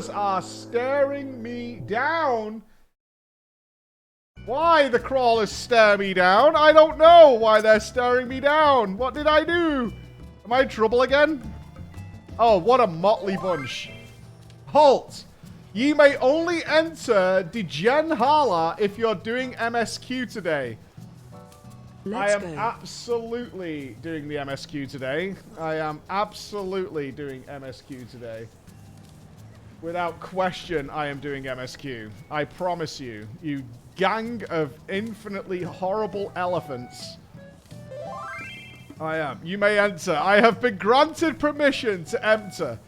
crawlers are staring me down. Why the crawlers stare me down? I don't know why they're staring me down. What did I do? Am I in trouble again? Oh, what a motley bunch. Halt. Ye may only enter Methuzahla if you're doing MSQ today. I am absolutely doing the MSQ today. I am absolutely doing MSQ today. Without question, I am doing MSQ. I promise you. You gang of infinitely horrible elephants. I am. You may enter. I have been granted permission to enter.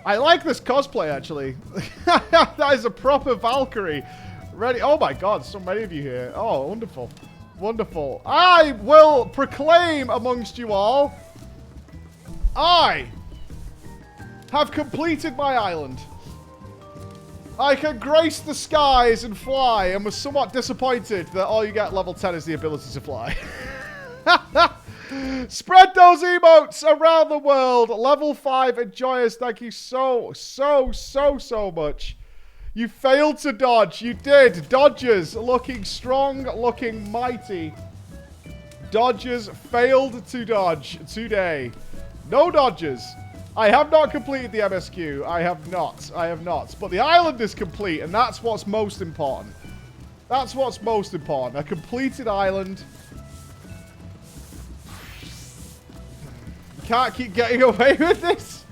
I like this cosplay, actually. That is a proper Valkyrie. Ready? Oh my god, so many of you here. Oh, wonderful. Wonderful. I will proclaim amongst you all, I have completed my island. I can grace the skies and fly, and was somewhat disappointed that all you get at level 10 is the ability to fly. Spread those emotes around the world. Level 5, enjoy us. Thank you so much. You failed to dodge. You did. Dodgers looking strong, looking mighty. Dodgers failed to dodge today. No dodgers. I have not completed the MSQ. I have not. I have not. But the island is complete, and that's what's most important. That's what's most important. A completed island. You can't keep getting away with this.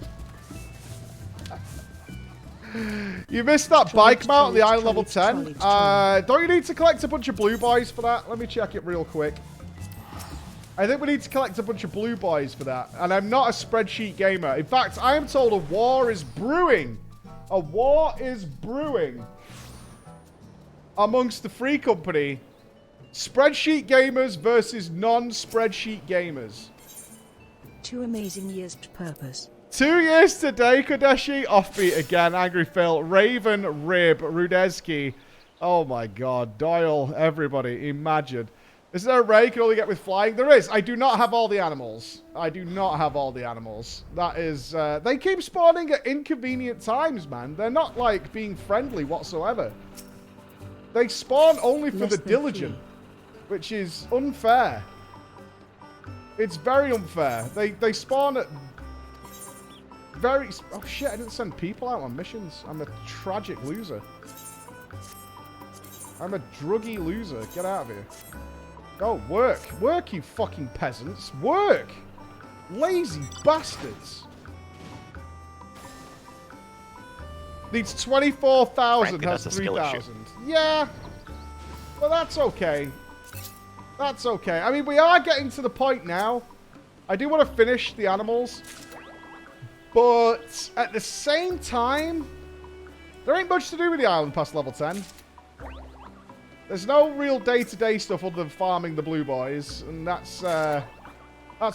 You missed that bike mount on the island level 10. Don't you need to collect a bunch of blue boys for that? Let me check it real quick. I think we need to collect a bunch of blue boys for that. And I'm not a spreadsheet gamer. In fact, I am told a war is brewing. A war is brewing amongst the free company. Spreadsheet gamers versus non-spreadsheet gamers. 2 amazing years to purpose. 2 years today, Kodeshi. Offbeat again. Angry Phil. Raven, Rib, Rudesky. Oh my god. Doyle, everybody. Imagine. Is there a ray you can only get with flying? There is. I do not have all the animals. I do not have all the animals. That is... they keep spawning at inconvenient times, man. They're not, like, being friendly whatsoever. They spawn only for the diligent, which is unfair. It's very unfair. They spawn at... very... Oh, shit. I didn't send people out on missions. I'm a tragic loser. I'm a druggy loser. Get out of here. Oh, work. Work, you fucking peasants. Work! Lazy bastards. Needs 24,000, has 3,000. Yeah. Well, that's okay. That's okay. I mean, we are getting to the point now. I do want to finish the animals. But at the same time, there ain't much to do with the island past level 10. There's no real day-to-day stuff other than farming the blue boys, and that's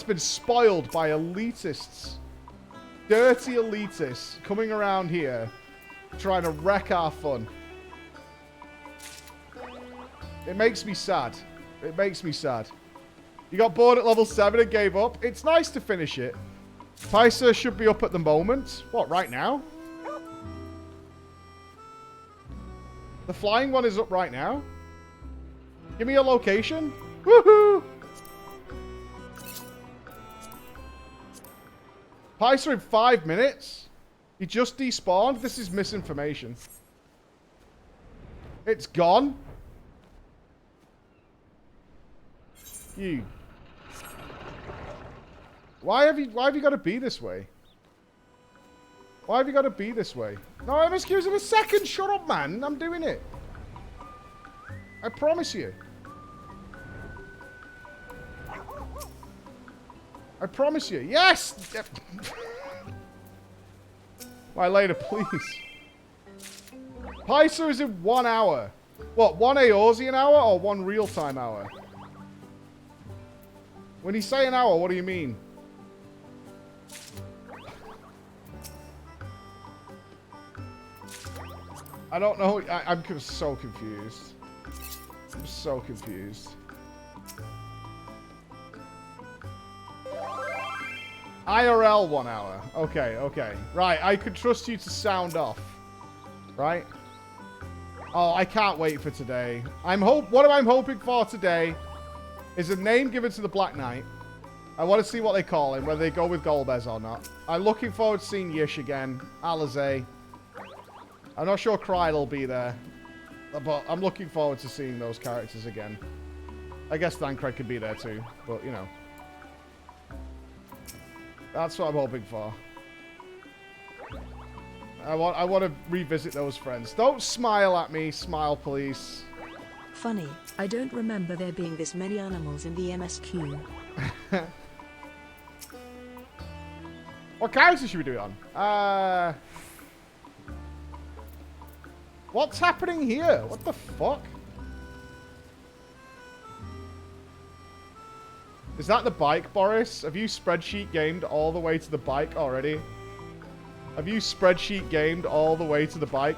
been spoiled by elitists. Dirty elitists coming around here trying to wreck our fun. It makes me sad. It makes me sad. You got bored at level 7 and gave up. It's nice to finish it. Pisa should be up at the moment. What, right now? The flying one is up right now? Give me a location. Woohoo! Pisa in 5 minutes? He just despawned? This is misinformation. It's gone. You. Why have you got to be this way? Why have you got to be this way? No, I'm excusing a second. Shut up, man. I'm doing it. I promise you. I promise you. Yes! My lady, please. Pisa is in 1 hour. What, 1 Eorzean hour or 1 real-time hour? When you say an hour, what do you mean? I don't know. I'm so confused. I'm so confused. IRL 1 hour. Okay, okay. Right, I could trust you to sound off. Right? Oh, I can't wait for today. What I'm hoping for today is a name given to the Black Knight. I want to see what they call him, whether they go with Golbez or not. I'm looking forward to seeing Yish again. Alizé. I'm not sure Kryde will be there. But I'm looking forward to seeing those characters again. I guess Thancred could be there too. But, you know. That's what I'm hoping for. I want to revisit those friends. Don't smile at me. Smile, please. Funny, I don't remember there being this many animals in the MSQ. What character should we do it on? What's happening here? What the fuck? Is that the bike, Boris? Have you spreadsheet gamed all the way to the bike already? Have you spreadsheet gamed all the way to the bike?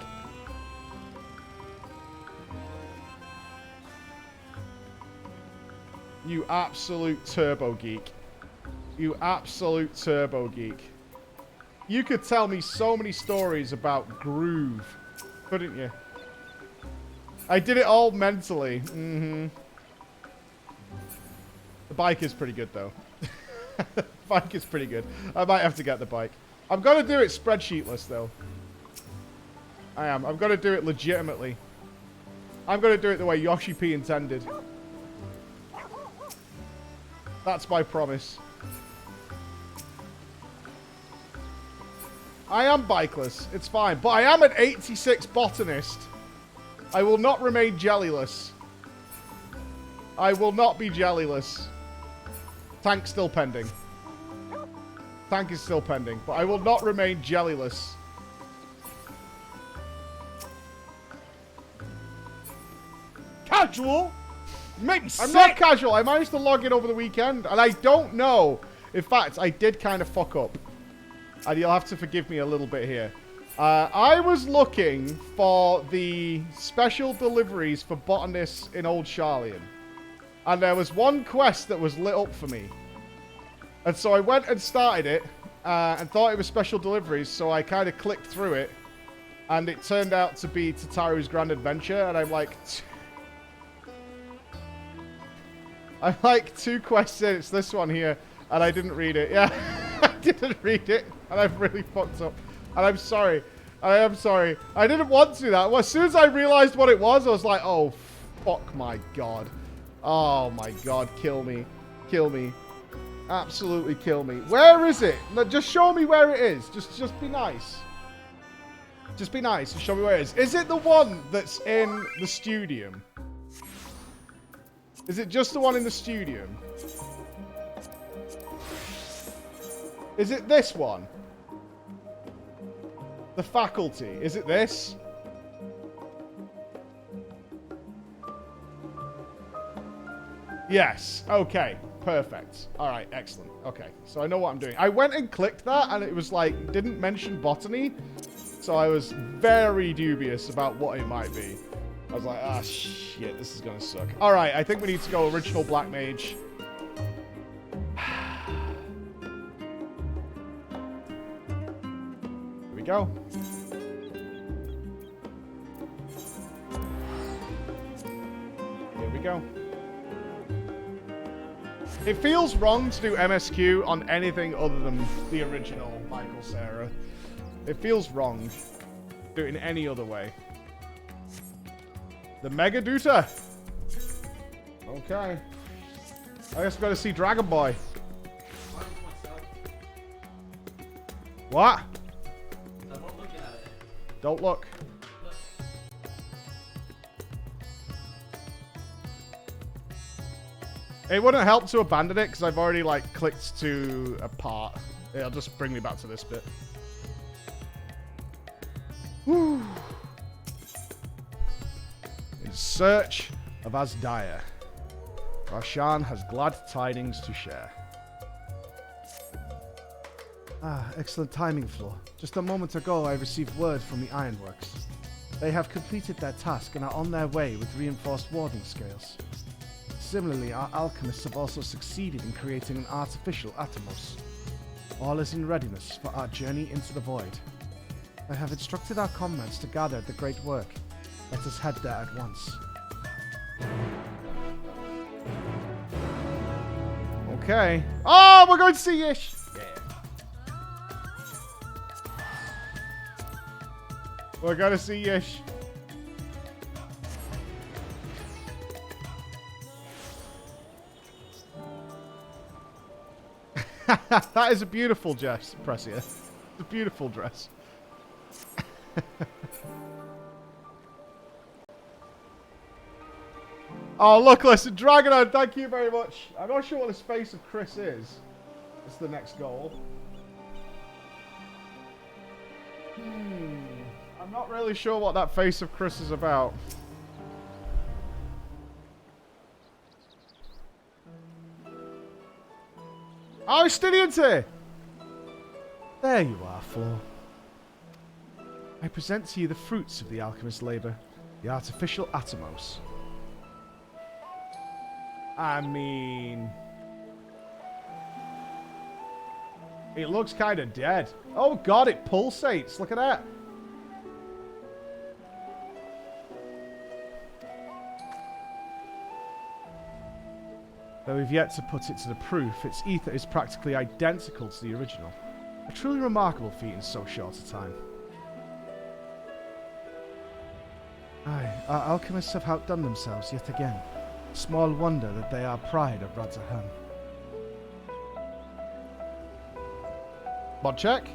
You absolute turbo geek. You absolute turbo geek. You could tell me so many stories about Groove, couldn't you? I did it all mentally. Mm-hmm. The bike is pretty good, though. The bike is pretty good. I might have to get the bike. I'm going to do it spreadsheetless, though. I am. I'm going to do it legitimately. I'm going to do it the way Yoshi P intended. That's my promise. I am bikeless. It's fine. But I am an 86 botanist. I will not remain jellyless. I will not be jellyless. Tank still pending. Tank is still pending. But I will not remain jellyless. Casual? You make me sick. I'm not casual. I managed to log in over the weekend. And I don't know. In fact, I did kind of fuck up. And you'll have to forgive me a little bit here. I was looking for the special deliveries for botanists in Old Charlian. And there was one quest that was lit up for me. And so I went and started it. And thought it was special deliveries. So I kind of clicked through it. And it turned out to be Tataru's Grand Adventure. And I'm like... I'm like 2 quests in. It's this one here. And I didn't read it. Yeah, I didn't read it. And I've really fucked up. And I'm sorry. I am sorry. I didn't want to do that. Well, as soon as I realized what it was, I was like, oh, fuck my god. Oh my god, kill me. Kill me. Absolutely kill me. Where is it? Just show me where it is. Just be nice. Just be nice and show me where it is. Is it the one that's in the Studium? Is it just the one in the Studium? Is it this one? The faculty. Is it this? Yes. Okay. Perfect. All right. Excellent. Okay. So I know what I'm doing. I went and clicked that and it was like, didn't mention botany. So I was very dubious about what it might be. I was like, ah, shit, this is going to suck. All right. I think we need to go original Black Mage. Go. Here we go. It feels wrong to do MSQ on anything other than the original Michael Cera. It feels wrong to do it in any other way. The Mega Duta. Okay. I guess we've got to see Dragon Boy. What? Don't look. It wouldn't help to abandon it because I've already like clicked to a part. It'll just bring me back to this bit. Whew. In search of Asdaya, Roshan has glad tidings to share. Ah, excellent timing, Flo. Just a moment ago, I received word from the Ironworks. They have completed their task and are on their way with reinforced warding scales. Similarly, our alchemists have also succeeded in creating an artificial Atomos. All is in readiness for our journey into the void. I have instructed our comrades to gather at the great work. Let us head there at once. Okay. Oh, we're going to see Yish! Yeah. We're going to see Yish. That is a beautiful dress, Pressia. It's a beautiful dress. Oh, look, listen, Dragonhead, thank you very much. I'm not sure what this face of Chris is. It's the next goal. I'm not really sure what that face of Chris is about. Oh, Stinian's here! There you are, Flo. I present to you the fruits of the alchemist's labour, the artificial Atomos. I mean... it looks kind of dead. Oh god, it pulsates. Look at that. Though we've yet to put it to the proof, its ether is practically identical to the original. A truly remarkable feat in so short a time. Aye, our alchemists have outdone themselves yet again. Small wonder that they are pride of Radzahan. Mod check.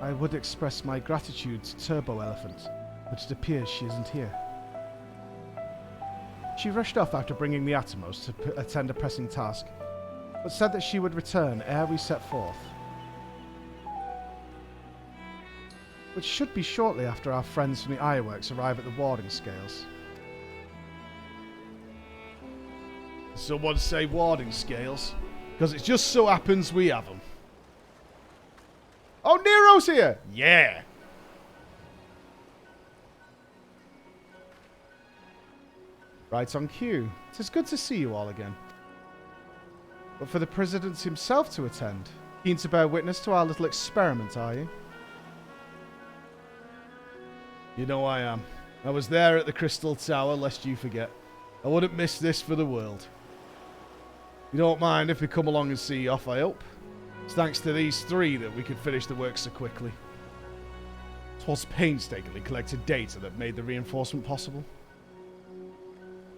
I would express my gratitude to Turbo Elephant, but it appears she isn't here. She rushed off after bringing the Atomos to attend a pressing task, but said that she would return ere we set forth. Which should be shortly after our friends from the Ironworks arrive at the warding scales. Someone say warding scales, because it just so happens we have them. Oh, Nero's here! Yeah! Right on cue. It is good to see you all again. But for the President himself to attend, keen to bear witness to our little experiment, are you? You know I am. I was there at the Crystal Tower, lest you forget. I wouldn't miss this for the world. You don't mind if we come along and see you off, I hope? It's thanks to these three that we could finish the work so quickly. 'Twas painstakingly collected data that made the reinforcement possible.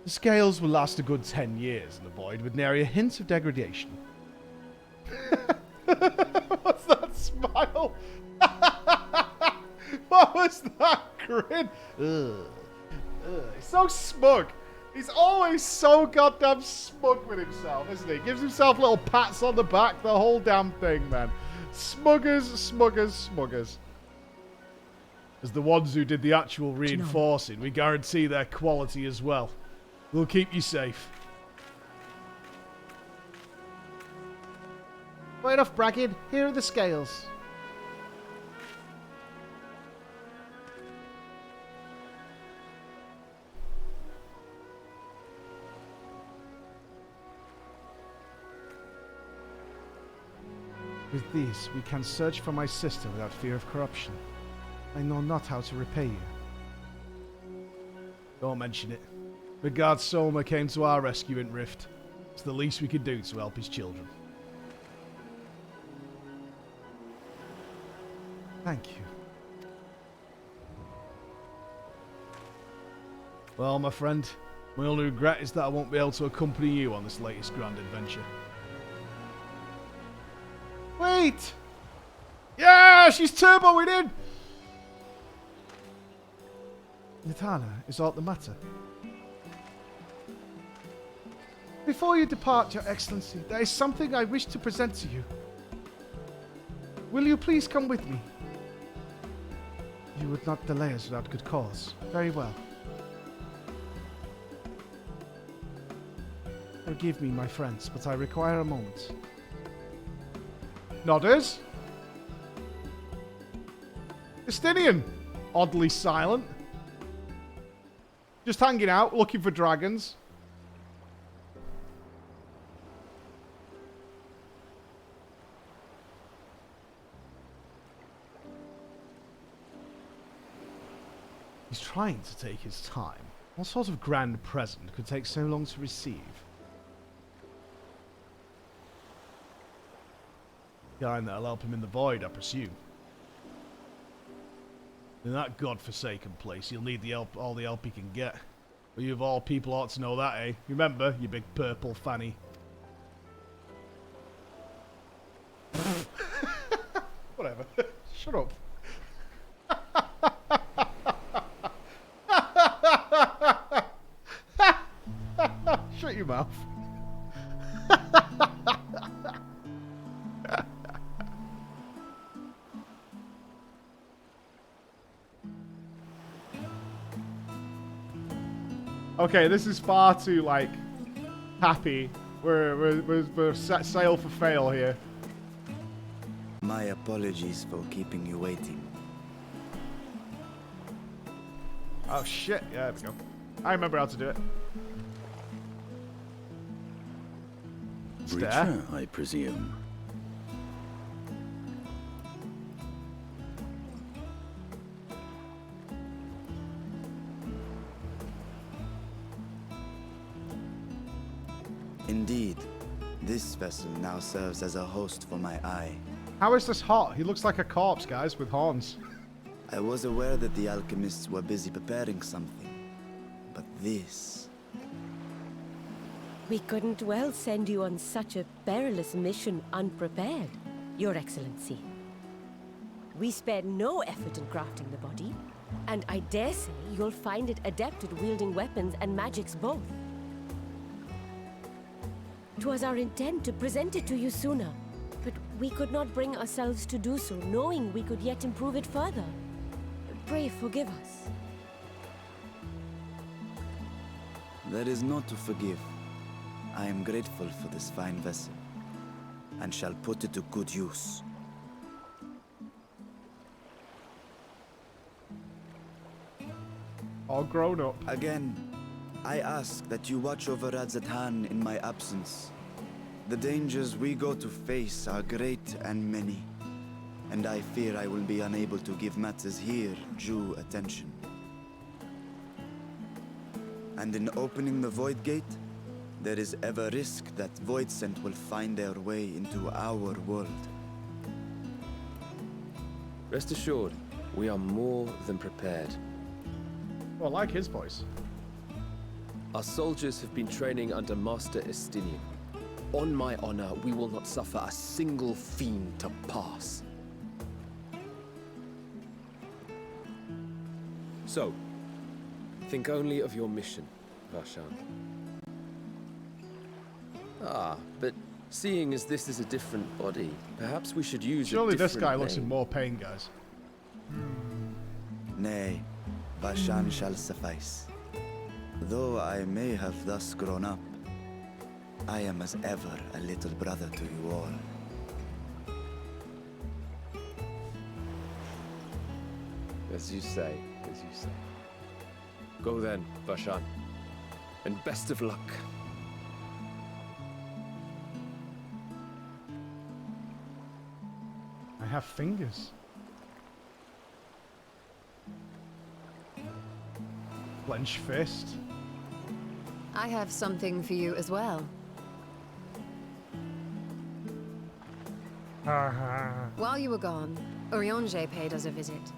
The scales will last a good 10 years in the void with nary a hint of degradation. What's that smile? What was that grin? Ugh. He's so smug. He's always so goddamn smug with himself, isn't he? Gives himself little pats on the back, the whole damn thing, man. Smuggers, smuggers, smuggers. As the ones who did the actual reinforcing, we guarantee their quality as well. We'll keep you safe. Right off, bragging. Here are the scales. With these, we can search for my sister without fear of corruption. I know not how to repay you. Don't mention it. The guard Soma came to our rescue in Rift. It's the least we could do to help his children. Thank you. Well, my friend, my only regret is that I won't be able to accompany you on this latest grand adventure. Wait! Yeah, she's turboing in! Nitana, is aught the matter? Before you depart, Your Excellency, there is something I wish to present to you. Will you please come with me? You would not delay us without good cause. Very well. Forgive me, my friends, but I require a moment. Nodders? Justinian, oddly silent. Just hanging out, looking for dragons. He's trying to take his time. What sort of grand present could take so long to receive? Kind that'll help him in the void, I presume. In that godforsaken place, he'll need the help, all the help he can get. Well, you of all people ought to know that, eh? Remember, you big purple fanny. Whatever. Shut up. Shut your mouth. Okay, this is far too, like, happy. We're set sail for fail here. My apologies for keeping you waiting. Oh shit, yeah, there we go. I remember how to do it. Breacher, I presume. Indeed, this vessel now serves as a host for my eye. How is this hot? He looks like a corpse, guys, with horns. I was aware that the alchemists were busy preparing something, but this... We couldn't well send you on such a perilous mission unprepared, Your Excellency. We spared no effort in crafting the body, and I dare say you'll find it adept at wielding weapons and magics both. 'Twas our intent to present it to you sooner, but we could not bring ourselves to do so, knowing we could yet improve it further. Pray forgive us. There is naught to forgive. I am grateful for this fine vessel, and shall put it to good use. All grown up. Again, I ask that you watch over Radzatan in my absence. The dangers we go to face are great and many, and I fear I will be unable to give matters here due attention. And in opening the Void Gate, there is ever risk that Voidsent will find their way into our world. Rest assured, we are more than prepared. Well, I like his voice. Our soldiers have been training under Master Estinian. On my honor, we will not suffer a single fiend to pass. So, think only of your mission, Varshan. Ah, but seeing as this is a different body, perhaps we should use Surely a different this guy looks in name. more pain, guys. Nay, Vashan shall suffice. Though I may have thus grown up, I am as ever a little brother to you all. As you say, as you say. Go then, Varshan. And best of luck. I have fingers. Clenched fist. I have something for you as well. While you were gone, Urianger paid us a visit.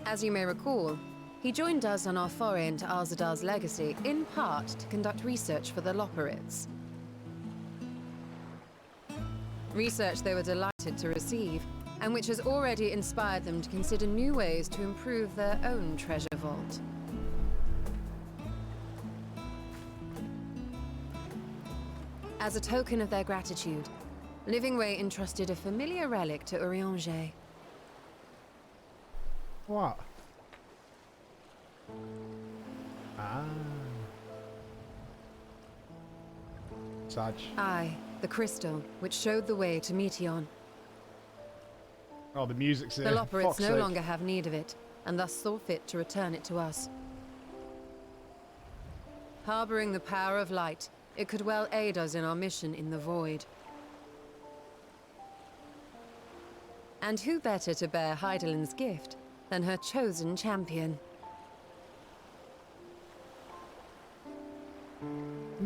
As you may recall, he joined us on our foray into Alzadar's legacy, in part to conduct research for the Loperids. Research they were delighted to receive, and which has already inspired them to consider new ways to improve their own treasure vault. As a token of their gratitude, Livingway entrusted a familiar relic to Urianger. What? Ah. Saj. Aye, the crystal, which showed the way to Meteon. Oh, the music's The here. Loperids Fuck's no sake. longer have need of it, and thus saw fit to return it to us. Harboring the power of light, it could well aid us in our mission in the Void. And who better to bear Heidelin's gift than her chosen champion?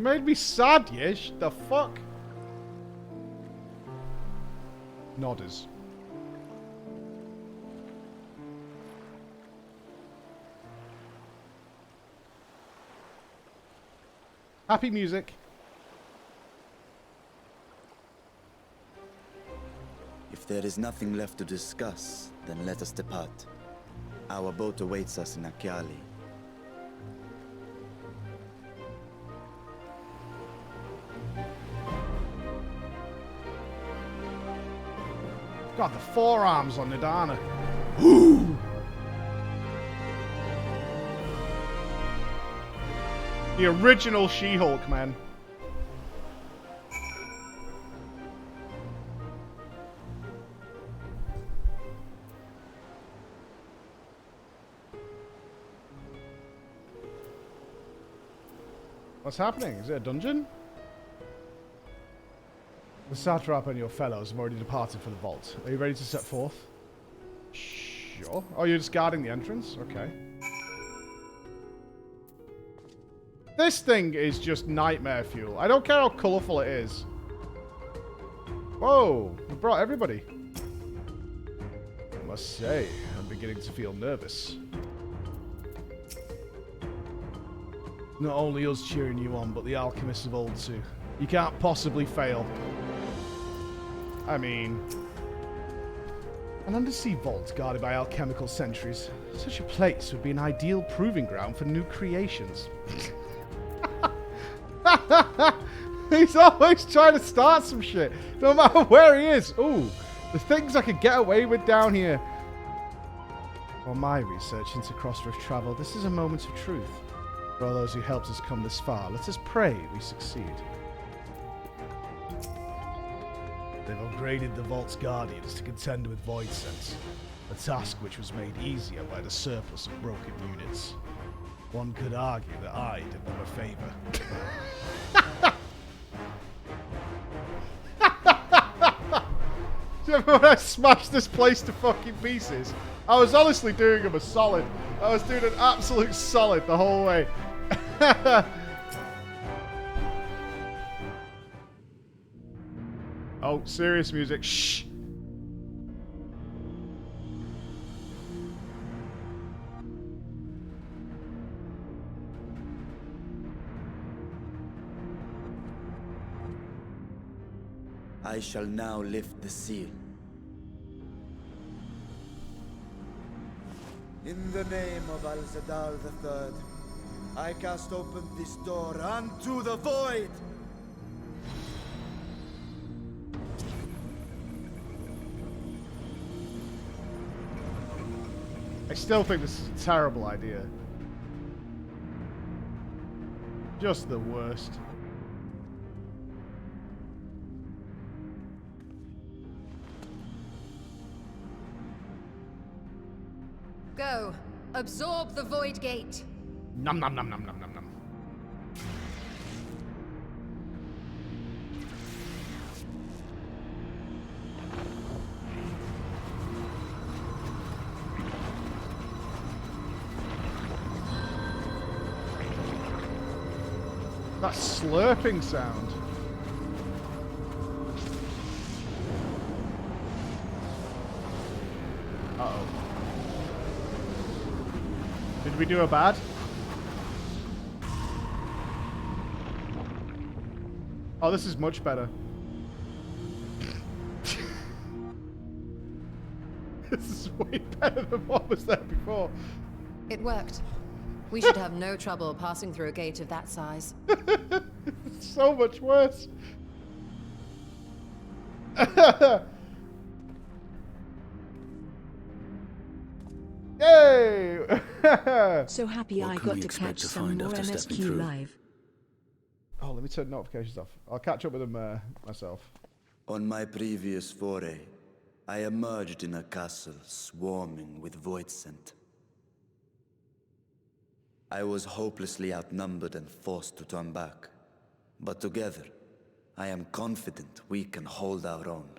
made me sad, Yish. The fuck? Nodders. Happy music. If there is nothing left to discuss, then let us depart. Our boat awaits us in Akyali. God, the forearms on Nidana. The original She-Hulk, man. What's happening? Is it a dungeon? The satrap and your fellows have already departed for the vault. Are you ready to set forth? Sure. Oh, you're just guarding the entrance? Okay. This thing is just nightmare fuel. I don't care how colourful it is. Whoa, we brought everybody. I must say, I'm beginning to feel nervous. Not only us cheering you on, but the alchemists of old too. You can't possibly fail. I mean, an undersea vault guarded by alchemical sentries. Such a place would be an ideal proving ground for new creations. He's always trying to start some shit, no matter where he is. Ooh, the things I could get away with down here. For my research into cross-rift travel, this is a moment of truth. For all those who helped us come this far, let us pray we succeed. They've upgraded the Vault's Guardians to contend with Void Sense, a task which was made easier by the surplus of broken units. One could argue that I did them a favor. Do you remember when I smashed this place to fucking pieces? I was honestly doing him a solid. I was doing an absolute solid the whole way. Oh, serious music. Shh. I shall now lift the seal. In the name of Al-Zadal III, I cast open this door unto the void! I still think this is a terrible idea. Just the worst. Go. Absorb the void gate. Nom nom nom nom nom nom nom. That slurping sound. Uh-oh. Did we do a bad? Oh, this is much better. This is way better than what was there before. It worked. We should have no trouble passing through a gate of that size. It's so much worse. Yay! So happy I got to catch some more MSQ live. Oh, let me turn notifications off. I'll catch up with them myself. On my previous foray, I emerged in a castle swarming with void scent. I was hopelessly outnumbered and forced to turn back. But together, I am confident we can hold our own.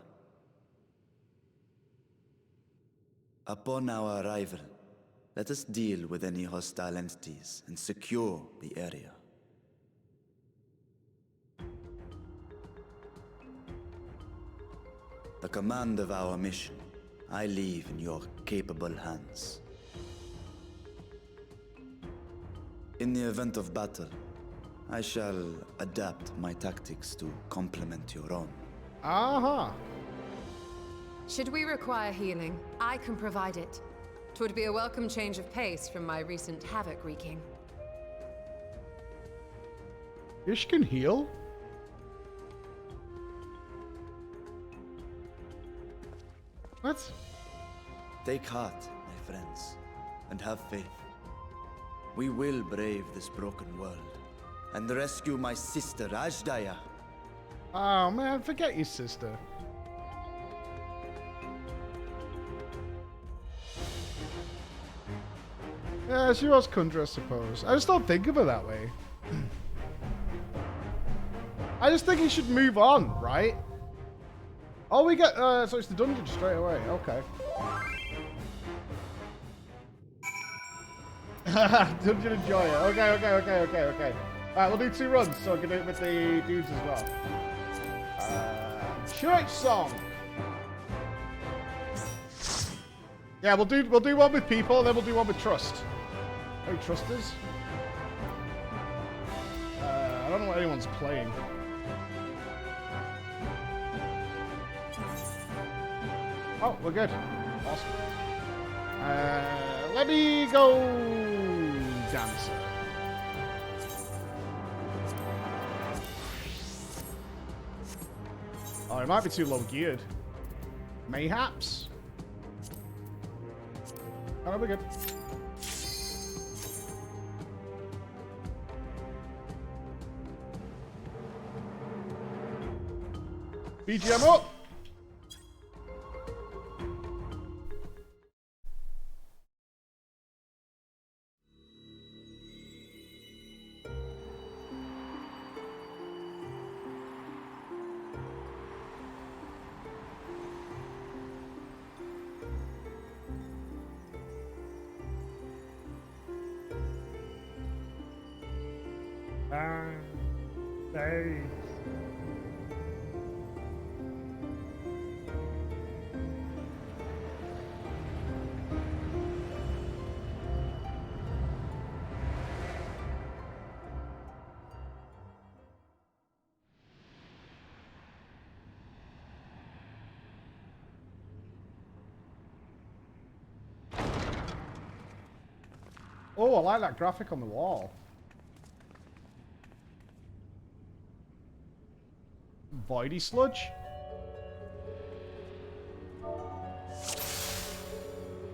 Upon our arrival, let us deal with any hostile entities and secure the area. The command of our mission, I leave in your capable hands. In the event of battle, I shall adapt my tactics to complement your own. Aha. Should we require healing, I can provide it. 'Twould be a welcome change of pace from my recent havoc wreaking. Ish can heal? What? Take heart, my friends, and have faith. We will brave this broken world and rescue my sister Ajdaya. Oh man, forget your sister. Yeah, she was Kundra, I suppose. I just don't think of her that way. I just think he should move on, right? Oh, we get, so it's the dungeon straight away. Okay. Dungeon enjoyer. Okay. Alright, we'll do 2 runs, so I can do it with the dudes as well. Church song. Yeah, we'll do one with people, and then we'll do one with trust. Oh, trusters. I don't know what anyone's playing. Oh, we're good. Awesome. Let me go dancer. Oh, it might be too low geared. Mayhaps. Oh, we're good. BGM up! Thanks. Oh, I like that graphic on the wall. Voidy sludge? What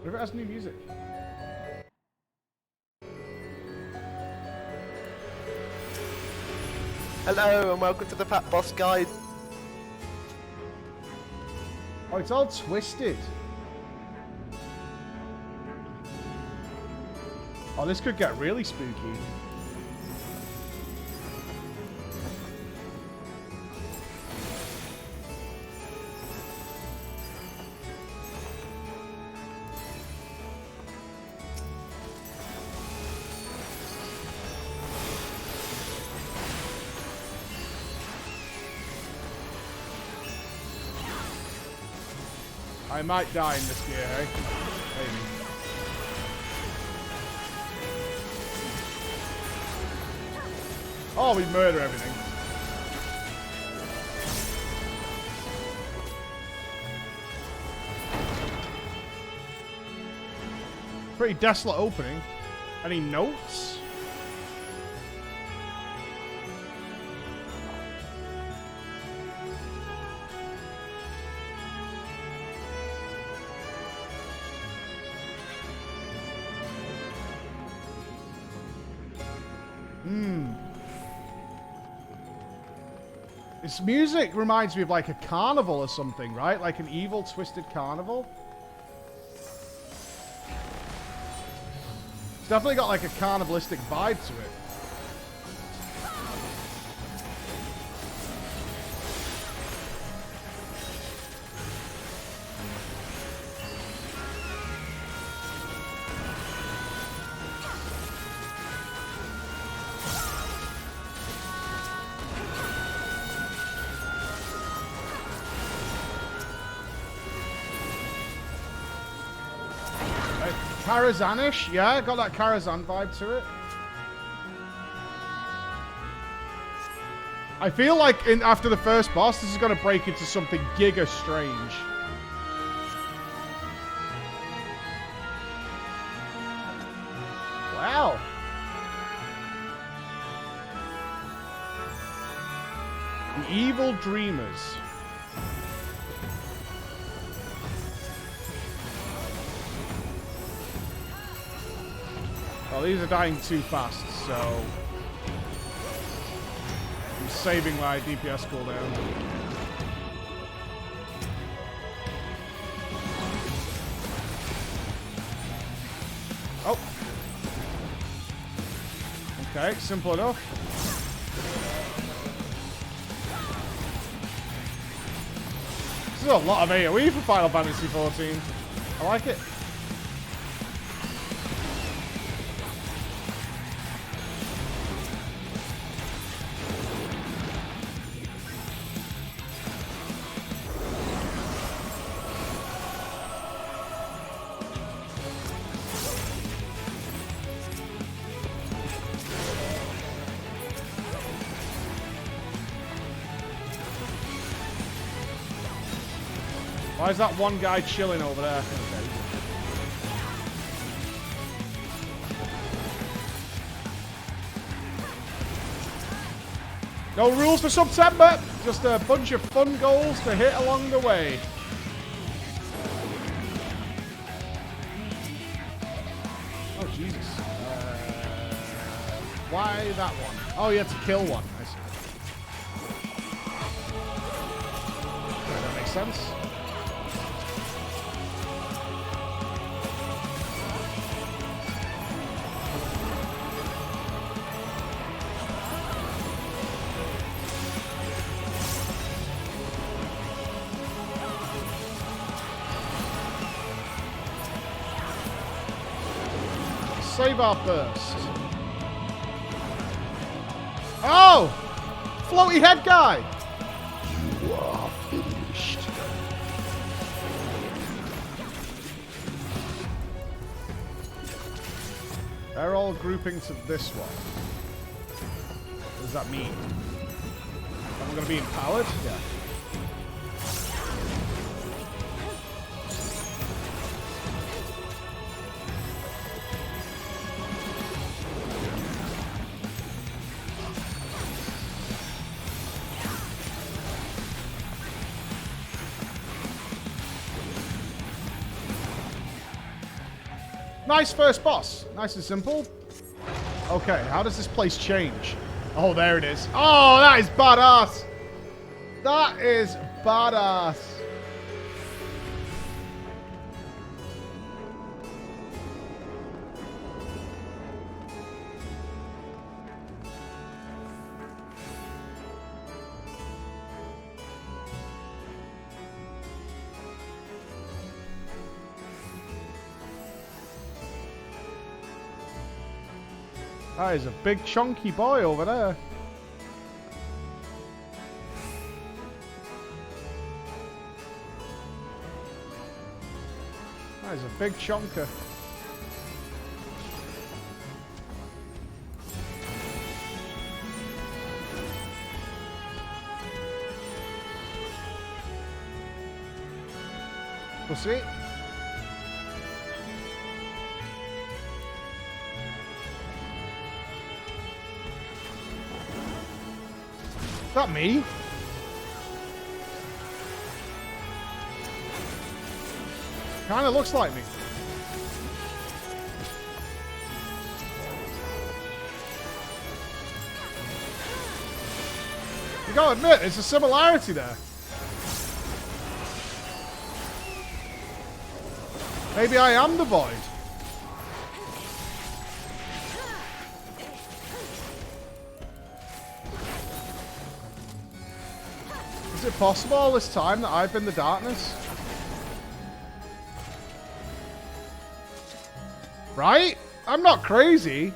if it has new music? Hello and welcome to the Fat Boss Guide. Oh, it's all twisted. Oh, this could get really spooky. I might die in this gear, hey? Maybe. Oh, we murder everything. Pretty desolate opening. Any notes? This music reminds me of like a carnival or something, right? Like an evil, twisted carnival. It's definitely got like a carnivalistic vibe to it. Karazhan-ish? Yeah, got that Karazhan vibe to it. I feel like after the first boss, this is going to break into something giga strange. Wow. The Evil Dreamers. Well, these are dying too fast, so I'm saving my DPS cooldown. Oh. Okay, simple enough. This is a lot of AoE for Final Fantasy XIV. I like it. Why is that one guy chilling over there? Okay. No rules for September. Just a bunch of fun goals to hit along the way. Oh, Jesus. Why that one? Oh, you had to kill one. I see. Okay, that makes sense. Save our burst. Oh! Floaty head guy! You are finished. They're all grouping to this one. What does that mean? Am I going to be empowered? Yeah. Nice first boss. Nice and simple. Okay, how does this place change? Oh, there it is. Oh, that is badass. That is badass. That is a big chunky boy over there. That is a big chunker. Pussy. Is that me? Kinda looks like me. You gotta admit, there's a similarity there. Maybe I am the void. Is it possible all this time that I've been the darkness? Right? I'm not crazy.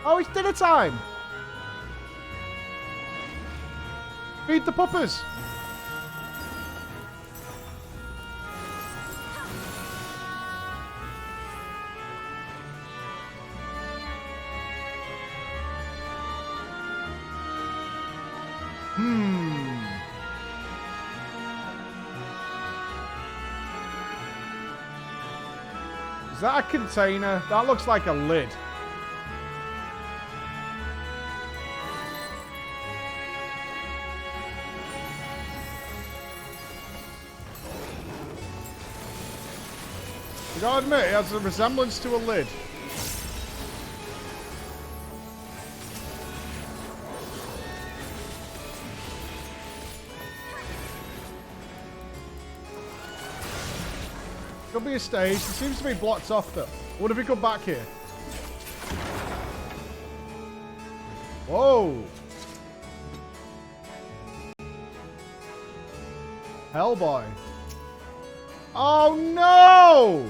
Oh, dinner time. Feed the puppers. Is that a container? That looks like a lid. You gotta admit, it has a resemblance to a lid. Could be a stage. It seems to be blocked off though. What if we come back here? Whoa! Hellboy. Oh no!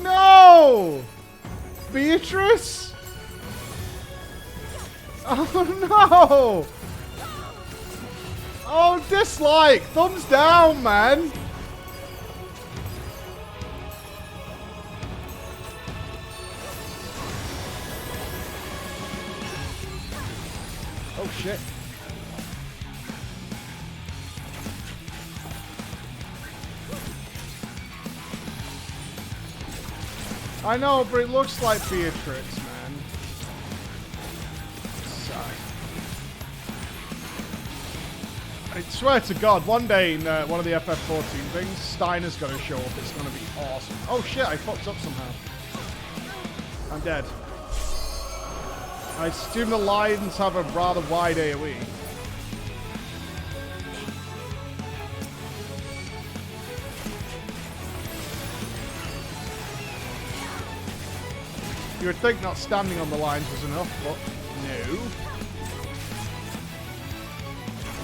No! Beatrice? Oh no! Oh, dislike! Thumbs down, man! Oh shit. I know, but it looks like Beatrix, man. Sorry. I swear to God, one day in one of the FF14 things, Steiner's going to show up. It's going to be awesome. Oh shit, I fucked up somehow. I'm dead. I assume the lions have a rather wide AoE. You would think not standing on the lines was enough, but no.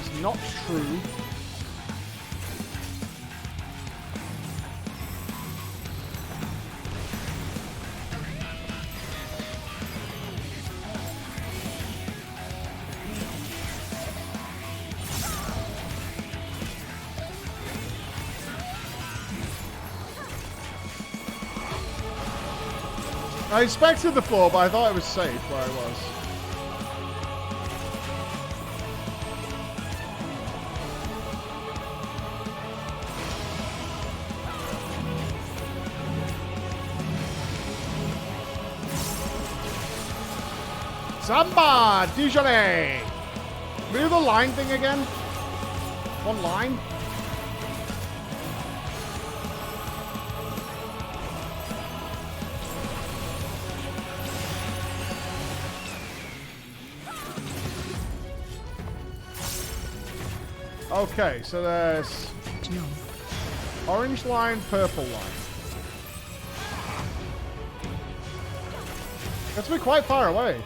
It's not true. I expected the floor, but I thought it was safe where I was. Samba! Dijole! Can we do the line thing again? One line? Okay, so there's orange line, purple line. That's been quite far away.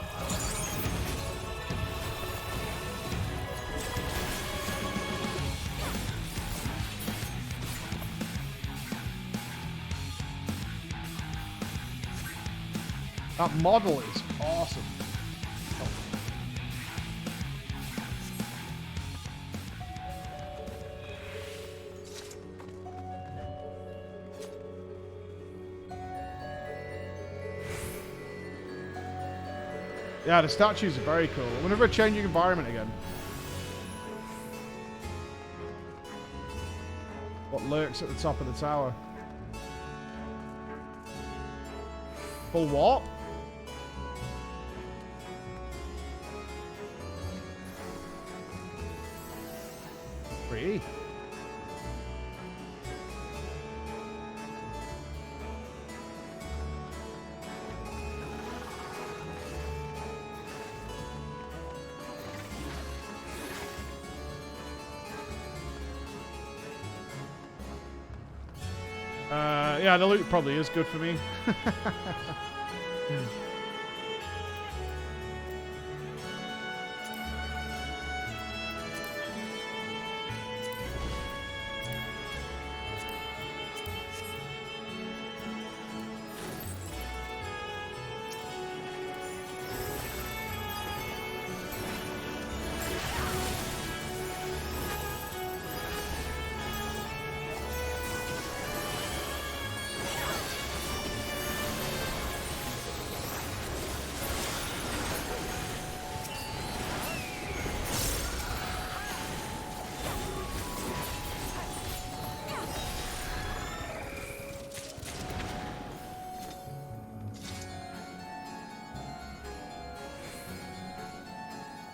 That model is awesome. Yeah, the statues are very cool. I wonder if we're changing environment again. What lurks at the top of the tower? Full what? Free. Yeah, the loot probably is good for me.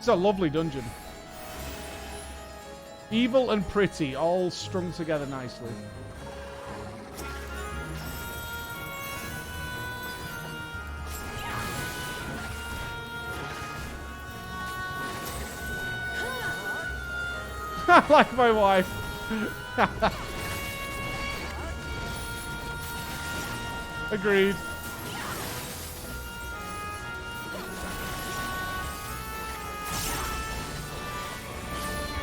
It's a lovely dungeon. Evil and pretty, all strung together nicely. Like my wife. Agreed.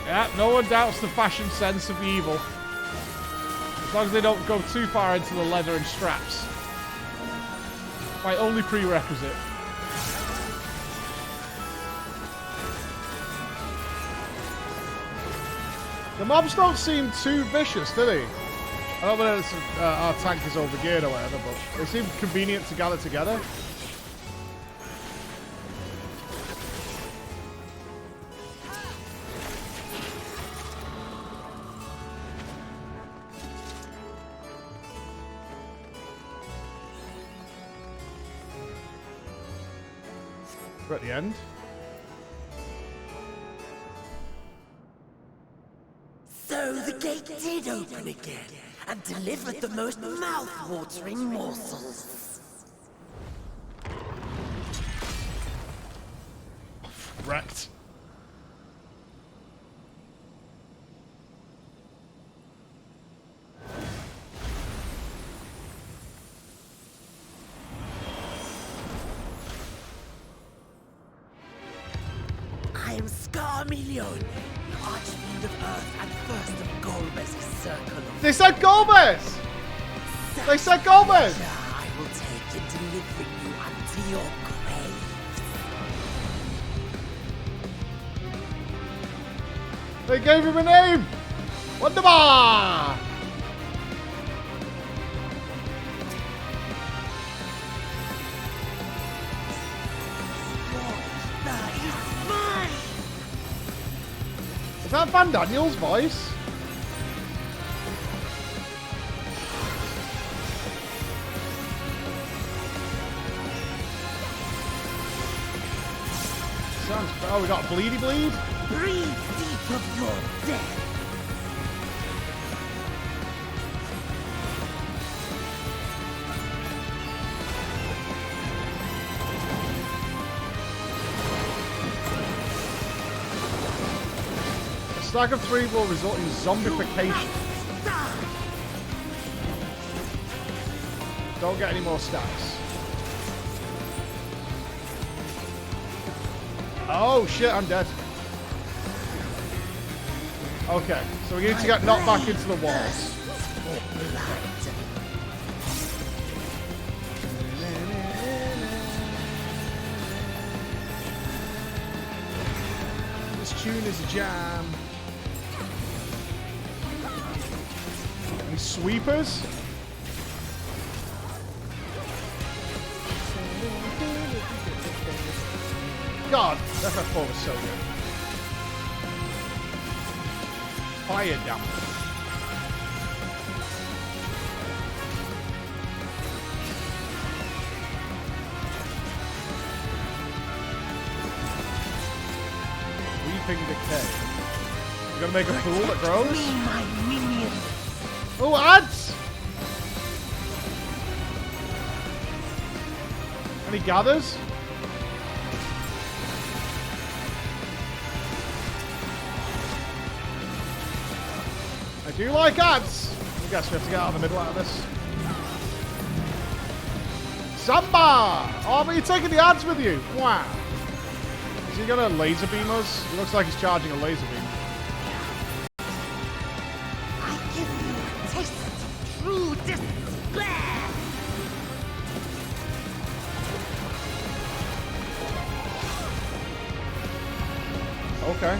Yeah, no one doubts the fashion sense of evil. As long as they don't go too far into the leather and straps. My only prerequisite. The mobs don't seem too vicious, do they? I don't know if our tank is overgeared or whatever, but they seem convenient to gather together. We're at the end. So the gate did open again and delivered the most mouth-watering morsels. Wrecked. I am Scarmelion, Archfiend of Earth and first of Golbez's circle of... They said Golbez! They said Golbez! I will take and deliver you unto your grave. They gave him a name! Wonderbar! Is that Van Daniel's voice? Sounds... Oh, we got Bleedy Bleed? Breathe deep of your death. A stack of 3 will result in zombification. Don't get any more stacks. Oh shit, I'm dead. Okay, so we need to get knocked back into the walls. This tune is a jam. Any sweepers? God, FF4 was so good. Fire damage. Weeping Decay. You gonna make a pool that grows? Oh, ads! Any gathers? I do like ads. I guess we have to get out of the middle out of this. Samba! Oh, but you're taking the ads with you. Wow. Is he gonna laser beam us? He looks like he's charging a laser beam. I give you a taste of true despair. Okay.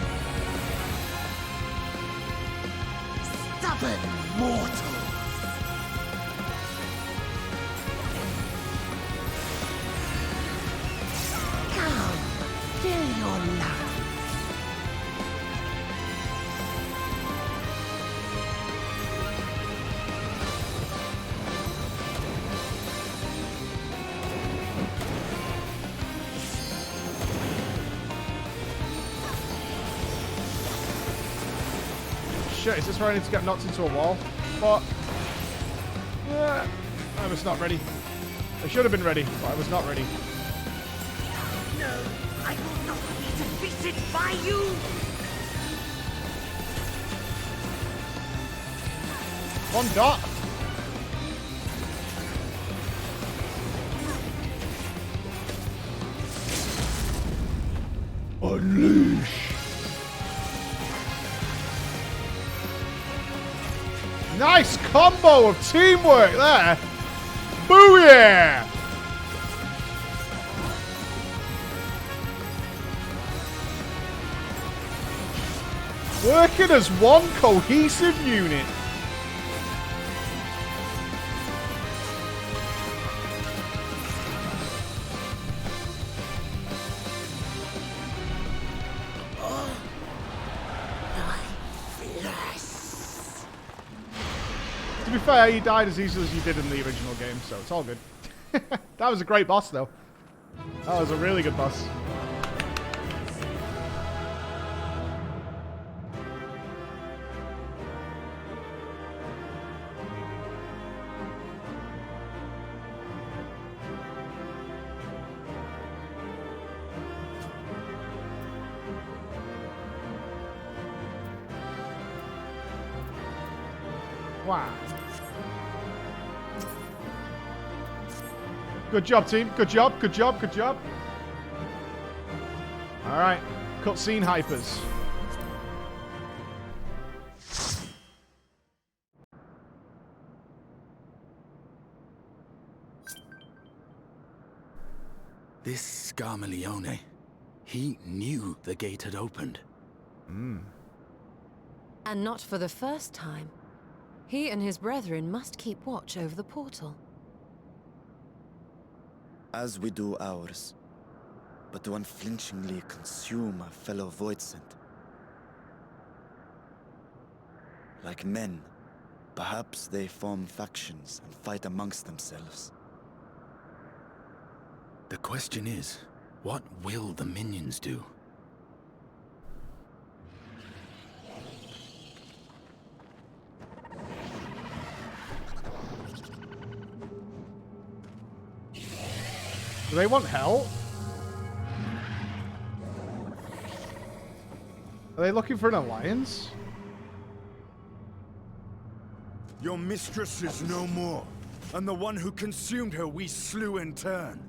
Stubborn mortals. Come, fill your lungs. shit, is this where I need to get knocked into a wall? But... I was not ready. I should have been ready, but I was not ready. No, I will not be defeated by you! One dot. Unleash. Nice combo of teamwork there. Booyah! Working as one cohesive unit. To be fair, he died as easily as you did in the original game, so it's all good. That was a great boss, though. That was a really good boss. Wow. Good job, team. Good job, good job, good job. Alright. Cutscene hypers. This Scarmalione, he knew the gate had opened. And not for the first time. He and his brethren must keep watch over the portal. As we do ours, but to unflinchingly consume our fellow Voidsent. Like men, perhaps they form factions and fight amongst themselves. The question is, what will the minions do? Do they want help? Are they looking for an alliance? Your mistress is no more, and the one who consumed her we slew in turn.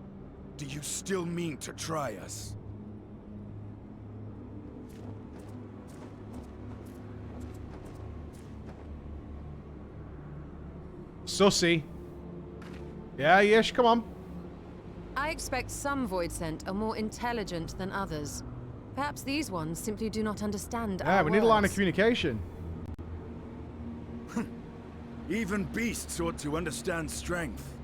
Do you still mean to try us? Sussy. Yeah, Yish, come on. I expect some Voidsent are more intelligent than others. Perhaps these ones simply do not understand our Yeah, we need a line of words. communication. Even beasts ought to understand strength.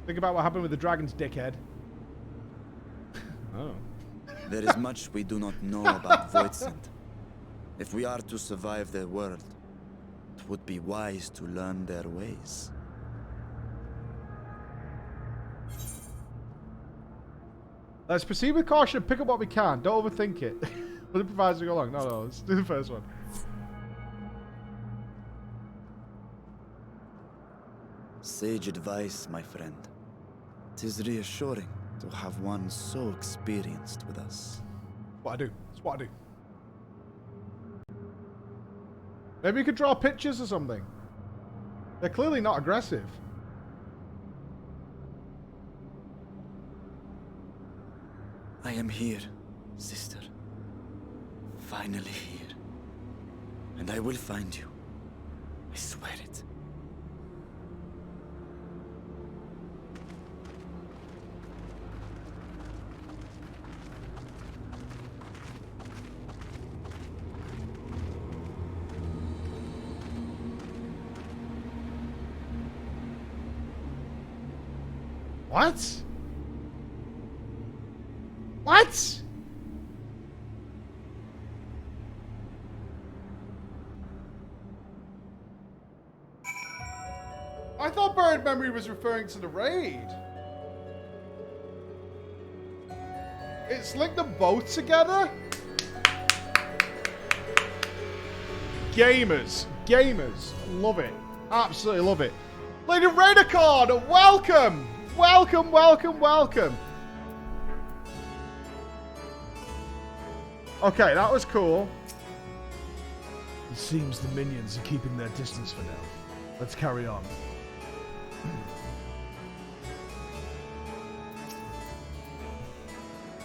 Think about what happened with the dragon's dickhead. Oh. There is much we do not know about Voidsent. If we are to survive their world, it would be wise to learn their ways. Let's proceed with caution and pick up what we can. Don't overthink it. We'll improvise as we go along. No, let's do the first one. Sage advice, my friend. 'Tis reassuring to have one so experienced with us. What I do. It's what I do. Maybe you could draw pictures or something. They're clearly not aggressive. I am here, sister. Finally here. And I will find you. I swear it. What? What? I thought Buried Memory was referring to the raid. It's linked them both together? gamers. Gamers. Love it. Absolutely love it. Lady Rainicorn, welcome. Welcome, welcome, welcome. Okay, that was cool. It seems the minions are keeping their distance for now. Let's carry on.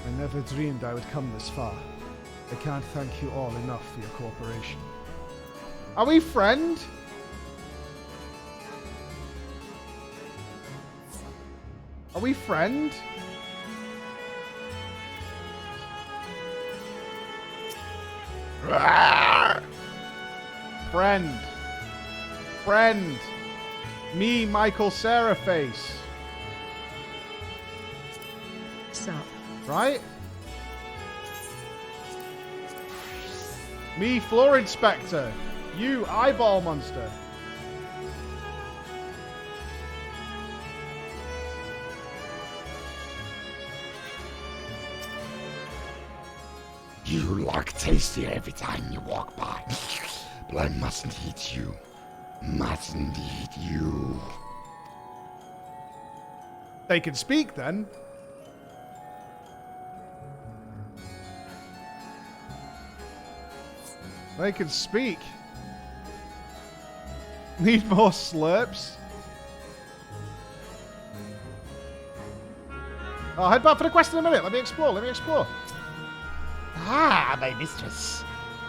I never dreamed I would come this far. I can't thank you all enough for your cooperation. Are we friend? Are we friend? Friend. Friend. Me, Michael Saraface. Sup? Right? Me, Floor Inspector. You, Eyeball Monster. You look tastier every time you walk by. But I mustn't eat you. Mustn't eat you. They can speak then. They can speak. Need more slurps. I'll head back for the quest in a minute. Let me explore. Let me explore. Ah, my mistress.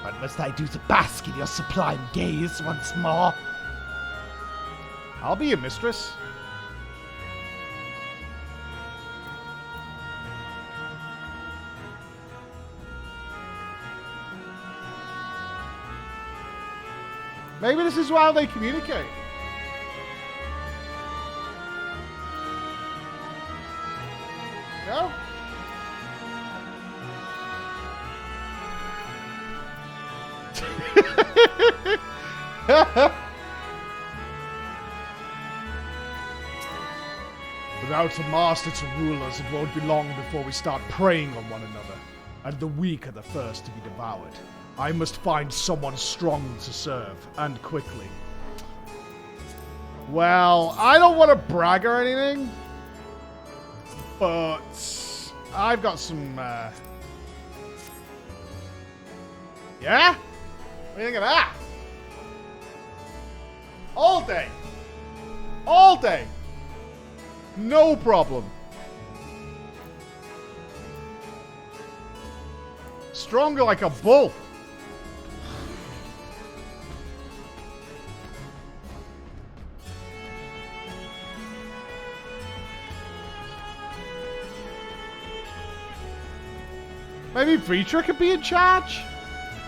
What must I do to bask in your sublime gaze once more? I'll be your mistress. Maybe this is how they communicate. No? Without a master to rule us, it won't be long before we start preying on one another, and the weak are the first to be devoured. I must find someone strong to serve, and quickly. Well, I don't want to brag or anything, but I've got some, yeah? What do you think of that? All day. All day. No problem. Stronger like a bull. Maybe Breacher could be in charge?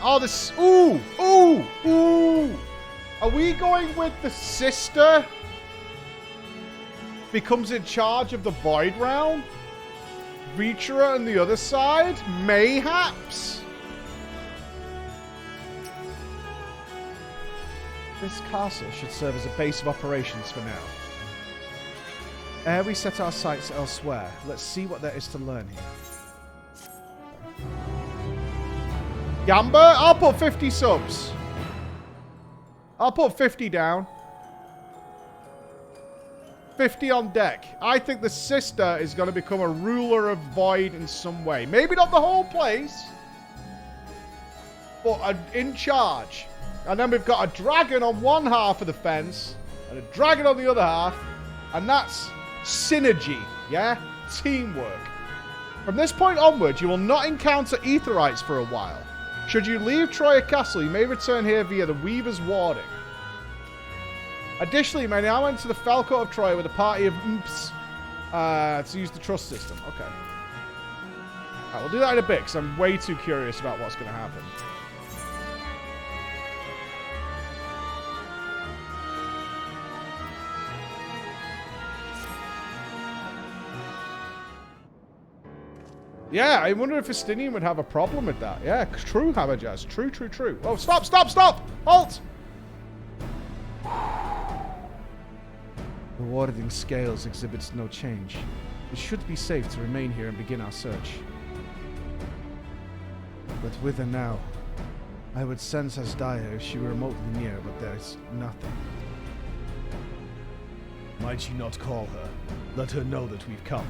Oh, this... Ooh! Ooh! Ooh! Are we going with the sister? Becomes in charge of the Void Realm? Breacher on the other side? Mayhaps? This castle should serve as a base of operations for now. Ere we set our sights elsewhere, let's see what there is to learn here. Gamba? I'll put 50 subs. I'll put 50 down. 50 on deck. I think the sister is going to become a ruler of Void in some way. Maybe not the whole place, but in charge. And then we've got a dragon on one half of the fence and a dragon on the other half. And that's synergy, yeah? Teamwork. From this point onwards, you will not encounter Aetherites for a while. Should you leave Troya Castle, you may return here via the Weaver's Warding. Additionally, you may now enter the Falcourt of Troy with a party of Nupss to use the trust system. Okay. Alright, we'll do that in a bit, because I'm way too curious about what's going to happen. Yeah, I wonder if Estinian would have a problem with that. Yeah, true, Hammerjazz. True, true, true. Oh, stop, stop, stop! Halt! The warding scales exhibits no change. It should be safe to remain here and begin our search. But whither now? I would sense as dire if she were remotely near, but there's nothing. Might you not call her? Let her know that we've come.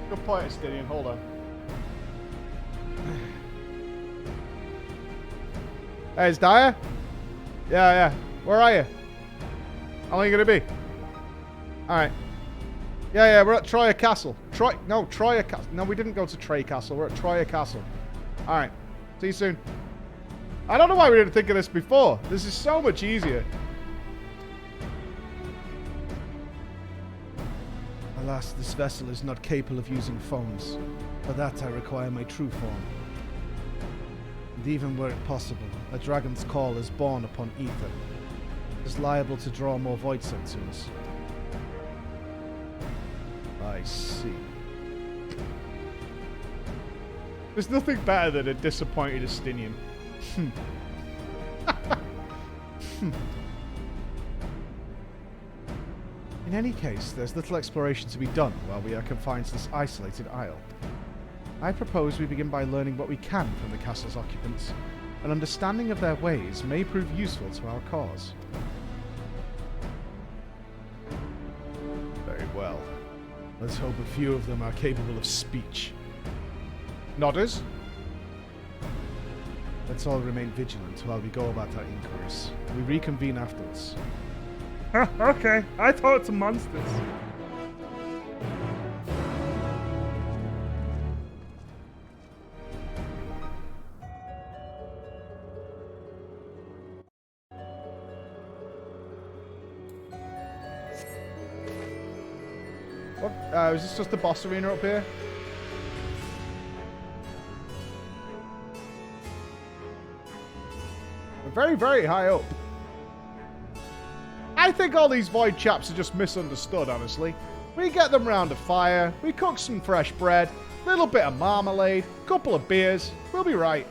Good point, Estinian. Hold on. Hey, it's Dyer? Yeah. Where are you? How long are you going to be? Alright. Yeah, we're at Troya Castle. Troya Castle. No, we didn't go to Trey Castle. We're at Troya Castle. Alright. See you soon. I don't know why we didn't think of this before. This is so much easier. Alas, this vessel is not capable of using phones. For that I require my true form. And even were it possible, a dragon's call is born upon ether. It is liable to draw more void sensors. I see. There's nothing better than a disappointed Estinian. In any case, there's little exploration to be done while we are confined to this isolated isle. I propose we begin by learning what we can from the castle's occupants. An understanding of their ways may prove useful to our cause. Very well. Let's hope a few of them are capable of speech. Nodders? Let's all remain vigilant while we go about our inquiries. We reconvene afterwards. Okay, I thought it's monsters. What? Is this just the boss arena up here? We're very, very high up. I think all these void chaps are just misunderstood, honestly. We get them round a fire, we cook some fresh bread, little bit of marmalade, couple of beers, we'll be right.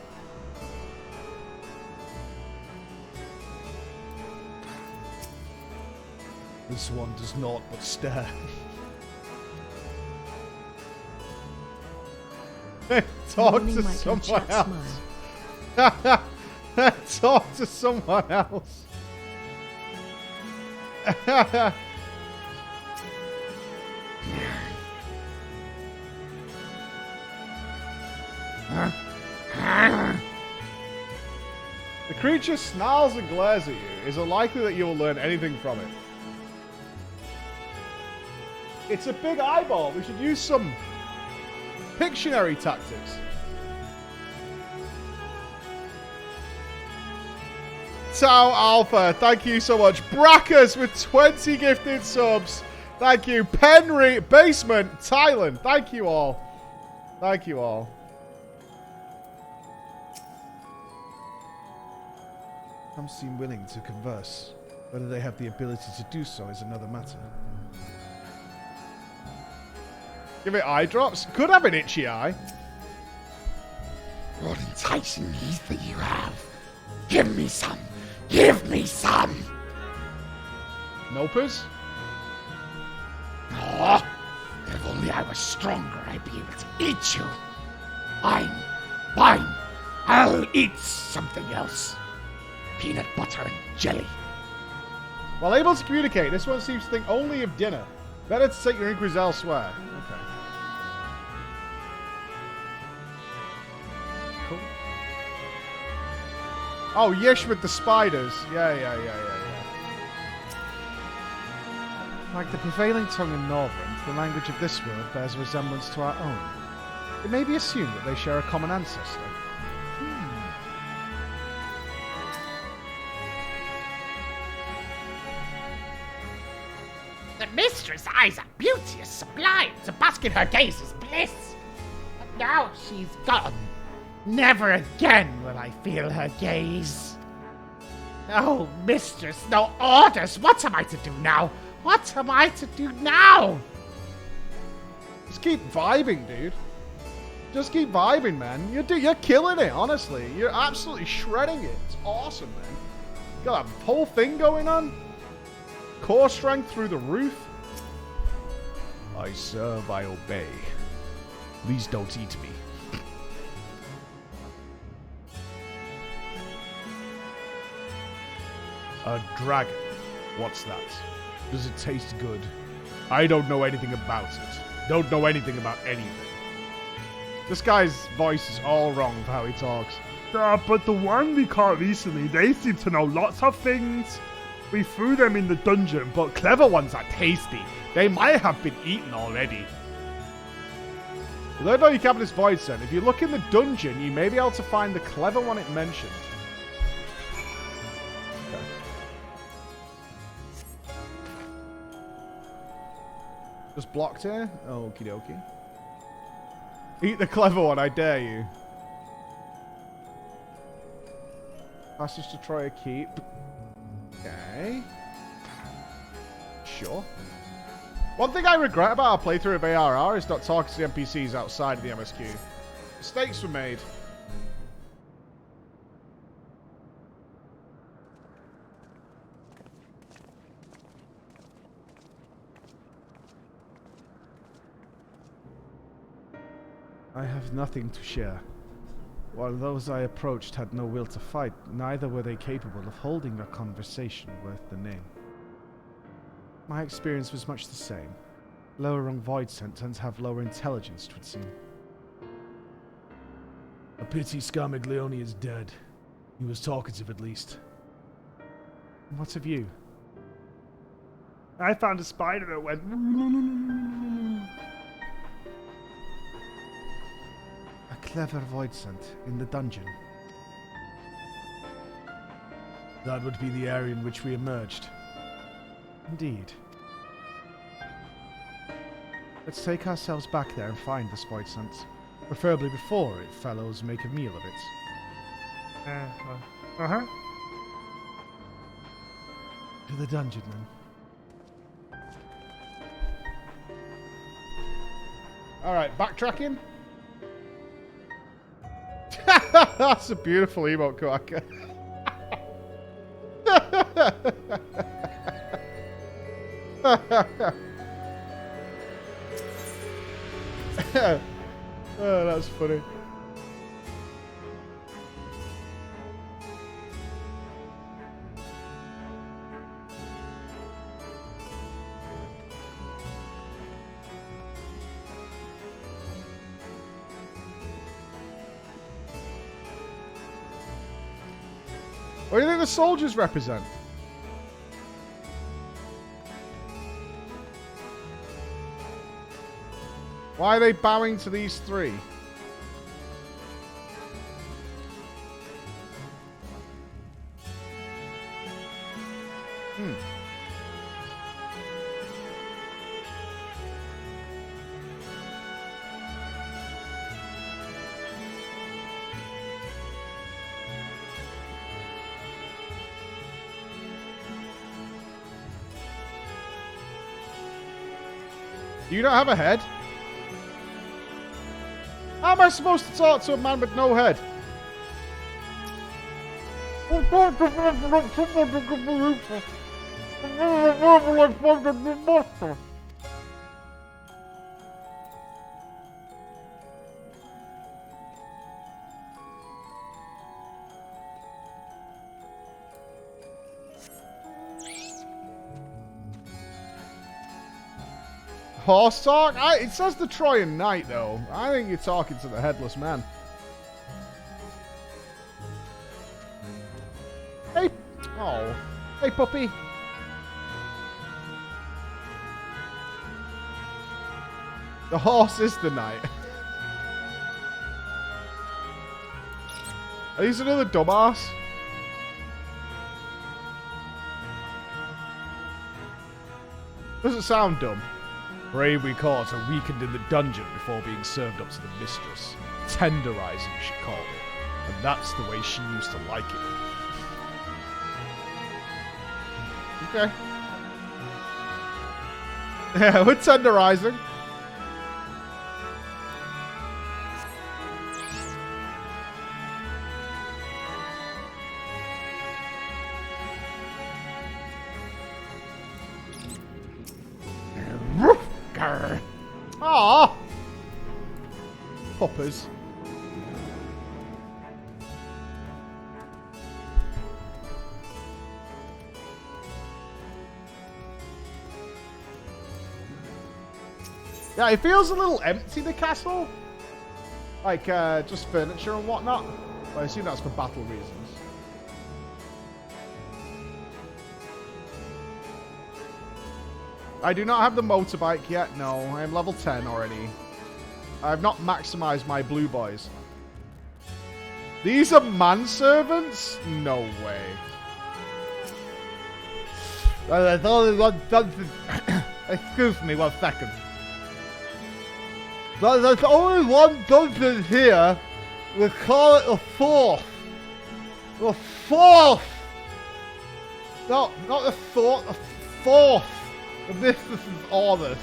This one does not but stare. Talk to someone else. Talk to someone else. The creature snarls and glares at you. Is it likely that you will learn anything from it? It's a big eyeball. We should use some Pictionary tactics. Tau Alpha, thank you so much. Brackers with 20 gifted subs. Thank you. Penry, Basement, Thailand. Thank you all. Thank you all. Some seem willing to converse. Whether they have the ability to do so is another matter. Give it eye drops. Could have an itchy eye. What enticing ether you have. Give me some. Give me some. Nopers? Oh, if only I was stronger, I'd be able to eat you. Fine. I'll eat something else. Peanut butter and jelly. While able to communicate, this one seems to think only of dinner. Better to take your inquiries elsewhere. Okay. Cool. Oh, Yish with the spiders. Yeah. Like the prevailing tongue in Northrend, the language of this world bears a resemblance to our own. It may be assumed that they share a common ancestor. The mistress' eyes are beauteous, sublime, to bask in her gaze is bliss. But now she's gone. Never again will I feel her gaze. Oh, mistress, no orders. What am I to do now? What am I to do now? Just keep vibing, dude. Just keep vibing, man. You're killing it, honestly. You're absolutely shredding it. It's awesome, man. You got that whole thing going on. Core strength through the roof. I serve, I obey. Please don't eat me. A dragon. What's that? Does it taste good? I don't know anything about it. Don't know anything about anything. This guy's voice is all wrong for how he talks. But the one we caught recently, they seem to know lots of things. We threw them in the dungeon, but Clever ones are tasty. They might have been eaten already. You don't know you can have this voice then. If you look in the dungeon, you may be able to find the clever one it mentioned. Okay. Just blocked here? Okie dokie. Eat the clever one, I dare you. Passage to Troya Keep. Okay. Sure. One thing I regret about our playthrough of ARR is not talking to the NPCs outside of the MSQ. Mistakes were made. I have nothing to share. While those I approached had no will to fight, neither were they capable of holding a conversation worth the name. My experience was much the same. Lower rung void scent tend to have lower intelligence, 'twould seem. A pity Scarmiglione is dead. He was talkative at least. And what of you? I found a spider that went. A clever void scent in the dungeon. That would be the area in which we emerged. Indeed. Let's take ourselves back there and find this void scent. Preferably before it fellows make a meal of it. Uh-huh. To the dungeon, then. Alright, backtracking. That's a beautiful emote, Quacker. Oh, that's funny. What do you think the soldiers represent? Why are they bowing to these three? Do you not have a head? How am I supposed to talk to a man with no head? Horse talk? It says the Trojan Knight, though. I think you're talking to the headless man. Hey. Oh. Hey, puppy. The horse is the knight. Are these another dumbass? Doesn't sound dumb. Brave we caught are weakened in the dungeon before being served up to the mistress. Tenderizing, she called it. And that's the way she used to like it. Okay. Yeah, we're tenderizing. Aww. Poppers. Yeah, it feels a little empty, the castle. Like, just furniture and whatnot. But I assume that's for battle reasons. I do not have the motorbike yet. No, I am level 10 already. I have not maximized my blue boys. These are manservants? No way. Well, there's only one dungeon. Excuse me 1 second. Well, there's only one dungeon here. We call it the fourth. The fourth! No, not the fourth, the fourth. The mistress is orders.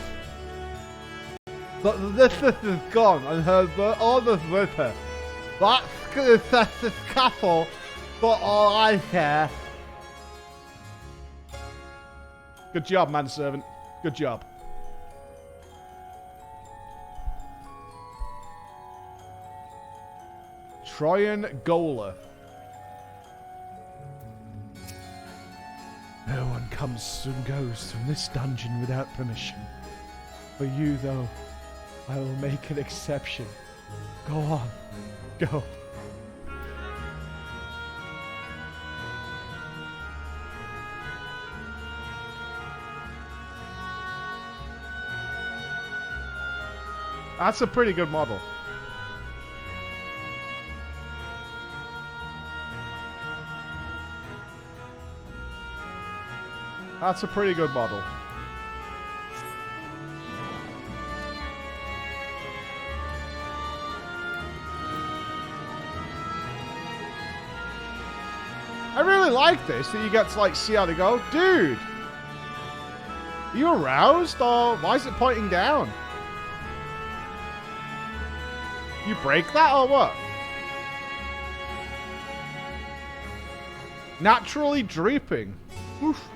But the mistress is gone and her orders with her. That's gonna set this castle for all I care. Good job, manservant. Good job. Troyan Gola. No one comes and goes from this dungeon without permission. For you, though, I will make an exception. Go on. Go. That's a pretty good model. That's a pretty good model. I really like this, that you get to like see how they go. Dude! Are you aroused or why is it pointing down? You break that or what? Naturally drooping. Oof.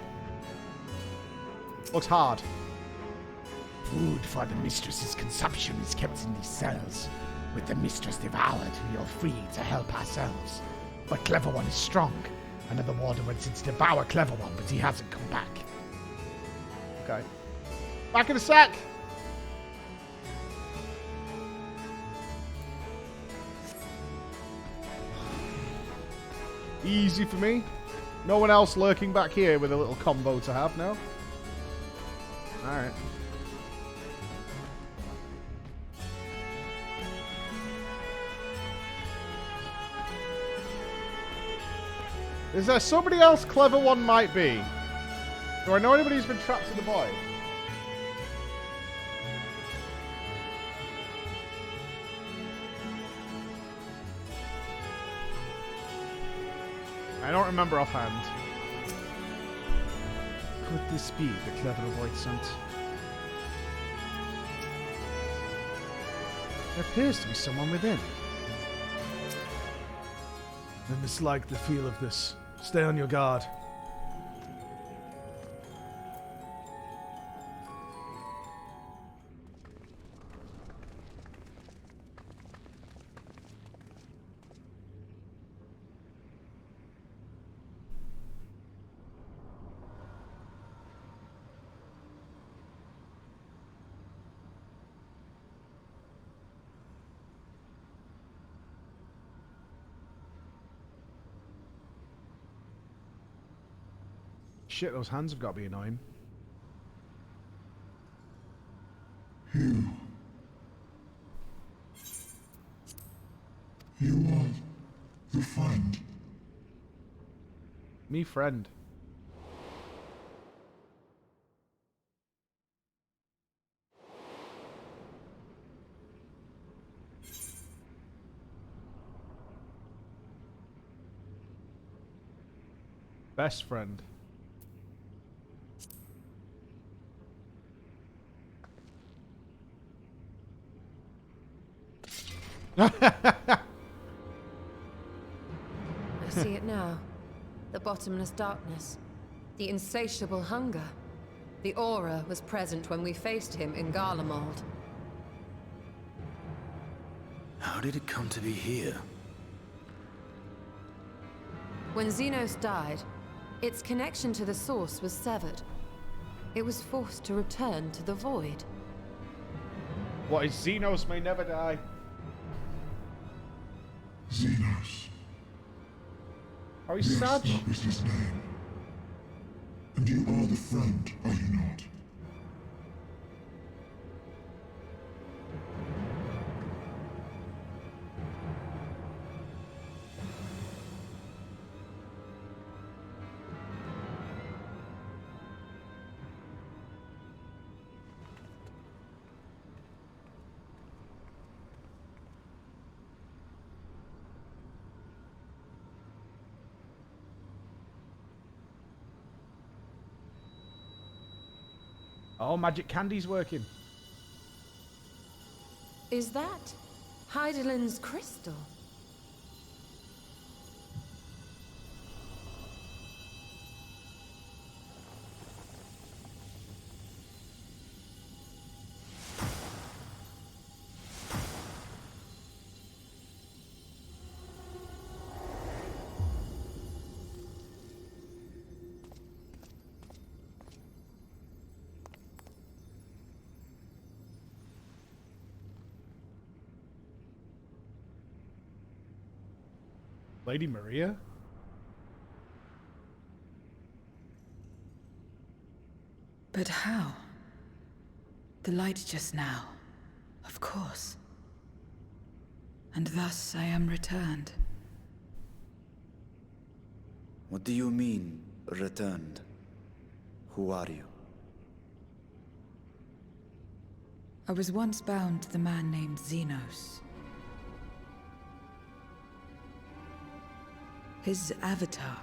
Looks hard. Food for the mistress's consumption is kept in these cells. With the mistress devoured, we are free to help ourselves. But Clever One is strong. Another warder went in to devour Clever One, but he hasn't come back. Okay. Back in a sec! Easy for me. No one else lurking back here with a little combo to have, no? Alright. Is there somebody else Clever One might be? Do I know anybody who's been trapped in the void? I don't remember offhand. Could this be the Clever Void Scent? There appears to be someone within. I mislike the feel of this. Stay on your guard. Shit, those hands have got to be annoying. You want the friend? Me friend. Best friend. I see it now. The bottomless darkness. The insatiable hunger. The aura was present when we faced him in Garlemald. How did it come to be here? When Xenos died, its connection to the source was severed. It was forced to return to the void. What is Xenos may never die. Xenos. Oh, he's Yes, Sag? that was his name. And you are the friend, are you not? Oh, magic candy's working. Is that Heidelin's crystal? Lady Maria? But how? The light just now. Of course. And thus I am returned. What do you mean, returned? Who are you? I was once bound to the man named Xenos. His avatar,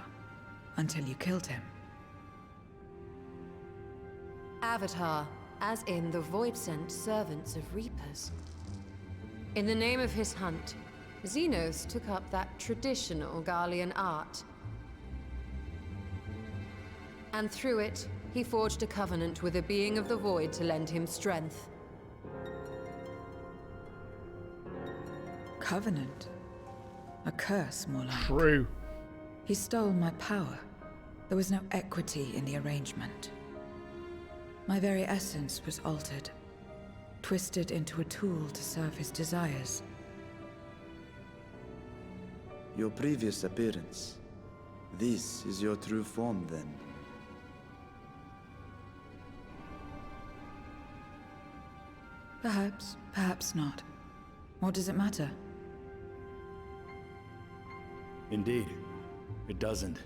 until you killed him. Avatar, as in the void-sent servants of Reapers. In the name of his hunt, Xenos took up that traditional Garlean art. And through it, he forged a covenant with a being of the void to lend him strength. Covenant? A curse, more like. True. He stole my power. There was no equity in the arrangement. My very essence was altered, twisted into a tool to serve his desires. Your previous appearance. This is your true form, then. Perhaps, perhaps not. What does it matter? Indeed, it doesn't.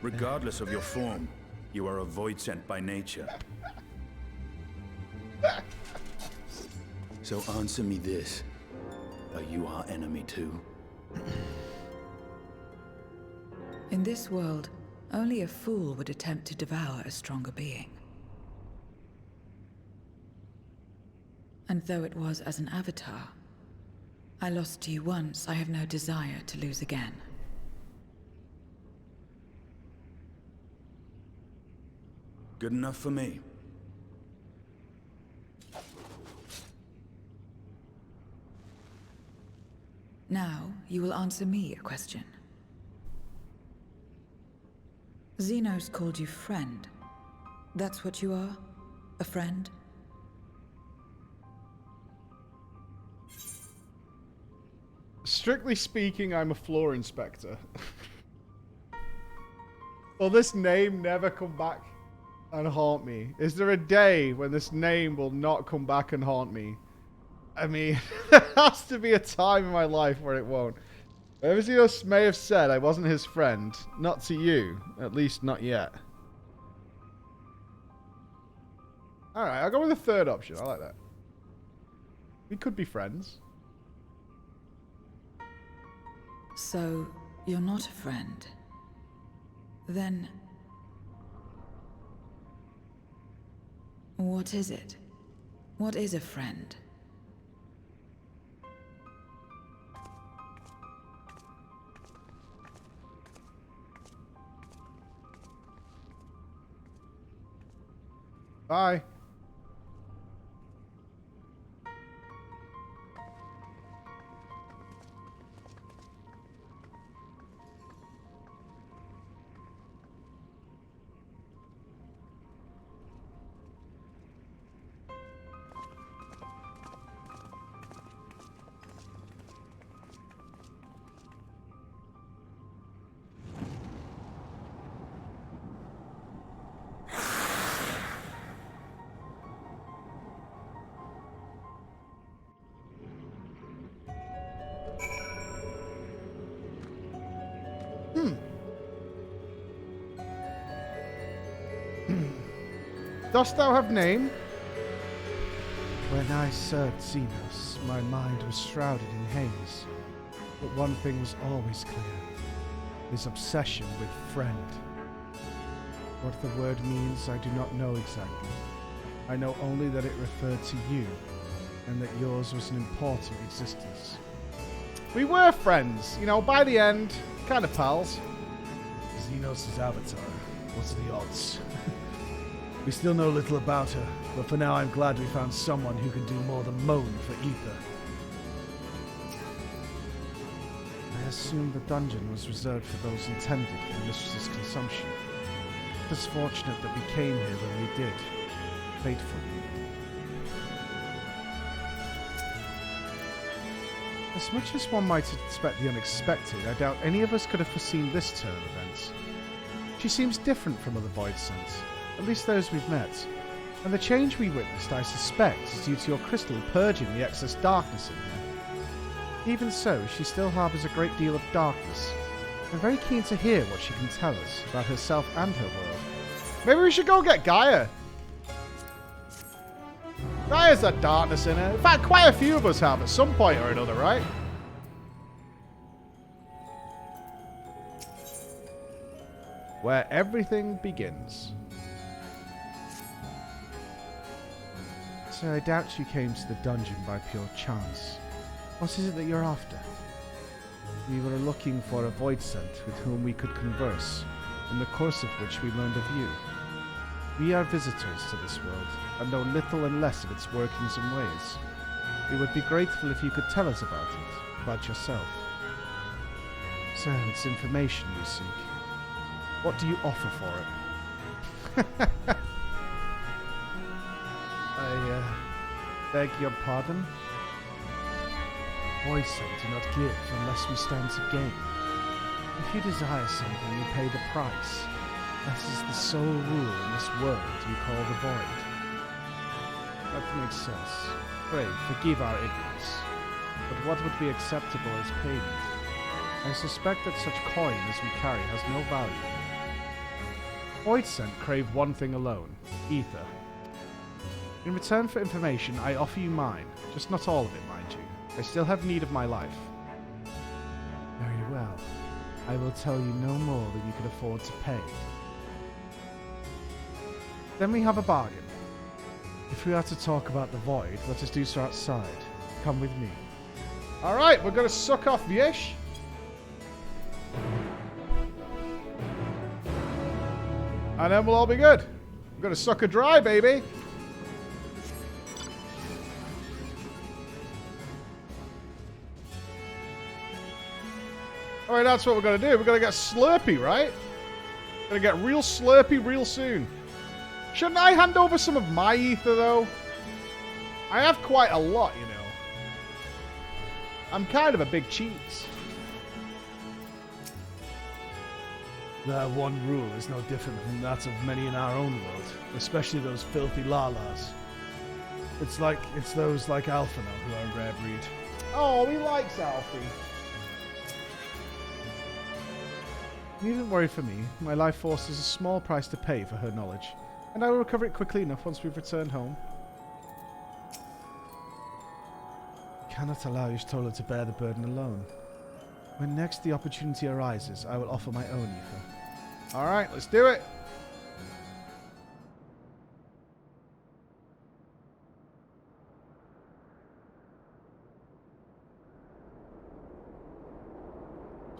Regardless of your form, you are a void sent by nature. So answer me this. Are you our enemy too? In this world, only a fool would attempt to devour a stronger being. And though it was as an avatar, I lost to you once, I have no desire to lose again. Good enough for me. Now, you will answer me a question. Xenos called you friend. That's what you are? A friend? Strictly speaking, I'm a floor inspector. Will this name never come back and haunt me? Is there a day when this name will not come back and haunt me? I mean, there has to be a time in my life where it won't. Whatever Xenos may have said, I wasn't his friend. Not to you. At least not yet. Alright, I'll go with the third option. I like that. We could be friends. So, you're not a friend. Then... what is it? What is a friend? Bye. Dost thou have name? When I served Xenos, my mind was shrouded in haze. But one thing was always clear. His obsession with friend. What the word means, I do not know exactly. I know only that it referred to you, and that yours was an important existence. We were friends, you know, by the end, kind of pals. Xenos' avatar. What's the odds? We still know little about her, but for now I'm glad we found someone who can do more than moan for ether. I assume the dungeon was reserved for those intended for Mistress's consumption. It is fortunate that we came here when we did. Fateful. As much as one might expect the unexpected, I doubt any of us could have foreseen this turn of events. She seems different from other Void Scents, at least those we've met. And the change we witnessed, I suspect, is due to your crystal purging the excess darkness in her. Even so, she still harbours a great deal of darkness. I'm very keen to hear what she can tell us about herself and her world. Maybe we should go get Gaia. Gaia's that darkness in her. In fact, quite a few of us have at some point or another, right? Where everything begins. So I doubt you came to the dungeon by pure chance. What is it that you're after? We were looking for a Void Scent with whom we could converse, in the course of which we learned of you. We are visitors to this world, and know little and less of its workings and ways. We would be grateful if you could tell us about it, about yourself. So, it's information you seek. What do you offer for it? I beg your pardon? Void Scent do not give unless we stand to gain. If you desire something, you pay the price. That is the sole rule in this world we call the Void. That makes sense. Pray, forgive our ignorance. But what would be acceptable as payment? I suspect that such coin as we carry has no value. Void Scent crave one thing alone, ether. In return for information, I offer you mine, just not all of it, mind you. I still have need of my life. Very well. I will tell you no more than you can afford to pay. Then we have a bargain. If we are to talk about the Void, let us do so outside. Come with me. Alright, we're going to suck off Viesh. And then we'll all be good. We're going to suck her dry, baby. Alright, that's what we're going to do. We're going to get slurpy, right? Going to get real slurpy real soon. Shouldn't I hand over some of my ether, though? I have quite a lot, you know. I'm kind of a big cheese. That one rule is no different from that of many in our own world, especially those filthy Lalas. It's those like Alphino who are a rare breed. Oh, he likes Alfie. You needn't worry for me. My life force is a small price to pay for her knowledge, and I will recover it quickly enough once we've returned home. I cannot allow Y'shtola to bear the burden alone. When next the opportunity arises, I will offer my own ether. Alright, let's do it.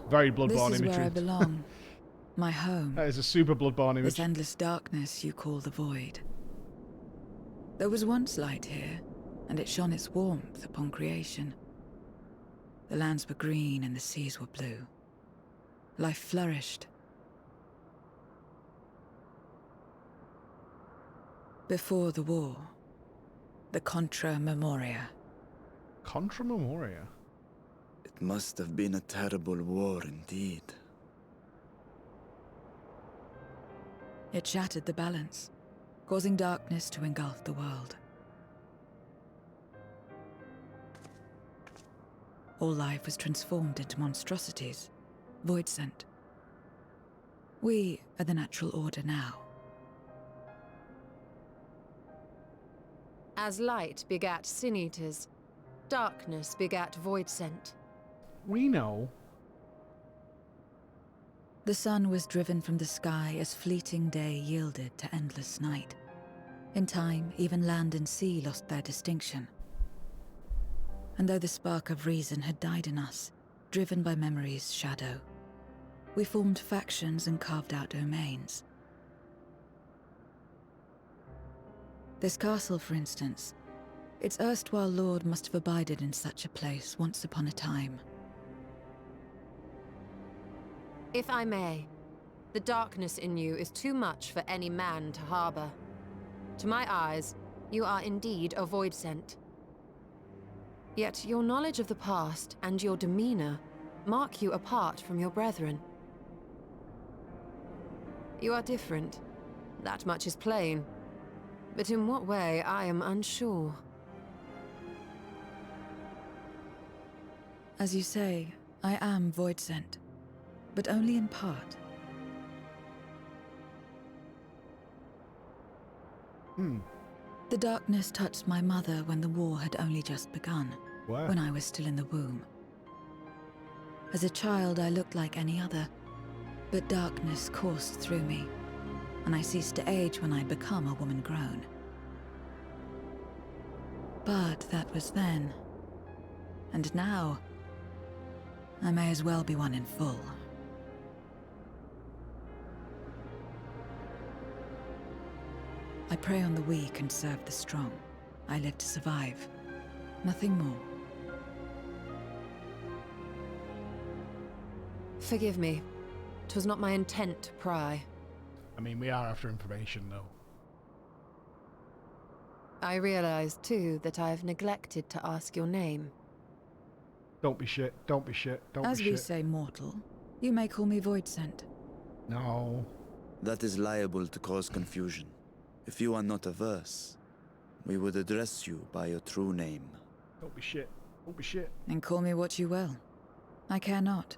Very Bloodborne This is imagery. where I belong. My home. That is a super Bloodborne image. This endless darkness you call the Void. There was once light here, and it shone its warmth upon creation. The lands were green and the seas were blue. Life flourished. Before the war, the Contra Memoria. Contra Memoria? It must have been a terrible war indeed. It shattered the balance, causing darkness to engulf the world. All life was transformed into monstrosities, Void Scent. We are the natural order now. As light begat sin eaters, darkness begat void scent. We know. The sun was driven from the sky as fleeting day yielded to endless night. In time, even land and sea lost their distinction. And though the spark of reason had died in us, driven by memory's shadow, we formed factions and carved out domains. This castle, for instance, its erstwhile lord must have abided in such a place once upon a time. If I may, the darkness in you is too much for any man to harbor. To my eyes, you are indeed a void scent. Yet your knowledge of the past and your demeanor mark you apart from your brethren. You are different. That much is plain. But in what way, I am unsure. As you say, I am void scent, but only in part. The darkness touched my mother when the war had only just begun, when I was still in the womb. As a child, I looked like any other, but darkness coursed through me, and I ceased to age when I become a woman grown. But that was then. And now, I may as well be one in full. I prey on the weak and serve the strong. I live to survive. Nothing more. Forgive me. 'Twas not my intent to pry. I mean, we are after information, though. I realize, too, that I have neglected to ask your name. Don't be shit. Don't be shit. Don't As be shit. we say mortal, you may call me void scent. No. That is liable to cause confusion. If you are not averse, we would address you by your true name. Don't be shit. Don't be shit. And call me what you will. I care not.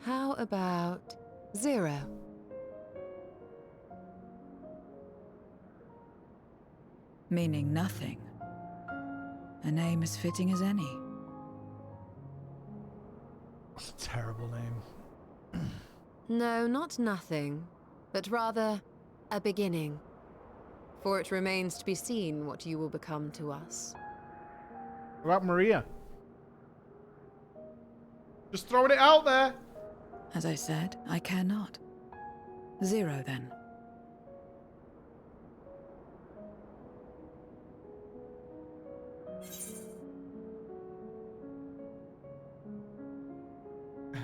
How about 0? Meaning nothing. A name as fitting as any. That's a terrible name. No, not nothing, but rather a beginning. For it remains to be seen what you will become to us. What about Maria? Just throwing it out there. As I said, I care not. 0 then.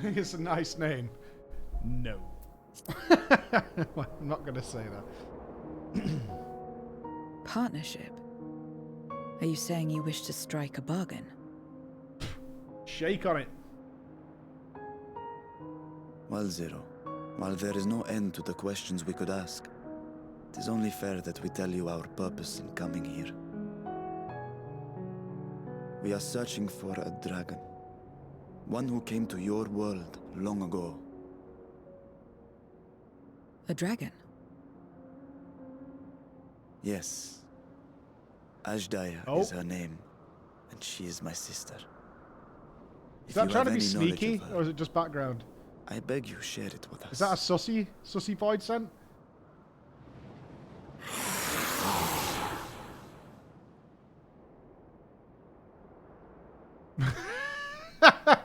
It's a nice name. No. I'm not going to say that. Partnership? Are you saying you wish to strike a bargain? Shake on it. Well, Zero, while there is no end to the questions we could ask, it is only fair that we tell you our purpose in coming here. We are searching for a dragon. One who came to your world long ago. A dragon? Yes. Ashdaya is her name, and she is my sister. Is that trying to be sneaky, or is it just background? I beg you, share it with us. Is that a sussy void scent?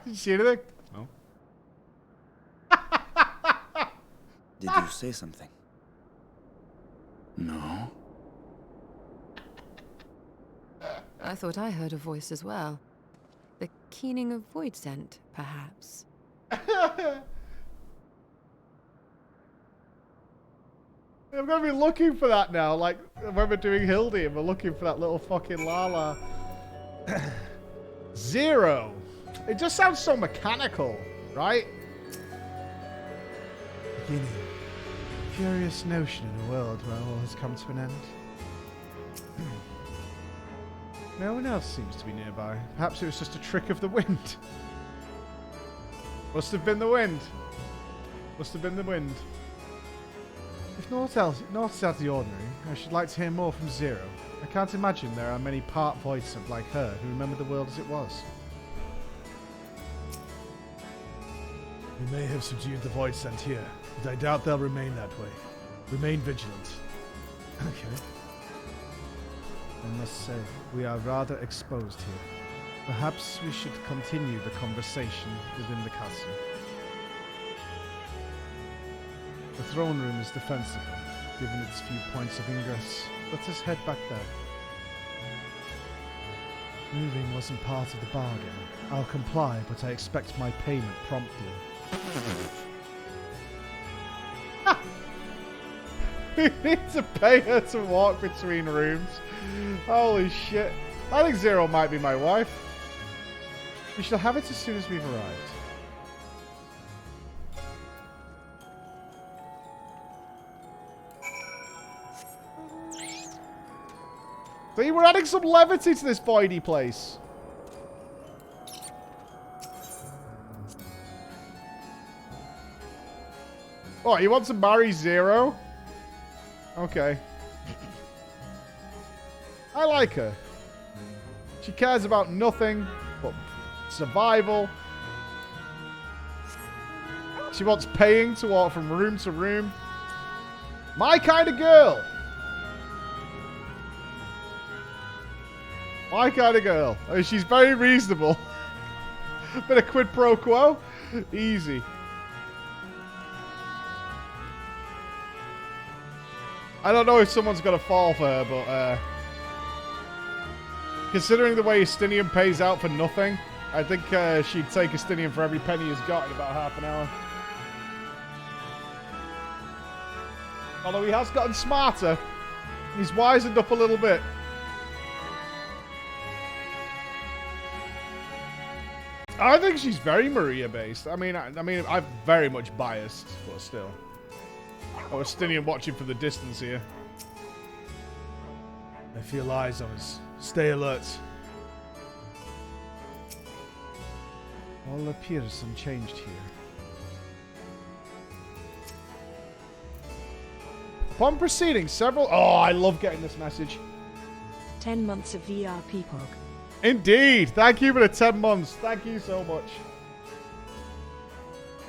Did you see anything? No. Did you say something? No. I thought I heard a voice as well. The keening of void scent, perhaps. I'm gonna be looking for that now, like when we're doing Hildy and we're looking for that little fucking Lala. 0. It just sounds so mechanical, right? Beginning. Curious notion in a world where all has come to an end. No one else seems to be nearby. Perhaps it was just a trick of the wind. Must have been the wind. Must have been the wind. If naught else is out of the ordinary, I should like to hear more from Zero. I can't imagine there are many part voids like her who remember the world as it was. We may have subdued the void sent here, but I doubt they'll remain that way. Remain vigilant. Okay. I must say, we are rather exposed here. Perhaps we should continue the conversation within the castle. The throne room is defensible, given its few points of ingress. Let us head back there. Moving wasn't part of the bargain. I'll comply, but I expect my payment promptly. We need to pay her to walk between rooms. Holy shit. I think Zero might be my wife. We shall have it as soon as we've arrived. See, we're adding some levity to this voidy place. Oh, you want to marry Zero? Okay. I like her. She cares about nothing but survival. She wants paying to walk from room to room. My kind of girl. My kind of girl. I mean, she's very reasonable. Bit of quid pro quo. Easy. I don't know if someone's going to fall for her, but considering the way Estinian pays out for nothing, I think she'd take Estinian for every penny he's got in about half an hour. Although he has gotten smarter. He's wisened up a little bit. I think she's very Maria-based. I mean, I'm very much biased, but still. Oh, Estinian watching from the distance here. I feel eyes on us. Stay alert. All appears unchanged here. Upon proceeding several... Oh, I love getting this message. 10 months of VRP POG. Indeed. Thank you for the 10 months. Thank you so much.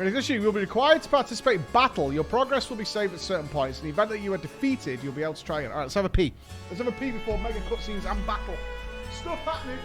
In addition, you will be required to participate in battle. Your progress will be saved at certain points. In the event that you are defeated, you'll be able to try again. Alright, let's have a pee. Let's have a pee before mega cutscenes and battle. Stuff happening.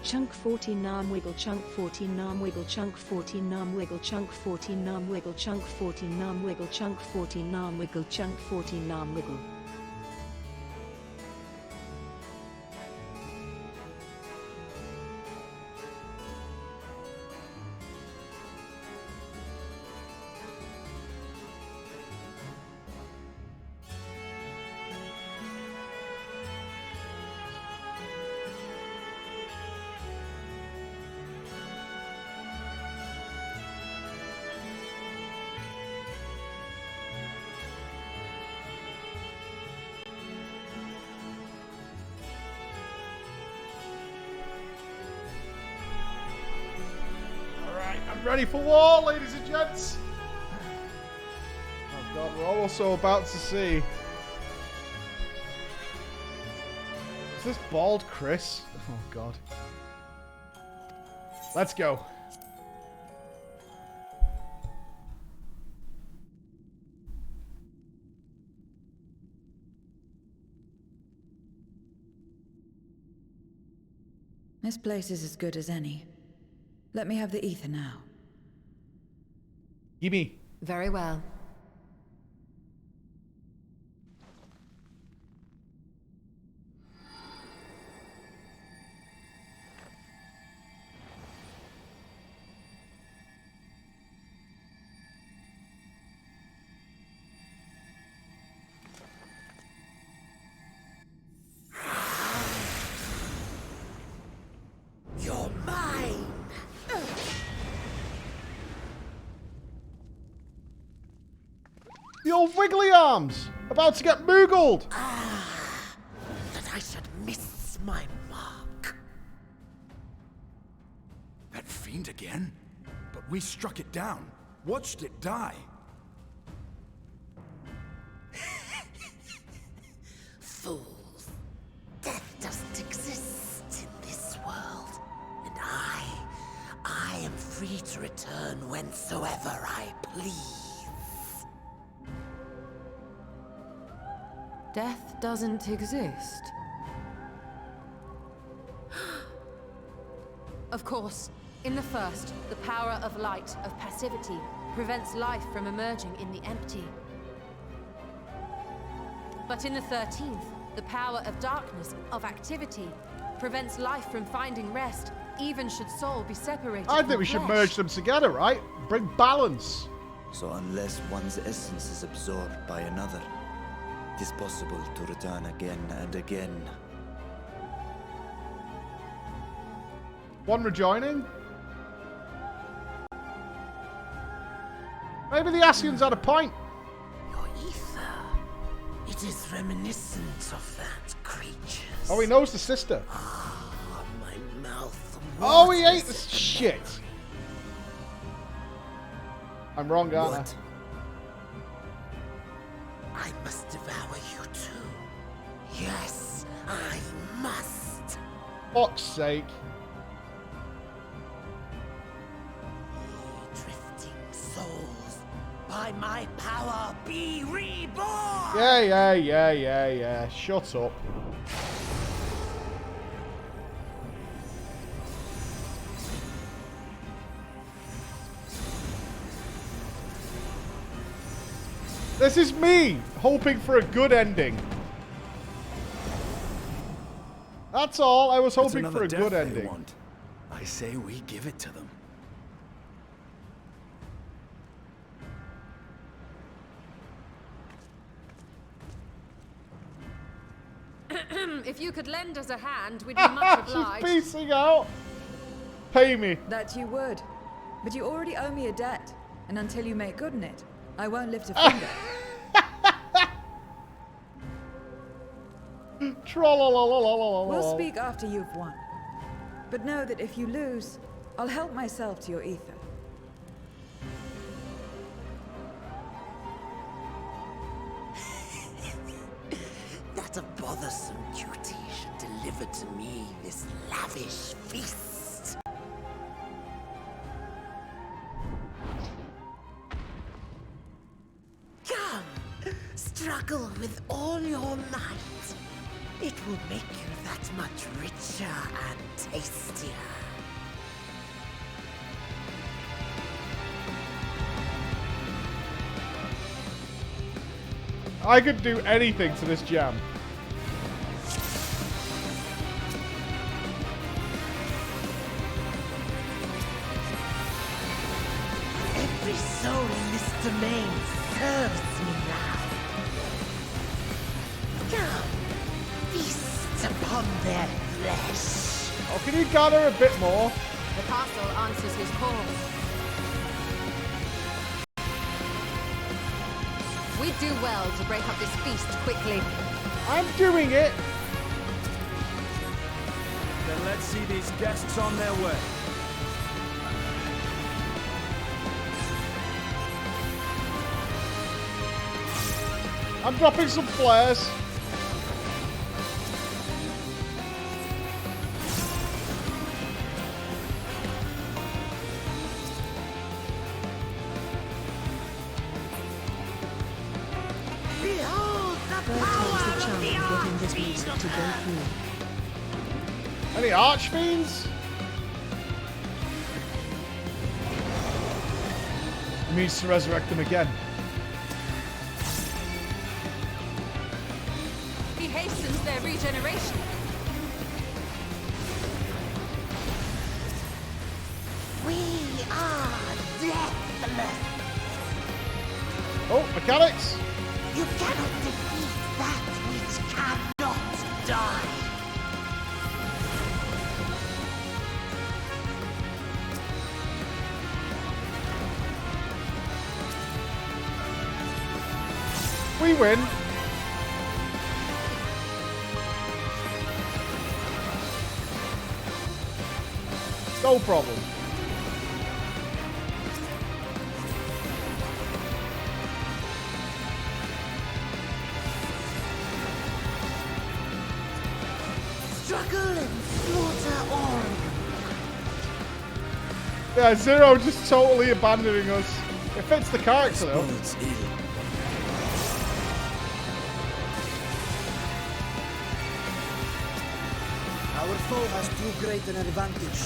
chunk 14 arm wiggle chunk 14 arm wiggle chunk 14 arm wiggle chunk 14 arm wiggle chunk 14 arm wiggle chunk 14 arm wiggle chunk 14 arm wiggle. I'm ready for war, ladies and gents. Oh god, we're also about to see. Is this bald Chris? Oh god. Let's go. This place is as good as any. Let me have the ether now. Gimme. Very well. You're mine! The old wiggly arms! About to get moogled! That I should miss my mark. That fiend again? But we struck it down. Watched it die. Fools. Death doesn't exist in this world. And I am free to return whensoever I please. Death doesn't exist. Of course, in the first, the power of light, of passivity, prevents life from emerging in the empty. But in the 13th, the power of darkness, of activity, prevents life from finding rest, even should soul be separated I think we should merge them together, right? Bring balance. So unless one's essence is absorbed by another, it is possible to return again and again. One rejoining? Maybe the Ascians had a point. Your ether. It is reminiscent of that creature. Oh, he knows the sister. My mouth. Oh, he ate this shit. I'm wrong, aren't What? I must devour you too. Yes, I must. I? Fuck's sake. Drifting souls, by my power be reborn! Yeah. Shut up. This is me hoping for a good ending. That's all. I was It's hoping for another a death good they ending. want. I say we give it to them. If you could lend us a hand, we'd be much obliged. She's piecing out. Pay me. That you would. But you already owe me a debt, and until you make good on it, I won't lift a finger. We'll speak after you've won. But know that if you lose, I'll help myself to your ether. That a bothersome duty should deliver to me this lavish feast. Come, struggle with all your might. It will make you that much richer and tastier. I could do anything to this jam. Every soul in this domain serves me now. Come, feast upon their flesh. Oh, can you gather a bit more? The castle answers his call. We do well to break up this feast quickly. I'm doing it. Then let's see these guests on their way. I'm dropping some flares. Getting this music to go through. Any archfiends? It means to resurrect them again. He hastens their regeneration. We are deathless. Oh, mechanics. You cannot defeat that which cannot die. We win. No problem. Struggle and slaughter all. Yeah, Zero just totally abandoning us. It fits the character though. Our foe has too great an advantage.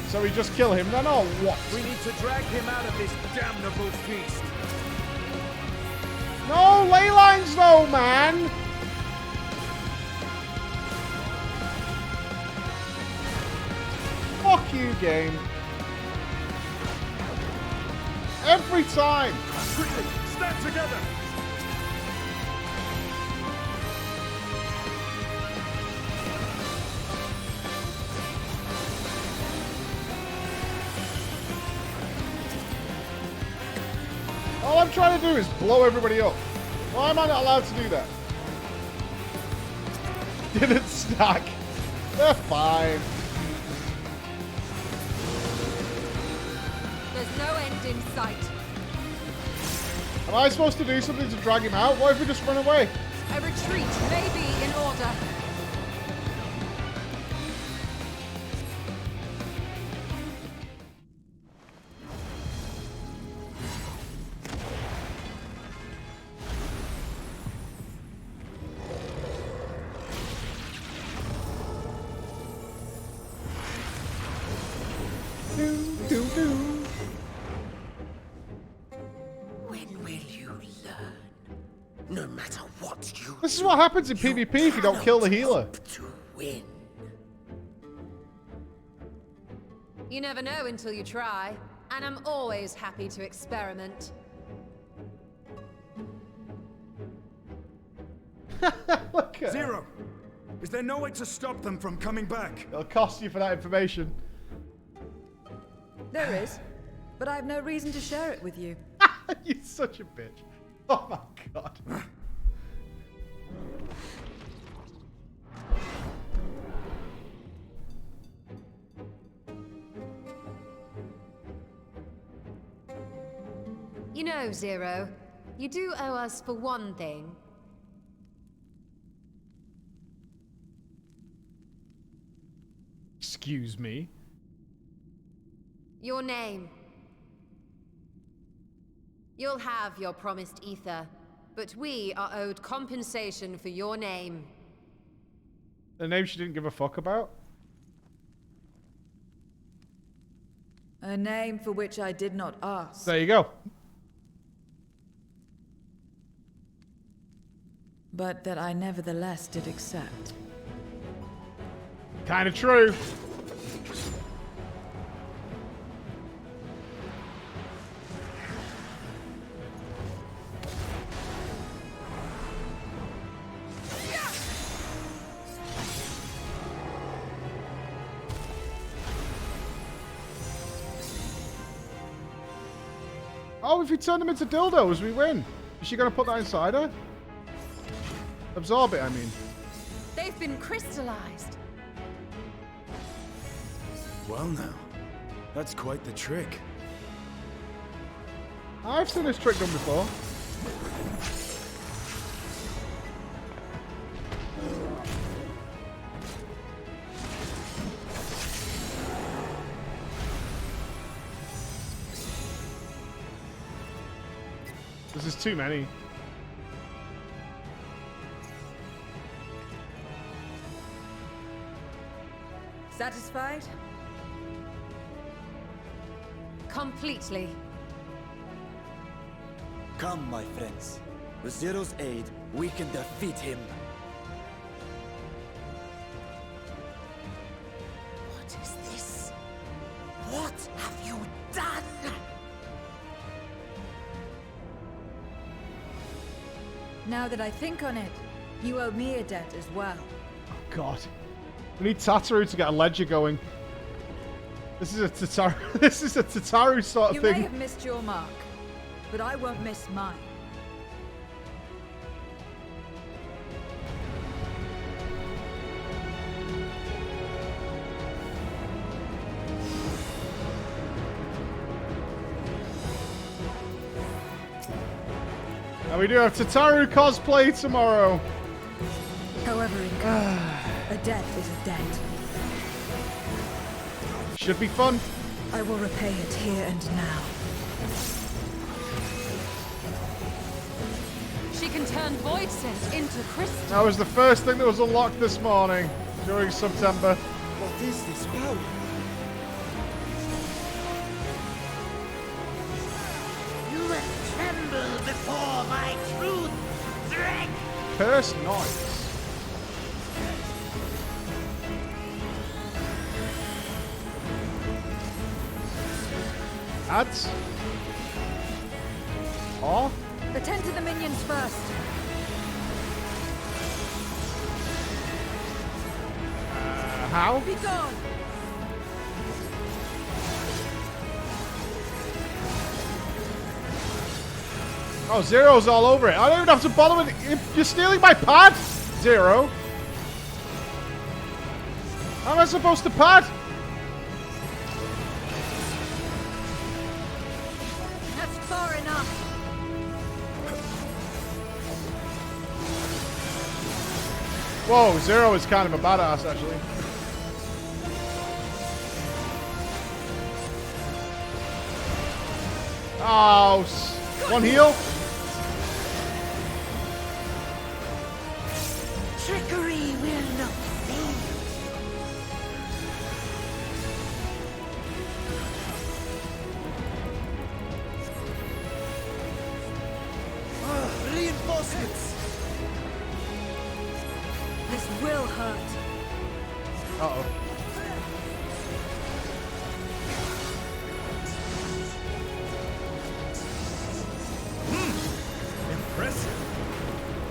So we just kill him then, or what? We need to drag him out of this damnable feast. No ley lines though, man! Fuck you, game. Every time! Quickly, stand together! All I'm trying to do is blow everybody up. Why am I not allowed to do that? Didn't stack. They're fine. There's no end in sight. Am I supposed to do something to drag him out? What if we just run away? A retreat may be in order. When will you learn? No matter what you This is what happens in PvP if you don't kill the healer. to win. You never know until you try, and I'm always happy to experiment. Zero! Is there no way to stop them from coming back? It'll cost you for that information. There is, but I have no reason to share it with you. You're such a bitch. Oh my god. You know, Zero, you do owe us for one thing. Excuse me. Your name. You'll have your promised ether, but we are owed compensation for your name. The name she didn't give a fuck about? A name for which I did not ask. There you go. But that I nevertheless did accept. Kind of true. Oh, if you turn them into dildos, we win. Is she going to put that inside her? Absorb it, I mean. They've been crystallized. Well now, that's quite the trick. I've seen this trick done before. This is too many. Satisfied? Completely. Come, my friends. With Zero's aid, we can defeat him. What is this? What have you done? Now that I think on it, you owe me a debt as well. God. We need Tataru to get a ledger going. This is a Tataru. This is a Tataru sort of You thing. may have missed your mark, but I won't miss mine. And we do have Tataru cosplay tomorrow. However, a debt is a debt. Should be fun. I will repay it here and now. She can turn void scent into crystal. That was the first thing that was unlocked this morning during September. What is this power? You will tremble before my truth, Dreg! Curse noise. Ads. Oh. Attend to the minions first. How? Be gone. Oh, Zero's all over it. I don't even have to bother with it. If you're stealing my pad, Zero. How am I supposed to pad? That's far enough. Whoa, Zero is kind of a badass, actually. Oh, one heal. Trickery will not fail. Reinforcements! This will hurt. Uh-oh. Impressive.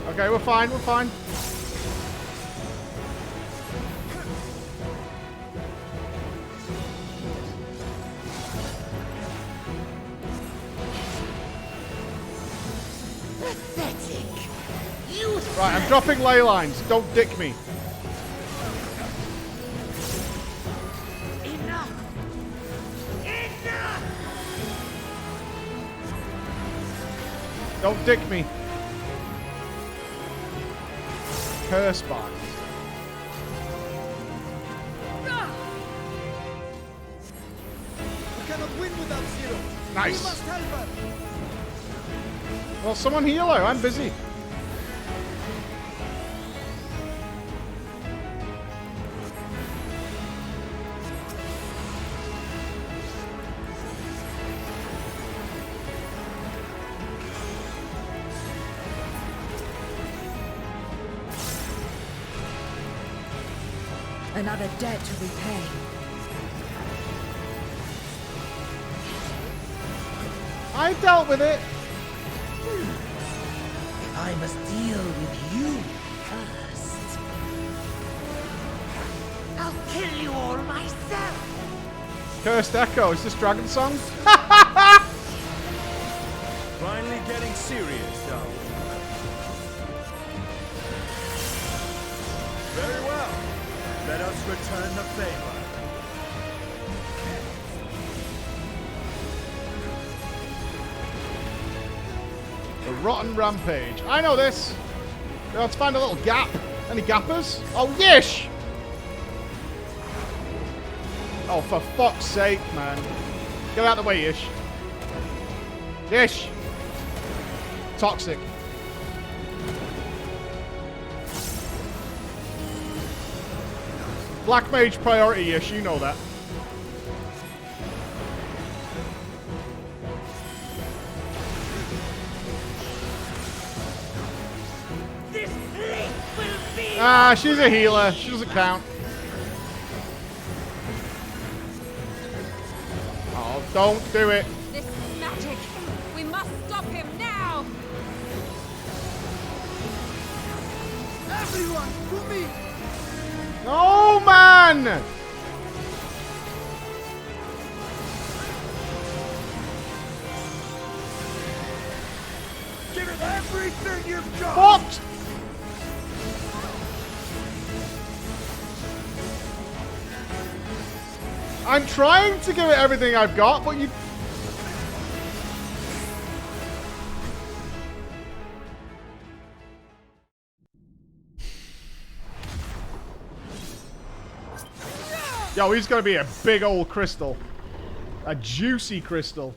Okay, we're fine, we're fine. Pathetic. You Right, I'm dropping ley lines. Don't dick me. Enough. Enough. Don't dick me. Curse box. We cannot win without Zero. Nice. We must help her. Well, someone heal her. I'm busy. Another debt to repay. I dealt with it. I must deal with you first. I'll kill you all myself. Cursed Echo. Is this Dragon Song? Finally getting serious, though. Very well. Let us return the favor. The Rotten Rampage. I know this. Let's find a little gap. Any gappers? Oh, Yish! Oh, for fuck's sake, man. Get out of the way, Yish. Yish! Toxic. Black Mage priority, Yish. You know that. Ah, she's a healer. She doesn't count. Oh, don't do it. This is magic. We must stop him now. Everyone, to me! No, man! Give it everything you've got! What? I'm trying to give it everything I've got, but you... Yo, he's gonna be a big old crystal. A juicy crystal.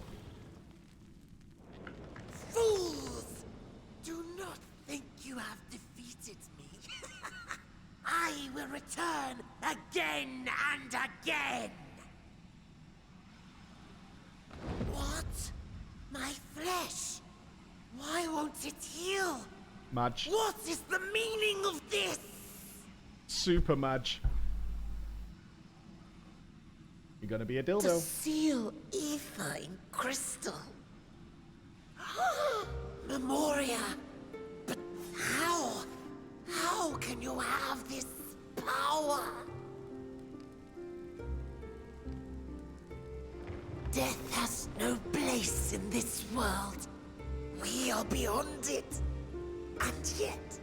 Fools! Do not think you have defeated me. I will return again and again. What? My flesh? Why won't it heal? Madge. What is the meaning of this? Super Madge. You're gonna be a To dildo. seal ether in crystal. Memoria. But how? How can you have this power? Death has no place in this world. We are beyond it. And yet...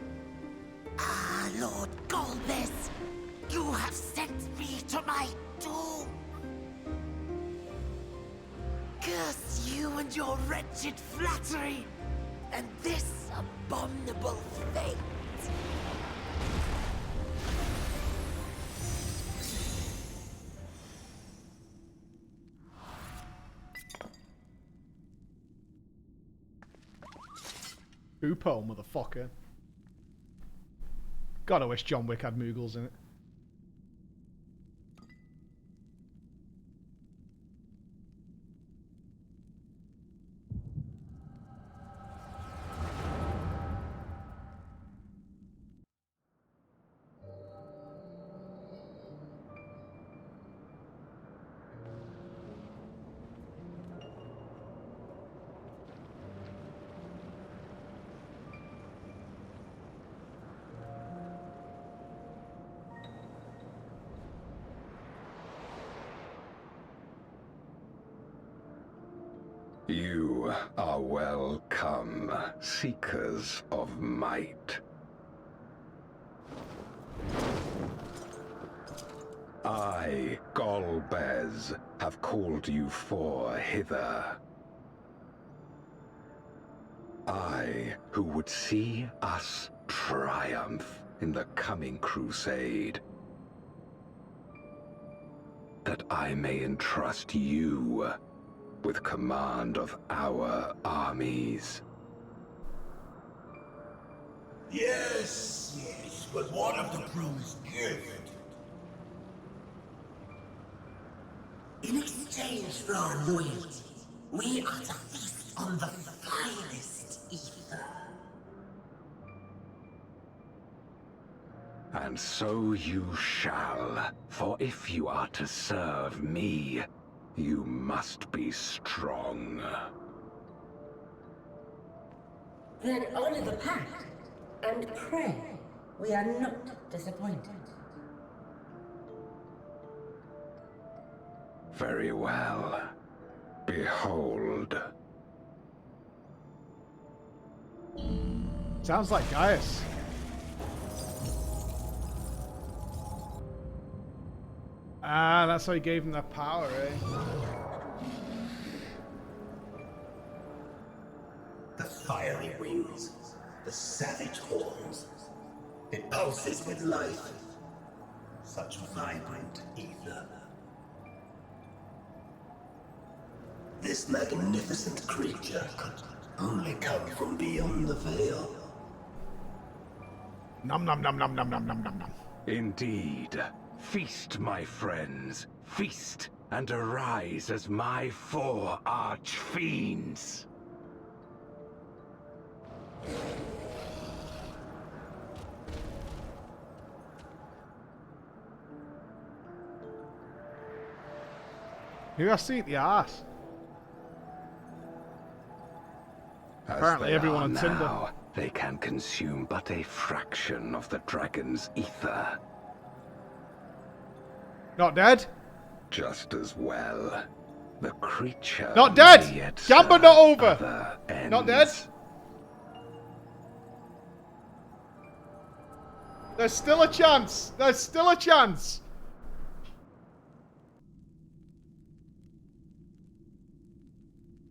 Ah, Lord Golbez, you have sent me to my doom. Curse you and your wretched flattery, and this abominable fate. Hoopo, motherfucker. God, I wish John Wick had Moogles in it. You are welcome, seekers of might. I, Golbez, have called you four hither. I, who would see us triumph in the coming crusade. That I may entrust you with command of our armies. Yes, yes, but one of the crew's gift. In exchange for our loyalty, we are to feast on the finest ether. And so you shall, for if you are to serve me, you must be strong. Then honor the pact, and pray we are not disappointed. Very well. Behold. Sounds like Gaius. Ah, that's how he gave him that power, eh? The fiery wings, the savage horns. It pulses with life. Such vibrant ether. This magnificent creature could only come from beyond the veil. Nom nom nom nom nom nom nom nom nom. Indeed. Feast, my friends. Feast and arise as my 4 arch-fiends. Who has seen the ass? Apparently everyone on Tinder. Now, they can consume but a fraction of the dragon's ether. Not dead? Just as well. The creature Not dead! may yet Gamba serve not over! other Not dead? ends. There's still a chance! There's still a chance!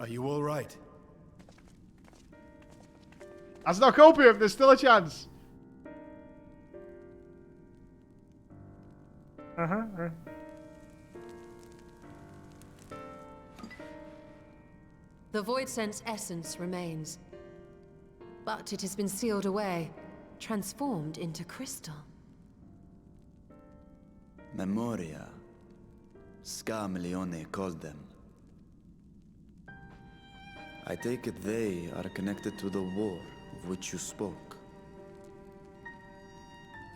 Are you all right? That's not copium, there's still a chance. The Void Sense essence remains. But it has been sealed away, transformed into crystal. Memoria. Scarmelione called them. I take it they are connected to the war of which you spoke.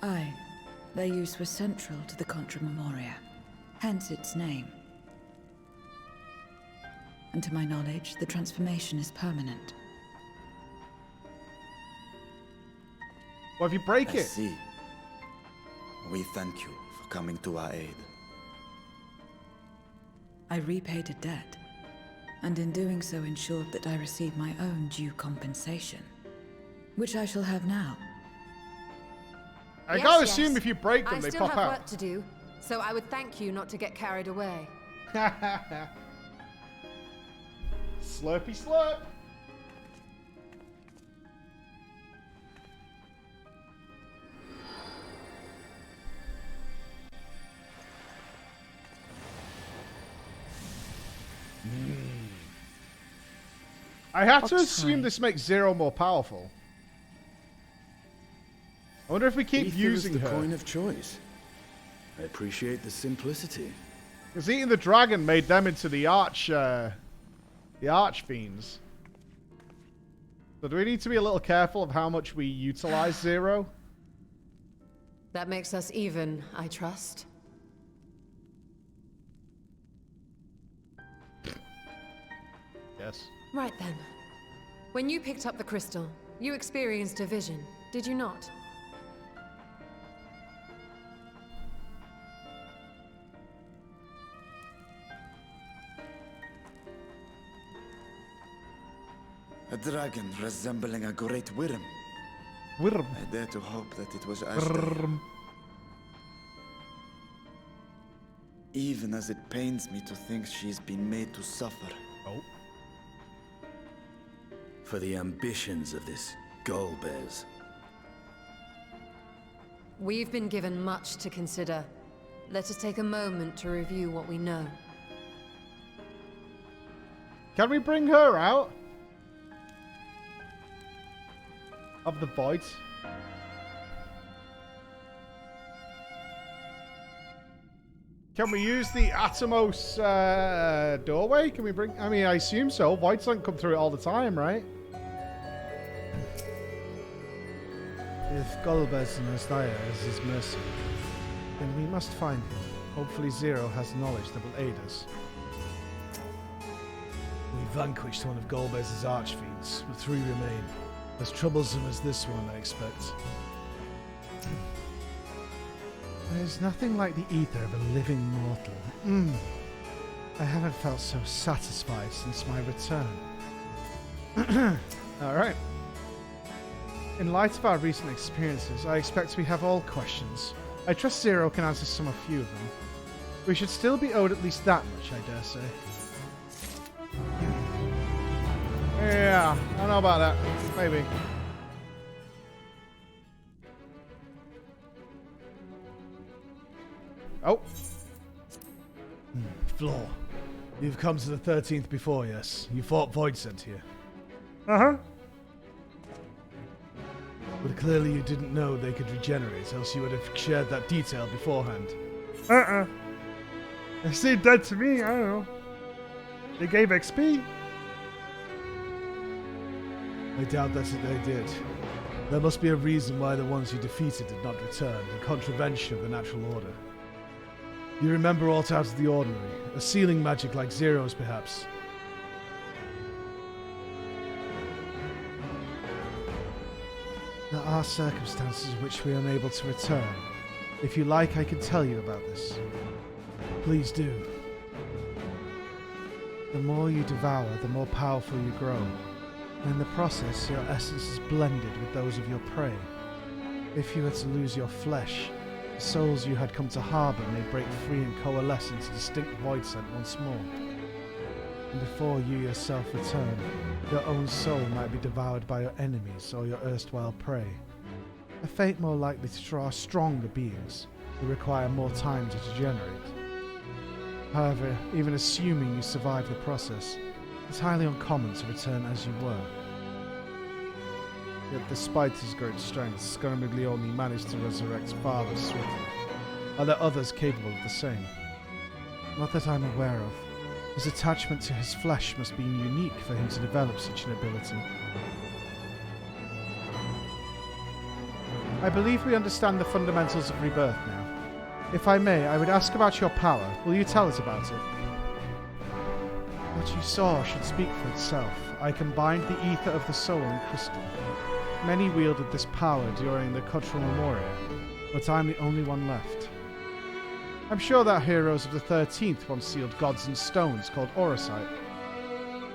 Aye. Their use was central to the Contra Memoria, hence its name. And to my knowledge, the transformation is permanent. What if you break I it? see. We thank you for coming to our aid. I repaid a debt, and in doing so ensured that I received my own due compensation, which I shall have now. I gotta assume if you break them, they still pop have out. work to do, so I would thank you not to get carried away. Slurpy slurp. I have to assume this makes Zero more powerful. I wonder if we keep Ether using is the her. coin of choice. I appreciate the simplicity. Because eating the dragon made them into the archfiends. So do we need to be a little careful of how much we utilize Zero? That makes us even, I trust. Yes. Right then. When you picked up the crystal, you experienced a vision, did you not? A dragon resembling a great worm. Worm. I dare to hope that it was Ashtar. Worm. Even as it pains me to think she's been made to suffer. Oh. For the ambitions of this Golbez. We've been given much to consider. Let us take a moment to review what we know. Can we bring her out? Of the void? Can we use the Atomos doorway? Can we bring... I mean, I assume so. Voids don't come through it all the time, right? If Golbez and Asdaya is his mercy, then we must find him. Hopefully Zero has knowledge that will aid us. We vanquished one of Golbez's archfiends, but 3 remain. As troublesome as this one, I expect. There's nothing like the ether of a living mortal. I haven't felt so satisfied since my return. Alright. In light of our recent experiences, I expect we have all questions. I trust Zero can answer some a few of them. We should still be owed at least that much, I dare say. Yeah, I don't know about that. Maybe. Oh. Floor. You've come to the 13th before, yes? You fought Voidsent here. Uh-huh. But clearly you didn't know they could regenerate, else you would have shared that detail beforehand. They seemed dead to me, I don't know. They gave XP. I doubt that's what they did. There must be a reason why the ones you defeated did not return, in contravention of the natural order. You remember aught out of the ordinary, a sealing magic like Zero's perhaps. There are circumstances in which we are unable to return. If you like, I can tell you about this. Please do. The more you devour, the more powerful you grow. In the process, your essence is blended with those of your prey. If you were to lose your flesh, the souls you had come to harbour may break free and coalesce into distinct Voidsent once more. And before you yourself return, your own soul might be devoured by your enemies or your erstwhile prey. A fate more likely to draw stronger beings who require more time to degenerate. However, even assuming you survive the process, it's highly uncommon to return as you were. Yet despite his great strength, Skarmiglione managed to resurrect Father swiftly. Are there others capable of the same? Not that I'm aware of. His attachment to his flesh must be unique for him to develop such an ability. I believe we understand the fundamentals of rebirth now. If I may, I would ask about your power. Will you tell us about it? What you saw should speak for itself. I combined the ether of the soul and crystal. Many wielded this power during the Cultural Memoria, but I'm the only one left. I'm sure that heroes of the 13th once sealed gods in stones called Orosite.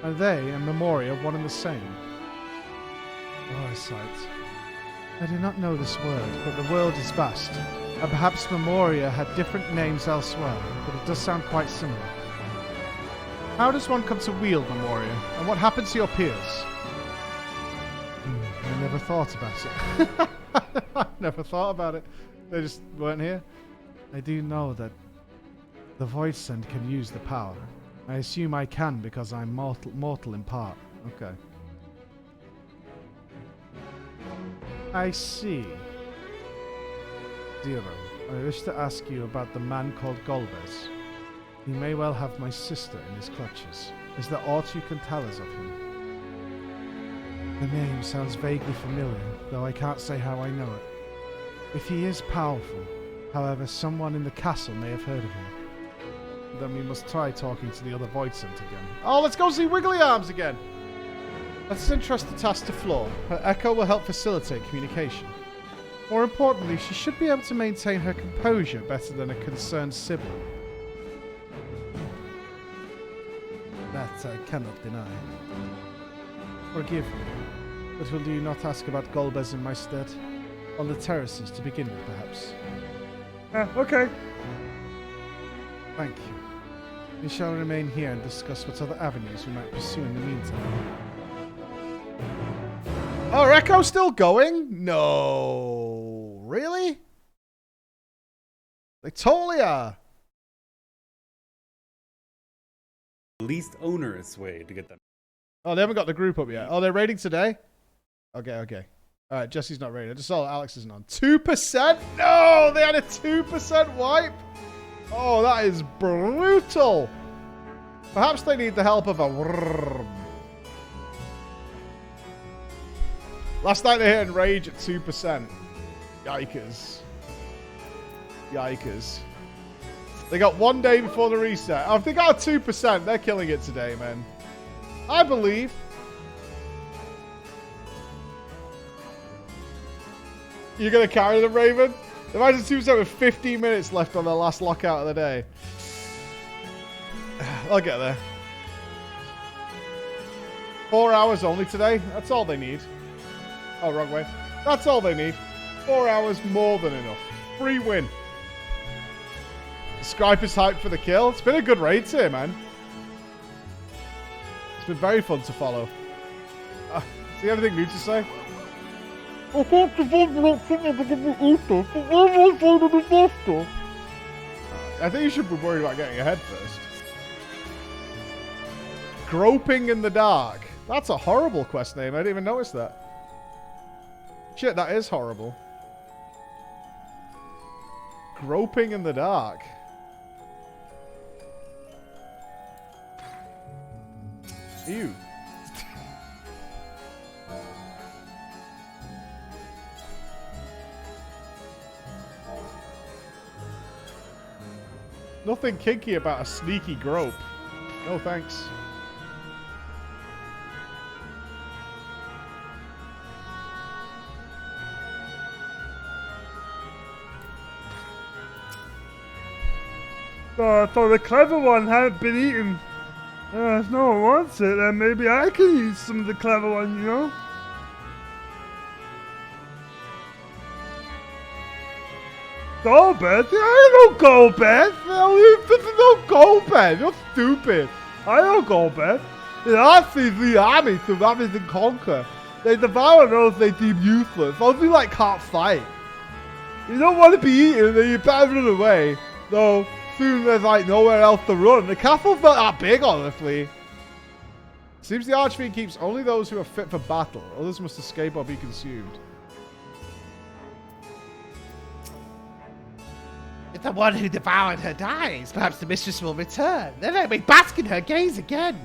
And they and Memoria one and the same. Orosite. I do not know this word, but the world is vast, and perhaps Memoria had different names elsewhere, but it does sound quite similar. How does one come to wield Memoria, and what happens to your peers? I never thought about it. I never thought about it. They just weren't here. I do know that the Voidsent can use the power. I assume I can because I'm mortal in part. Okay. I see. Zero, I wish to ask you about the man called Golbez. He may well have my sister in his clutches. Is there aught you can tell us of him? The name sounds vaguely familiar, though I can't say how I know it. If he is powerful, however, someone in the castle may have heard of him. Then we must try talking to the other Voidsent again. Oh, let's go see Wiggly Arms again! Let's entrust the task to Floor. Her echo will help facilitate communication. More importantly, she should be able to maintain her composure better than a concerned sibling. That I cannot deny. Forgive me, but will you not ask about Golbez in my stead? On the terraces to begin with, perhaps. Okay. Thank you. We shall remain here and discuss what other avenues we might pursue in the meantime. Oh, are Echo still going? No. Really? They totally are. Least onerous way to get them. Oh, they haven't got the group up yet. Oh, they're raiding today? Okay. Alright, Jesse's not ready. I just saw Alex isn't on. 2%? No! They had a 2% wipe? Oh, that is brutal. Perhaps they need the help of a worm. Last night they hit Enrage at 2%. Yikers. Yikers. They got 1 day before the reset. Oh, if they got a 2%, they're killing it today, man. I believe. You're going to carry them, Raven? Imagine 2% with 15 minutes left on their last lockout of the day. I'll get there. 4 hours only today. That's all they need. Oh, wrong way. That's all they need. 4 hours, more than enough. Free win. Scripe is hyped for the kill. It's been a good raid here, man. It's been very fun to follow. See anything new to say? I think you should be worried about getting ahead first. Groping in the Dark. That's a horrible quest name. I didn't even notice that. Shit, that is horrible. Groping in the Dark. Ew. Nothing kinky about a sneaky grope. No thanks. So the clever one hadn't been eaten. If no one wants it, then maybe I can eat some of the clever one, you know? Goldbed? I don't know Goldbed. No Goldbed. You're stupid. I know Goldbed. The Nazis the army to ravage and conquer. They devour those they deem useless. Those who can't fight. You don't want to be eaten, then you better run away. Though soon there's nowhere else to run. The castle's not that big, honestly. Seems the Archfiend keeps only those who are fit for battle. Others must escape or be consumed. If the one who devoured her dies, perhaps the mistress will return. Then let me bask in her gaze again.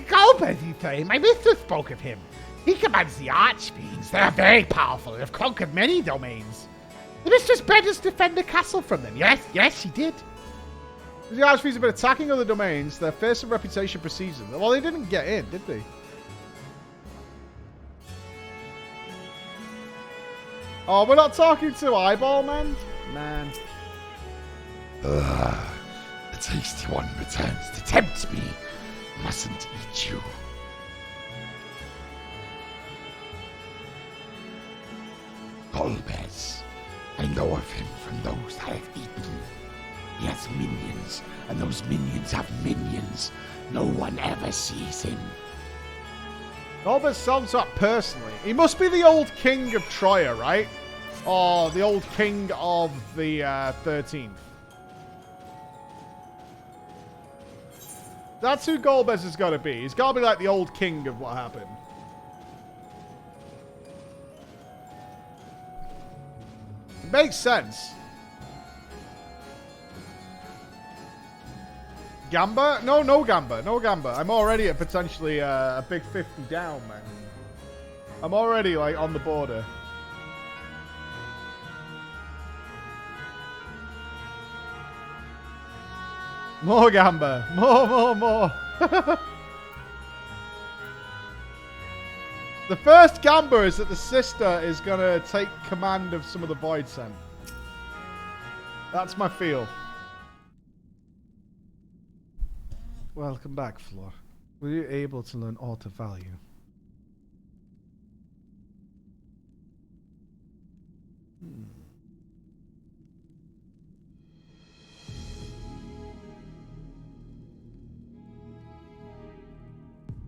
Goldberg, you say? My mistress spoke of him. He commands the Archfiends. They are very powerful and have conquered many domains. The mistress bade us defend the castle from them. Yes, she did. The Archfiends have been attacking other domains. Their fearsome reputation precedes them. Well, they didn't get in, did they? Oh, we're not talking to Eyeball, man? Man. The tasty one returns to tempt me. Mustn't eat you. Golbez. I know of him from those I have eaten. He has minions, and those minions have minions. No one ever sees him. Golbez sums up personally. He must be the old king of Troya, right? Or the old king of the 13th. That's who Golbez has got to be. He's got to be like the old king of what happened. It makes sense. Gamba? No Gamba. No Gamba. I'm already at potentially a big 50 down, man. I'm already, on the border. More Gamba. More. The first Gamba is that the sister is going to take command of some of the Void Scent. That's my feel. Welcome back, Flor. Were you able to learn aught of value?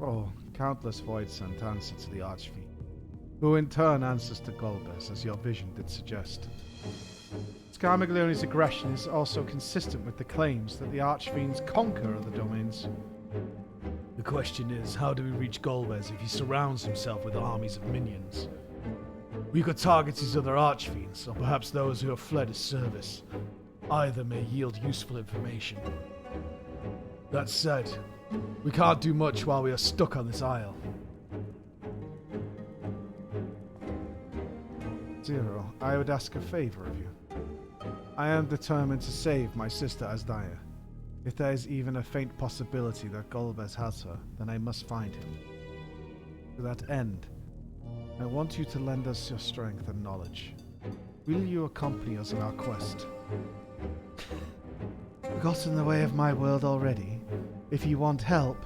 Oh, countless voids sent answer to the Archfiend, who in turn answers to Golbez, as your vision did suggest. Scarmaglioni's aggression is also consistent with the claims that the Archfiends conquer other domains. The question is, how do we reach Golbez if he surrounds himself with armies of minions? We could target his other archfiends, or perhaps those who have fled his service. Either may yield useful information. That said, we can't do much while we are stuck on this isle. Zero, I would ask a favor of you. I am determined to save my sister Asdaya. If there is even a faint possibility that Golbez has her, then I must find him. To that end, I want you to lend us your strength and knowledge. Will you accompany us on our quest? Got in the way of my world already? If you want help,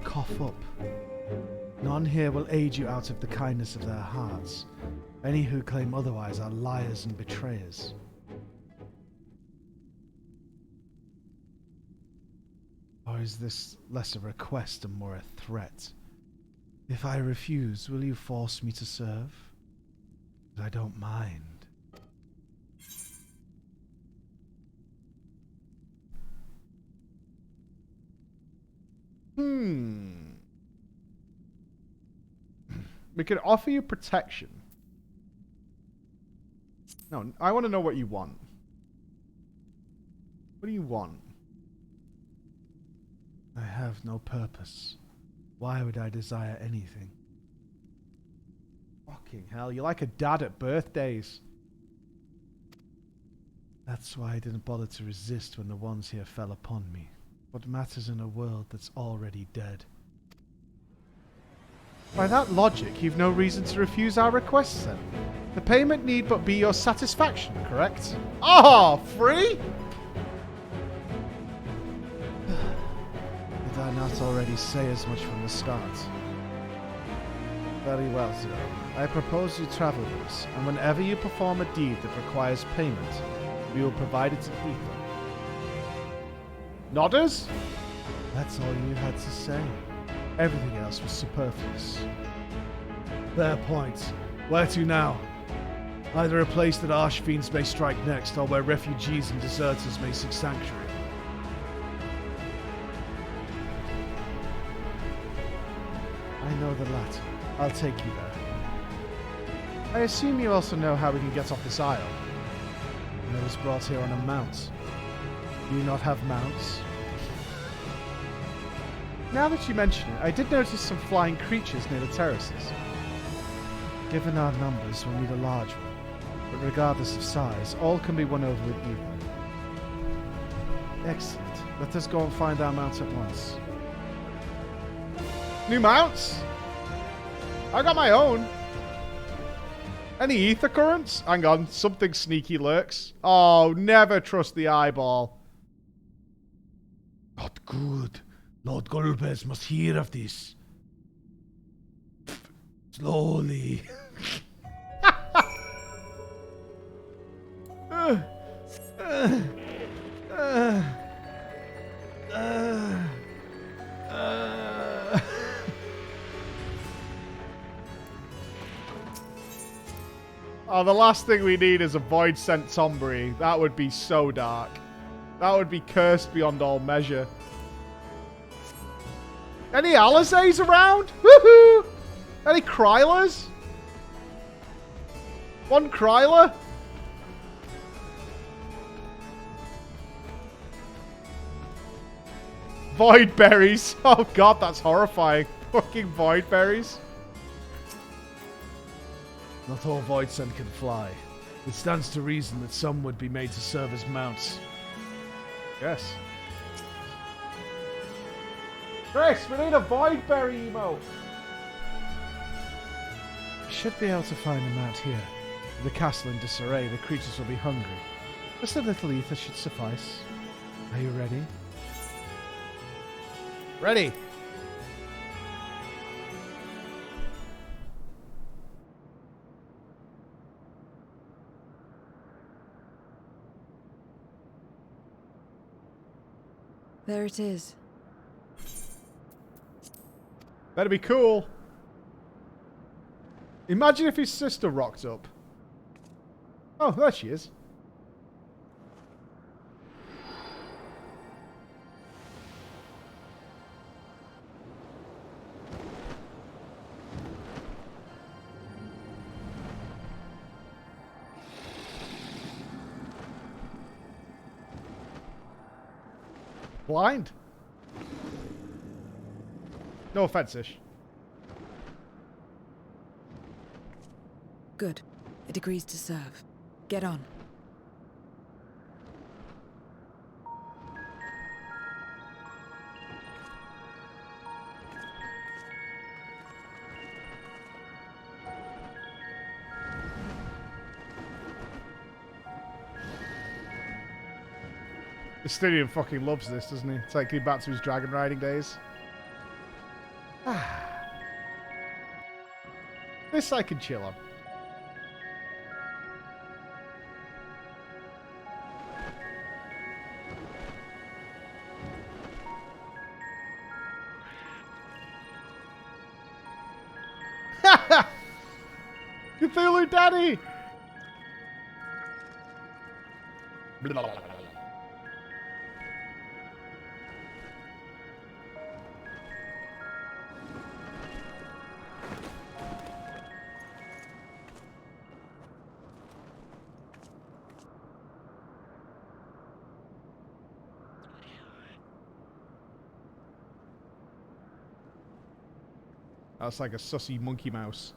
cough up. None here will aid you out of the kindness of their hearts. Any who claim otherwise are liars and betrayers. Or is this less a request and more a threat? If I refuse, will you force me to serve? I don't mind. We could offer you protection. No, I want to know what you want. What do you want? I have no purpose. Why would I desire anything? Fucking hell, you're like a dad at birthdays. That's why I didn't bother to resist when the ones here fell upon me. What matters in a world that's already dead? By that logic, you've no reason to refuse our requests then. The payment need but be your satisfaction, correct? Ah, free? Did I not already say as much from the start? Very well, Zero. I propose you travel with us, and whenever you perform a deed that requires payment, we will provide it to Ether. Nodders? That's all you had to say. Everything else was superfluous. Fair point. Where to now? Either a place that archfiends may strike next, or where refugees and deserters may seek sanctuary. I know the latter. I'll take you there. I assume you also know how we can get off this isle. I was brought here on a mount. Do you not have mounts? Now that you mention it, I did notice some flying creatures near the terraces. Given our numbers, we'll need a large one. But regardless of size, all can be won over with either. Excellent. Let us go and find our mounts at once. New mounts? I got my own. Any ether currents? Hang on, something sneaky lurks. Oh, never trust the eyeball. Not good. Lord Golbez must hear of this. Slowly. Oh, the last thing we need is a Void Sent Tombury. That would be so dark. That would be cursed beyond all measure. Any Alizés around? Woohoo! Any Krylers? One Kryler? Void berries. Oh god, that's horrifying. Fucking void berries. Not all Voidsent can fly. It stands to reason that some would be made to serve as mounts. Yes. Chris, we need a void berry emote. Should be able to find a mount here. With the castle in disarray, the creatures will be hungry. Just a little ether should suffice. Are you ready? Ready. There it is. That'd be cool. Imagine if his sister rocked up. Oh, there she is. Blind. No offense, Ish. Good. It agrees to serve. Get on. Estinian fucking loves this, doesn't he? Taking him back to his dragon riding days. This I can chill on. Cthulhu Daddy! That's like a sussy monkey mouse.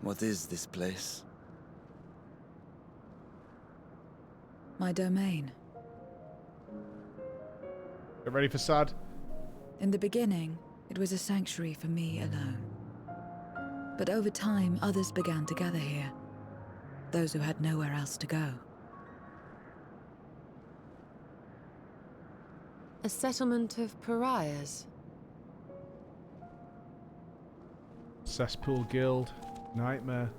What is this place? My domain. Get ready for sad. In the beginning, it was a sanctuary for me alone. But over time, others began to gather here. Those who had nowhere else to go. A settlement of pariahs. Cesspool Guild. Nightmare.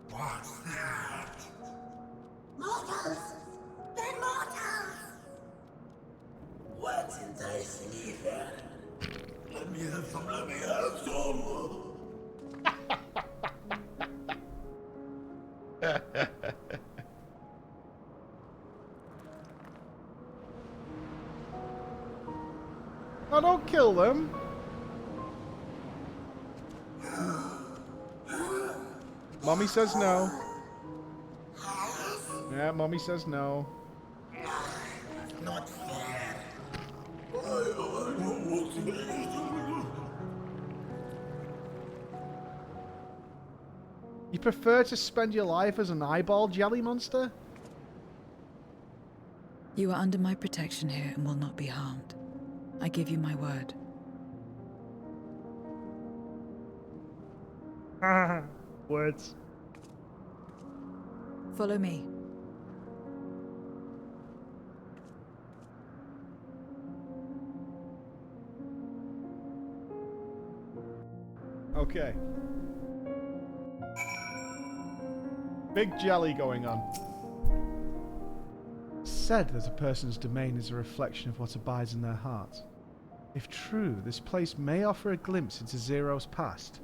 What's that? Mortals! They're mortals! What enticing evil? Let me have some, let me have some! Oh, don't kill them. Mommy says no. Yeah, Mommy says no. Not fair. You prefer to spend your life as an eyeball jelly monster? You are under my protection here and will not be harmed. I give you my word. Words. Follow me. Okay. Big jelly going on. Said that a person's domain is a reflection of what abides in their heart. If true, this place may offer a glimpse into Zero's past.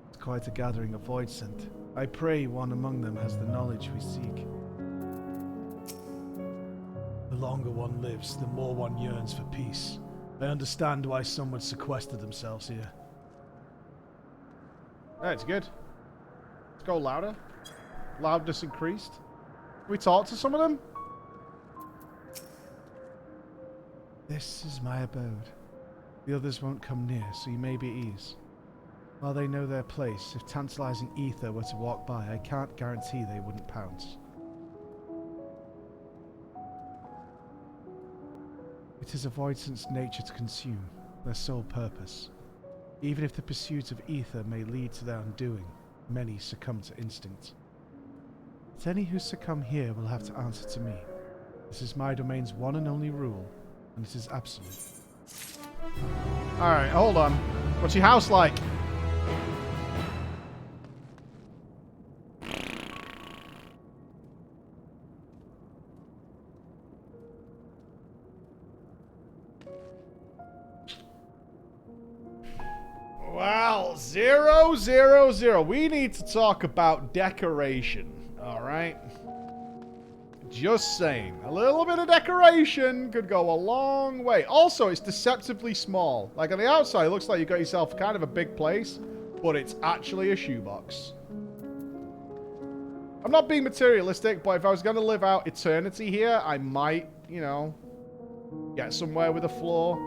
It's quite a gathering of void scent. I pray one among them has the knowledge we seek. The longer one lives, the more one yearns for peace. I understand why some would sequester themselves here. That's good. Let's go louder. Loudness increased. Can we talk to some of them? This is my abode. The others won't come near, so you may be at ease. While they know their place, if tantalizing ether were to walk by, I can't guarantee they wouldn't pounce. It is a voidsent's nature to consume, their sole purpose. Even if the pursuit of ether may lead to their undoing, many succumb to instinct. But any who succumb here will have to answer to me. This is my domain's one and only rule, and it is absolute. Alright, hold on. What's your house like? Well, 0, 0, 0. We need to talk about decoration, alright? Just saying. A little bit of decoration could go a long way. Also, it's deceptively small. Like, on the outside, it looks like you got yourself kind of a big place, but it's actually a shoebox. I'm not being materialistic, but if I was going to live out eternity here, I might, you know, get somewhere with a floor,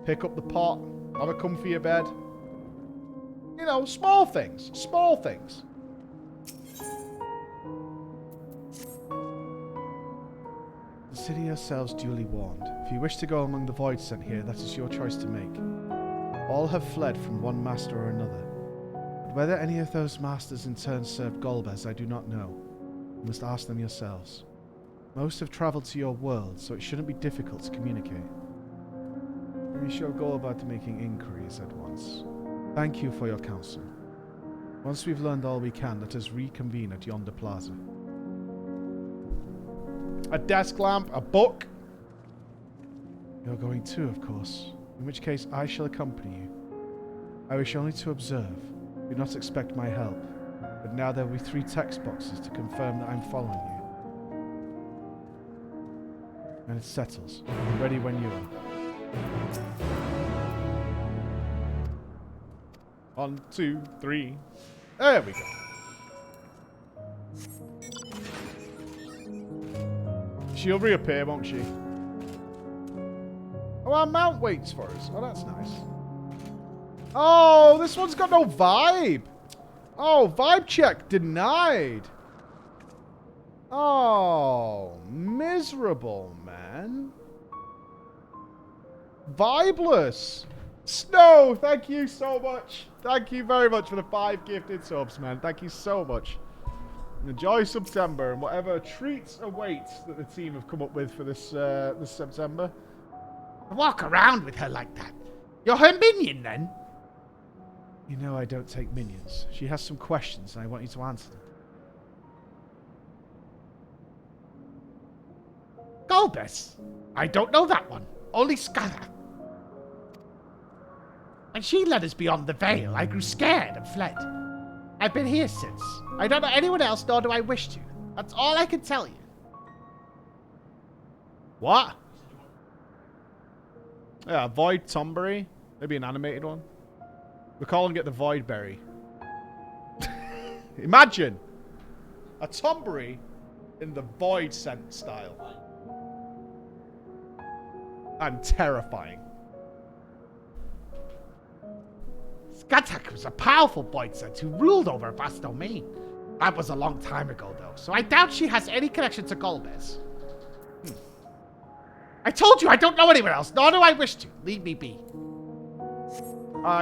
pick up the pot, have a comfier bed. You know, small things. Small things. Consider yourselves duly warned. If you wish to go among the void sent here, that is your choice to make. All have fled from one master or another. But whether any of those masters in turn served Golbez, I do not know. You must ask them yourselves. Most have travelled to your world, so it shouldn't be difficult to communicate. We shall go about making inquiries at once. Thank you for your counsel. Once we've learned all we can, let us reconvene at yonder plaza. A desk lamp, a book. You're going too, of course. In which case, I shall accompany you. I wish only to observe. Do not expect my help. But now there will be 3 text boxes to confirm that I'm following you. And it settles. I'm ready when you are. 1, 2, 3. There we go. She'll reappear, won't she? Oh, our mount waits for us. Oh, that's nice. Oh, this one's got no vibe. Oh, vibe check denied. Oh, miserable, man. Vibeless. Snow, thank you so much. Thank you very much for the 5 gifted subs, man. Thank you so much. Enjoy September and whatever treats await that the team have come up with for this this September. Walk around with her like that. You're her minion, then? You know I don't take minions. She has some questions and I want you to answer them. Golbez? I don't know that one. Only Skara. When she led us beyond the veil, I grew scared and fled. I've been here since. I don't know anyone else, nor do I wish to. That's all I can tell you. What? Yeah, Void Tomberry. Maybe an animated one. We're calling it the Void Berry. Imagine a Tomberry in the Void scent style. And terrifying. Skatak was a powerful Voidset who ruled over a vast domain. That was a long time ago, though, so I doubt she has any connection to Golbez. I told you I don't know anywhere else, nor do I wish to. Leave me be.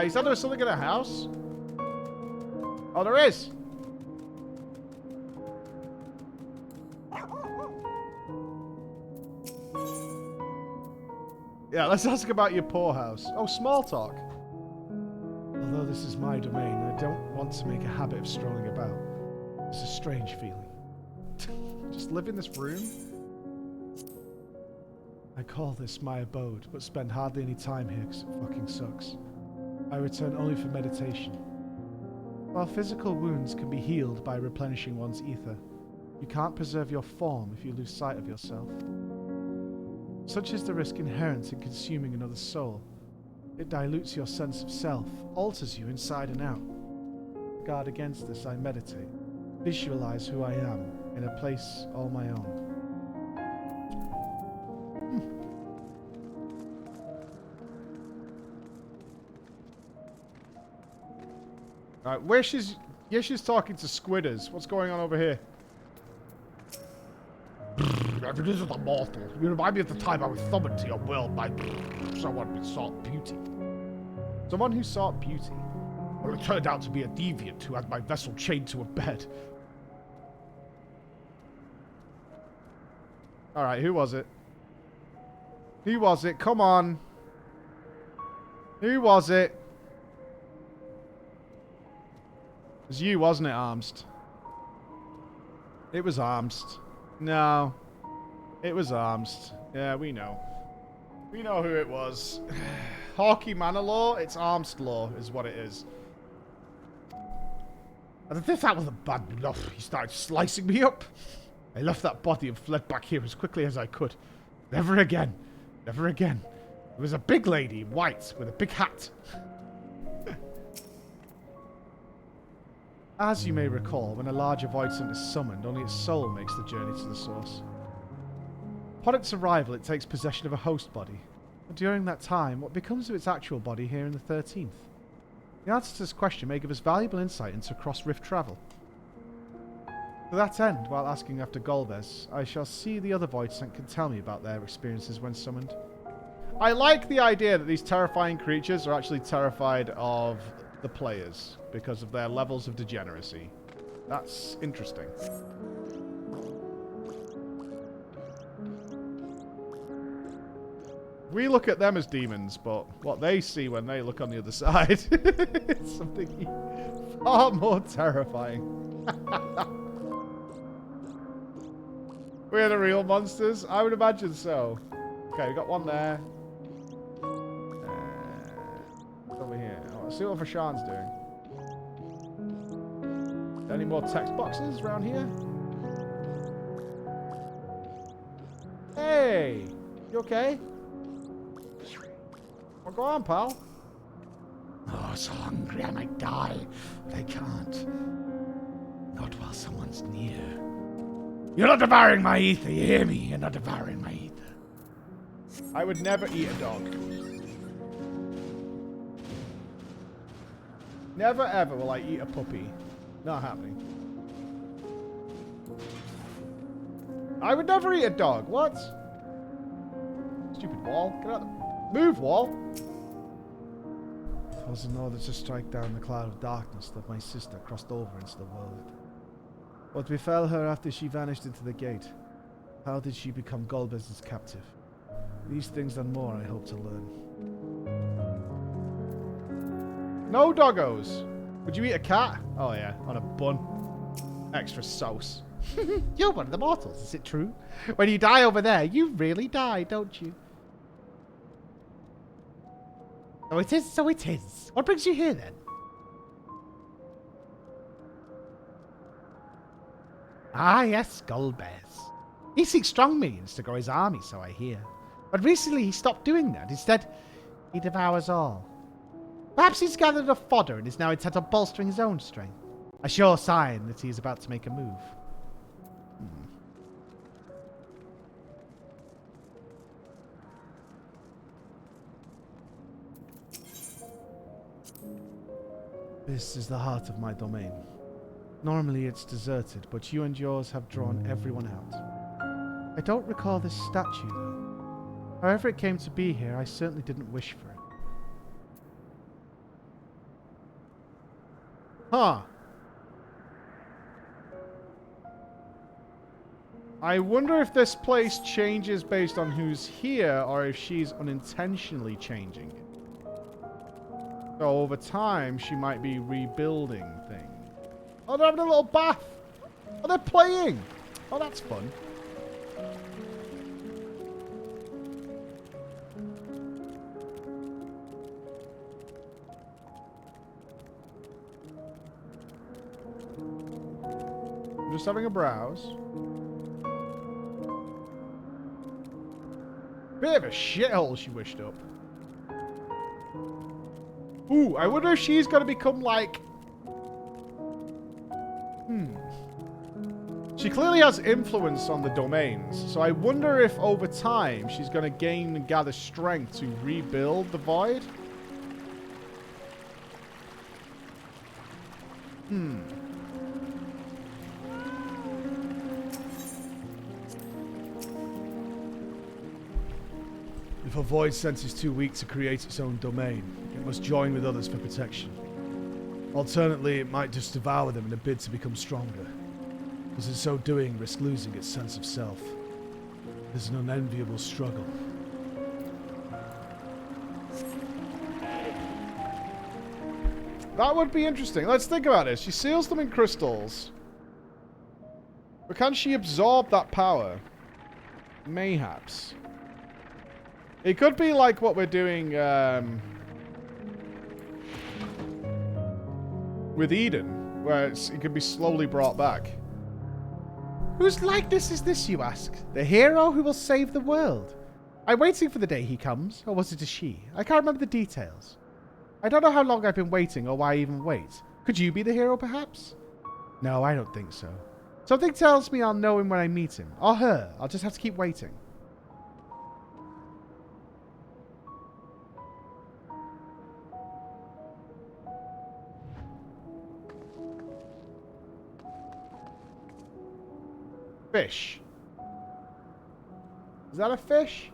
Is that there something in the house? Oh, there is. Yeah, let's ask about your poorhouse. Oh, small talk. Although this is my domain, I don't want to make a habit of strolling about. It's a strange feeling. Just live in this room? I call this my abode, but spend hardly any time here because it fucking sucks. I return only for meditation. While physical wounds can be healed by replenishing one's ether, you can't preserve your form if you lose sight of yourself. Such is the risk inherent in consuming another's soul. It dilutes your sense of self, alters you inside and out. To guard against this, I meditate, visualize who I am in a place all my own. Alright, where she's talking to Squidders. What's going on over here? This is a mortal. You remind me of the time I was summoned to your world by someone who sought beauty. Someone who sought beauty? Well, it turned out to be a deviant who had my vessel chained to a bed. Alright, who was it? Who was it? Come on. Who was it? It was you, wasn't it, Armst? It was Armst. No. It was Armst. Yeah, we know. We know who it was. Hawkey Manor Law? It's Armst Law, is what it is. As if that wasn't bad enough, he started slicing me up. I left that body and fled back here as quickly as I could. Never again. Never again. It was a big lady in white with a big hat. As you may recall, when a larger void scent is summoned, only its soul makes the journey to the source. Upon its arrival, it takes possession of a host body. But during that time, what becomes of its actual body here in the 13th? The answer to this question may give us valuable insight into cross-rift travel. To that end, while asking after Golbez, I shall see the other void scent can tell me about their experiences when summoned. I like the idea that these terrifying creatures are actually terrified of the players because of their levels of degeneracy. That's interesting. We look at them as demons, but what they see when they look on the other side is something far more terrifying. We're the real monsters? I would imagine so. Okay, we got one there. Over here. Let's see what Vashan's doing. Any more text boxes around here? Hey! You okay? Well, go on, pal. Oh, so hungry I might die, but I can't. Not while someone's near. You're not devouring my ether, you hear me? You're not devouring my ether. I would never eat a dog. Never ever will I eat a puppy. Not happening. I would never eat a dog. What? Stupid wall. Get out of the... Move, wall. It was in order to strike down the cloud of darkness that my sister crossed over into the world. What befell her after she vanished into the gate? How did she become Golbez's captive? These things and more I hope to learn. No doggos. Would you eat a cat? Oh yeah, on a bun. Extra sauce. You're one of the mortals, is it true? When you die over there, you really die, don't you? So it is, so it is. What brings you here then? Ah yes, Golbez. He seeks strong means to grow his army, so I hear. But recently he stopped doing that. Instead, he devours all. Perhaps he's gathered enough fodder and is now intent on bolstering his own strength. A sure sign that he is about to make a move. This is the heart of my domain. Normally it's deserted, but you and yours have drawn everyone out. I don't recall this statue, though. However it came to be here, I certainly didn't wish for it. Huh. I wonder if this place changes based on who's here, or if she's unintentionally changing it. So over time, she might be rebuilding things. Oh, they're having a little bath. Oh, they're playing. Oh, that's fun. I'm just having a browse. Bit of a shithole she wished up. Ooh, I wonder if she's going to become like... She clearly has influence on the domains, so I wonder if over time she's going to gain and gather strength to rebuild the void. If a void sense is too weak to create its own domain, it must join with others for protection. Alternately, it might just devour them in a bid to become stronger, as in so doing risk losing its sense of self. It is an unenviable struggle. That would be interesting. Let's think about this. She seals them in crystals. But can she absorb that power? Mayhaps. It could be like what we're doing with Eden, where it can be slowly brought back. Whose likeness is this, you ask? The hero who will save the world. I'm waiting for the day he comes, or was it a she? I can't remember the details. I don't know how long I've been waiting, or why I even wait. Could you be the hero, perhaps? No, I don't think so. Something tells me I'll know him when I meet him. Or her. I'll just have to keep waiting. Fish. Is that a fish?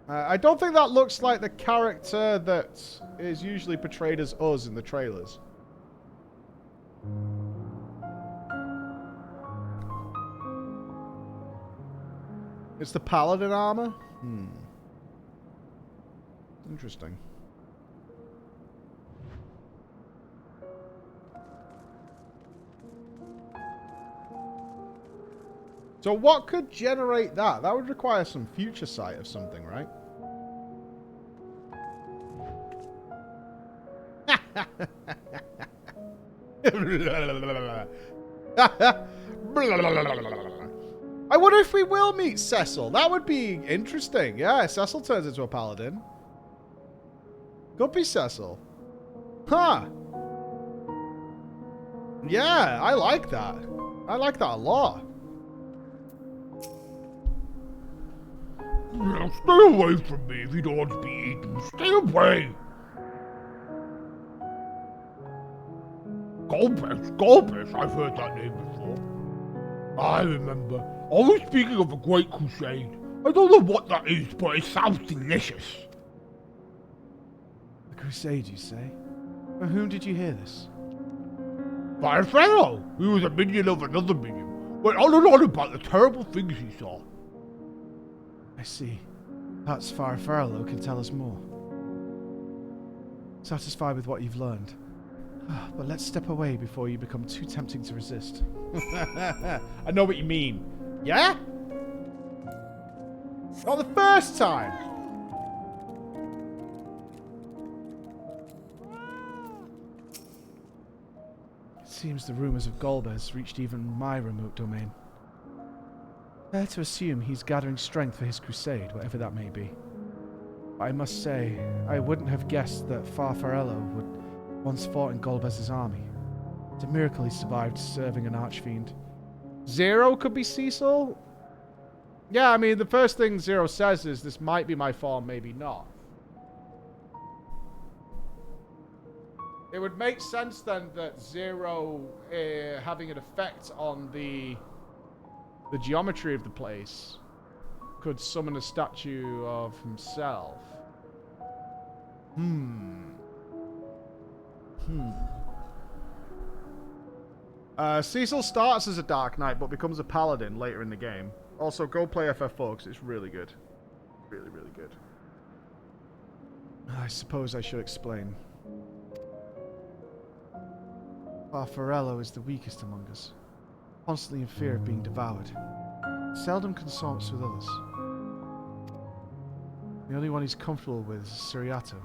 I don't think that looks like the character that is usually portrayed as us in the trailers. It's the paladin armor? Interesting. So what could generate that? That would require some future sight of something, right? I wonder if we will meet Cecil. That would be interesting. Yeah, Cecil turns into a paladin. Could be Cecil. Huh. Yeah, I like that. I like that a lot. Stay away from me if you don't want to be eaten. Stay away. Golbez, I've heard that name before. I remember. I was speaking of a great crusade. I don't know what that is, but it sounds delicious. A crusade, you say? From whom did you hear this? By a fellow who was a minion of another minion. Went on and on about the terrible things he saw. I see. Perhaps Farfarello can tell us more. Satisfied with what you've learned. But let's step away before you become too tempting to resist. I know what you mean. Yeah? Not the first time. It seems the rumors of Golbez reached even my remote domain. Fair to assume he's gathering strength for his crusade, whatever that may be. But I must say, I wouldn't have guessed that Farfarello would once fought in Golbez's army. It's a miracle he survived serving an archfiend. Zero could be Cecil? Yeah, I mean, the first thing Zero says is, this might be my form, maybe not. It would make sense then that Zero having an effect on the geometry of the place could summon a statue of himself. Cecil starts as a Dark Knight but becomes a Paladin later in the game. Also, go play FF4 because it's really good. Really, really good. I suppose I should explain. Farfarello is the weakest among us, constantly in fear of being devoured. Seldom consorts with others. The only one he's comfortable with is Siriato.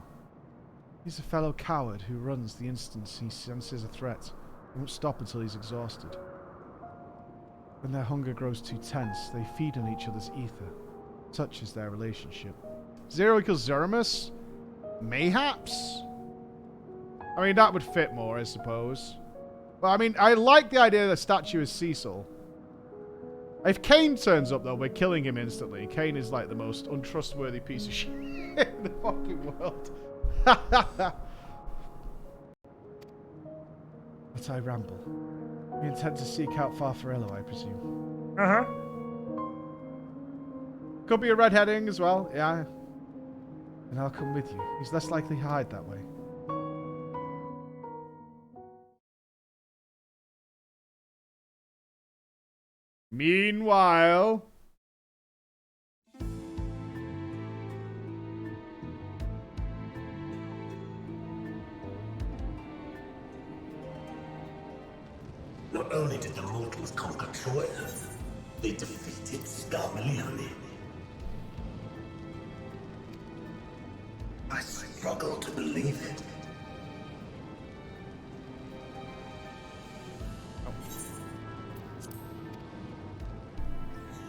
He's a fellow coward who runs the instant he senses a threat. He won't stop until he's exhausted. When their hunger grows too tense, they feed on each other's ether. Such is their relationship. Zero equals Zeramus? Mayhaps? I mean, that would fit more, I suppose. But I mean, I like the idea that the statue is Cecil. If Kane turns up, though, we're killing him instantly. Kane is like the most untrustworthy piece of shit in the fucking world. But I ramble. We intend to seek out Farfarello, I presume. Uh-huh. Could be a red herring as well, yeah. And I'll come with you. He's less likely to hide that way. Meanwhile... Not only did the mortals conquer Troy, they defeated Scarmalione. I struggle to believe it.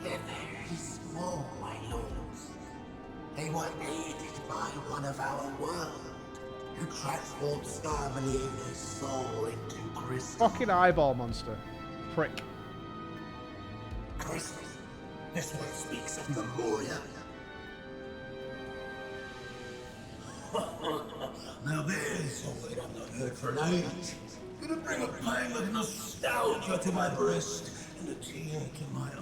They're very small, my lords. They were aided by one of our world, who transformed Scarmelione's soul into crystal. Fucking eyeball monster. Prick. Crystal? This one speaks of Memoria. Now there's something I've not heard for an age. Gonna bring a pang of nostalgia to my breast and a tear to my eye.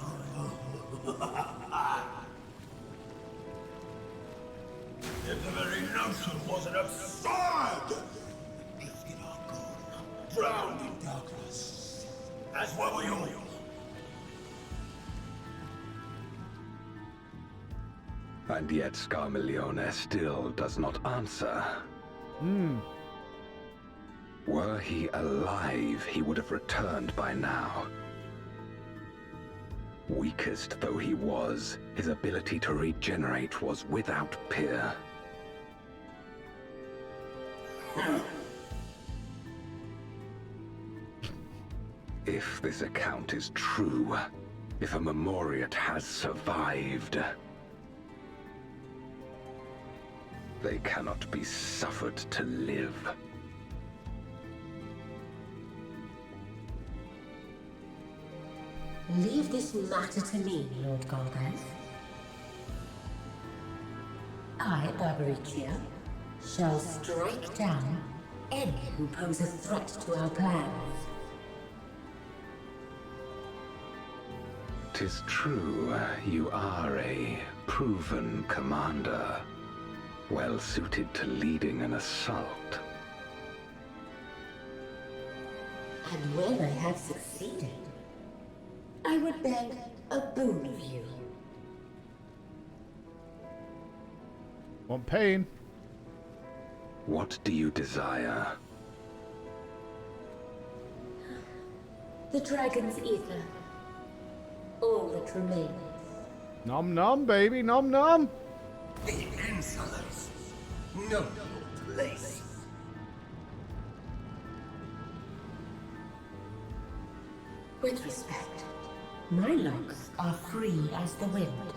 If the very notion wasn't absurd! Drifted our God, drowned in darkness. As were we all. And yet Scarmelione still does not answer. Were he alive, he would have returned by now. Weakest though he was, his ability to regenerate was without peer. If this account is true, if a Memoriat has survived, they cannot be suffered to live. Leave this matter to me, Lord Golgaz. I, Barbaricia, shall strike down any who pose a threat to our plans. 'Tis true, you are a proven commander, well suited to leading an assault. And when I have succeeded, I would beg a boon of you. Want pain? What do you desire? The dragon's ether. All that remains. Nom nom, baby, nom nom. The insolence. No place. With respect, my locks are free as the wind,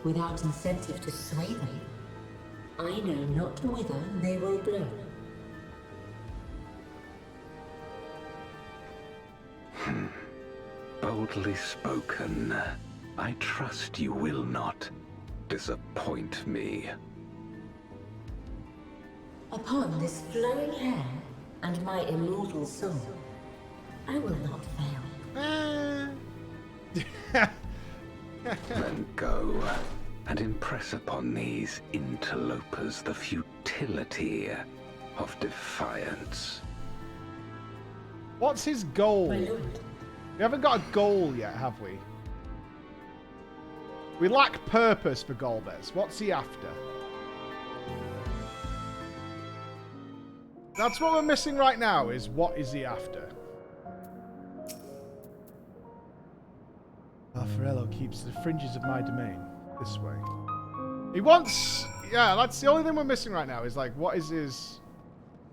without incentive to sway them. I know not whither they will blow. Boldly spoken. I trust you will not disappoint me. Upon this flowing hair and my immortal soul, I will not fail. Then go and impress upon these interlopers the futility of defiance. What's his goal? My lord. We haven't got a goal yet, have we? We lack purpose for Golbez. What's he after? That's what we're missing right now, is what is he after? Farello keeps the fringes of my domain this way. He wants... Yeah, that's the only thing we're missing right now, is like, what is his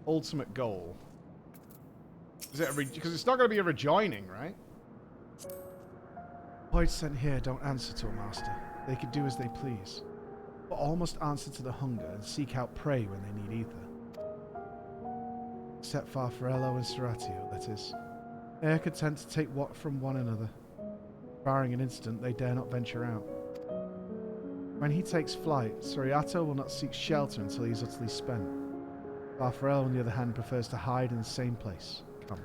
ultimate goal? Is it because it's not going to be a rejoining, right? Boys sent here don't answer to a master. They could do as they please, but all must answer to the hunger and seek out prey when they need ether. Except Farfarello and Serratio, that is. They are content to take what from one another. Barring an incident, they dare not venture out. When he takes flight, Serratio will not seek shelter until he is utterly spent. Farfarello, on the other hand, prefers to hide in the same place. Come.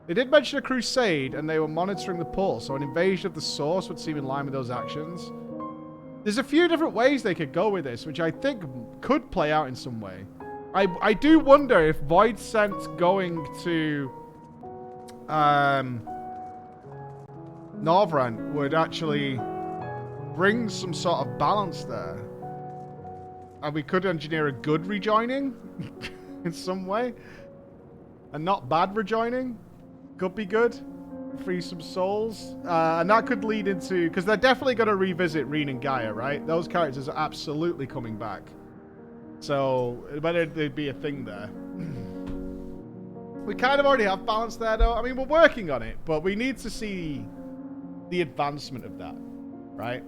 They did mention a crusade, and they were monitoring the portal, so an invasion of the source would seem in line with those actions. There's a few different ways they could go with this, which I think could play out in some way. I do wonder if Void Scent going to Norvrent would actually bring some sort of balance there. And we could engineer a good rejoining in some way. And not bad rejoining. Could be good. Free some souls. And that could lead into... Because they're definitely going to revisit Reen and Gaia, right? Those characters are absolutely coming back. So, whether there'd be a thing there. We kind of already have balance there, though. I mean, we're working on it. But we need to see the advancement of that. right?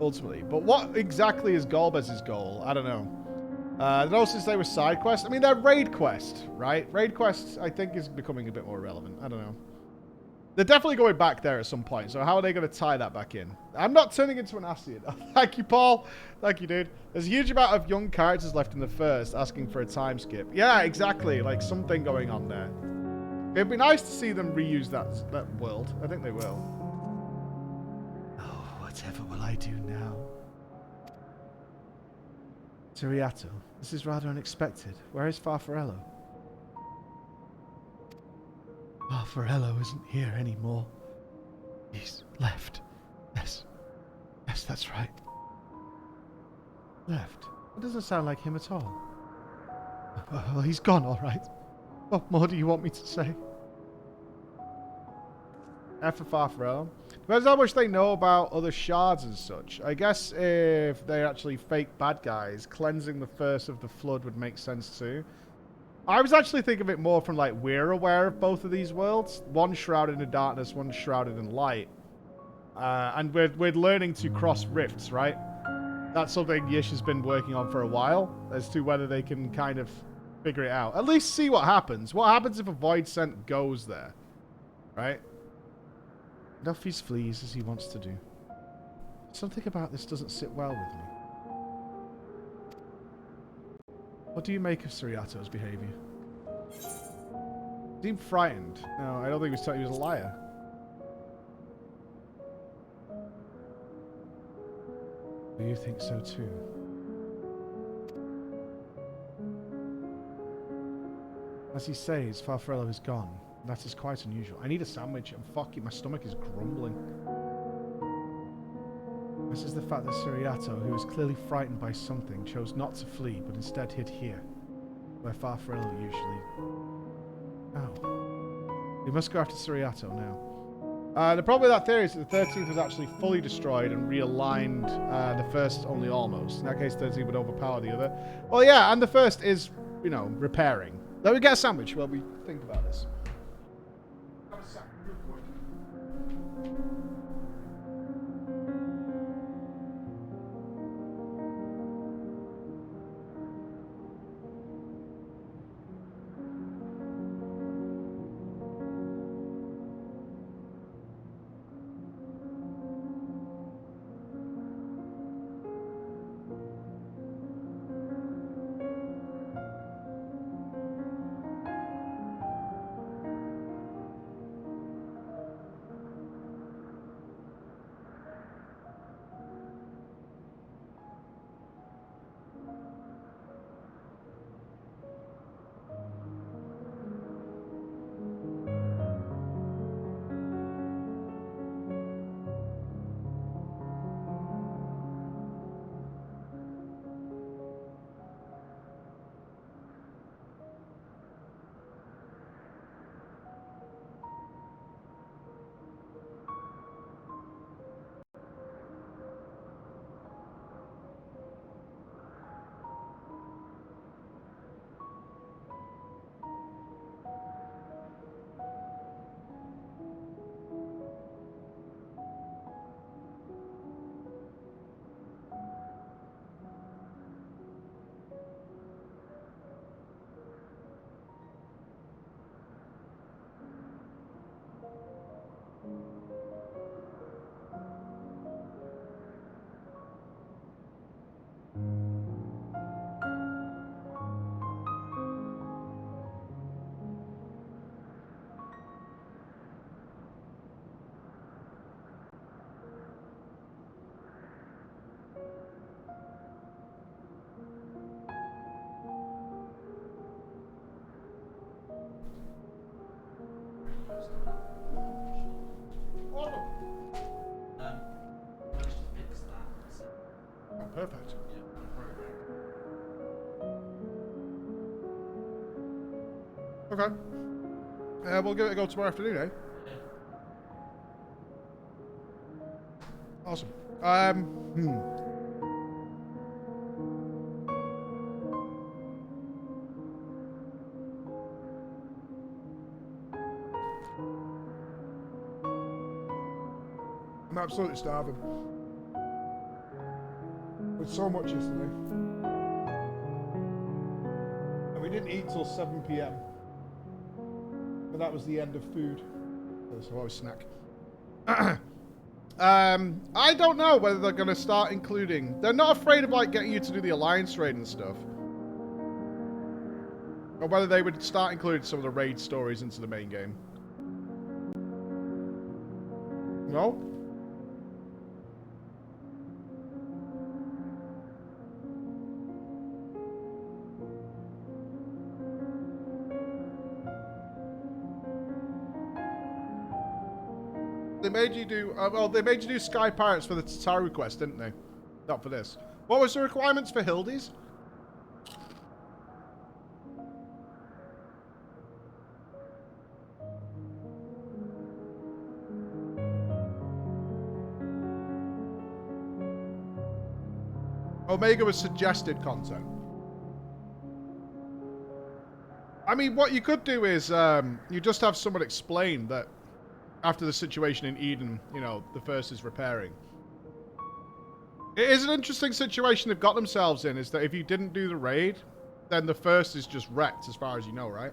Ultimately. But what exactly is Golbez's goal? I don't know. Notice they were side quests. I mean, they're raid quests, right? Raid quests, I think, is becoming a bit more relevant. I don't know. They're definitely going back there at some point, so how are they going to tie that back in? I'm not turning into an Asian. Thank you, Paul. Thank you, dude. There's a huge amount of young characters left in the first asking for a time skip. Yeah, exactly. Like, something going on there. It'd be nice to see them reuse that world. I think they will. Oh, whatever will I do now? Siriato, this is rather unexpected. Where is Farfarello? Farfarello isn't here anymore. He's left. Yes. Yes, that's right. Left? It doesn't sound like him at all. Well, he's gone, all right. What more do you want me to say? F for Farfarello. Depends how much they know about other shards and such. I guess if they're actually fake bad guys, cleansing the first of the flood would make sense too. I was actually thinking of it more from like we're aware of both of these worlds. One shrouded in darkness, one shrouded in light. And we're learning to cross rifts, right? That's something Yish has been working on for a while, as to whether they can kind of figure it out. At least see what happens. What happens if a void scent goes there, right? Duffy's flees as he wants to do. Something about this doesn't sit well with me. What do you make of Siriato's behavior? He seemed frightened. No, I don't think he was a liar. Do you think so too? As he says, Farfarello is gone. That is quite unusual. I need a sandwich. I'm fucking... My stomach is grumbling. This is the fact that Siriato, who was clearly frightened by something, chose not to flee, but instead hid here, where Farfarello usually... Oh. We must go after Siriato now. The problem with that theory is that the 13th was actually fully destroyed and realigned the first only almost. In that case, 13 would overpower the other. Well, yeah, and the first is, you know, repairing. Let me get a sandwich while we think about this. Perfect. Okay. We'll give it a go tomorrow afternoon, eh? Awesome. I'm absolutely starving. With so much yesterday. And we didn't eat till 7 PM. But that was the end of food. So I always snack. I don't know whether they're going to start including... They're not afraid of, like, getting you to do the alliance raid and stuff. Or whether they would start including some of the raid stories into the main game. No? They made you do... well, they made you do Sky Pirates for the Tataru quest, didn't they? Not for this. What was the requirements for Hildy's? Omega was suggested content. I mean, what you could do is you just have someone explain that after the situation in Eden, you know, the first is repairing. It is an interesting situation they've got themselves in, is that if you didn't do the raid, then the first is just wrecked as far as you know, right?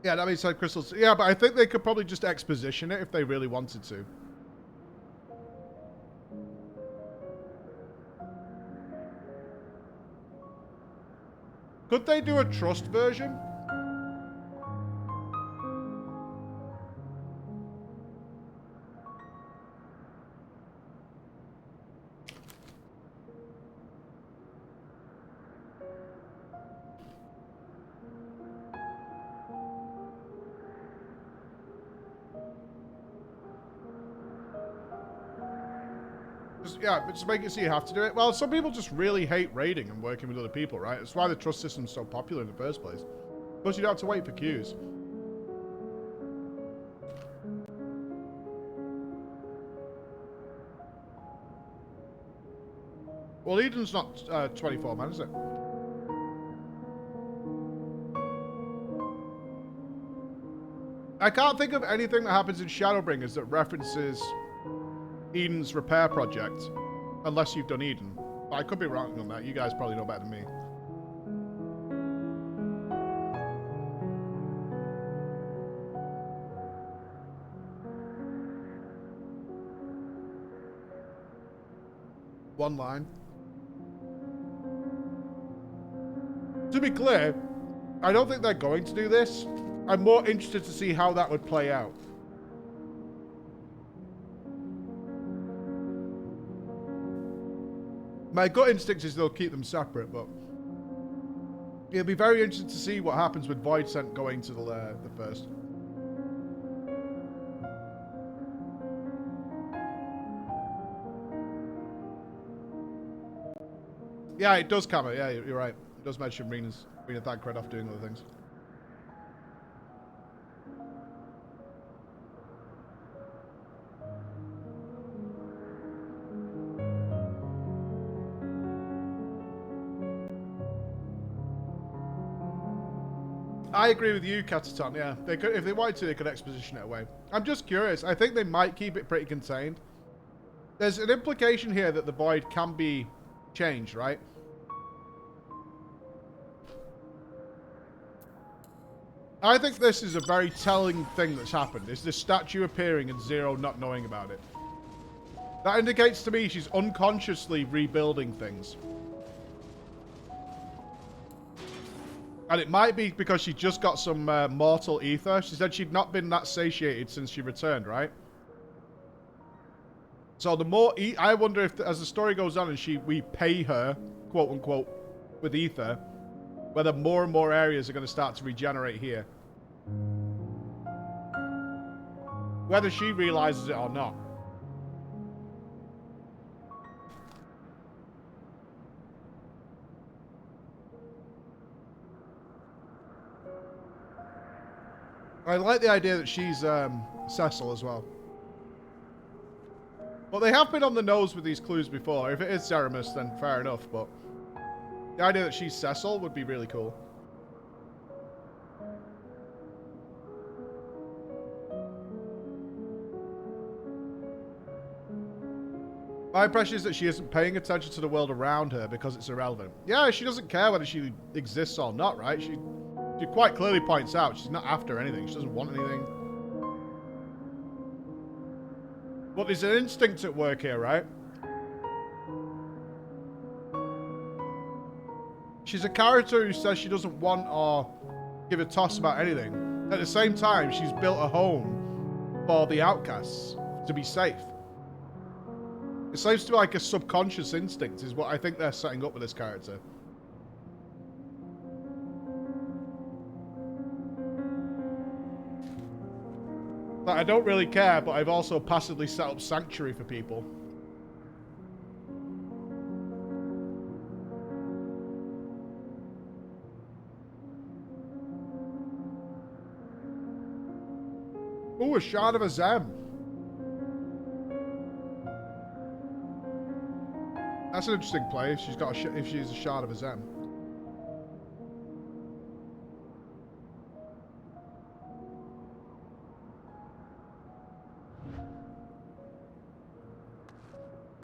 Yeah, that means like crystals. Yeah, but I think they could probably just exposition it if they really wanted to. Could they do a trust version? Yeah, but just make it so you have to do it. Well, some people just really hate raiding and working with other people, right? That's why the trust system's so popular in the first place. Plus, you don't have to wait for queues. Well, Eden's not 24 man, is it? I can't think of anything that happens in Shadowbringers that references Eden's repair project, unless you've done Eden. But I could be wrong on that. You guys probably know better than me. One line. To be clear, I don't think they're going to do this. I'm more interested to see how that would play out. My gut instinct is they'll keep them separate, but it'll be very interesting to see what happens with Void Scent going to the first. Yeah, it does come. Yeah, you're right. It does mention Rena Thancred off doing other things. I agree with you, Cataton. Yeah, they could, if they wanted to, they could exposition it away. I'm just curious. I think they might keep it pretty contained. There's an implication here that the void can be changed, right? I think this is a very telling thing that's happened. Is this statue appearing and Zero not knowing about it? That indicates to me she's unconsciously rebuilding things. And it might be because she just got some mortal ether. She said she'd not been that satiated since she returned, right? So the more... I wonder if, as the story goes on and we pay her, quote unquote, with ether, whether more and more areas are going to start to regenerate here. Whether she realizes it or not. I like the idea that she's Cecil as well. But they have been on the nose with these clues before. If it is Ceramus, then fair enough, but the idea that she's Cecil would be really cool. My impression is that she isn't paying attention to the world around her because it's irrelevant. Yeah, she doesn't care whether she exists or not, right? She quite clearly points out she's not after anything. She doesn't want anything. But there's an instinct at work here, right? She's a character who says she doesn't want or give a toss about anything. At the same time, she's built a home for the outcasts to be safe. It seems to be like a subconscious instinct is what I think they're setting up with this character. Like, I don't really care, but I've also passively set up sanctuary for people. Ooh, a shard of a Zem. That's an interesting play. If she's got if she's a shard of a Zem.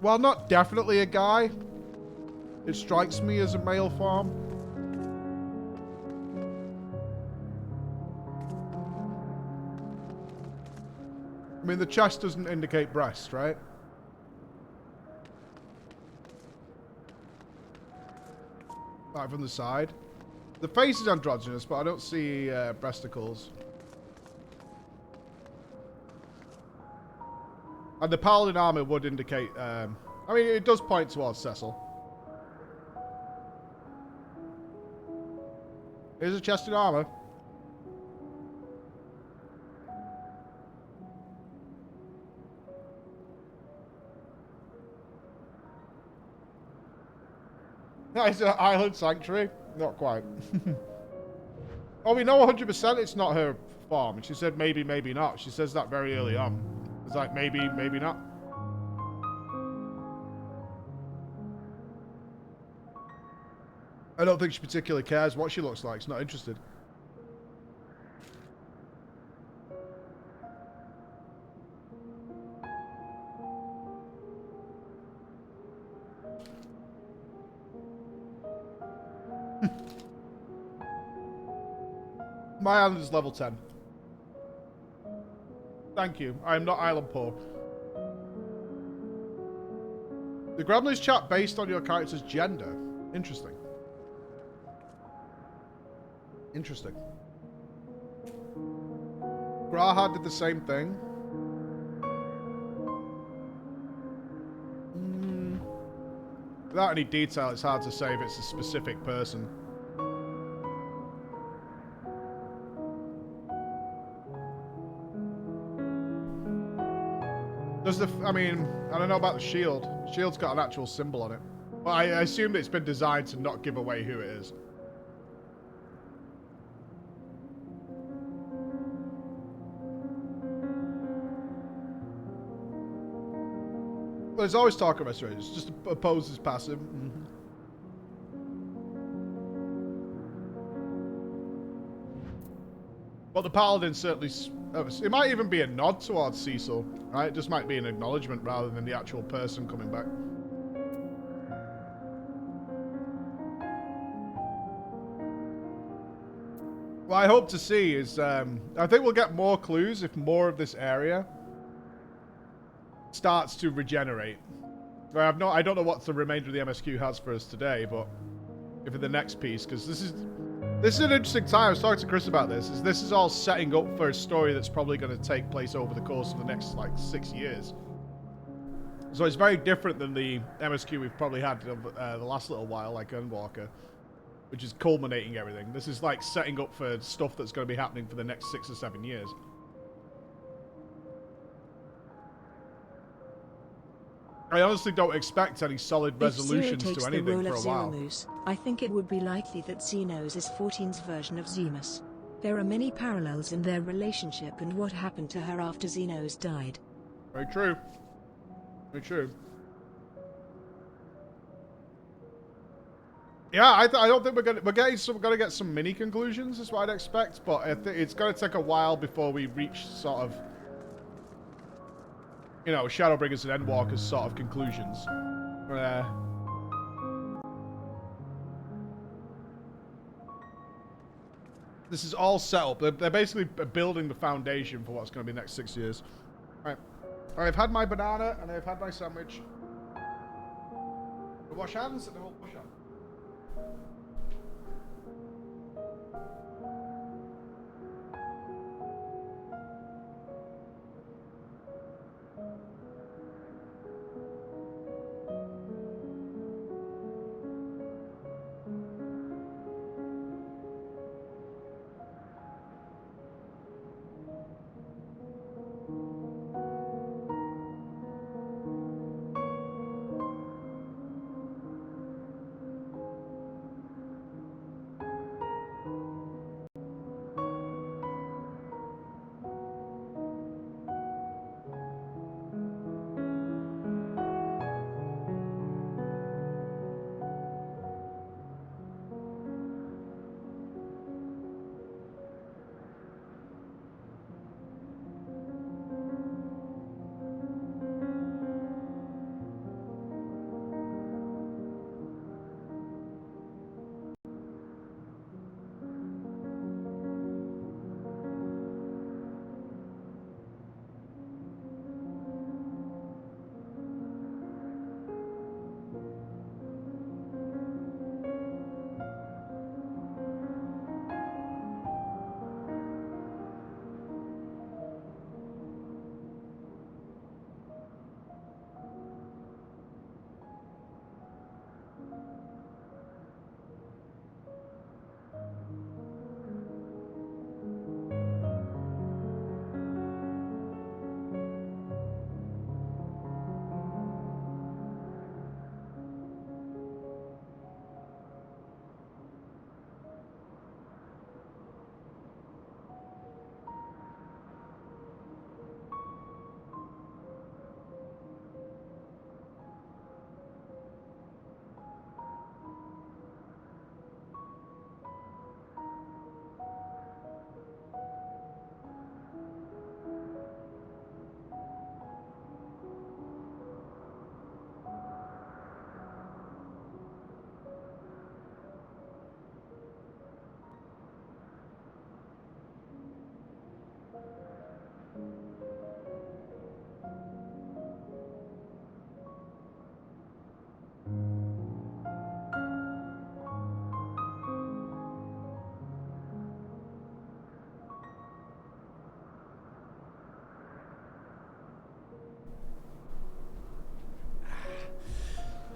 Well, not definitely a guy. It strikes me as a male form. I mean, the chest doesn't indicate breast, right? Right from the side. The face is androgynous, but I don't see breasticles. And the paladin armor would indicate... I mean, it does point towards Cecil. Here's a chest in armor. It's an island sanctuary? Not quite. Oh, we know 100% it's not her farm. She said maybe, maybe not. She says that very early on. It's like maybe, maybe not. I don't think she particularly cares what she looks like. She's not interested. My island is level 10. Thank you. I am not island poor. The Gremlins chat based on your character's gender. Interesting. Interesting. Graha did the same thing. Without any detail, it's hard to say if it's a specific person. Does the... I mean, I don't know about the shield. The shield's got an actual symbol on it. But I assume that it's been designed to not give away who it is. Well, there's always talk of restoration. It's just opposes passive. But the paladin certainly... It might even be a nod towards Cecil, right? It just might be an acknowledgement rather than the actual person coming back. What I hope to see is... I think we'll get more clues if more of this area starts to regenerate. I don't know what the remainder of the MSQ has for us today, but if in the next piece, because this is an interesting time. I was talking to Chris about this. This is all setting up for a story that's probably going to take place over the course of the next, like, 6 years. So it's very different than the MSQ we've probably had the last little while, like Gunwalker, which is culminating everything. This is, like, setting up for stuff that's going to be happening for the next 6 or 7 years. I honestly don't expect any solid resolutions to anything for a while. Zeramus, I think it would be likely that Xenos is 14's version of Zemus. There are many parallels in their relationship and what happened to her after Xenos died. Very true. Very true. Yeah, I don't think we're gonna get some mini conclusions. Is what I'd expect, but I think it's gonna take a while before we reach sort of, you know, Shadowbringers and Endwalkers sort of conclusions. This is all set up. They're basically building the foundation for what's going to be the next 6 years. All right, I've had my banana and I've had my sandwich. We'll wash hands and then we'll push on.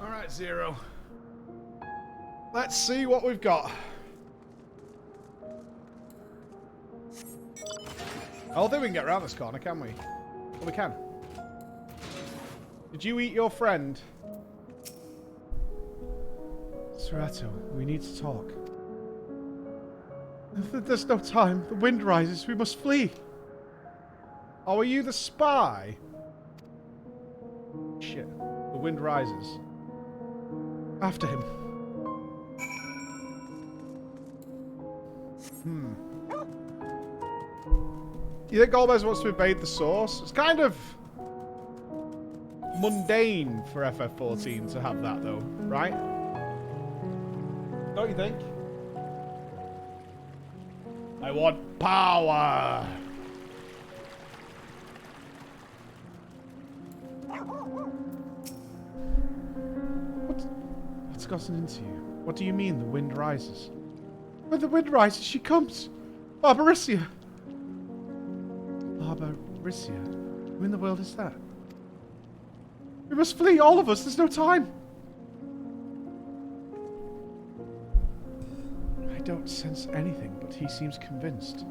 Alright, Zero. Let's see what we've got. I don't think we can get around this corner, can we? Well, we can. Did you eat your friend? Serato, we need to talk. There's no time. The wind rises. We must flee. Oh, are you the spy? Shit. The wind rises. After him. You think Golbez wants to evade the source? It's kind of mundane for FF14 to have that, though, right? Don't you think? I want power! What's gotten into you? What do you mean the wind rises? When the wind rises, she comes! Barbarisia! Barbarisia? Who in the world is that? We must flee, all of us! There's no time! I don't sense anything, but he seems convinced.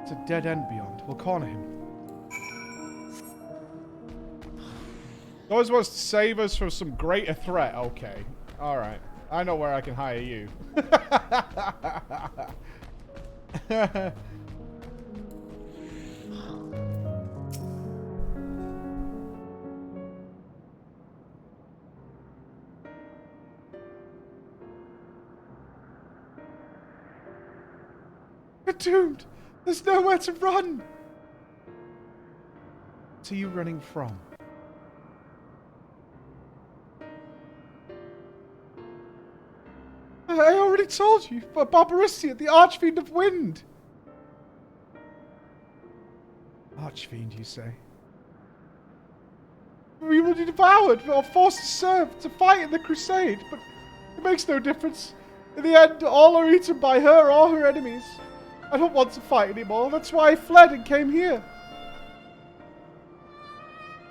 It's a dead end beyond. We'll corner him. Always wants to save us from some greater threat. Okay. Alright. I know where I can hire you. We're doomed. There's nowhere to run. What are you running from? I already told you. For Barbarissia, the Archfiend of Wind. Archfiend, you say? We will be devoured or forced to serve, to fight in the crusade, but it makes no difference. In the end, all are eaten by her or her enemies. I don't want to fight anymore. That's why I fled and came here.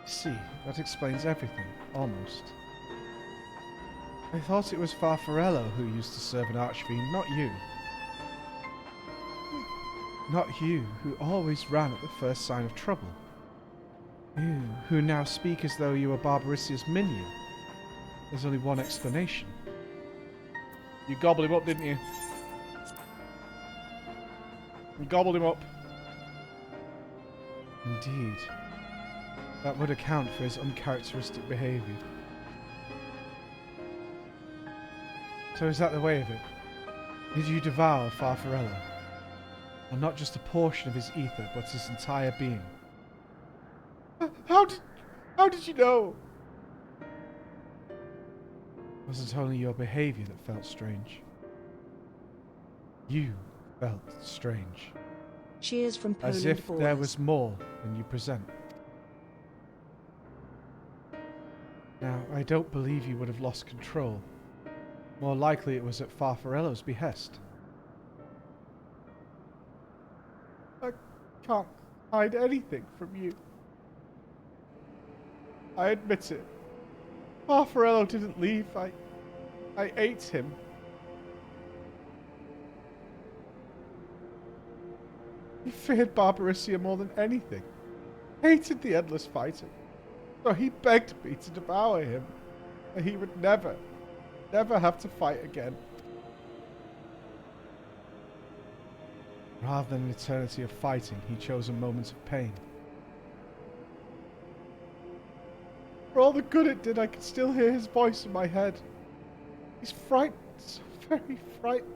See, that explains everything, almost. I thought it was Farfarello who used to serve an Archfiend, not you. Not you, who always ran at the first sign of trouble. You, who now speak as though you were Barbarissia's minion. There's only one explanation. You gobbled him up, didn't you? You gobbled him up. Indeed. That would account for his uncharacteristic behaviour. So is that the way of it? Did you devour Farfarello? And not just a portion of his ether, but his entire being? How did you know? Was it only your behaviour that felt strange? You felt strange. Cheers from Poland. As if boys. there was more than you present. Now, I don't believe you would have lost control. More likely it was at Farfarello's behest. I can't hide anything from you. I admit it. Farfarello didn't leave. I ate him. He feared Barbarissia more than anything. Hated the endless fighting. So he begged me to devour him. And he would never have to fight again. Rather than an eternity of fighting, he chose a moment of pain. For all the good it did, I could still hear his voice in my head. He's frightened, so very frightened.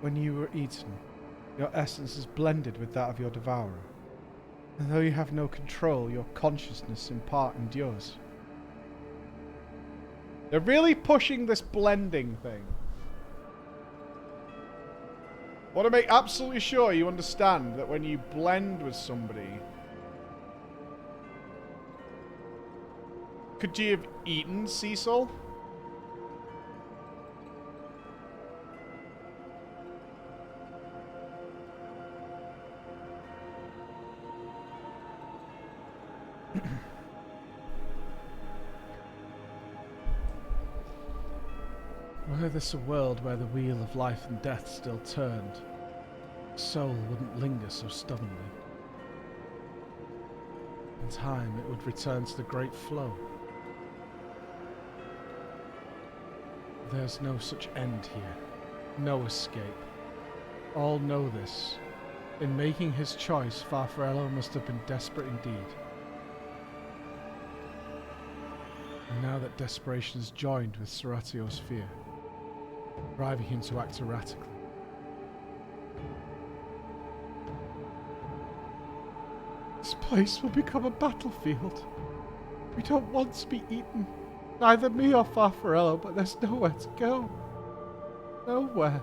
When you were eaten, your essence is blended with that of your devourer. And though you have no control, your consciousness in part endures. They're really pushing this blending thing. I want to make absolutely sure you understand that when you blend with somebody... Could you have eaten Cecil? Were this a world where the wheel of life and death still turned, the soul wouldn't linger so stubbornly. In time, it would return to the great flow. There's no such end here, no escape. All know this. In making his choice, Farfarello must have been desperate indeed. And now that desperation is joined with Soratio's fear, driving him to act erratically. This place will become a battlefield. We don't want to be eaten. Neither me or Farfarello, but there's nowhere to go. Nowhere.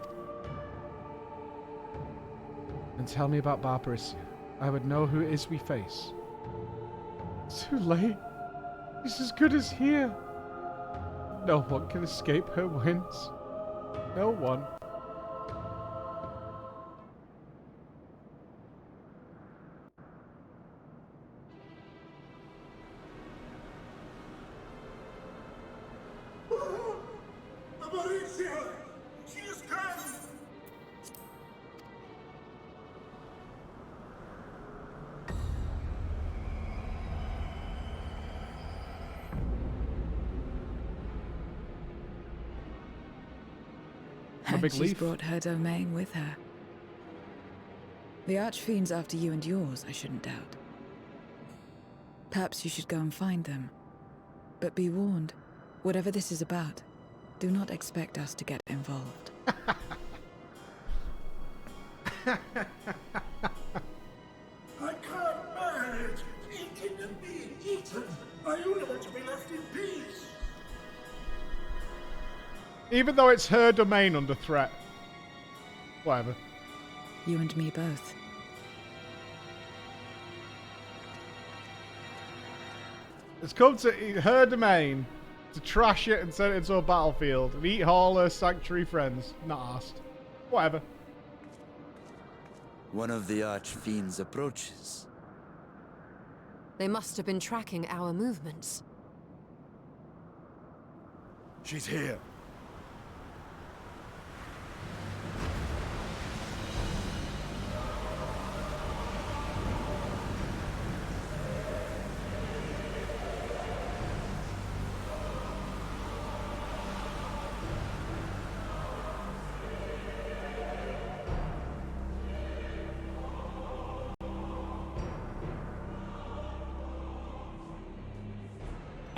And tell me about Barbarissia. I would know who it is we face. Too late. She's as good as here. No one can escape her winds. No one. Barbarissia! She has come! And she's brought her domain with her. The Archfiend's after you and yours, I shouldn't doubt. Perhaps you should go and find them. But be warned, whatever this is about, do not expect us to get involved. I can't manage eating and being eaten. I only want to be left in peace. Even though it's her domain under threat. Whatever. You and me both. It's come to her domain to trash it and send it into a battlefield and eat all her sanctuary friends. Not asked. Whatever. One of the archfiends approaches. They must have been tracking our movements. She's here.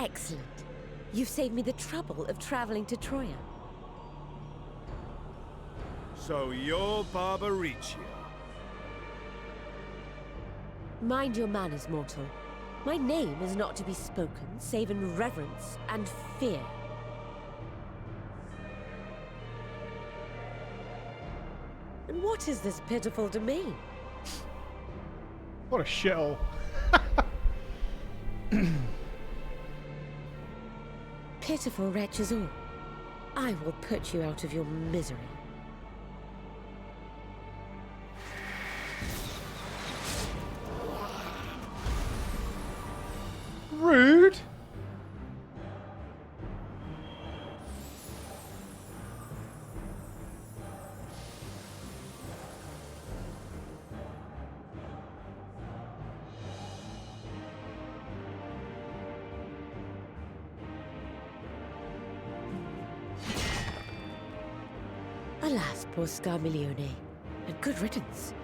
Excellent. You've saved me the trouble of traveling to Troya. So you're Barbaricia. Mind your manners, mortal. My name is not to be spoken, save in reverence and fear. And what is this pitiful domain? What a shithole. Pitiful wretches all. I will put you out of your misery. Rude. Alas, poor Scarmiglione. A good riddance.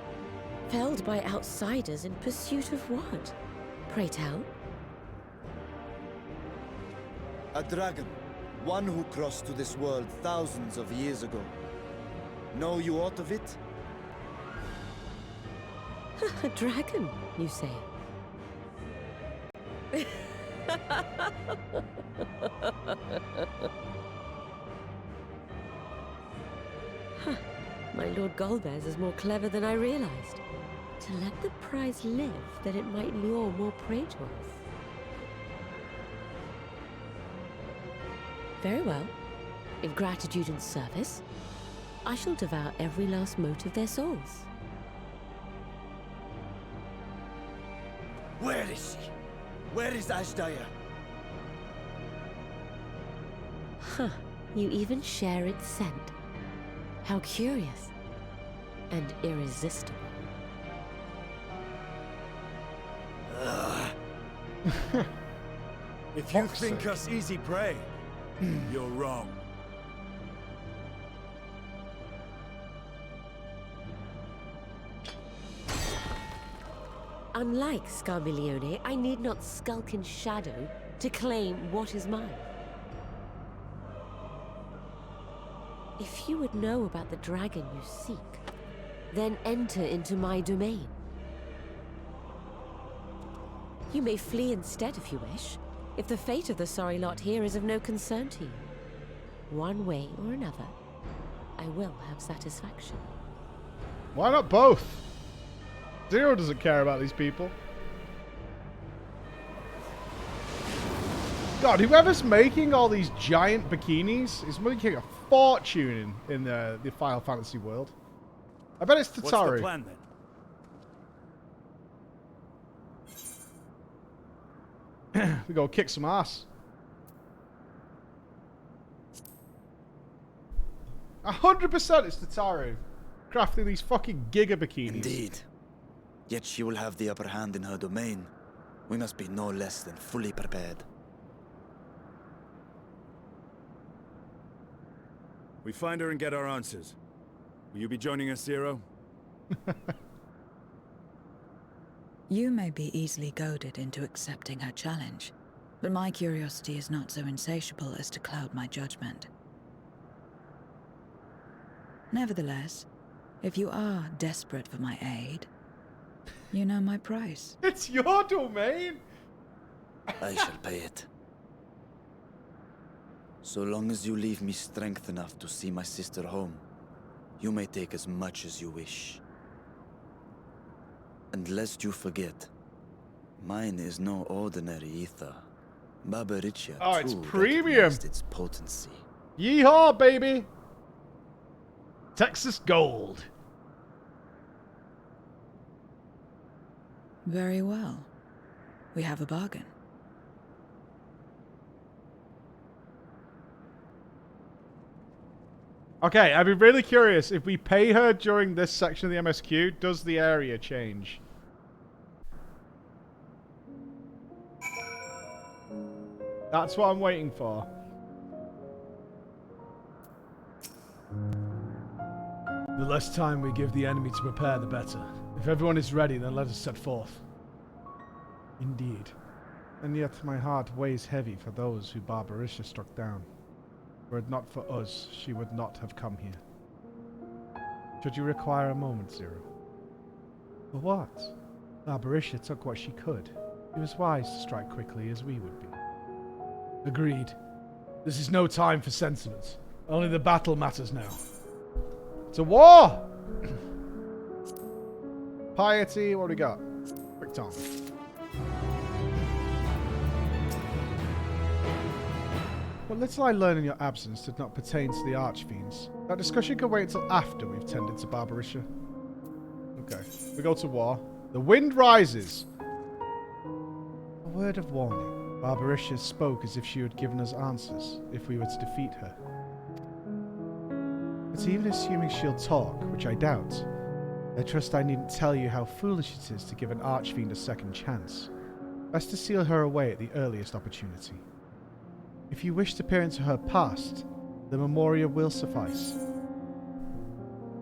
Felled by outsiders in pursuit of what? Pray tell? A dragon. One who crossed to this world thousands of years ago. Know you aught of it? A dragon, you say? Huh. My Lord Golbez is more clever than I realized. To let the prize live, that it might lure more prey to us. Very well. In gratitude and service, I shall devour every last mote of their souls. Where is she? Where is Ashdaya? Huh. You even share its scent. How curious. And irresistible. If you think us easy prey, you're wrong. Unlike Scarmiglione, I need not skulk in shadow to claim what is mine. If you would know about the dragon you seek, then enter into my domain. You may flee instead if you wish, if the fate of the sorry lot here is of no concern to you. One way or another, I will have satisfaction. Why not both? Zero doesn't care about these people. God, whoever's making all these giant bikinis is making a fortune in the Final Fantasy world. I bet it's Tataru. What's the plan then? We go kick some ass. 100% it's Tataru. Crafting these fucking giga bikinis. Indeed. Yet she will have the upper hand in her domain. We must be no less than fully prepared. We find her and get our answers. Will you be joining us, Zero? You may be easily goaded into accepting her challenge, But my curiosity is not so insatiable as to cloud my judgment. Nevertheless, if you are desperate for my aid, you know my price. It's your domain! I shall pay it. So long as you leave me strength enough to see my sister home, you may take as much as you wish. And lest you forget, mine is no ordinary ether. Babaricia Oh, it's too premium! recognized its potency. Yeehaw, baby! Texas Gold. Very well. We have a bargain. Okay, I'd be really curious. If we pay her during this section of the MSQ, does the area change? That's what I'm waiting for. The less time we give the enemy to prepare, the better. If everyone is ready, then let us set forth. Indeed. And yet my heart weighs heavy for those who Barbarisha struck down. Were it not for us, she would not have come here. Should you require a moment, Zero? For what? Barbarisha took what she could. He was wise to strike quickly, as we would be. Agreed. This is no time for sentiment. Only the battle matters now. It's a war! Piety, what do we got? Quick time. What little I learned in your absence did not pertain to the Archfiends. That discussion can wait until after we've tended to Barbarisha. Okay, we go to war. The wind rises. A word of warning. Barbarisha spoke as if she had given us answers, if we were to defeat her. But even assuming she'll talk, which I doubt, I trust I needn't tell you how foolish it is to give an Archfiend a second chance. Best to seal her away at the earliest opportunity. If you wish to peer into her past, the Memoria will suffice.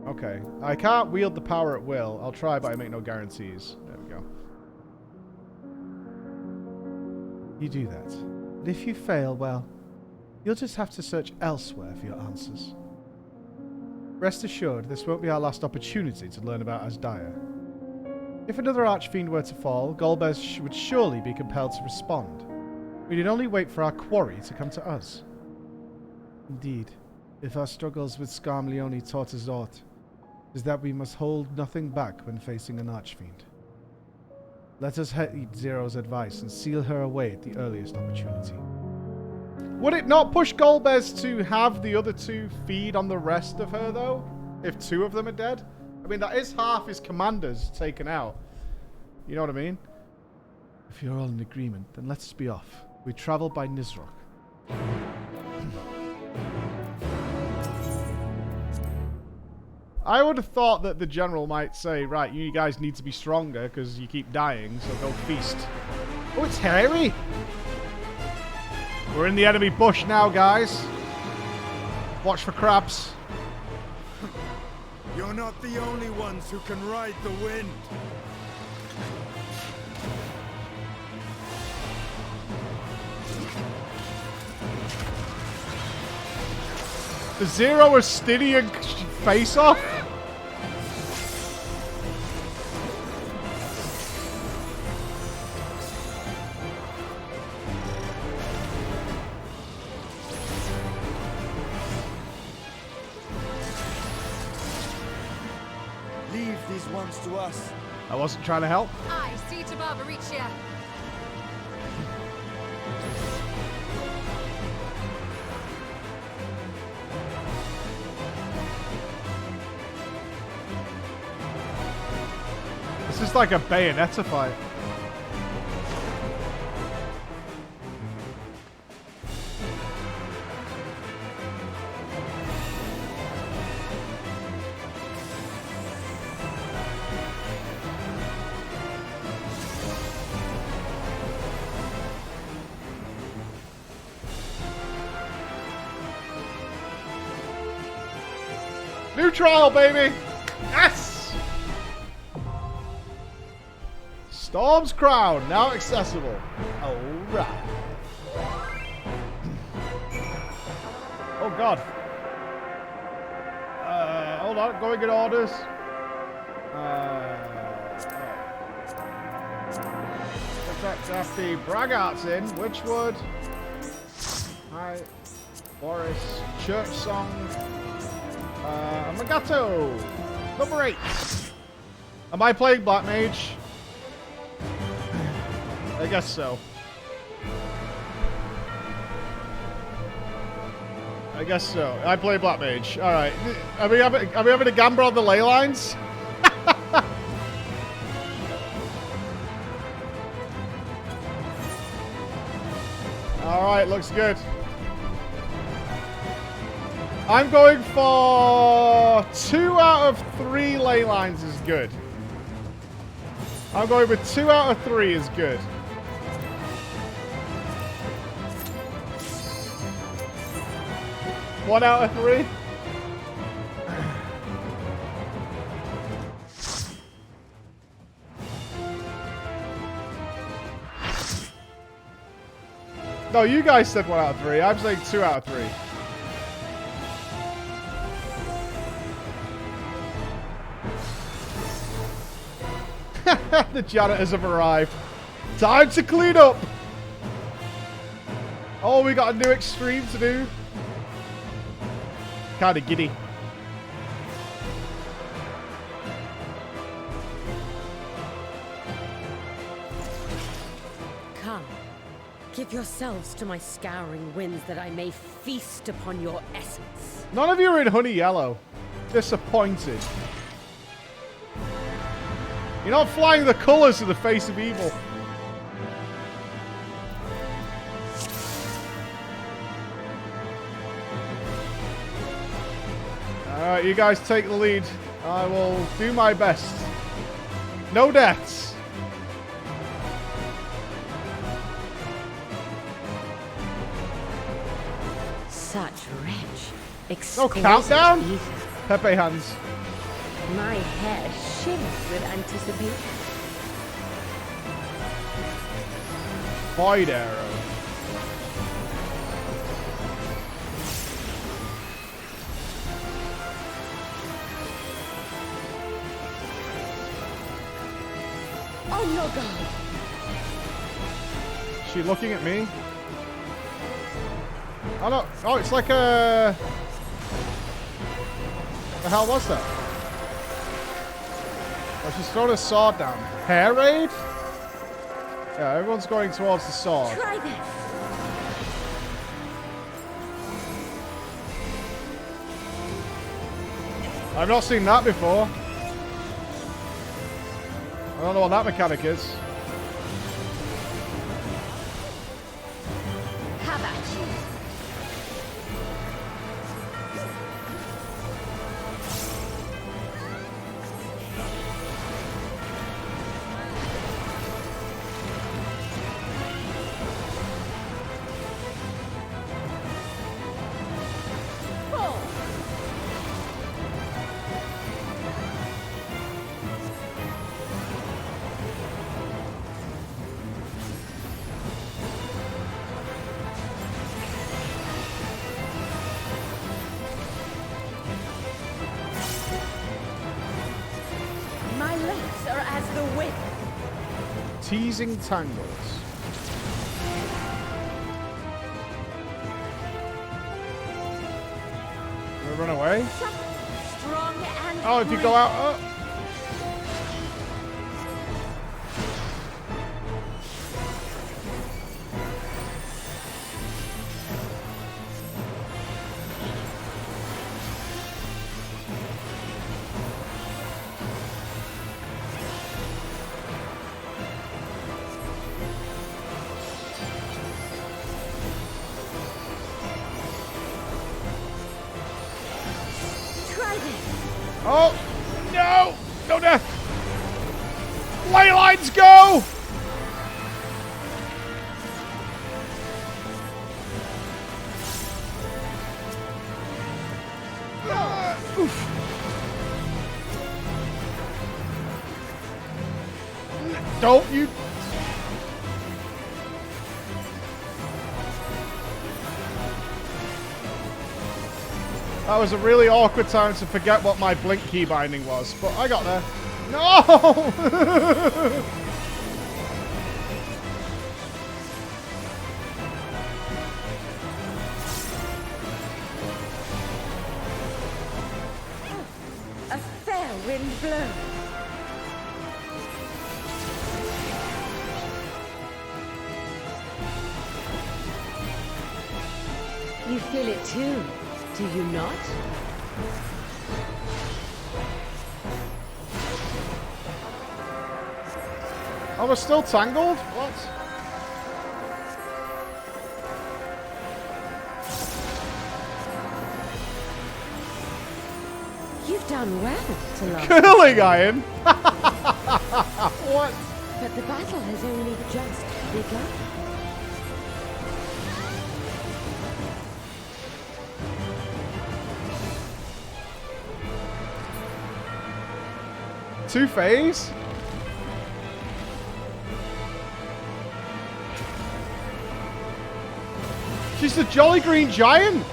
Okay. I can't wield the power at will. I'll try, but I make no guarantees. There we go. You do that. But if you fail, well, you'll just have to search elsewhere for your answers. Rest assured, this won't be our last opportunity to learn about Asdaya. If another Archfiend were to fall, Golbez would surely be compelled to respond. We need only wait for our quarry to come to us. Indeed, if our struggles with Skarmleone taught us aught, is that we must hold nothing back when facing an Archfiend. Let us heed Zero's advice and seal her away at the earliest opportunity. Would it not push Golbez to have the other two feed on the rest of her, though? If two of them are dead? I mean, that is half his commanders taken out. You know what I mean? If you're all in agreement, then let us be off. We travel by Nizrok. I would have thought that the general might say, right, you guys need to be stronger because you keep dying, so go feast. Oh, it's hairy! We're in the enemy bush now, guys. Watch for crabs. You're not the only ones who can ride the wind. The Zero Astidian face-off? Leave these ones to us. I wasn't trying to help. I see to Barbaricia. This is like a Bayonetta fight. New trial, baby! Yes! Storm's Crown, now accessible. Alright. God. Hold on, going in orders. FFXIV Braggart's in. Witchwood. Hi. Boris. Church Song. Amagato. Number 8. Am I playing Black Mage? I guess so. I guess so. I play Black Mage. Alright. Are we having a gamble on the ley lines? Alright, looks good. I'm going for 2 out of 3 ley lines is good. I'm going with 2 out of 3 is good. One out of 3. No, you guys said 1 out of 3. I'm saying 2 out of 3. The janitors have arrived. Time to clean up. Oh, we got a new extreme to do. Kind of giddy. Come, give yourselves to my scouring winds that I may feast upon your essence. None of you are in honey yellow. Disappointed. You're not flying the colors of the face of evil. Alright, you guys take the lead. I will do my best. No deaths. Such rich, No exquisite countdown? ether. Pepe hands. My hair shivers with anticipation. Void arrow. Oh no, God! Is she looking at me? Oh no! Oh, it's like a. The hell was that? Oh, she's throwing a sword down. Hair raid? Yeah, everyone's going towards the sword. Try this. I've not seen that before. I don't know what that mechanic is. How about you? My legs are as the wind. Teasing tangles. Can we run away? Strong and Oh, if you go out. Oh. Try this. Oh, no! No death! Ley lines go! Oof. Don't you... That was a really awkward time to forget what my blink key binding was, but I got there. No! A fair wind blows. You feel it too, do you not? I was still tangled? What? You've done well to last. Curling iron? What? But the battle has only just begun. Two-Phase? She's the Jolly Green Giant!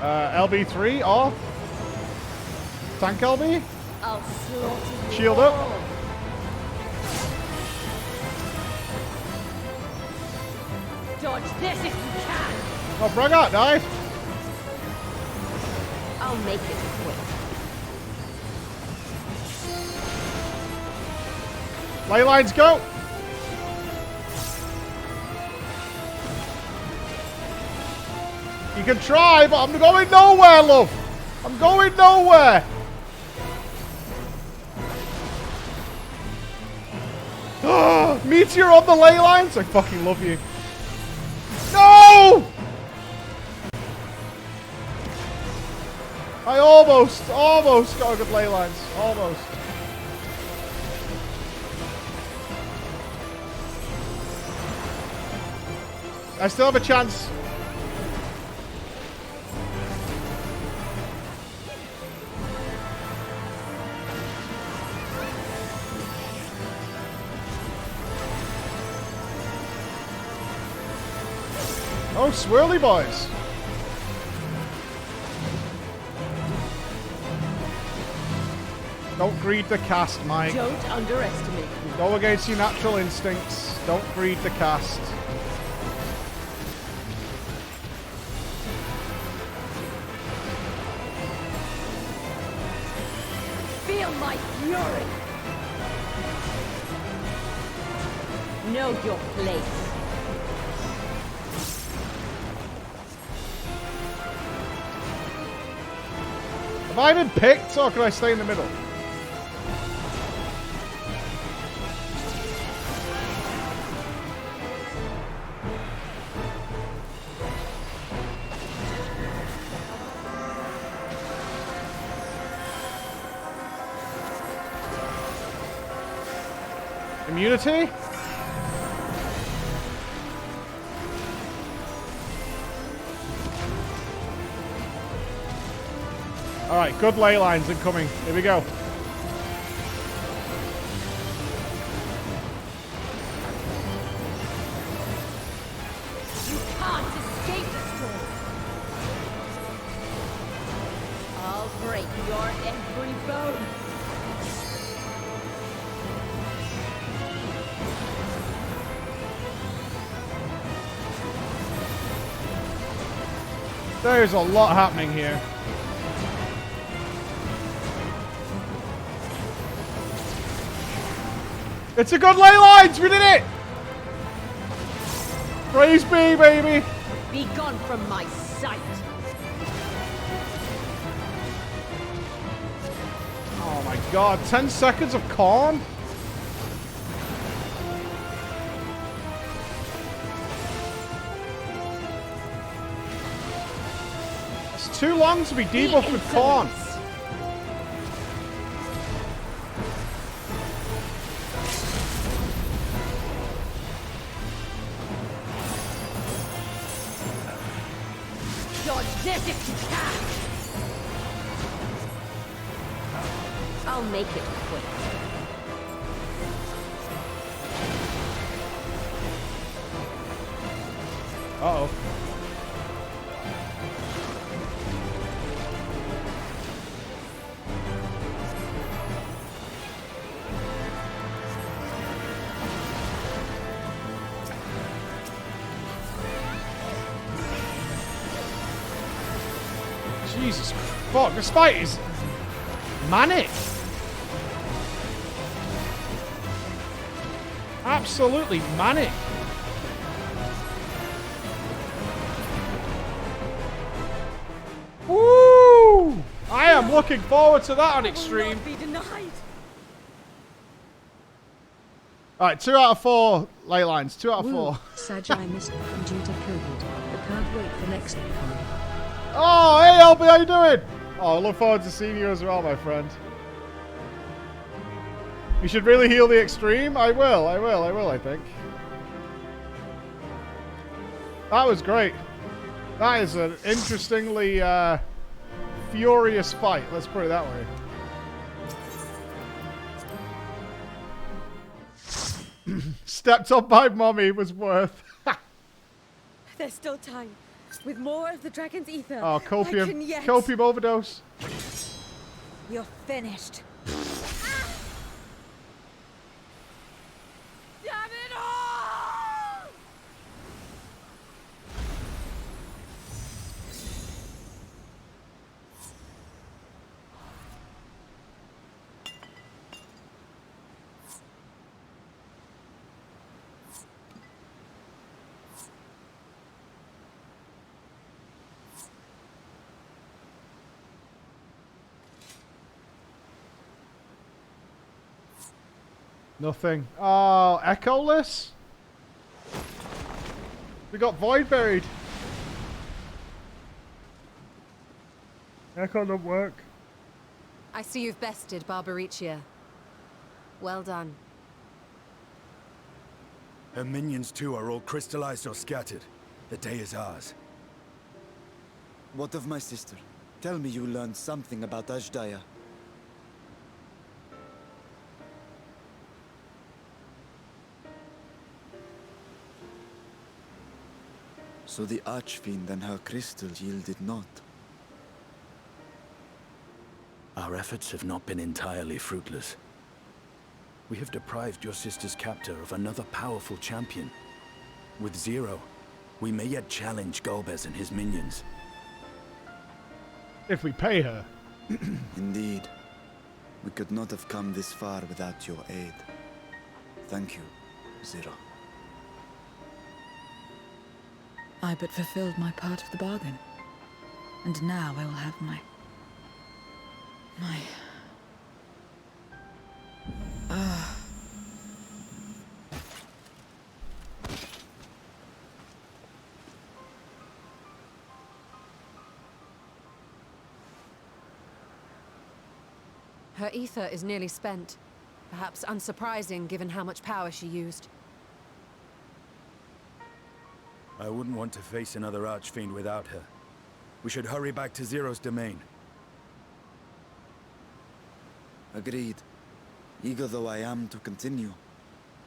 LB3 off. Tank LB? I'll slaughter you Shield all. up. Dodge this if you can. Oh, Braggart died. I'll make it quick. Ley lines, go! You can try, but I'm going nowhere, love! I'm going nowhere! Meteor on the ley lines? I fucking love you. No! I almost got a good ley lines. Almost. I still have a chance. Oh, swirly boys. Don't greed the cast, Mike. Don't underestimate me. Go against your natural instincts. Don't greed the cast. Feel my fury. Know your place. Have I been picked, or can I stay in the middle? Immunity? Alright, good ley lines incoming. Here we go. You can't escape the storm. I'll break your every bone. There's a lot happening here. It's a good ley lines! We did it! Praise be, baby! Be gone from my sight. Oh my god, 10 seconds of corn? It's too long to be debuffed with corn. Dodge this if you can. I'll make it quick. Uh-oh. Jesus fuck, this fight is manic. Absolutely manic. Woo! I am looking forward to that on Extreme. Alright, 2 out of 4 ley lines. 2 out of 4. Saj, I missed one due to COVID, but can't wait for next one. Oh, hey, Albie, how you doing? Oh, I look forward to seeing you as well, my friend. You should really heal the Extreme. I will, I think. That was great. That is an interestingly furious fight, let's put it that way. Stepped up by mommy was worth. There's still time. With more of the dragon's ether. Oh, copium. Copium overdose. You're finished. Damn it all! Nothing. Oh, echoless? We got void buried. Echo don't work. I see you've bested Barbaricia. Well done. Her minions too are all crystallized or scattered. The day is ours. What of my sister? Tell me you learned something about Ajdaya. So the Archfiend and her crystal yielded not. Our efforts have not been entirely fruitless. We have deprived your sister's captor of another powerful champion. With Zero, we may yet challenge Golbez and his minions. If we pay her. Indeed. We could not have come this far without your aid. Thank you, Zero. I but fulfilled my part of the bargain. And now I will have my... Her ether is nearly spent. Perhaps unsurprising given how much power she used. I wouldn't want to face another Archfiend without her. We should hurry back to Zero's domain. Agreed. Eager though I am to continue,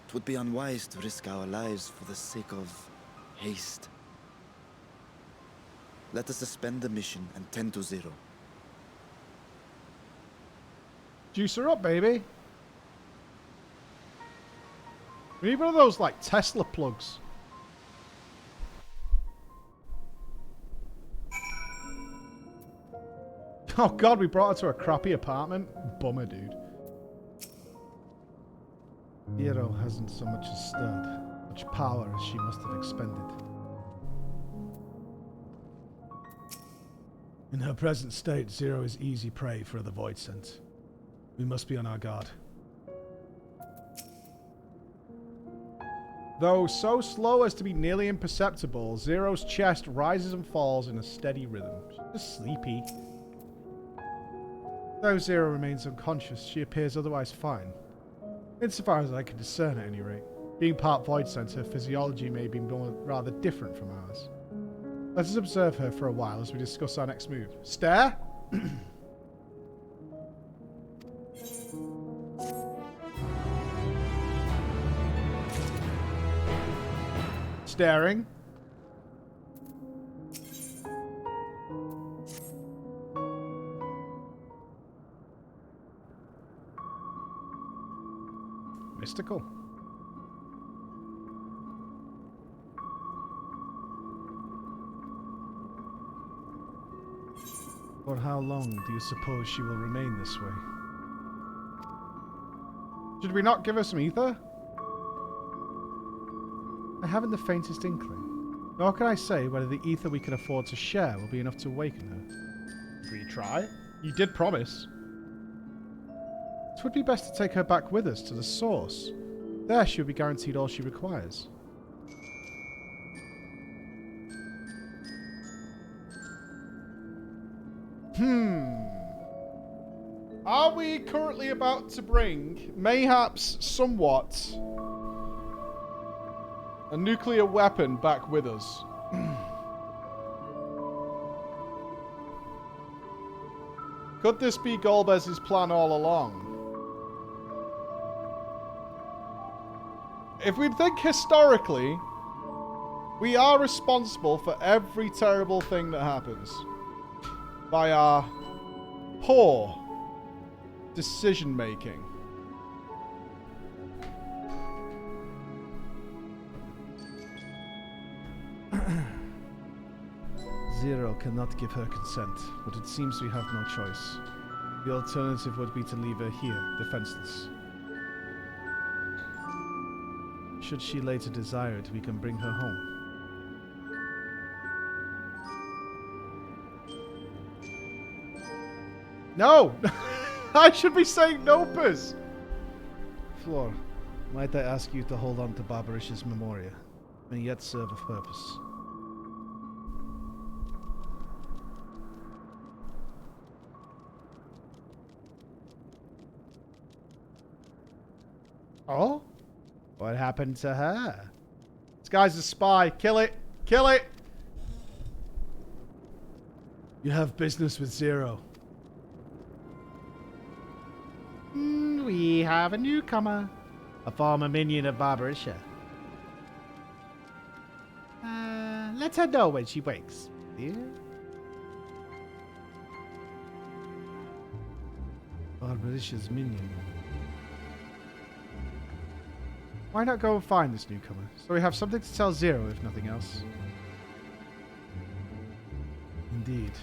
it would be unwise to risk our lives for the sake of haste. Let us suspend the mission and tend to Zero. Juice her up, baby. We need one of those, like, Tesla plugs. Oh god, we brought her to a crappy apartment? Bummer, dude. Zero hasn't so much as stirred. Much power as she must have expended. In her present state, Zero is easy prey for the Void Sense. We must be on our guard. Though so slow as to be nearly imperceptible, Zero's chest rises and falls in a steady rhythm. She's just sleepy. Though Zero remains unconscious, she appears otherwise fine. Insofar as I can discern at any rate. Being part Void Sense, her physiology may be rather different from ours. Let us observe her for a while as we discuss our next move. Stare? Staring. mystical. For how long do you suppose she will remain this way? Should we not give her some ether? I haven't the faintest inkling. Nor can I say whether the ether we can afford to share will be enough to awaken her. Should we try? You did promise. It would be best to take her back with us to the source. There she will be guaranteed all she requires. Are we currently about to bring, mayhaps somewhat, a nuclear weapon back with us? Could this be Golbez's plan all along? If we think historically, we are responsible for every terrible thing that happens by our poor decision making. Zero cannot give her consent, but it seems we have no choice. The alternative would be to leave her here, defenseless. Should she later desire it, we can bring her home. No! I should be saying Nupss! Floor, might I ask you to hold on to Barbarish's memoria? May yet serve a purpose. Oh? What happened to her? This guy's a spy. Kill it! Kill it! You have business with Zero. We have a newcomer. A former minion of Barbarisha. Let her know when she wakes, dear. Barbarisha's minion. Why not go and find this newcomer? So we have something to tell Zero, if nothing else. Indeed.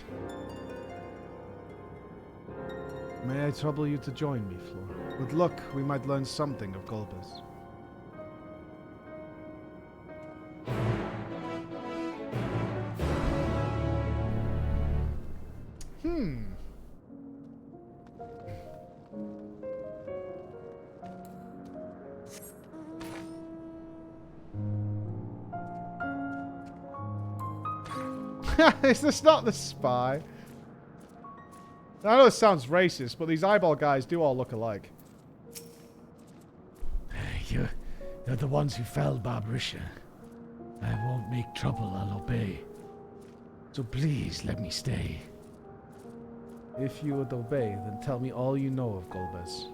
May I trouble you to join me, Floor? With luck, we might learn something of Golbez. Is this not the spy? I know it sounds racist, but these eyeball guys do all look alike. You're the ones who felled Barbarisha. I won't make trouble, I'll obey. So please, let me stay. If you would obey, then tell me all you know of Golbez.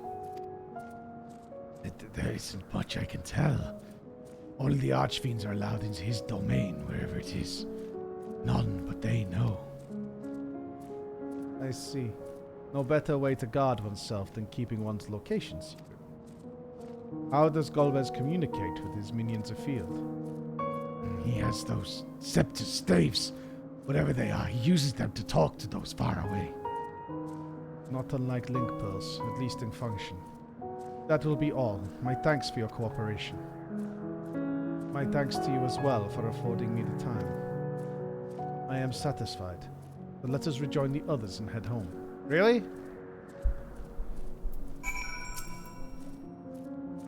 There isn't much I can tell. Only the Archfiends are allowed into his domain, wherever it is. None but they know. I see. No better way to guard oneself than keeping one's location secret. How does Golbez communicate with his minions afield? He has those scepter staves. Whatever they are, he uses them to talk to those far away. Not unlike link pearls, at least in function. That will be all. My thanks for your cooperation. My thanks to you as well for affording me the time. I am satisfied. But let us rejoin the others and head home. Really?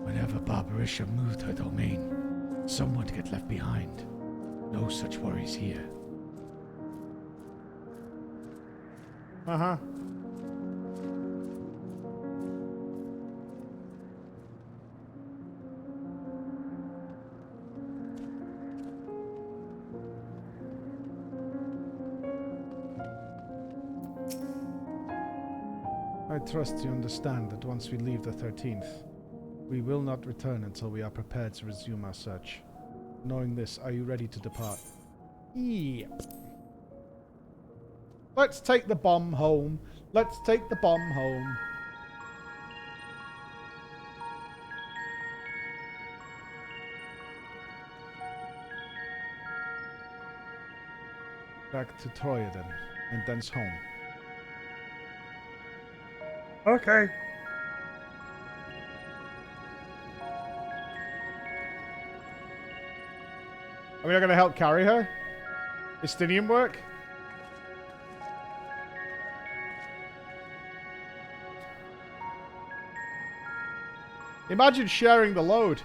Whenever Barbarisha moved her domain, someone would get left behind. No such worries here. Uh-huh. I trust you understand that once we leave the 13th, we will not return until we are prepared to resume our search. Knowing this, are you ready to depart? Yep. Let's take the bomb home. Let's take the bomb home. Back to Troya then, and thence home. Okay. Are we not going to help carry her? Istinian work? Imagine sharing the load.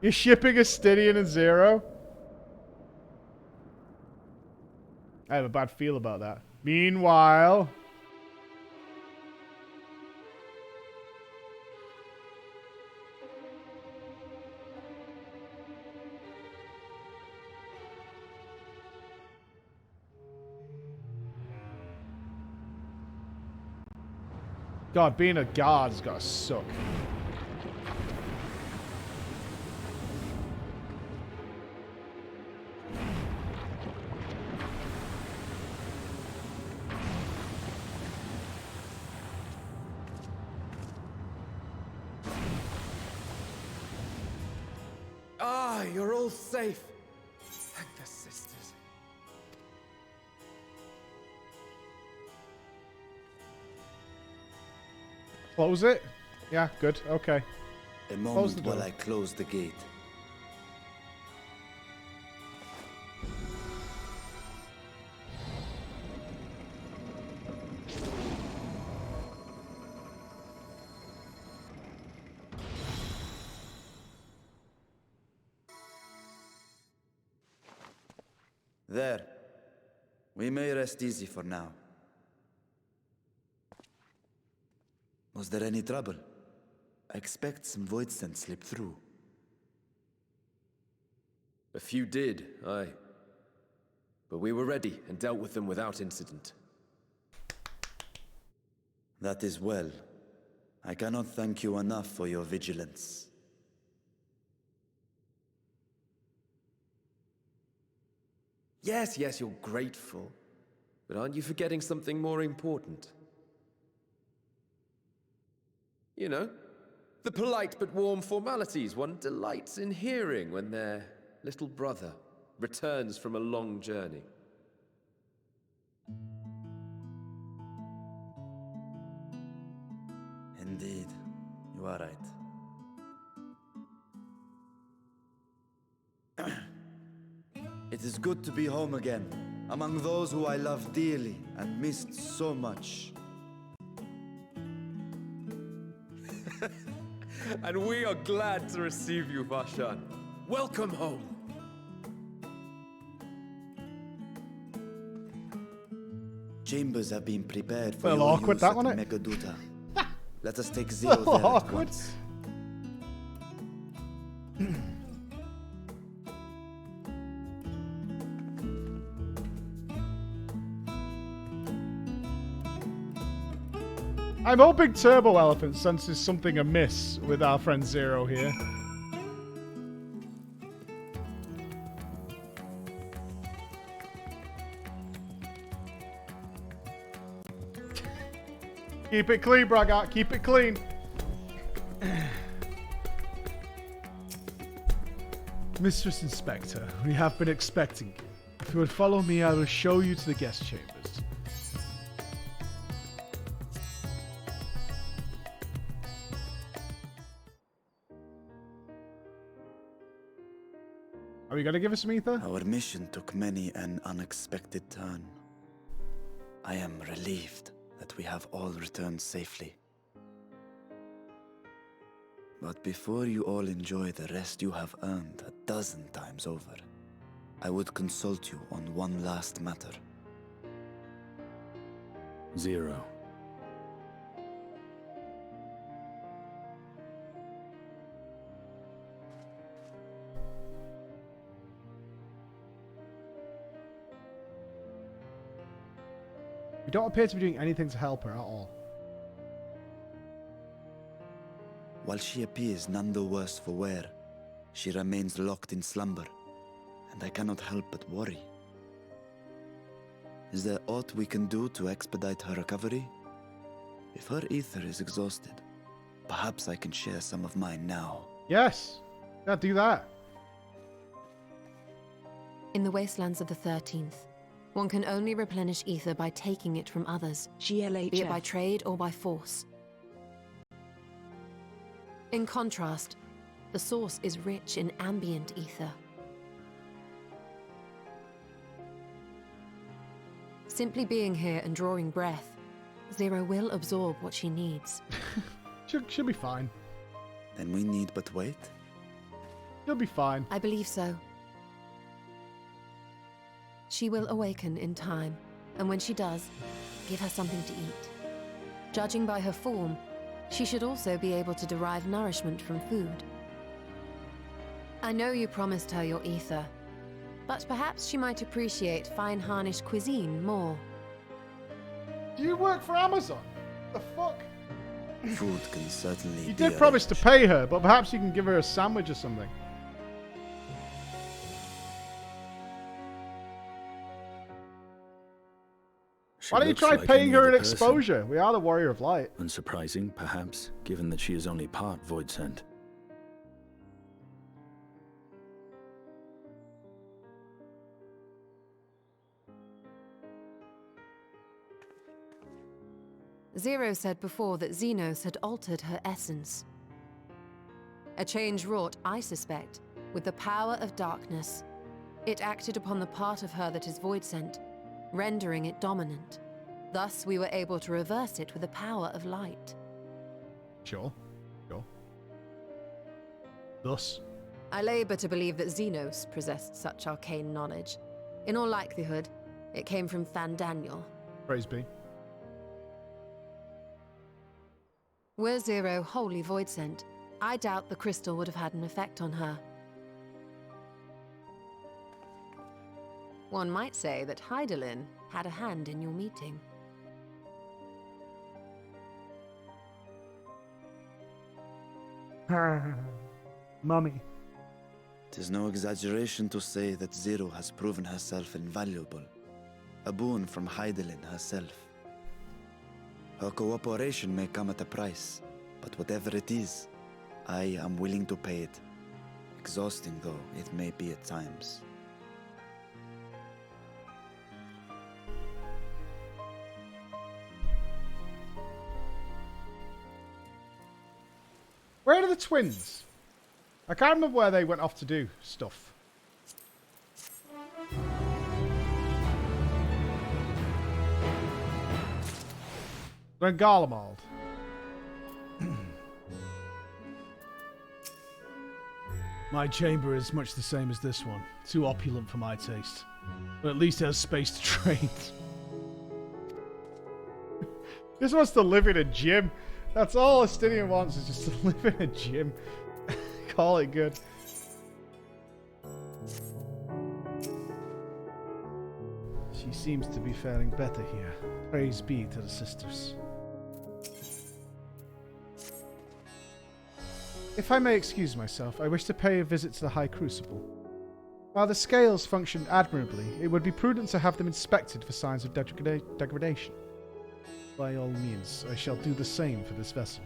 You're shipping Istinian and Zero. I have a bad feel about that. Meanwhile... God, being a guard's gotta suck. Ah, you're all safe. Thank the sisters. Close it? Yeah, good. Okay. A moment while I close the gate. There. We may rest easy for now. Was there any trouble? I expect some void scent slipped through. A few did, aye. But we were ready and dealt with them without incident. That is well. I cannot thank you enough for your vigilance. Yes, yes, you're grateful. But aren't you forgetting something more important? You know, the polite but warm formalities one delights in hearing when their little brother returns from a long journey. Indeed, you are right. It is good to be home again, among those who I love dearly and missed so much. And we are glad to receive you, Vashan. Welcome home. Chambers have been prepared for Well, your awkward, use that at one, eh? Megaduta. Let us take Zero there at Awkward. once. I'm hoping Turbo Elephant senses something amiss with our friend Zero here. Keep it clean, Braga. Keep it clean. Mistress Inspector, we have been expecting you. If you would follow me, I will show you to the guest chambers. Are you going to give us some ether? Our mission took many an unexpected turn. I am relieved that we have all returned safely. But before you all enjoy the rest you have earned 12 times over, I would consult you on one last matter. Zero. You don't appear to be doing anything to help her at all. While she appears none the worse for wear, she remains locked in slumber, and I cannot help but worry. Is there aught we can do to expedite her recovery? If her ether is exhausted, perhaps I can share some of mine now. Yes. Yeah, do that. In the wastelands of the 13th, one can only replenish ether by taking it from others, GLHF. be it by trade or by force. In contrast, the source is rich in ambient ether. Simply being here and drawing breath, Zero will absorb what she needs. She'll be fine. Then we need but wait? She'll be fine. I believe so. She will awaken in time, and when she does, give her something to eat. Judging by her form, she should also be able to derive nourishment from food. I know you promised her your ether, but perhaps she might appreciate fine harnished cuisine more. Do you work for Amazon? The fuck? Food can certainly You be did promise to pay her, but perhaps you can give her a sandwich or something. Why don't you try paying her an exposure? We are the Warrior of Light. Unsurprising, perhaps, given that she is only part Void Sent. Zero said before that Xenos had altered her essence. A change wrought, I suspect, with the power of darkness. It acted upon the part of her that is void-sent, rendering it dominant. Thus, we were able to reverse it with the power of light. Sure. Thus? I labor to believe that Xenos possessed such arcane knowledge. In all likelihood, it came from Fandaniel. Praise be. Were Zero wholly void-sent, I doubt the crystal would have had an effect on her. One might say that Hydaelyn had a hand in your meeting. Mummy. Tis no exaggeration to say that Zero has proven herself invaluable. A boon from Hydaelyn herself. Her cooperation may come at a price, but whatever it is, I am willing to pay it. Exhausting though it may be at times. Where are the twins? I can't remember where they went off to do stuff. They're in Garlemald. My chamber is much the same as this one. Too opulent for my taste. But at least it has space to train. Just wants to live in a gym. That's all Estinian wants, is just to live in a gym. Call it good. She seems to be faring better here. Praise be to the sisters. If I may excuse myself, I wish to pay a visit to the High Crucible. While the scales function admirably, it would be prudent to have them inspected for signs of degradation. By all means, I shall do the same for this vessel.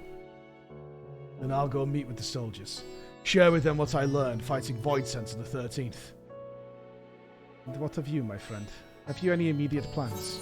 Then I'll go meet with the soldiers. Share with them what I learned fighting Void Sense on the 13th. And what of you, my friend? Have you any immediate plans?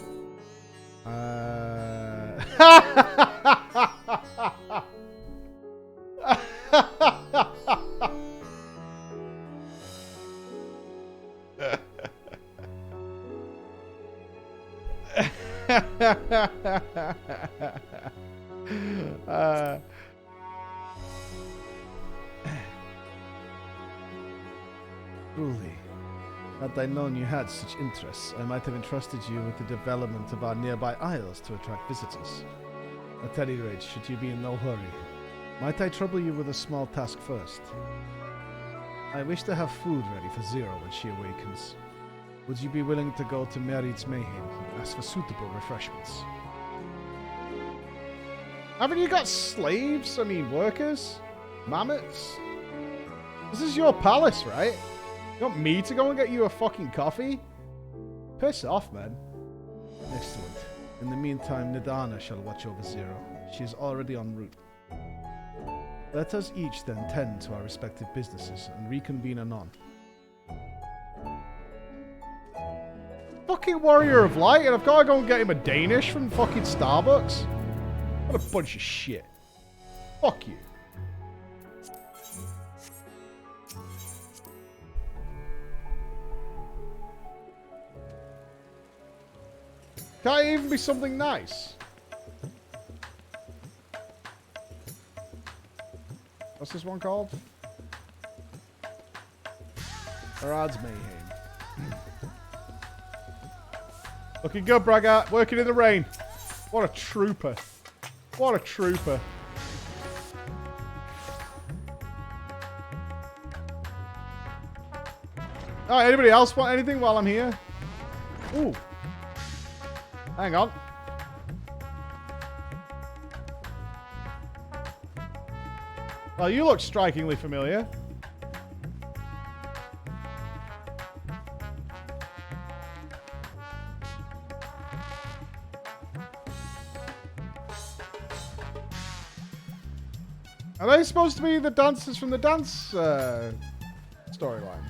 Truly, had I known you had such interests, I might have entrusted you with the development of our nearby isles to attract visitors. At any rate, should you be in no hurry, might I trouble you with a small task first? I wish to have food ready for Zero when she awakens. Would you be willing to go to Merit's Mayhem and ask for suitable refreshments? Haven't you got slaves? I mean, workers? Mammoths? This is your palace, right? You want me to go and get you a fucking coffee? Piss off, man. Excellent. In the meantime, Nidana shall watch over Zero. She is already en route. Let us each then tend to our respective businesses and reconvene anon. fucking Warrior of Light, and I've got to go and get him a Danish from fucking Starbucks. What a bunch of shit. Fuck you. Can't it even be something nice? What's this one called? Arad's Mayhem. Looking good, Braga. Working in the rain. What a trooper. What a trooper. Oh, anybody else want anything while I'm here? Ooh. Hang on. Well, you look strikingly familiar. Are they supposed to be the dancers from the dance storyline?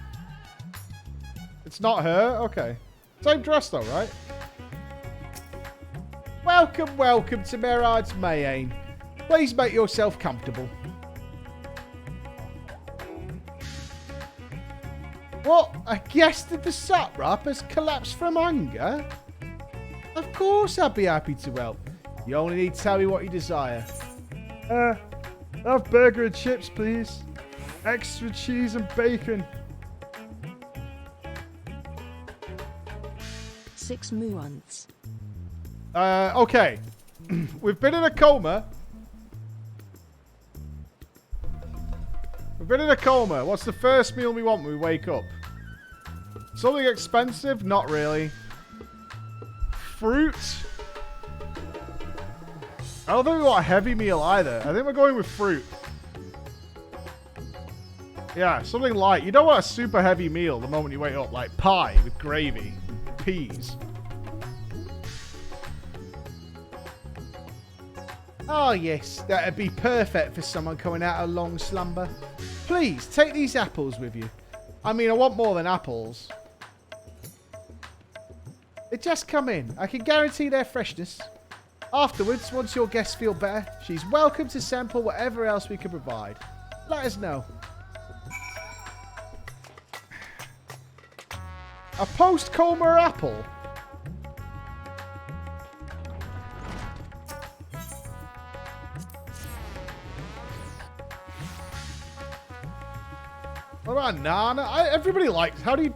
It's not her? Okay. Same dress though, right? Welcome, welcome to Merard's Mayhem. Please make yourself comfortable. What? A guest of the Satrap has collapsed from hunger? Of course I'd be happy to help. You only need to tell me what you desire. Have burger and chips, please. Extra cheese and bacon. 6 muons. Okay. We've been in a coma. We've been in a coma. What's the first meal we want when we wake up? Something expensive? Not really. Fruit? I don't think we want a heavy meal either. I think we're going with fruit. Yeah, something light. You don't want a super heavy meal the moment you wake up. Like pie with gravy. Peas. Oh yes, that'd be perfect for someone coming out of a long slumber. Please, take these apples with you. I mean, I want more than apples. They just come in. I can guarantee their freshness. Afterwards, once your guests feel better, she's welcome to sample whatever else we can provide. Let us know. A post-coma apple? What about Nana? Everybody likes... How do you...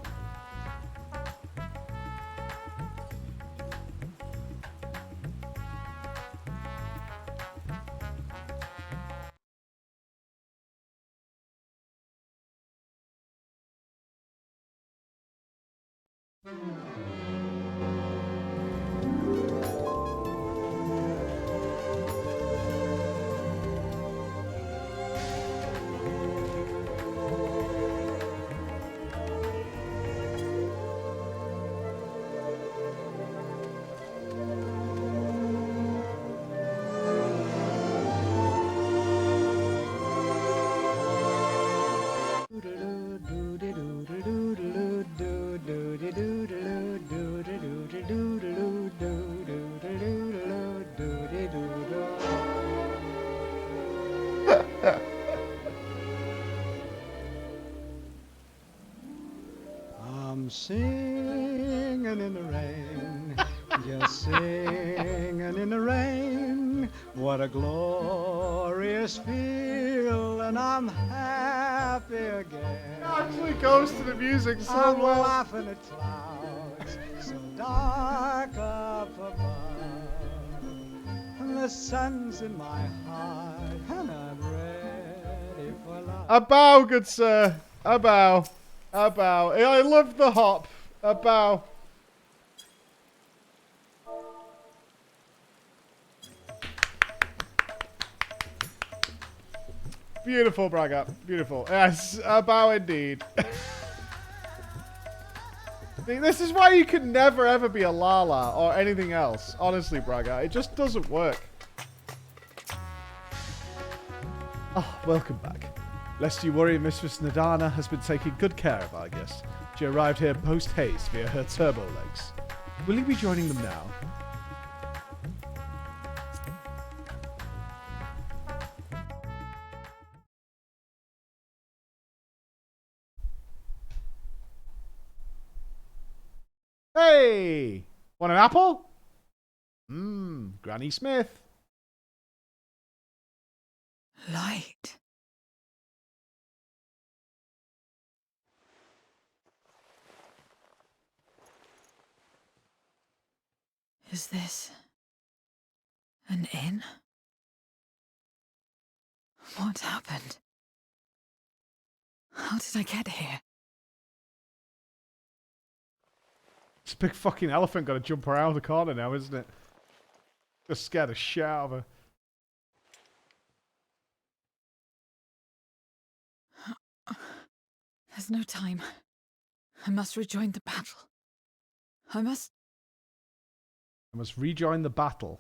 I'm singing in the rain, just singing in the rain. What a glorious feel, and I'm happy again. It actually goes to the music so I'm well. laughing at clouds so dark up above, and the sun's in my heart, and I'm ready for love. A bow, good sir. A bow. A bow. I love the hop. A bow. Beautiful, Braga. Beautiful. Yes, a bow indeed. This is why you can never ever be a Lala or anything else. Honestly, Braga. It just doesn't work. Oh, welcome back. Lest you worry, Mistress Nadana has been taking good care of our guest. She arrived here post-haste via her turbo legs. Will he be joining them now? Hey! Want an apple? Granny Smith. Light. Is this an inn? What happened? How did I get here? This big fucking elephant got to jump around the corner now, isn't it? Just scared the shit out of her. There's no time. I must rejoin the battle. I must rejoin the battle.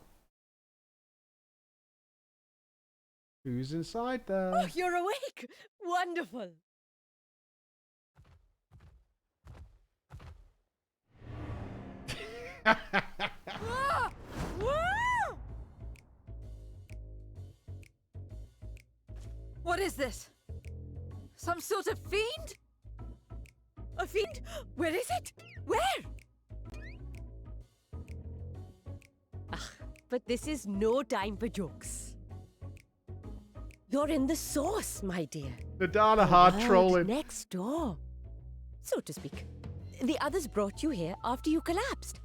Who's inside there? Oh, you're awake! Wonderful! Ah! Ah! What is this? Some sort of fiend? A fiend? Where is it? Where? But this is no time for jokes. You're in the sauce, my dear. Nadana hard trolling. Next door, so to speak. The others brought you here after you collapsed.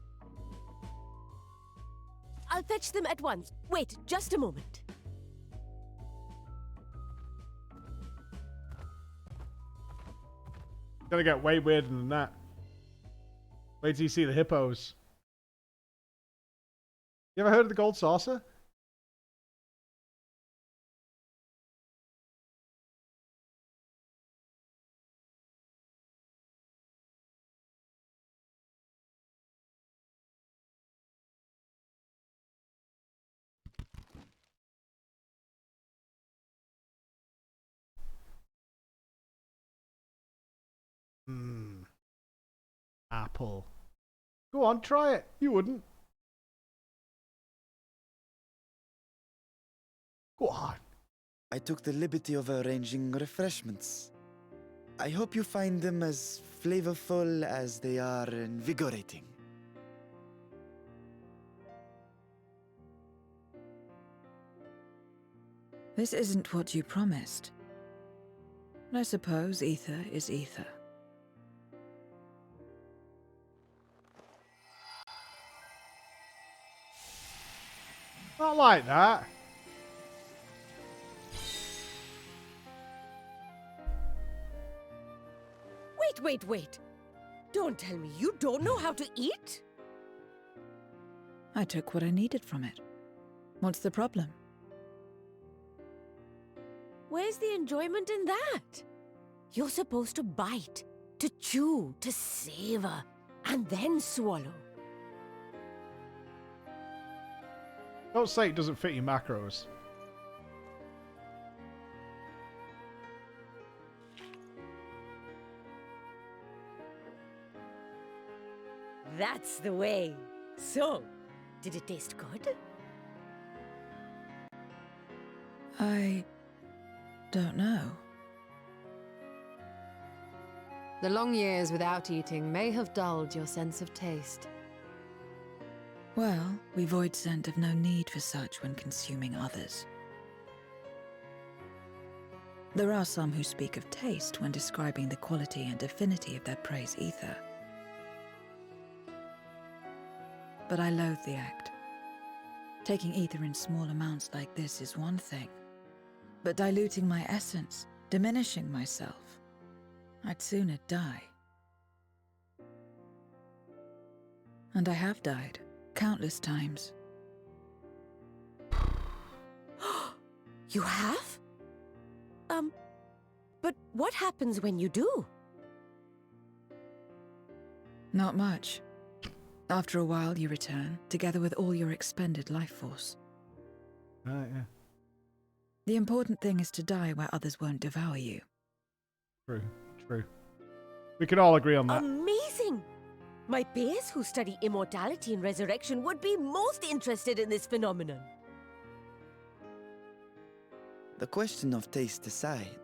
I'll fetch them at once. Wait, just a moment. Gonna get way weirder than that. Wait till you see the hippos. You ever heard of the gold saucer? Apple. Go on, try it. You wouldn't. Go on. I took the liberty of arranging refreshments. I hope you find them as flavorful as they are invigorating. This isn't what you promised. I suppose ether is ether. Not like that. Wait. Don't tell me you don't know how to eat? I took what I needed from it. What's the problem? Where's the enjoyment in that? You're supposed to bite, to chew, to savor, and then swallow. Don't say it doesn't fit your macros. That's the way. So, did it taste good? I don't know. The long years without eating may have dulled your sense of taste. Well, we void scent have no need for such when consuming others. There are some who speak of taste when describing the quality and affinity of their prey's ether. But I loathe the act. Taking ether in small amounts like this is one thing, but diluting my essence, diminishing myself, I'd sooner die. And I have died, countless times. You have? But what happens when you do? Not much. After a while, you return, together with all your expended life force. Right, yeah. The important thing is to die where others won't devour you. True. We can all agree on that. Amazing! My peers who study immortality and resurrection would be most interested in this phenomenon. The question of taste aside,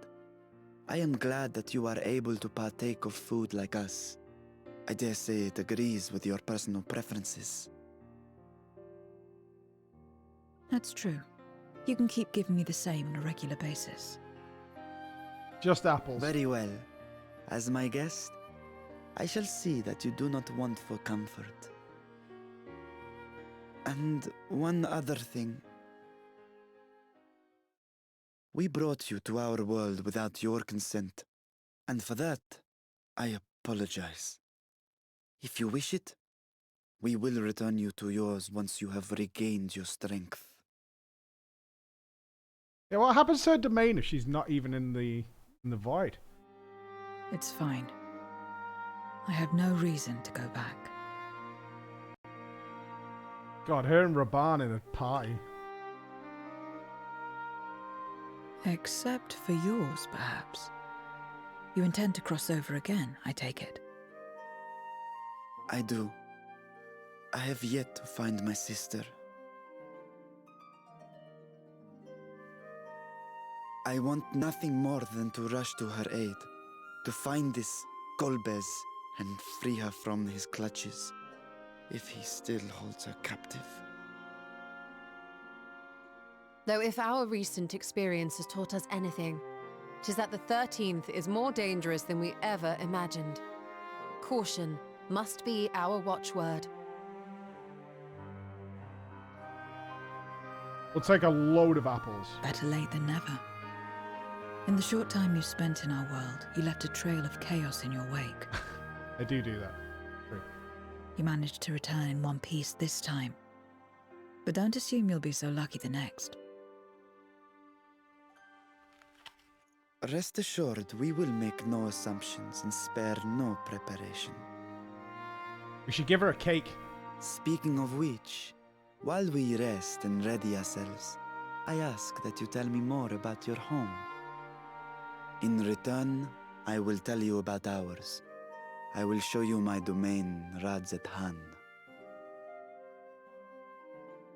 I am glad that you are able to partake of food like us. I dare say it agrees with your personal preferences. That's true. You can keep giving me the same on a regular basis. Just apples. Very well. As my guest, I shall see that you do not want for comfort. And one other thing. We brought you to our world without your consent, and for that, I apologize. If you wish it, we will return you to yours once you have regained your strength. Yeah, what happens to her domain if she's not even in the void? It's fine. I have no reason to go back. God, her and Raban in a party. Except for yours, perhaps. You intend to cross over again, I take it. I do. I have yet to find my sister. I want nothing more than to rush to her aid, to find this Golbez and free her from his clutches, if he still holds her captive. Though if our recent experience has taught us anything, 'tis that the 13th is more dangerous than we ever imagined. Caution must be our watchword. We'll take a load of apples. Better late than never. In the short time you spent in our world, you left a trail of chaos in your wake. I do that. True. You managed to return in one piece this time. But don't assume you'll be so lucky the next. Rest assured, we will make no assumptions and spare no preparation. We should give her a cake. Speaking of which, while we rest and ready ourselves, I ask that you tell me more about your home. In return, I will tell you about ours. I will show you my domain, Radzat-Han.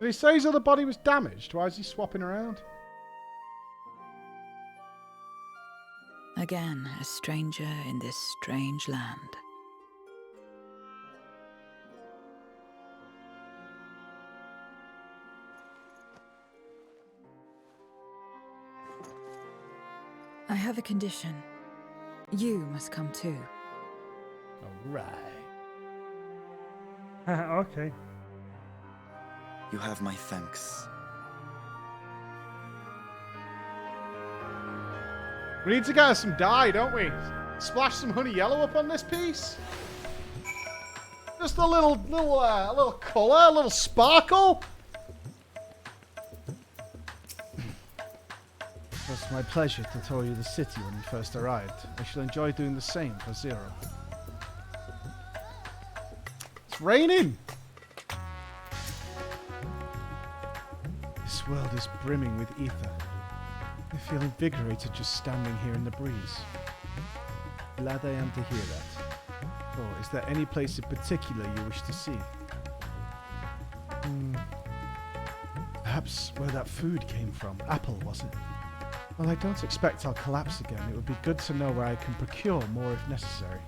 Did he say his other body was damaged? Why is he swapping around? Again, a stranger in this strange land. I have a condition. You must come too. Alright. Okay. You have my thanks. We need to get us some dye, don't we? Splash some honey yellow up on this piece. Just a little colour, a little sparkle. It was my pleasure to tour you the city when we first arrived. I shall enjoy doing the same for Zero. It's raining. This world is brimming with ether. I feel invigorated just standing here in the breeze. Glad I am to hear that. Oh, is there any place in particular you wish to see? Perhaps where that food came from. Apple, was it? Well, I don't expect I'll collapse again. It would be good to know where I can procure more if necessary.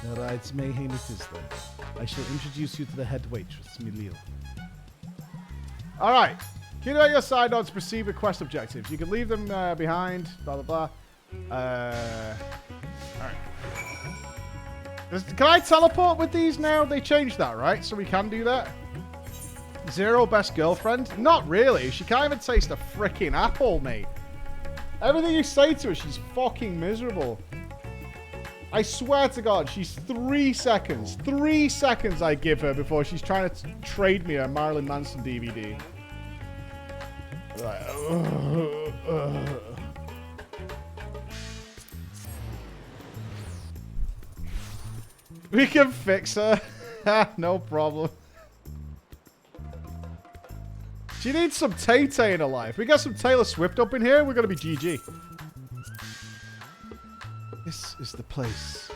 Alright, mayhem it is then. I shall introduce you to the head waitress, Milil. Alright. Continue at your side nodes to proceed with quest objectives. You can leave them behind, blah, blah, blah. Alright. Can I teleport with these now? They changed that, right? So we can do that? Zero best girlfriend? Not really. She can't even taste a freaking apple, mate. Everything you say to her, she's fucking miserable. I swear to God, she's 3 seconds. 3 seconds I give her before she's trying to trade me a Marilyn Manson DVD. Like, We can fix her. No problem. She needs some Tay-Tay in her life. We got some Taylor Swift up in here. We're going to be GG. This is the place.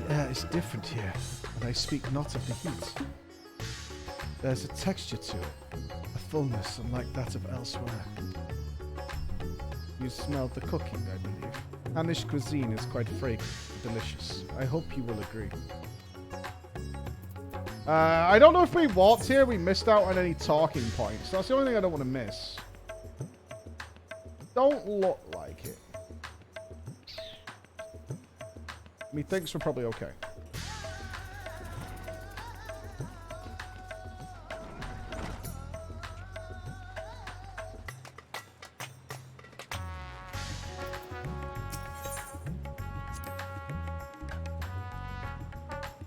The air is different here, and I speak not of the heat. There's a texture to it, a fullness unlike that of elsewhere. You smelled the cooking, I believe. Anish cuisine is quite fragrant and delicious. I hope you will agree. I don't know if we walked here, we missed out on any talking points. That's the only thing I don't want to miss. Don't look like it. Methinks we're probably okay.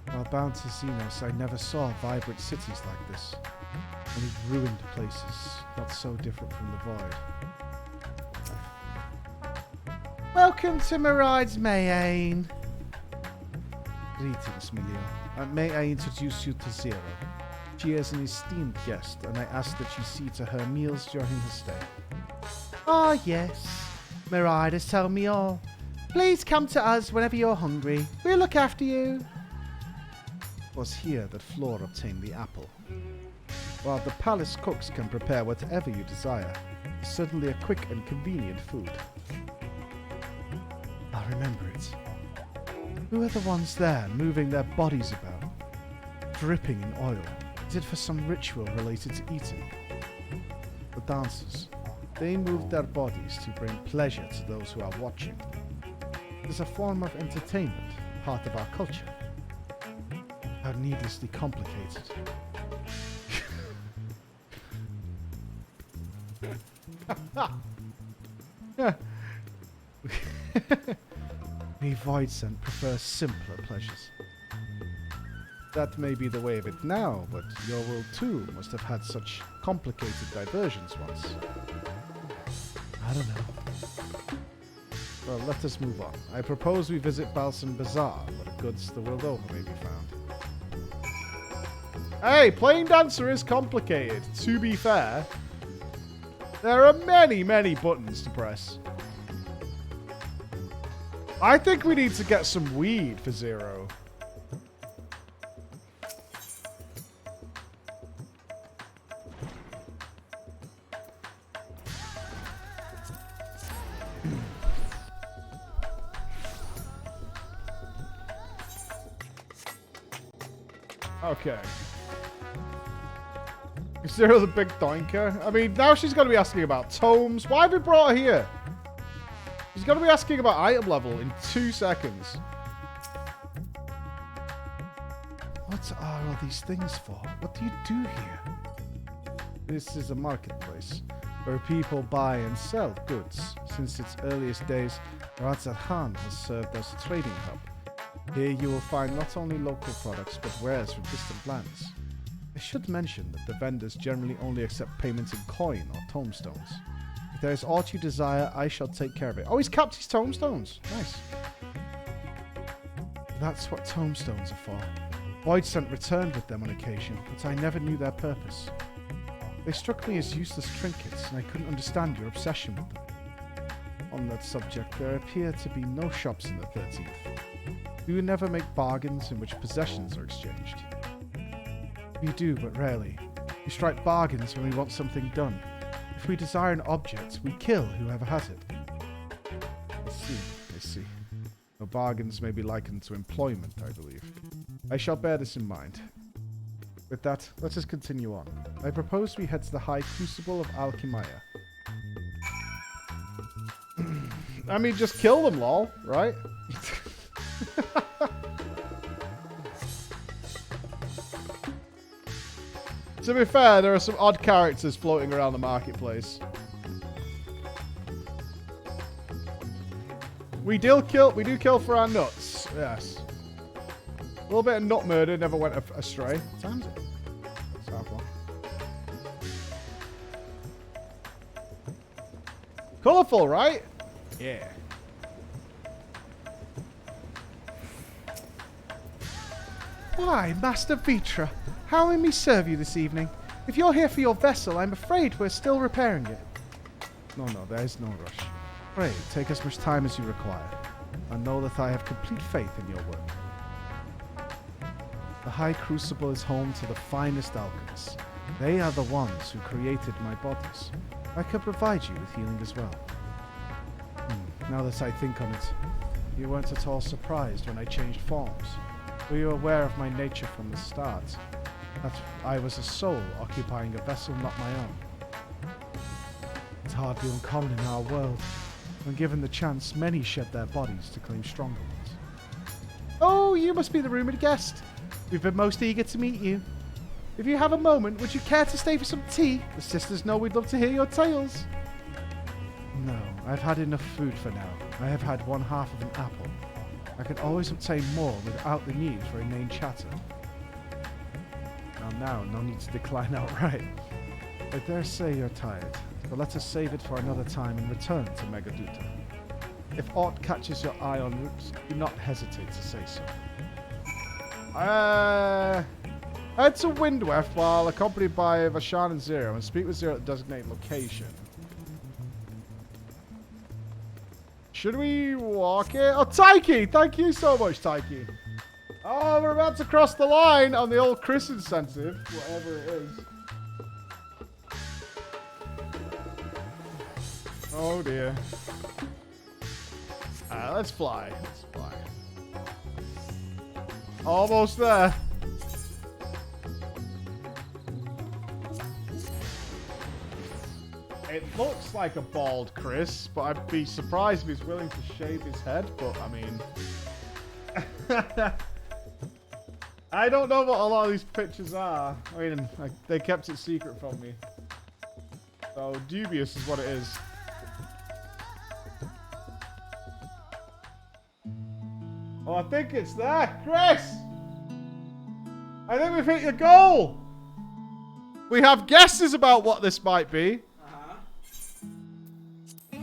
While bound to Xenos, I never saw vibrant cities like this. Only ruined places, not so different from the void. Welcome to Miraid's Mayane. Greetings, Milio. May I introduce you to Zero? She is an esteemed guest, and I ask that you see to her meals during her stay. Ah, yes. Miraid has told me all. Please come to us whenever you're hungry. We'll look after you. It was here that Flor obtained the apple. While the palace cooks can prepare whatever you desire, it's certainly a quick and convenient food. I'll remember it. Who are the ones there moving their bodies about, dripping in oil? Is it for some ritual related to eating? The dancers. They move their bodies to bring pleasure to those who are watching. It is a form of entertainment, part of our culture. How needlessly complicated. We Voidsent prefer simpler pleasures. That may be the way of it now, but your world too must have had such complicated diversions once. I don't know. Well, let us move on. I propose we visit Balsan Bazaar, where goods the world over may be found. Hey, playing dancer is complicated. To be fair, there are many, many buttons to press. I think we need to get some weed for Zero. Okay. Zero the big doinker? I mean, now she's going to be asking about tomes. Why have we brought her here? She's going to be asking about item level in 2 seconds. What are all these things for? What do you do here? This is a marketplace where people buy and sell goods. Since its earliest days, Radzat has served as a trading hub. Here you will find not only local products, but wares from distant lands. I should mention that the vendors generally only accept payments in coin or tomestones. If there is aught you desire, I shall take care of it. Oh, he's capped his tomestones. Nice. That's what tomestones are for. Voidsent returned with them on occasion, but I never knew their purpose. They struck me as useless trinkets, and I couldn't understand your obsession with them. On that subject, there appear to be no shops in the 13th. We would never make bargains in which possessions are exchanged. We do, but rarely. We strike bargains when we want something done. If we desire an object, we kill whoever has it. I see. No bargains may be likened to employment, I believe. I shall bear this in mind. With that, let us continue on. I propose we head to the High Crucible of Alchemia. I mean, just kill them, lol, right? To be fair, there are some odd characters floating around the marketplace. We do kill for our nuts, yes. A little bit of nut murder never went astray. What time is it? It's half one. Colourful, right? Yeah. Why, Master Vitra, how may we serve you this evening? If you're here for your vessel, I'm afraid we're still repairing it. No, there is no rush. Pray, take as much time as you require, and know that I have complete faith in your work. High Crucible is home to the finest alchemists. They are the ones who created my bodies. I could provide you with healing as well. Now that I think on it, you weren't at all surprised when I changed forms. Were you aware of my nature from the start? That I was a soul occupying a vessel not my own. It's hardly uncommon in our world. When given the chance, many shed their bodies to claim stronger ones. Oh, you must be the rumoured guest. We've been most eager to meet you. If you have a moment, would you care to stay for some tea? The sisters know we'd love to hear your tales. No, I've had enough food for now. I have had 1/2 of an apple. I can always obtain more without the need for inane chatter. Now, no need to decline outright. I dare say you're tired, but let us save it for another time and return to Megaduta. If aught catches your eye on Nupss, do not hesitate to say so. Head to Windweft while accompanied by Vashan and Zero, and speak with Zero at the designated location. Should we walk it? Oh, Taiki! Thank you so much, Taiki. Oh, we're about to cross the line on the old Chris incentive, whatever it is. Oh dear. Let's fly. Let's fly. Almost there. It looks like a bald Chris, but I'd be surprised if he's willing to shave his head, but I mean... I don't know what a lot of these pictures are. I mean, they kept it secret from me. So, dubious is what it is. Oh, I think it's there. Chris! I think we've hit the goal! We have guesses about what this might be. Oh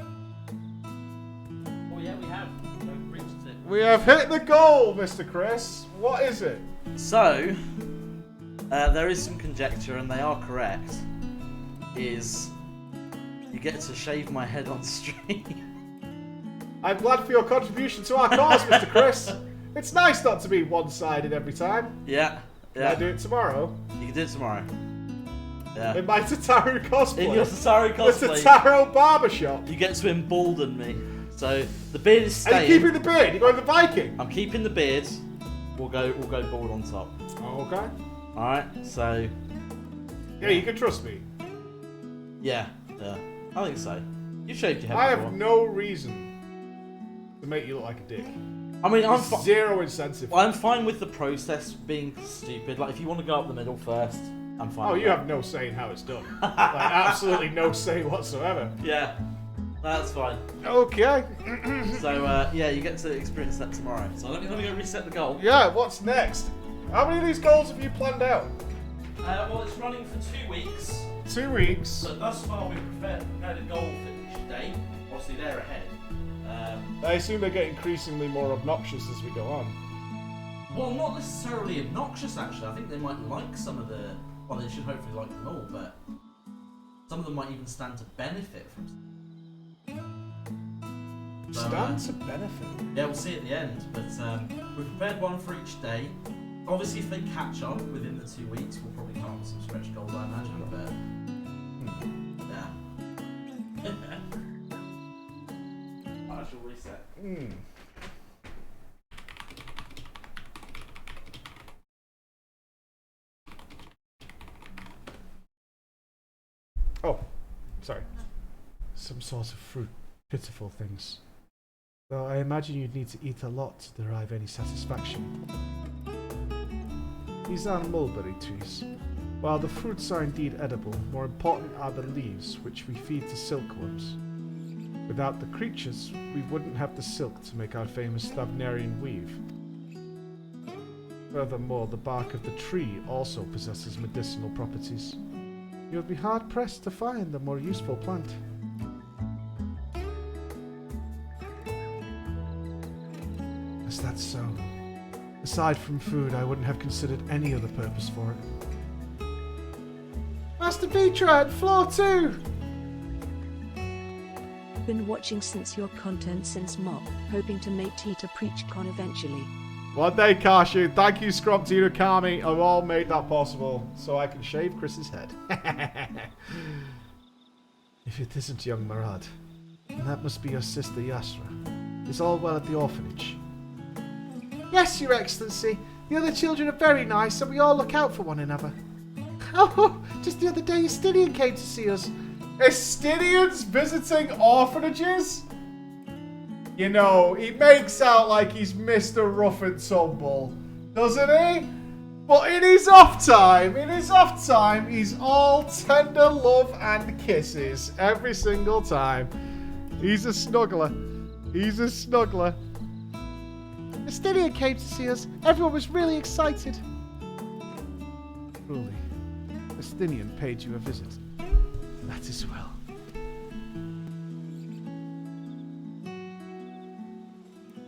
yeah, we have. We've reached it. We have hit the goal, Mr. Chris. What is it? So, there is some conjecture, and they are correct. Is you get to shave my head on stream. I'm glad for your contribution to our cause, Mr. Chris. It's nice not to be one-sided every time. Yeah. Can I do it tomorrow? You can do it tomorrow. Yeah. In my Tataru cosplay. In your Tataru cosplay. The Tataru barbershop. You get to embolden me. So the beard is staying. Are you keeping the beard? You going the Viking? I'm keeping the beard. We'll go bald on top. Okay. Alright, so... Yeah, you can trust me. Yeah, I think so. You've shaved your head I before. have no reason to make you look like a dick. I mean, I'm zero incentive. I'm fine with the process being stupid. Like, if you want to go up the middle first, I'm fine. Oh, with you that. have no say in how it's done. Like, absolutely no say whatsoever. Yeah, that's fine. Okay. So, yeah, you get to experience that tomorrow. So let me go reset the goal. Yeah, what's next? How many of these goals have you planned out? Well, it's running for 2 weeks. 2 weeks. But thus far, we've prepared a goal for each day. Obviously, they're ahead. I assume they get increasingly more obnoxious as we go on. Well, not necessarily obnoxious, actually. I think they might like some of the... Well, they should hopefully like them all, but some of them might even stand to benefit from... So, stand to benefit? Yeah, we'll see at the end, but we've prepared one for each day. Obviously, if they catch up within the 2 weeks, we'll probably come up with some stretch goals, I imagine, but... Yeah. I shall reset. Oh, sorry. Some sort of fruit. Pitiful things. Though I imagine you'd need to eat a lot to derive any satisfaction. These are mulberry trees. While the fruits are indeed edible, more important are the leaves, which we feed to silkworms. Without the creatures, we wouldn't have the silk to make our famous Thavnarian weave. Furthermore, the bark of the tree also possesses medicinal properties. You would be hard-pressed to find a more useful plant. Is that so? Aside from food, I wouldn't have considered any other purpose for it. Master Petra at floor 2! Been watching since your content since Mop, hoping to make Tita PreachCon eventually. One day, Karshu. Thank you, Scrumptino, Kami, who all made that possible, so I can shave Chris's head. If it isn't young Murad, then that must be your sister Yasra. Is all well at the orphanage? Yes, Your Excellency. The other children are very nice, and we all look out for one another. Oh, just the other day, Estinian came to see us. Estinians visiting orphanages? You know, he makes out like he's Mr. Rough and Tumble, doesn't he? But in his off time, he's all tender love and kisses every single time. He's a snuggler. Estinian came to see us. Everyone was really excited. Truly, Estinian paid you a visit. That is well.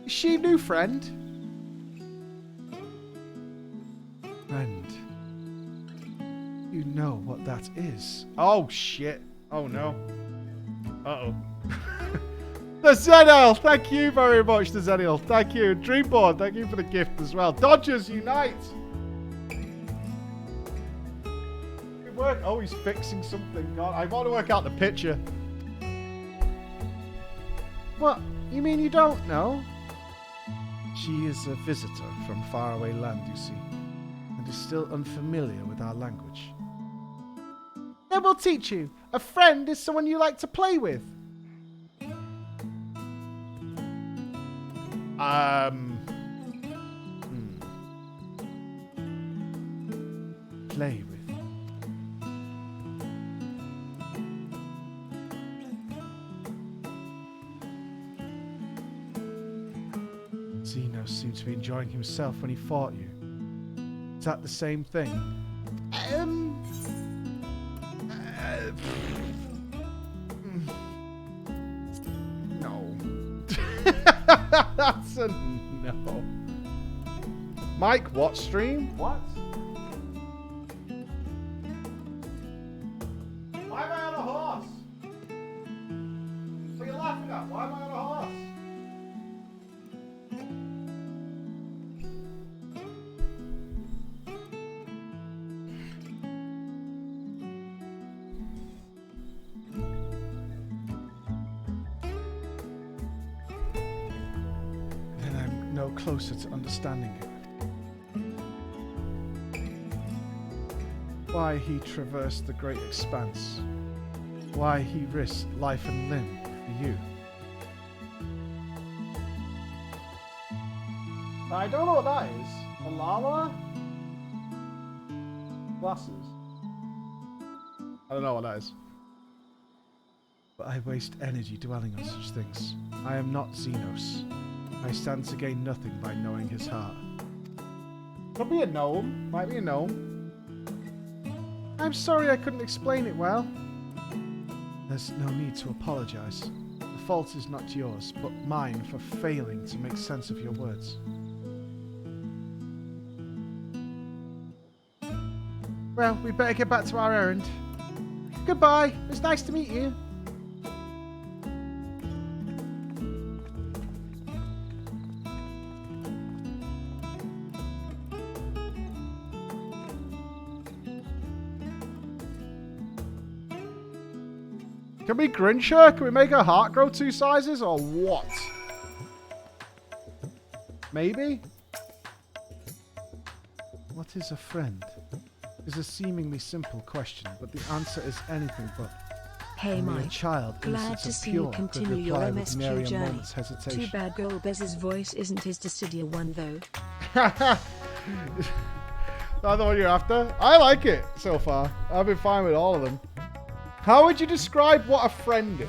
Is she a new friend? Friend. You know what that is. Oh, shit. Oh, no. Uh-oh. The Zenil, thank you very much, the Zenil. Thank you. Dreamboard, thank you for the gift as well. Dodgers unite. Good work. Oh, he's fixing something. God, I want to work out the picture. What? You mean you don't know? She is a visitor from faraway land, you see, and is still unfamiliar with our language. Then we'll teach you. A friend is someone you like to play with. Play with. Zeno seemed to be enjoying himself when he fought you. Is that the same thing? No. That's a no. Mike, what stream? What? Why am I on a horse? What are you laughing at? Why am I on a horse? Then I'm no closer to understanding it. Why he traversed the great expanse. Why he risked life and limb for you. I don't know what that is. A llama? Glasses. I don't know what that is. But I waste energy dwelling on such things. I am not Xenos. I stand to gain nothing by knowing his heart. Could be a gnome. Might be a gnome. I'm sorry I couldn't explain it well. There's no need to apologize. The fault is not yours, but mine for failing to make sense of your words. Well, we better get back to our errand. Goodbye. It was nice to meet you. Can we Grinch her? Can we make her heart grow 2 sizes or what? Maybe? What is a friend? Is a seemingly simple question, but the answer is anything but. Hey only Mike, a child, glad innocent to and see pure, you could continue your reply with nary MSQ a journey. moment's hesitation. Too bad Golbez's voice isn't his Dissidia one though. That's the one you're after? I like it so far. I've been fine with all of them. How would you describe what a friend is?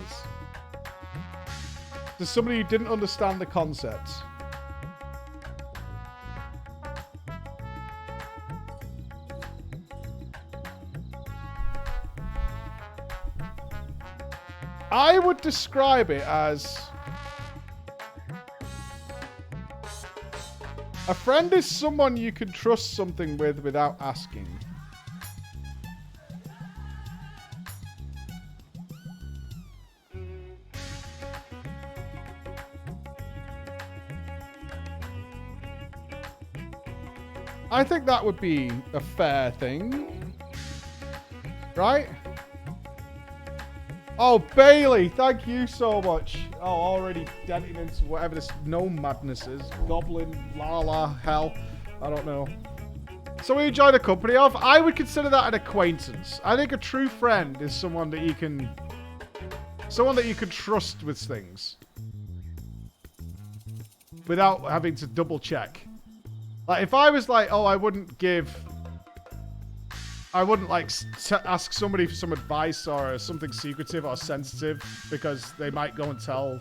To somebody who didn't understand the concept. I would describe it as a friend is someone you can trust something with without asking. I think that would be a fair thing. Right? Oh, Bailey, thank you so much. Oh, already denting into whatever this gnome madness is. Goblin, Lala, hell. I don't know. So we enjoy the company of? I would consider that an acquaintance. I think a true friend is someone that you can... Someone that you can trust with things. Without having to double check. Like, if I was like, oh, I wouldn't like ask somebody for some advice or something secretive or sensitive because they might go and tell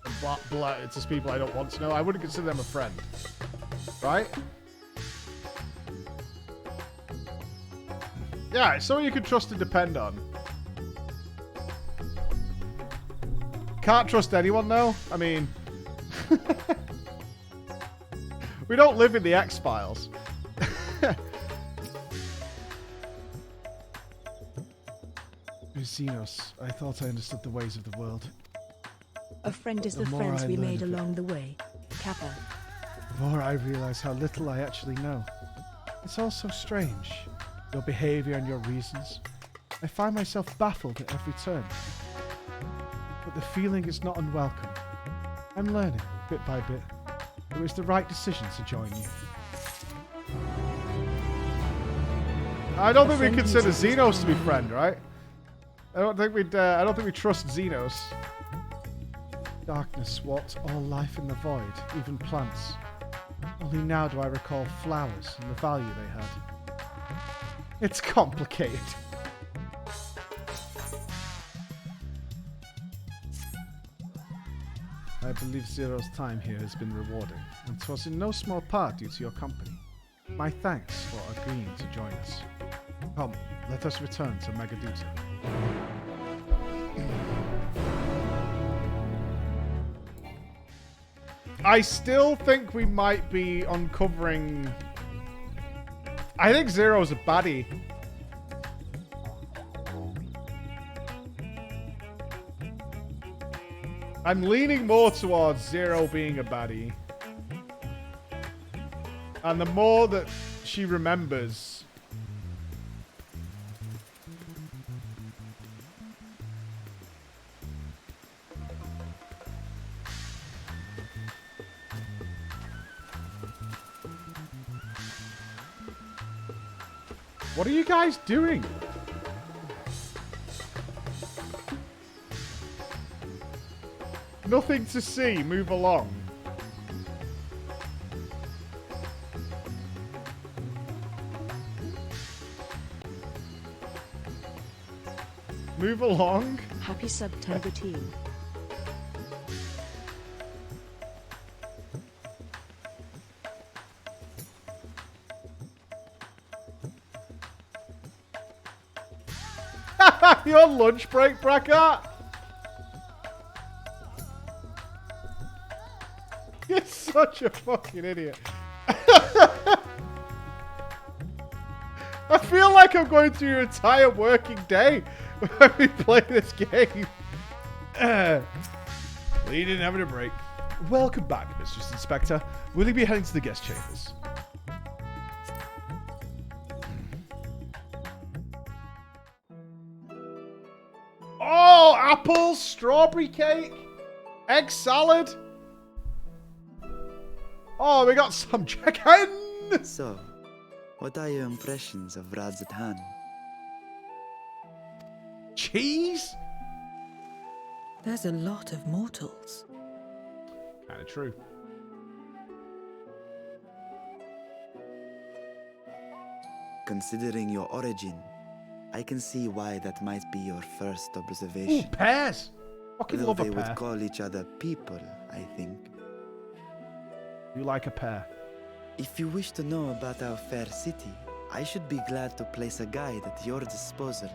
it to people I don't want to know. I wouldn't consider them a friend. Right? Yeah, it's someone you can trust and depend on. Can't trust anyone though. I mean... we don't live in the X-Files. Xenos, I thought I understood the ways of the world. A friend is the more friends I we learn made of it, along the way. Kappa. The more I realize how little I actually know. It's all so strange. Your behavior and your reasons. I find myself baffled at every turn. But the feeling is not unwelcome. I'm learning, bit by bit. It was the right decision to join you. I don't think we consider Xenos to be friend, right? I don't think we trust Xenos. Darkness swamped all life in the void, even plants. Only now do I recall flowers and the value they had. It's complicated. I believe Zero's time here has been rewarding, and 'twas in no small part due to your company. My thanks for agreeing to join us. Come, let us return to Magaduta. I still think we might be uncovering... I think Zero's a baddie. I'm leaning more towards Zero being a baddie. And the more that she remembers... What are you guys doing? Nothing to see. Move along. Move along. Happy September team. Your lunch break, Brackart? You're such a fucking idiot. I feel like I'm going through your entire working day when we play this game. You didn't have a break. Welcome back, Mistress Inspector. Will you be heading to the guest chambers? Oh, apples, strawberry cake, egg salad. Oh, we got some chicken. So, what are your impressions of Radzatan? Cheese? There's a lot of mortals. Kinda true. Considering your origin, I can see why that might be your first observation. Ooh, pears! Fucking Though love a they pear. would call each other people, I think. You like a pear? If you wish to know about our fair city, I should be glad to place a guide at your disposal.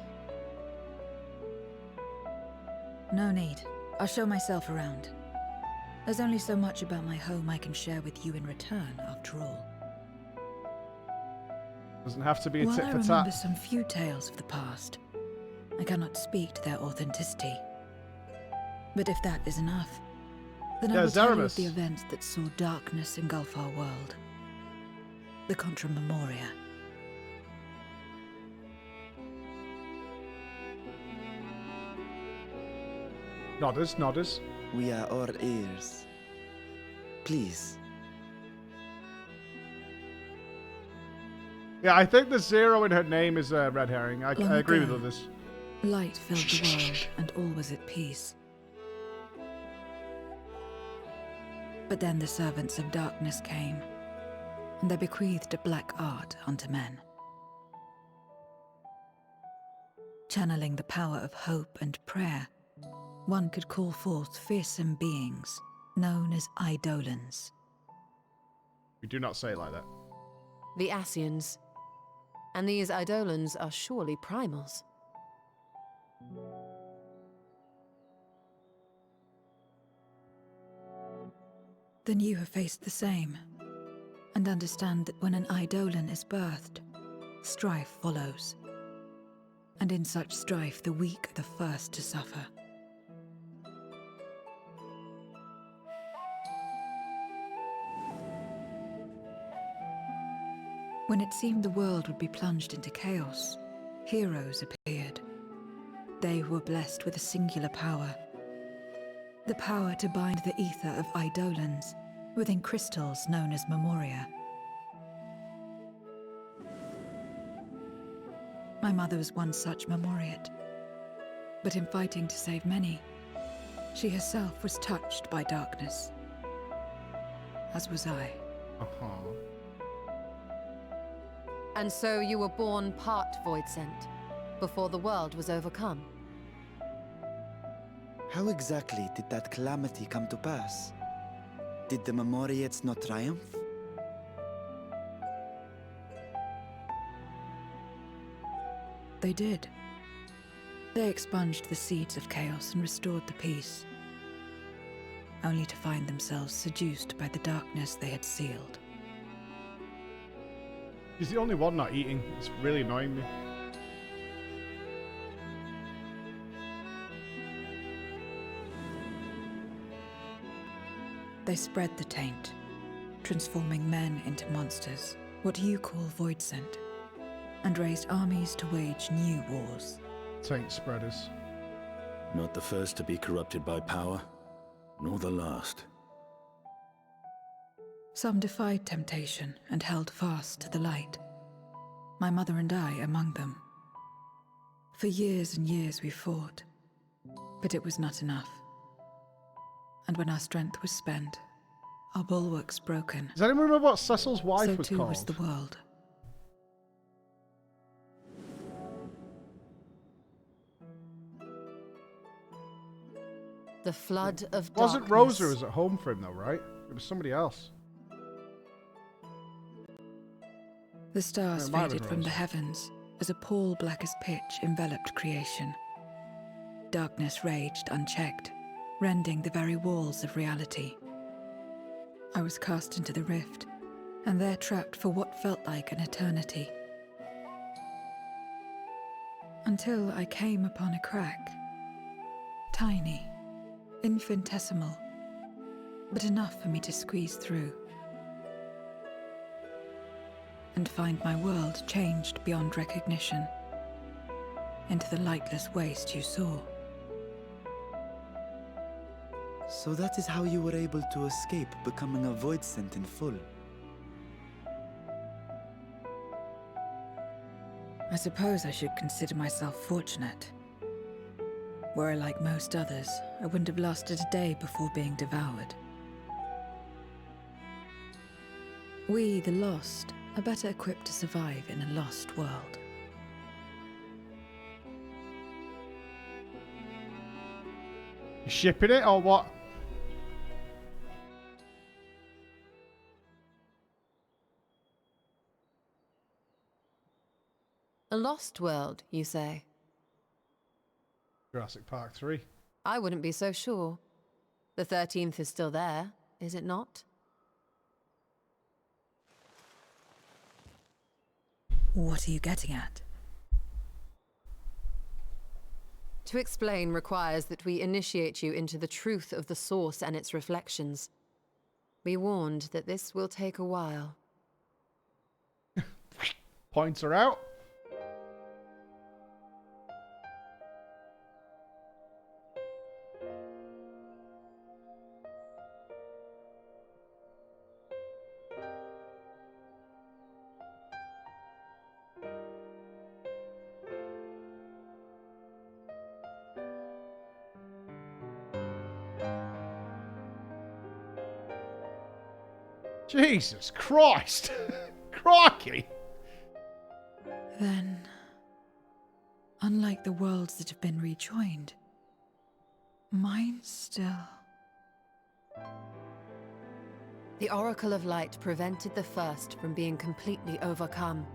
No need. I'll show myself around. There's only so much about my home I can share with you in return, after all. Doesn't have to be a While tit I for remember tat. some few tales of the past, I cannot speak to their authenticity. But if that is enough, then I will tell you of the events that saw darkness engulf our world. the Contra Memoria. Nodders, nodders. We are all ears. Please. Yeah, I think the zero in her name is a red herring. I agree with others. Light filled the world, and all was at peace. But then the servants of darkness came, and they bequeathed a black art unto men. Channeling the power of hope and prayer, one could call forth fearsome beings known as Eidolons. We do not say it like that. The Ascians. And these Eidolons are surely primals. Then you have faced the same, and understand that when an Eidolon is birthed, strife follows. And in such strife, the weak are the first to suffer. When it seemed the world would be plunged into chaos, heroes appeared. They who were blessed with a singular power. The power to bind the ether of Eidolons within crystals known as Memoria. My mother was one such Memoriate. But in fighting to save many, she herself was touched by darkness. As was I. And so you were born part Void Sent, before the world was overcome. How exactly did that calamity come to pass? Did the Memoriates not triumph? They did. They expunged the seeds of chaos and restored the peace, only to find themselves seduced by the darkness they had sealed. He's the only one not eating. It's really annoying me. They spread the taint, transforming men into monsters, what you call Void Sent, and raised armies to wage new wars. Taint spreaders. Not the first to be corrupted by power, nor the last. Some defied temptation and held fast to the light. My mother and I among them. For years and years we fought, but it was not enough. And when our strength was spent, our bulwarks broken. Does anyone remember what Cecil's wife so was too called? was the world. The flood of darkness. Wasn't Rosa was at home for him though, right? It was somebody else. The stars it might have faded been from Rosa. the heavens as a pall black as pitch enveloped creation. Darkness raged unchecked, rending the very walls of reality. I was cast into the rift, and there trapped for what felt like an eternity. Until I came upon a crack. Tiny, infinitesimal, but enough for me to squeeze through. And find my world changed beyond recognition, into the lightless waste you saw. So that is how you were able to escape becoming a Void Sent in full. I suppose I should consider myself fortunate. Were I like most others, I wouldn't have lasted a day before being devoured. We, the lost, are better equipped to survive in a lost world. You shipping it or what? A lost world, you say? Jurassic Park 3. I wouldn't be so sure. The 13th is still there, is it not? What are you getting at? To explain requires that we initiate you into the truth of the source and its reflections. Be warned that this will take a while. Points are out. Jesus Christ! Crikey! Then, unlike the worlds that have been rejoined, mine still... The Oracle of Light prevented the first from being completely overcome.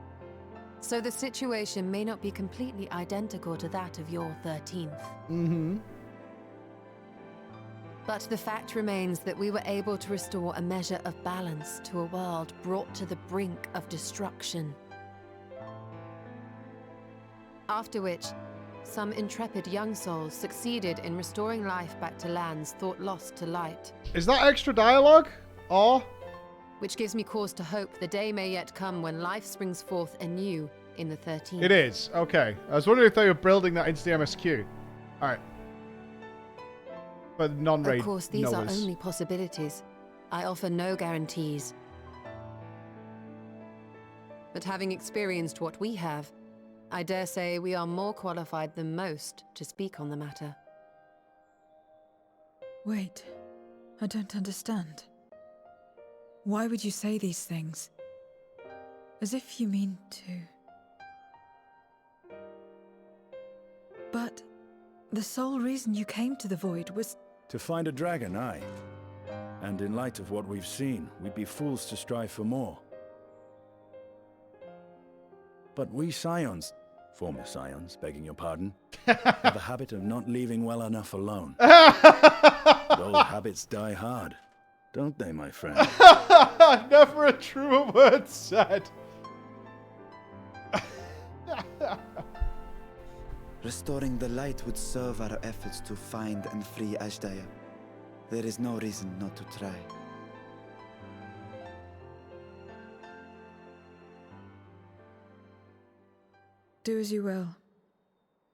So the situation may not be completely identical to that of your 13th. Mm-hmm. But the fact remains that we were able to restore a measure of balance to a world brought to the brink of destruction. After which, some intrepid young souls succeeded in restoring life back to lands thought lost to light. Is that extra dialogue? Or? Which gives me cause to hope the day may yet come when life springs forth anew in the 13th. It is. Okay. I was wondering if they were building that into the MSQ. Alright. But non-raid Of course, these are knowers. only possibilities. I offer no guarantees. But having experienced what we have, I dare say we are more qualified than most to speak on the matter. Wait, I don't understand. Why would you say these things? As if you mean to... But the sole reason you came to the Void was... To find a dragon, aye. And in light of what we've seen, we'd be fools to strive for more. But we Scions, former Scions, begging your pardon, have a habit of not leaving well enough alone. But old habits die hard, don't they, my friend? Never a truer word said. Restoring the light would serve our efforts to find and free Ashdaya. There is no reason not to try. Do as you will.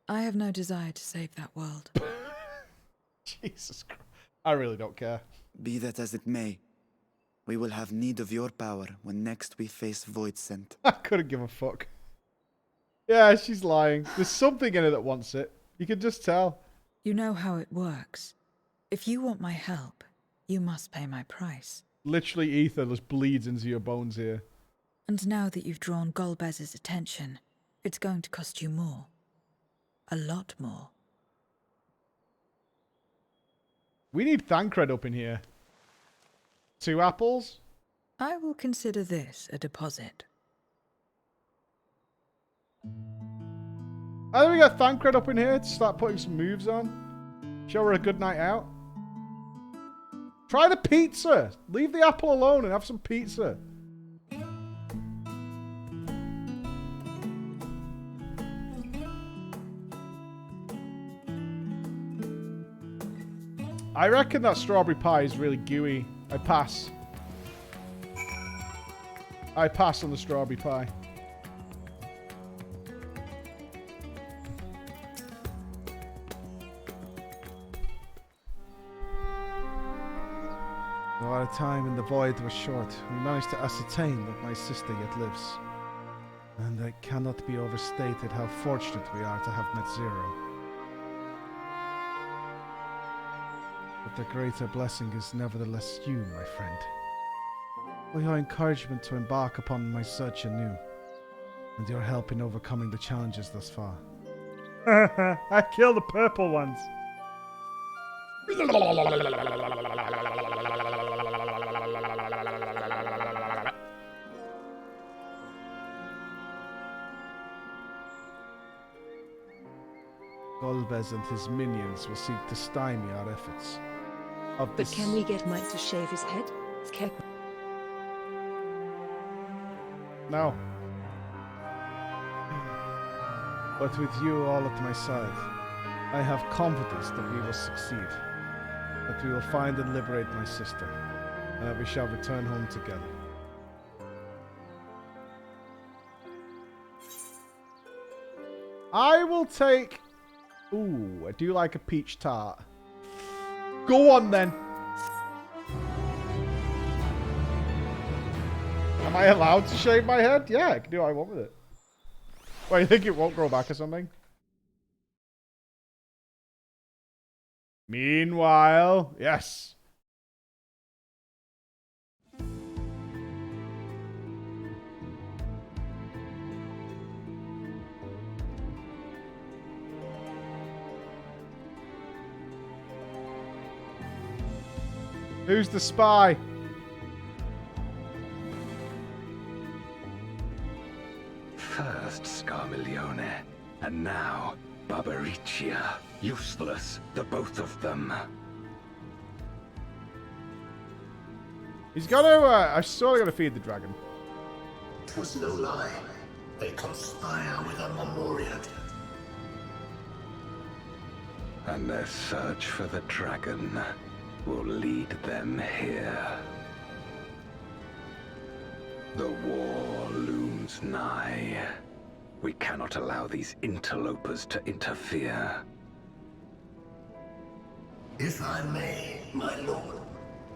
I have no desire to save that world. Jesus Christ. I really don't care. Be that as it may, we will have need of your power when next we face Void Scent. I couldn't give a fuck. Yeah, she's lying. There's something in her that wants it. You can just tell. You know how it works. If you want my help, you must pay my price. Literally, ether just bleeds into your bones here. And now that you've drawn Golbez's attention, it's going to cost you more. A lot more. We need Thancred up in here. 2 apples? I will consider this a deposit. I think we got Thancred up in here to start putting some moves on. Show her a good night out. Try the pizza. Leave the apple alone and have some pizza. I reckon that strawberry pie is really gooey. I pass. I pass on the strawberry pie. Though our time in the Void was short, we managed to ascertain that my sister yet lives. And it cannot be overstated how fortunate we are to have met Zero. But the greater blessing is nevertheless you, my friend. For your encouragement to embark upon my search anew, and your help in overcoming the challenges thus far. I killed the purple ones. Golbez and his minions will seek to stymie our efforts. But can we get Mike to shave his head? No. But with you all at my side, I have confidence that we will succeed. That we will find and liberate my sister, and that we shall return home together. I will take... Ooh, I do like a peach tart. Go on, then. Am I allowed to shave my head? Yeah, I can do what I want with it. Wait, you think it won't grow back or something? Meanwhile, yes. Who's the spy? First Scarmiglione, and now Barbariccia. Useless, the both of them. He's got to, I sort of got to feed the dragon. 'Twas no lie. They conspire with a Memoriat. And their search for the dragon will lead them here. The war looms nigh. We cannot allow these interlopers to interfere. If I may, my lord,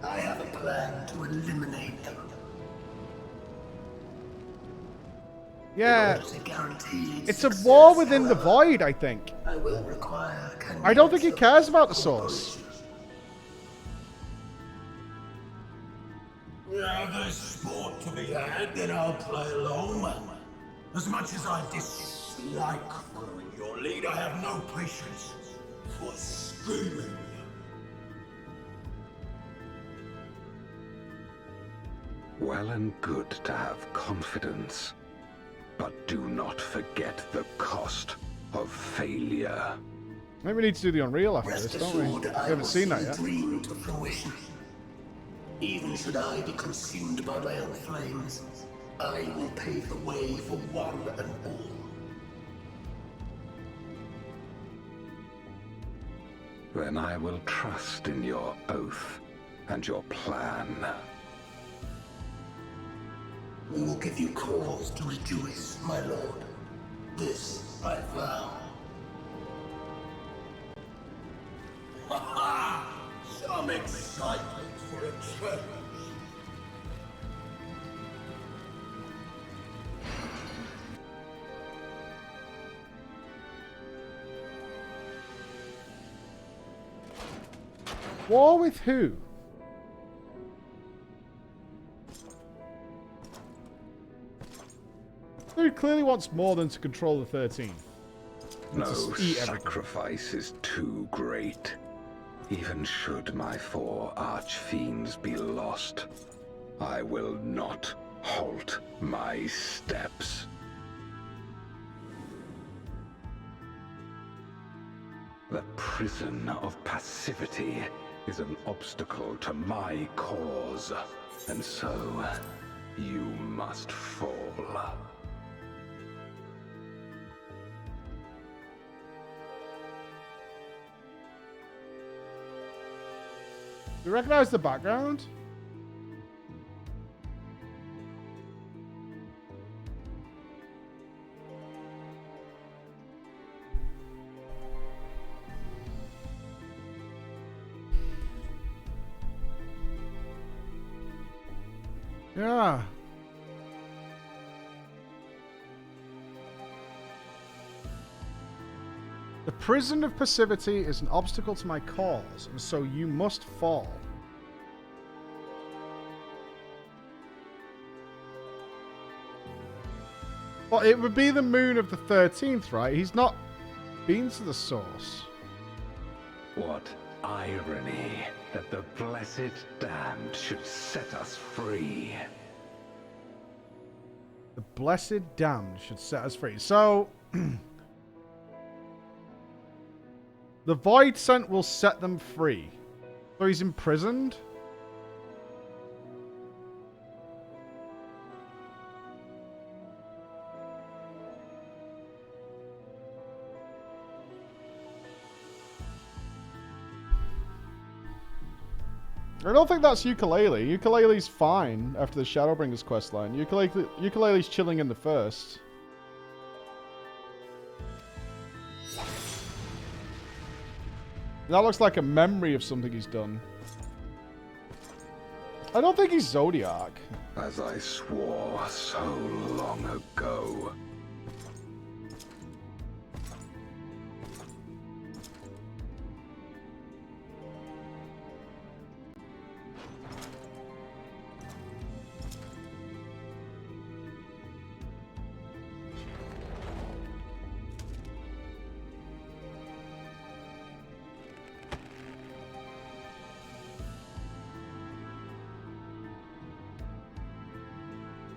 I have a plan to eliminate them. Yeah, To guarantee it's a war within the void, I think. I will require I don't think he cares about the source. Yeah, there's sport to be had, then I'll play along. As much as I dislike following your lead, I have no patience for scheming. Well and good to have confidence, but do not forget the cost of failure. Maybe we need to do the Unreal after this, don't we? We haven't seen that yet. Dream to fruition. Even should I be consumed by my own flames, I will pave the way for one and all. Then I will trust in your oath and your plan. We will give you cause to rejoice, my lord. This I vow. Ha ha! Some excitement for a change. War with who? Dude clearly wants more than to control the 13th. No sacrifice is too great. Even should my 4 archfiends be lost, I will not halt my steps. The prison of passivity is an obstacle to my cause, and so you must fall. Do you recognize the background? Yeah. The prison of passivity is an obstacle to my cause, and so you must fall. Well, it would be the moon of the 13th, right? He's not been to the source. What irony that the blessed damned should set us free. The blessed damned should set us free. So, the Void Sent will set them free. So he's imprisoned? I don't think that's Ukulele. Ukulele's fine after the Shadowbringers questline. Ukulele's chilling in the first. That looks like a memory of something he's done. I don't think he's Zodiac. As I swore so long ago.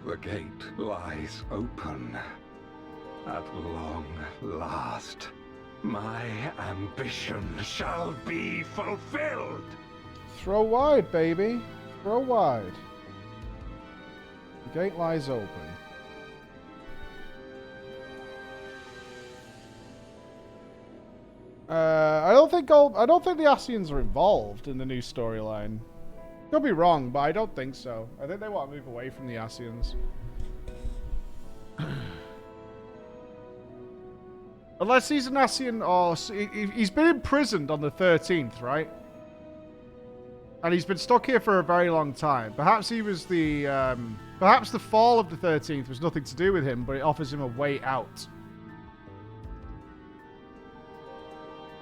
The gate lies open. At long last, my ambition shall be fulfilled. Throw wide, baby. Throw wide. The gate lies open. I don't think the Ascians are involved in the new storyline. Could be wrong, but I don't think so. I think they want to move away from the Ascians. Unless he's an Ascian or... He's been imprisoned on the 13th, right? And he's been stuck here for a very long time. Perhaps he was the... perhaps the fall of the 13th was nothing to do with him, but it offers him a way out.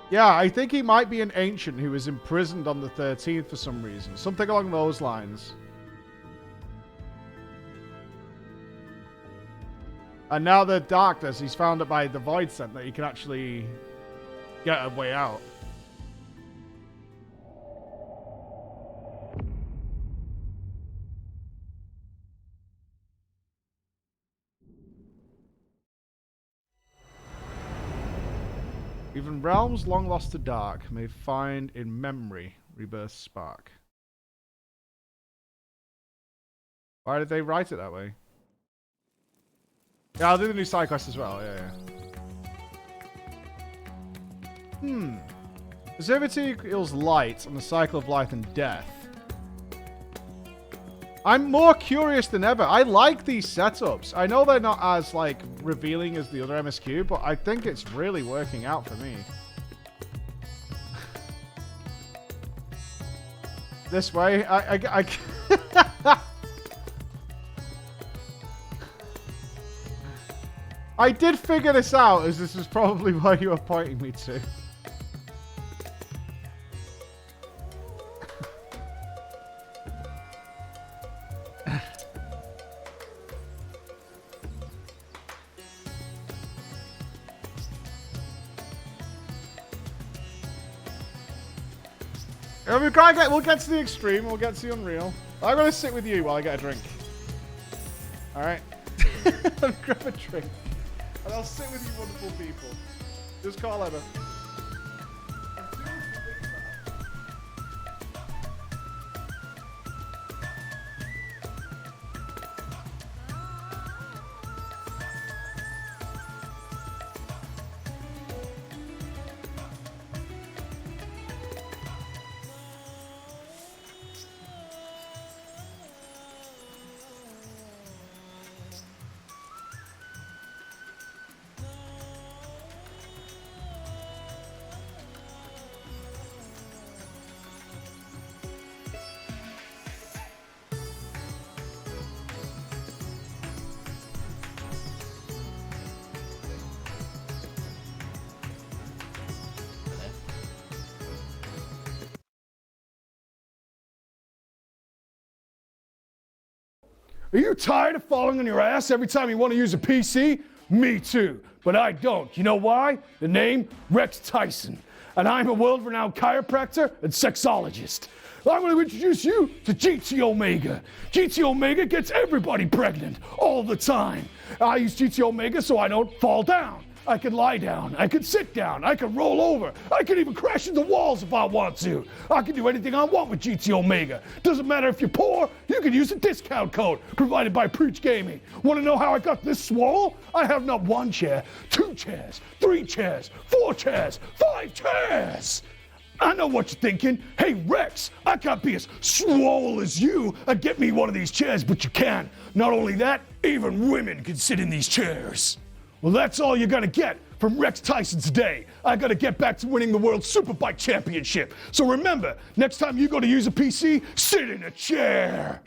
Yeah, I think he might be an ancient who was imprisoned on the 13th for some reason. Something along those lines. And now the darkness, he's found it by the Void Scent that he can actually get a way out. Even realms long lost to dark may find in memory rebirth spark. Why did they write it that way? Yeah, I'll do the new side quest as well. Yeah. Positivity equals light on the cycle of life and death. I'm more curious than ever. I like these setups. I know they're not as, like, revealing as the other MSQ, but I think it's really working out for me. This way, I I did figure this out, as this is probably what you were pointing me to. We'll get to the extreme, we'll get to the unreal. I'm gonna sit with you while I get a drink. Alright? Let me grab a drink. And I'll sit with you wonderful people. Just call Emma. Are you tired of falling on your ass every time you want to use a PC? Me too, but I don't. You know why? The name? Rex Tyson. And I'm a world-renowned chiropractor and sexologist. I'm going to introduce you to GT Omega. GT Omega gets everybody pregnant all the time. I use GT Omega so I don't fall down. I can lie down, I can sit down, I can roll over, I can even crash into walls if I want to. I can do anything I want with GT Omega. Doesn't matter if you're poor, you can use a discount code provided by Preach Gaming. Want to know how I got this swole? I have not 1 chair, 2 chairs, 3 chairs, 4 chairs, 5 chairs. I know what you're thinking. Hey, Rex, I can't be as swole as you and get me one of these chairs, but you can. Not only that, even women can sit in these chairs. Well, that's all you're gonna get. from Rex Tyson's day. I gotta get back to winning the World Superbike Championship. So remember, next time you go to use a PC, sit in a chair.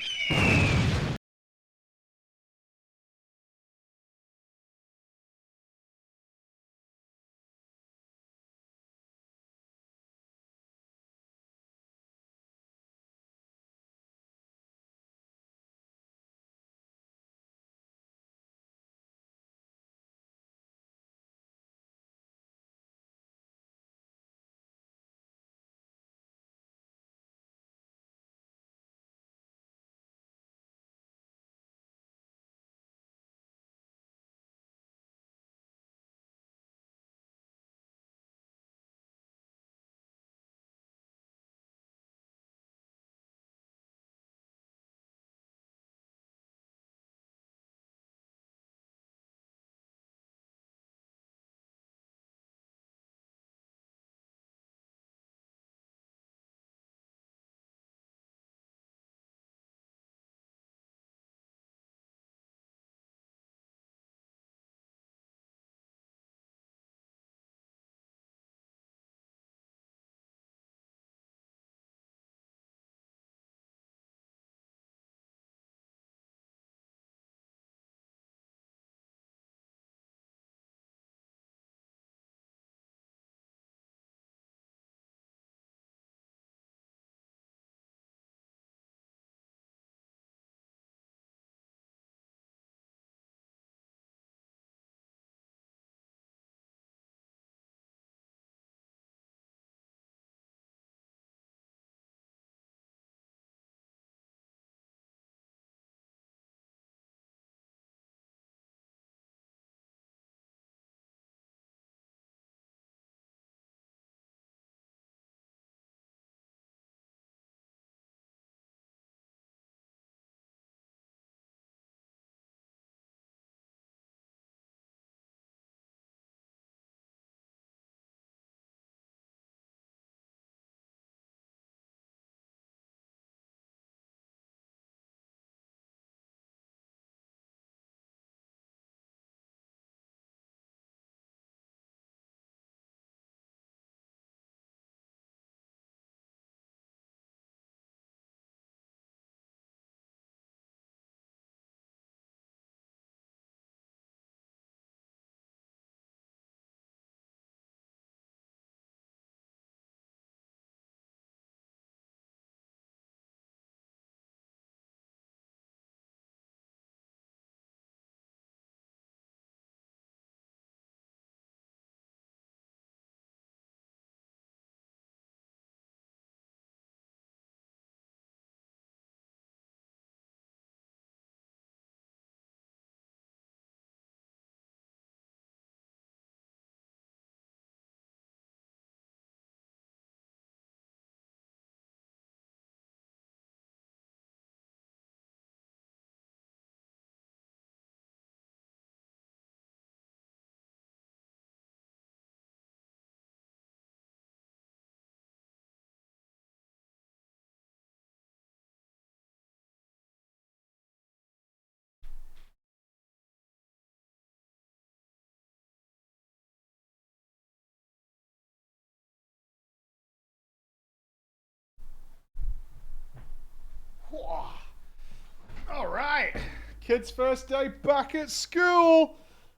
All right, kids' first day back at school.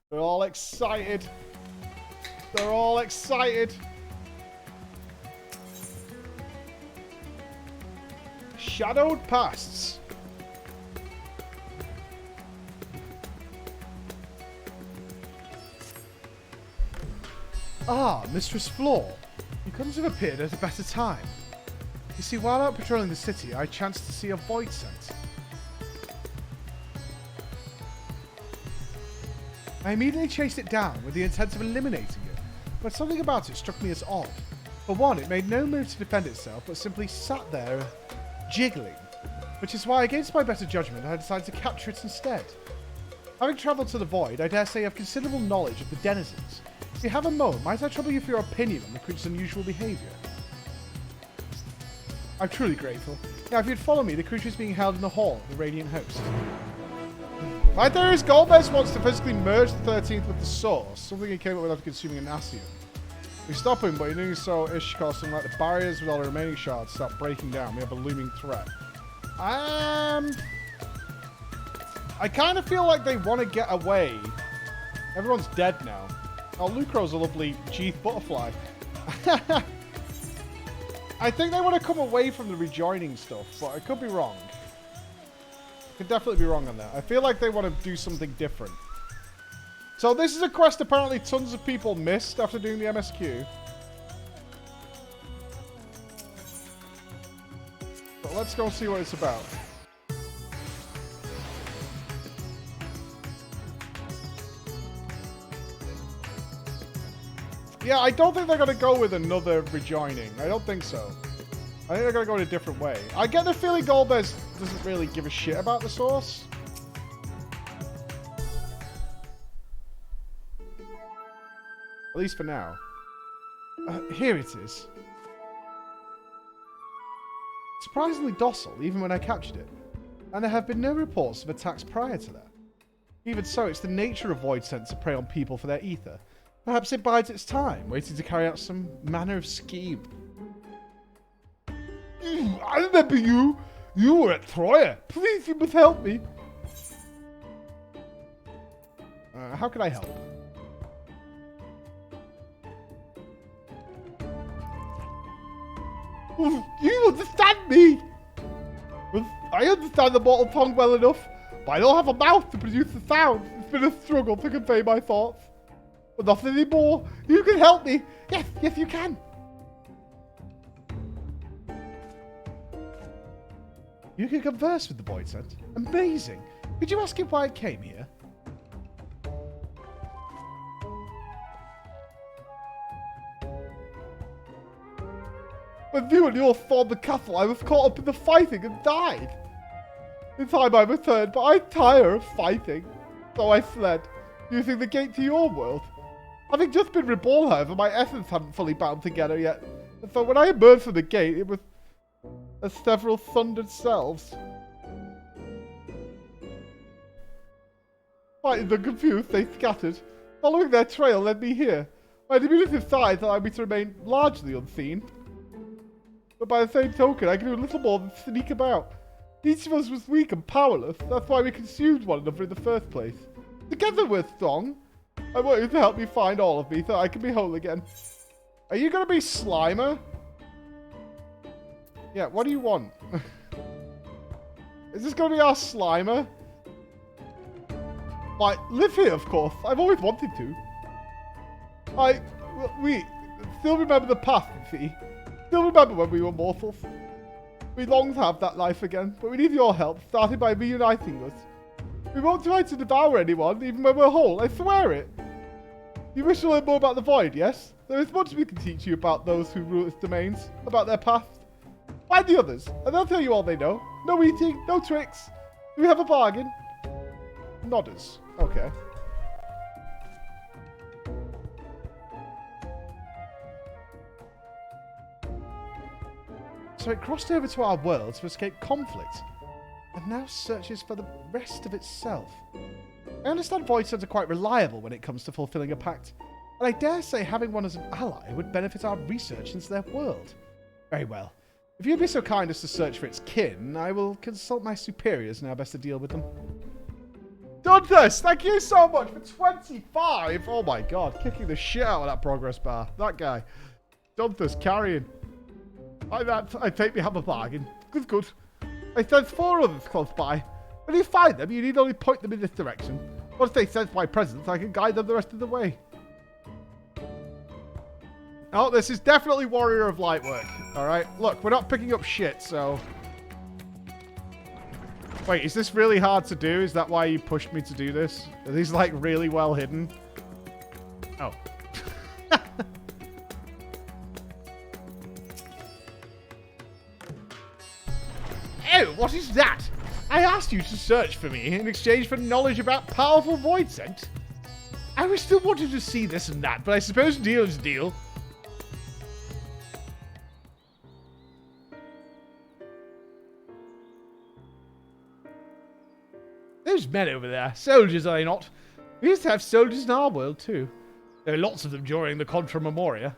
They're all excited. They're all excited. Shadowed pasts. Ah, Mistress Floor. You couldn't have appeared at a better time. You see, while out patrolling the city, I chanced to see a void scent. I immediately chased it down with the intent of eliminating it, but something about it struck me as odd. For one, it made no move to defend itself, but simply sat there, jiggling, which is why, against my better judgment, I decided to capture it instead. Having travelled to the void, I dare say you have considerable knowledge of the denizens. If you have a moment, might I trouble you for your opinion on the creature's unusual behaviour? I'm truly grateful. Now, if you'd follow me, the creature is being held in the hall of the Radiant Host. My theory is Golbez wants to physically merge the 13th with the source, something he came up with after consuming an Asio. We stop him, but in doing so, Ishkar, something like the barriers with all the remaining shards start breaking down. We have a looming threat. I kind of feel like they want to get away. Everyone's dead now. Oh, Lucro's a lovely Jeeth butterfly. I think they want to come away from the rejoining stuff, but I could be wrong. I could definitely be wrong on that. I feel like they want to do something different. So this is a quest apparently tons of people missed after doing the MSQ. But let's go see what it's about. Yeah, I don't think they're going to go with another rejoining. I don't think so. I think they're going to go in a different way. I get the feeling Golbez doesn't really give a shit about the source. At least for now. Here it is. Surprisingly docile, even when I captured it. And there have been no reports of attacks prior to that. Even so, it's the nature of Void Scent to prey on people for their ether. Perhaps it bides its time, waiting to carry out some manner of scheme. I remember you. You were at Troya. Please, you must help me. How can I help? You understand me! I understand the mortal tongue well enough, but I don't have a mouth to produce the sound. It's been a struggle to convey my thoughts. But not anymore. You can help me. Yes, yes you can. You can converse with the Void Scent. Amazing. Could you ask him why I came here? When you and yours stormed the castle, I was caught up in the fighting and died. In time I returned, but I tire of fighting. So I fled, using the gate to your world. Having just been reborn, however, my essence hadn't fully bound together yet. And so when I emerged from the gate, it was as several sundered selves. Frightened and confused, they scattered. Following their trail led me here. My diminutive size allowed me to remain largely unseen. But by the same token, I could do a little more than sneak about. Each of us was weak and powerless. That's why we consumed one another in the first place. Together we're strong. I want you to help me find all of me so I can be whole again. Are you going to be Slimer? Yeah, what do you want? Is this going to be our Slimer? Like, live here, of course. I've always wanted to. We still remember the past, you see. Still remember when we were mortals. We long to have that life again, but we need your help, starting by reuniting us. We won't try to devour anyone, even when we're whole, I swear it. You wish to learn more about the Void, yes? There is much we can teach you about those who rule its domains, about their past. Find the others, and they'll tell you all they know. No eating, no tricks. Do we have a bargain? Nodders. Okay. So it crossed over to our world to escape conflict, and now searches for the rest of itself. I understand Void Scents are quite reliable when it comes to fulfilling a pact, and I dare say having one as an ally would benefit our research into their world. Very well. If you'd be so kind as to search for its kin, I will consult my superiors on how best to deal with them. Duntus, thank you so much for 25! Oh my god, kicking the shit out of that progress bar. That guy. Duntus carrying. I think we have a bargain. Good. I sense 4 others close by. When you find them, you need only point them in this direction. Once they sense my presence, I can guide them the rest of the way. Oh, this is definitely Warrior of Light work. Alright, look, we're not picking up shit, so... Wait, is this really hard to do? Is that why you pushed me to do this? Are these, like, really well hidden? Oh. Oh, what is that? I asked you to search for me in exchange for knowledge about powerful Void Scent. I was still wanting to see this and that, but I suppose deal is deal. Those men over there. Soldiers, are they not? We used to have soldiers in our world, too. There are lots of them during the Contra Memoria.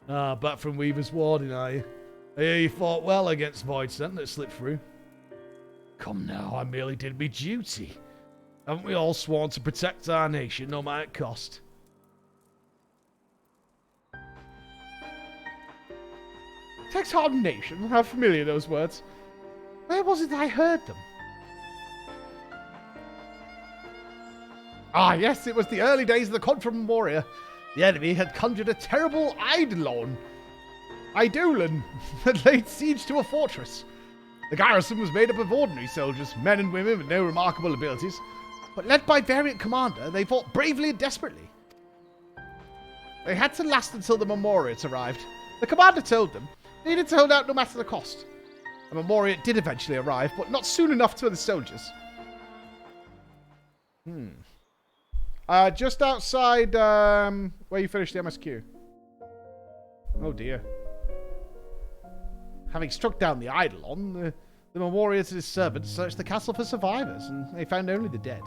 Ah, back from Weaver's Warding, are you? I hear you fought well against Void Scent that slipped through. Come now, I merely did my duty. Haven't we all sworn to protect our nation, no matter cost? Protect our nation? How familiar those words. Where was it I heard them? Ah, yes, it was the early days of the Contra Memoria. The enemy had conjured a terrible Eidolon that laid siege to a fortress. The garrison was made up of ordinary soldiers, men and women with no remarkable abilities, but led by variant commander, they fought bravely and desperately. They had to last until the Memoriates arrived. The commander told them they needed to hold out no matter the cost. The Memoriate did eventually arrive, but not soon enough for the soldiers. Just outside where you finished the MSQ. Oh dear. Having struck down the Eidolon, the Memoriate and his servants searched the castle for survivors, and they found only the dead.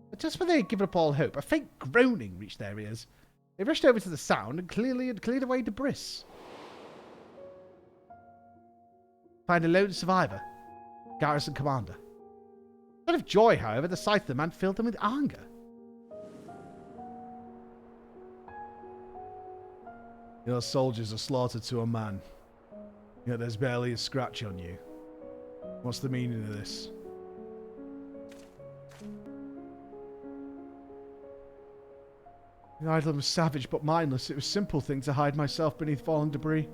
But just when they had given up all hope, a faint groaning reached their ears. They rushed over to the sound and clearly had cleared away debris. Find a lone survivor. Garrison commander. Instead of joy, however, the sight of the man filled them with anger. Your soldiers are slaughtered to a man, yet there's barely a scratch on you. What's the meaning of this? The Eidolon was savage but mindless. It was a simple thing to hide myself beneath fallen debris.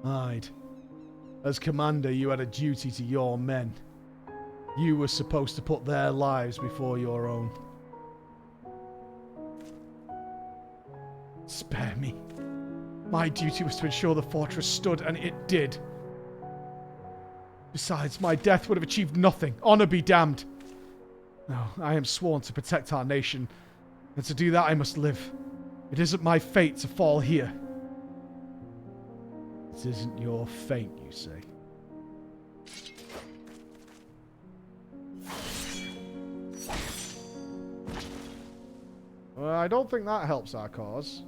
Hide. As commander, you had a duty to your men. You were supposed to put their lives before your own. Spare me. My duty was to ensure the fortress stood, and it did. Besides, my death would have achieved nothing. Honor be damned. No, I am sworn to protect our nation, and to do that I must live. It isn't my fate to fall here. It isn't your fate, you say? Well, I don't think that helps our cause.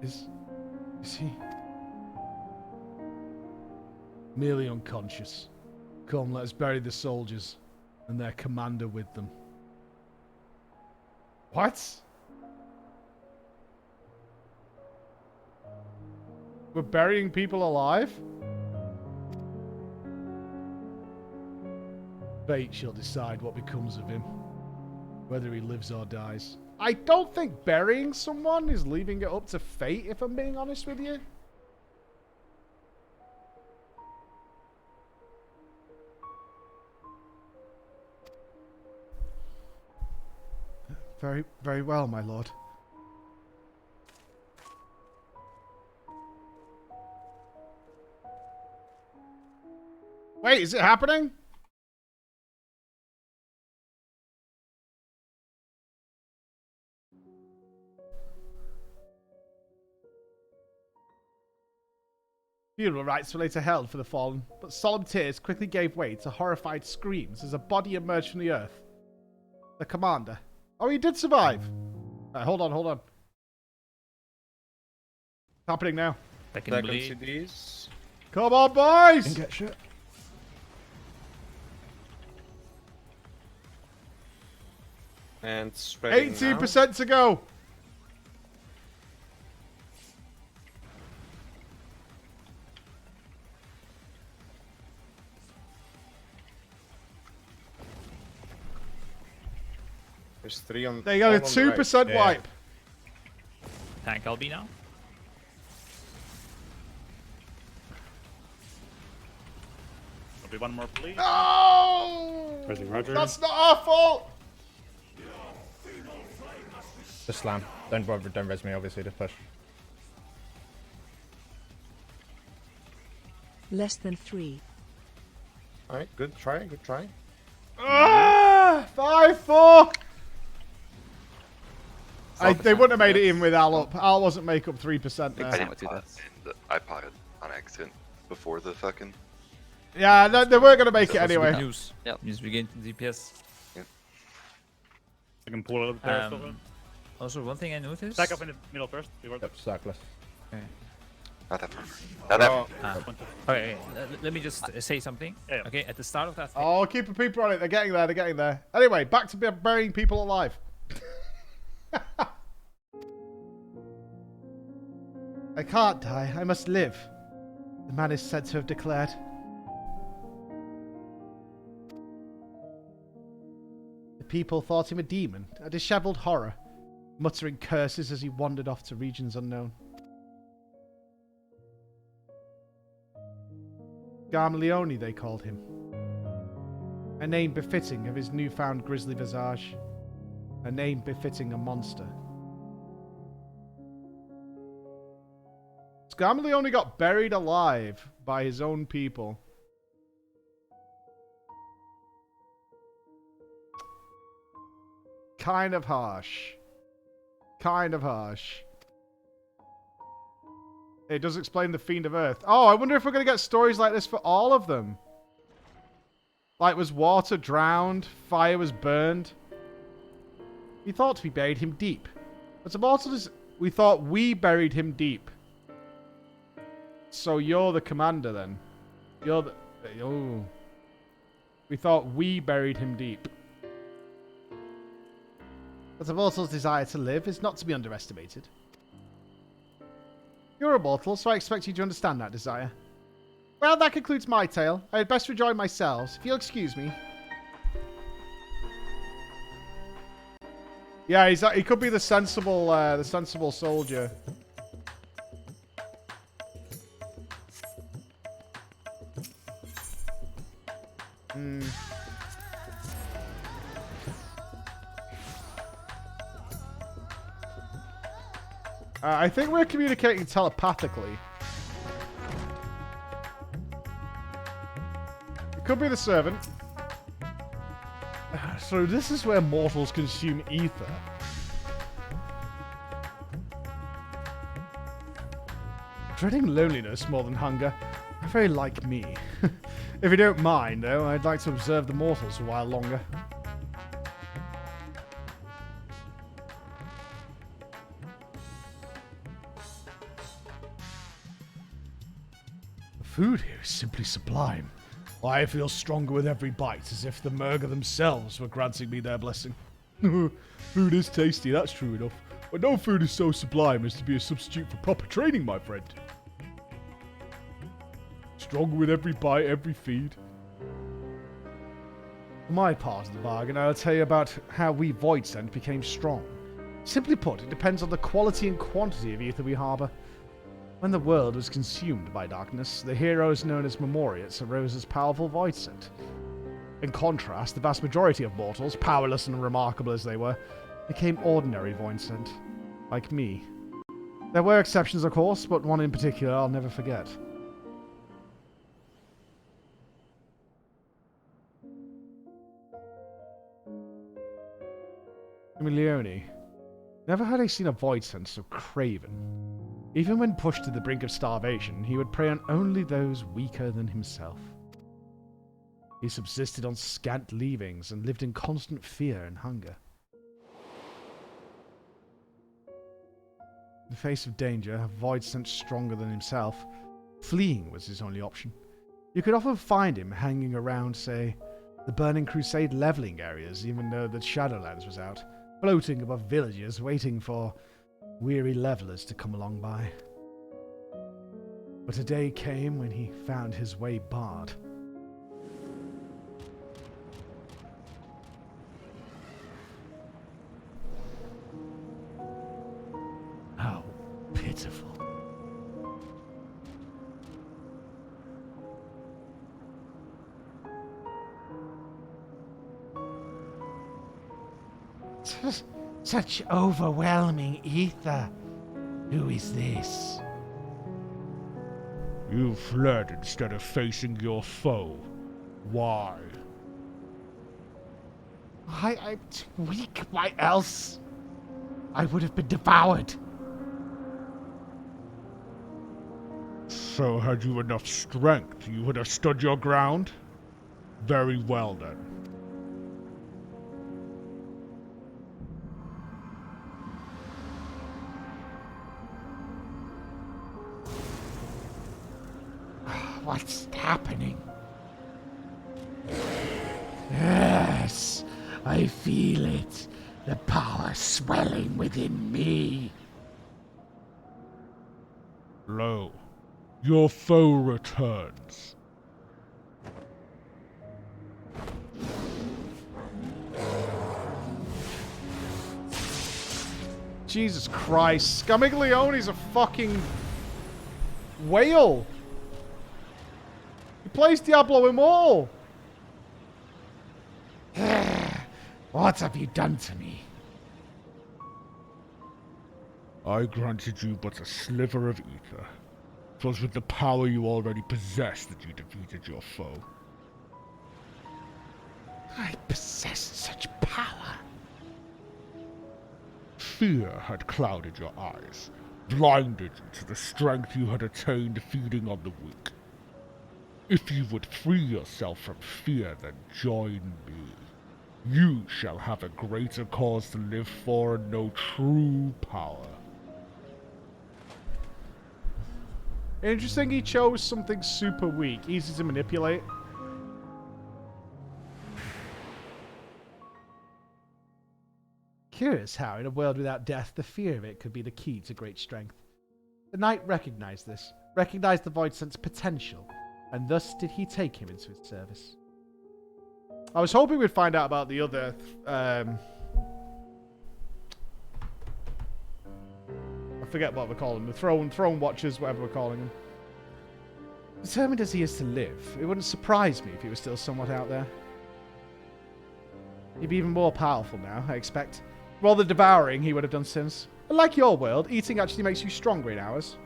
Is he merely unconscious? Come, let us bury the soldiers and their commander with them. What? We're burying people alive? Fate shall decide what becomes of him, whether he lives or dies. I don't think burying someone is leaving it up to fate, if I'm being honest with you. Very, very well, my lord. Wait, is it happening? Funeral rites were later held for the fallen, but solemn tears quickly gave way to horrified screams as a body emerged from the earth. The commander. Oh, he did survive. Right, hold on. What's happening now? Second CDs. Come on, boys! Didn't get shit. And spreading 18% to go. There's 3 on. They got a 2% right. wipe. Tank LB now. There'll be one more, please. No! Roger. That's not our fault. Just slam. Don't bother. Don't res me. Obviously, just push. Less than 3. All right. Good try. Good try. 5-4. They wouldn't have made it even with Al up. Al wasn't make up 3% there. I didn't pot in I potted on accident before the fucking. Yeah, they weren't going to make it anyway. News. Yep. News regained DPS. Yeah. I can pull out the Also, one thing I noticed. Stack up in the middle first. Yep, stackless. Okay. Not that far. Not that far. Okay, let me just say something. Yeah. Okay, at the start of that. Oh, keep the people on it. They're getting there. They're getting there. Anyway, back to burying people alive. I can't die. I must live. The man is said to have declared. The people thought him a demon, a dishevelled horror, muttering curses as he wandered off to regions unknown. Garmleone, they called him. A name befitting of his newfound grisly visage. A name befitting a monster. Garmleone got buried alive by his own people. Kind of harsh. Kind of harsh. It does explain the Fiend of Earth. Oh, I wonder if we're going to get stories like this for all of them. Like, was water drowned? Fire was burned? We thought we buried him deep. But immortals, we thought we buried him deep. So you're the commander then. You're the... Oh. We thought we buried him deep. But immortals' desire to live is not to be underestimated. You're immortal, so I expect you to understand that desire. Well, that concludes my tale. I had best rejoin myself, if you'll excuse me. Yeah, he could be the sensible soldier. I think we're communicating telepathically. It could be the servant. So this is where mortals consume ether. Dreading loneliness more than hunger. Very like me. If you don't mind, though, I'd like to observe the mortals a while longer. The food here is simply sublime. I feel stronger with every bite, as if the Murga themselves were granting me their blessing. Food is tasty, that's true enough. But no food is so sublime as to be a substitute for proper training, my friend. Stronger with every bite, every feed. For my part of the bargain, I'll tell you about how we Voidsent became strong. Simply put, it depends on the quality and quantity of ether we harbour. When the world was consumed by darkness, the heroes known as Memoriates arose as powerful Voidsent. In contrast, the vast majority of mortals, powerless and remarkable as they were, became ordinary Voidsent, like me. There were exceptions, of course, but one in particular I'll never forget. Garmleone. Never had I seen a Voidsent so craven. Even when pushed to the brink of starvation, he would prey on only those weaker than himself. He subsisted on scant leavings and lived in constant fear and hunger. In the face of danger, a Voidsent stronger than himself, fleeing was his only option. You could often find him hanging around, say, the Burning Crusade leveling areas, even though the Shadowlands was out, floating above villages, waiting for weary levelers to come along by. But a day came when he found his way barred. How pitiful. Such overwhelming ether. Who is this? You fled instead of facing your foe. Why? I'm too weak. Why else? I would have been devoured. So had you enough strength, you would have stood your ground? Very well then. What's happening? Yes, I feel it. The power swelling within me. Lo, your foe returns. Jesus Christ. Scamiglione's a fucking whale. He plays Diablo Immortal. What have you done to me? I granted you but a sliver of ether. 'Twas with the power you already possessed that you defeated your foe. I possessed such power. Fear had clouded your eyes, blinded you to the strength you had attained feeding on the weak. If you would free yourself from fear, then join me. You shall have a greater cause to live for and know true power. Interesting he chose something super weak, easy to manipulate. Curious how, in a world without death, the fear of it could be the key to great strength. The knight recognized this, recognized the Void Sense's potential, and thus did he take him into his service. I was hoping we'd find out about the other... I forget what we're calling them. The throne watchers, whatever we're calling them. Determined as he is to live, it wouldn't surprise me if he was still somewhat out there. He'd be even more powerful now, I expect. Well, the devouring he would have done since. But like your world, eating actually makes you stronger in hours.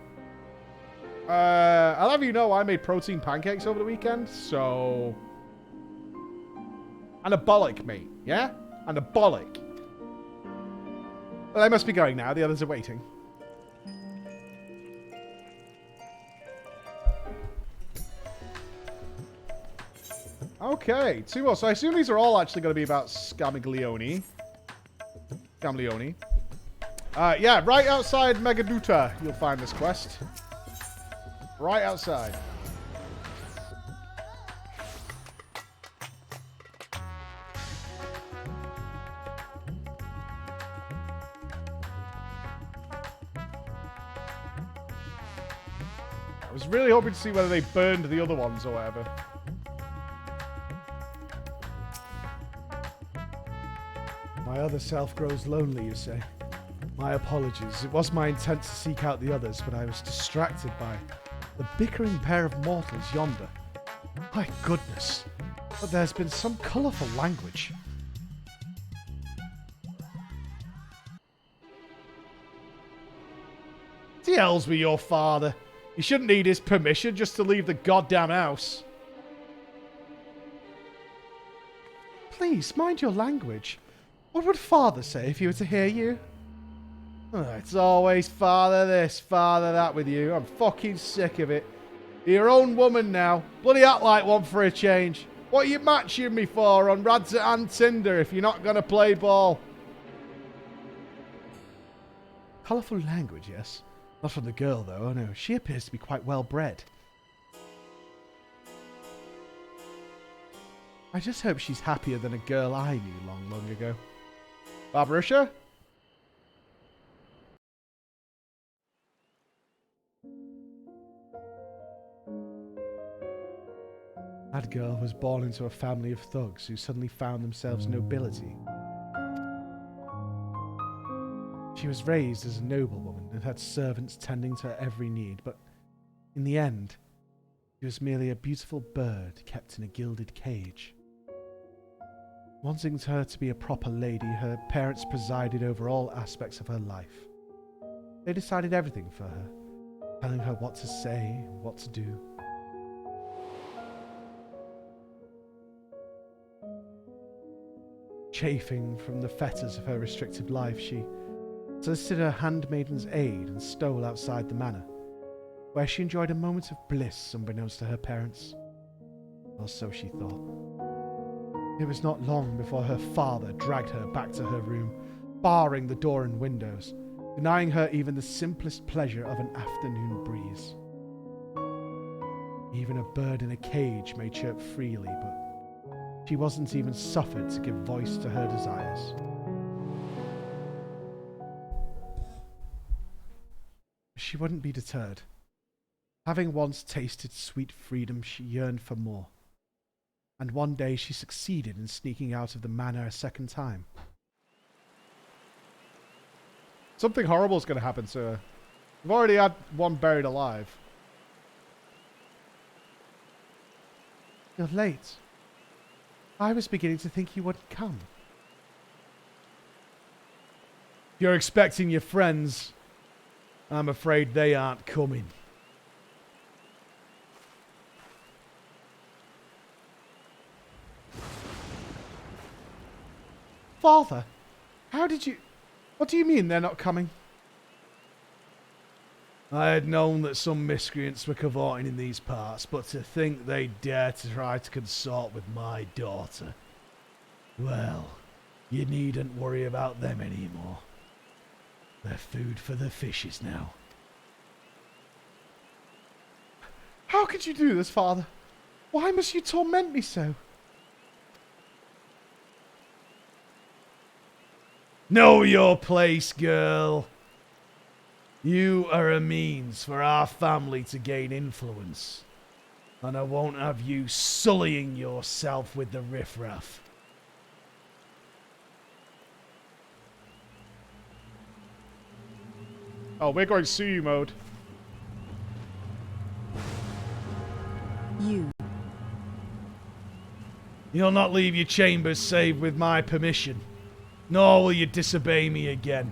I'll have you know I made protein pancakes over the weekend, so... Anabolic, mate. Yeah? Anabolic. Well, I must be going now. The others are waiting. Okay, 2 more. So I assume these are all actually going to be about Scamiglione. Yeah, right outside Megaduta, you'll find this quest. Right outside. I was really hoping to see whether they burned the other ones or whatever. My other self grows lonely, you say? My apologies. It was my intent to seek out the others, but I was distracted by the bickering pair of mortals yonder. My goodness. But there's been some colourful language. The hell's with your father? You shouldn't need his permission just to leave the goddamn house. Please, mind your language. What would father say if he were to hear you? Oh, it's always father this, father that with you. I'm fucking sick of it. You're your own woman now. Bloody act like one for a change. What are you matching me for on Radza and Tinder if you're not going to play ball? Colourful language, yes. Not from the girl, though. Oh, no. She appears to be quite well bred. I just hope she's happier than a girl I knew long, long ago. Barbarusha? That girl was born into a family of thugs who suddenly found themselves nobility. She was raised as a noblewoman and had servants tending to her every need, but in the end, she was merely a beautiful bird kept in a gilded cage. Wanting her to be a proper lady, her parents presided over all aspects of her life. They decided everything for her, telling her what to say and what to do. Chafing from the fetters of her restrictive life, she solicited her handmaiden's aid and stole outside the manor, where she enjoyed a moment of bliss unbeknownst to her parents. Or so she thought. It was not long before her father dragged her back to her room, barring the door and windows, denying her even the simplest pleasure of an afternoon breeze. Even a bird in a cage may chirp freely, but she wasn't even suffered to give voice to her desires. She wouldn't be deterred. Having once tasted sweet freedom, she yearned for more. And one day she succeeded in sneaking out of the manor a second time. Something horrible is going to happen to her. We've already had one buried alive. You're late. I was beginning to think you wouldn't come. You're expecting your friends. I'm afraid they aren't coming. Father, how did you... What do you mean they're not coming? I had known that some miscreants were cavorting in these parts, but to think they'd dare to try to consort with my daughter... Well, you needn't worry about them anymore. They're food for the fishes now. How could you do this, Father? Why must you torment me so? Know your place, girl. You are a means for our family to gain influence, and I won't have you sullying yourself with the riffraff. Oh, we're going Suyu mode. You'll not leave your chambers save with my permission, nor will you disobey me again.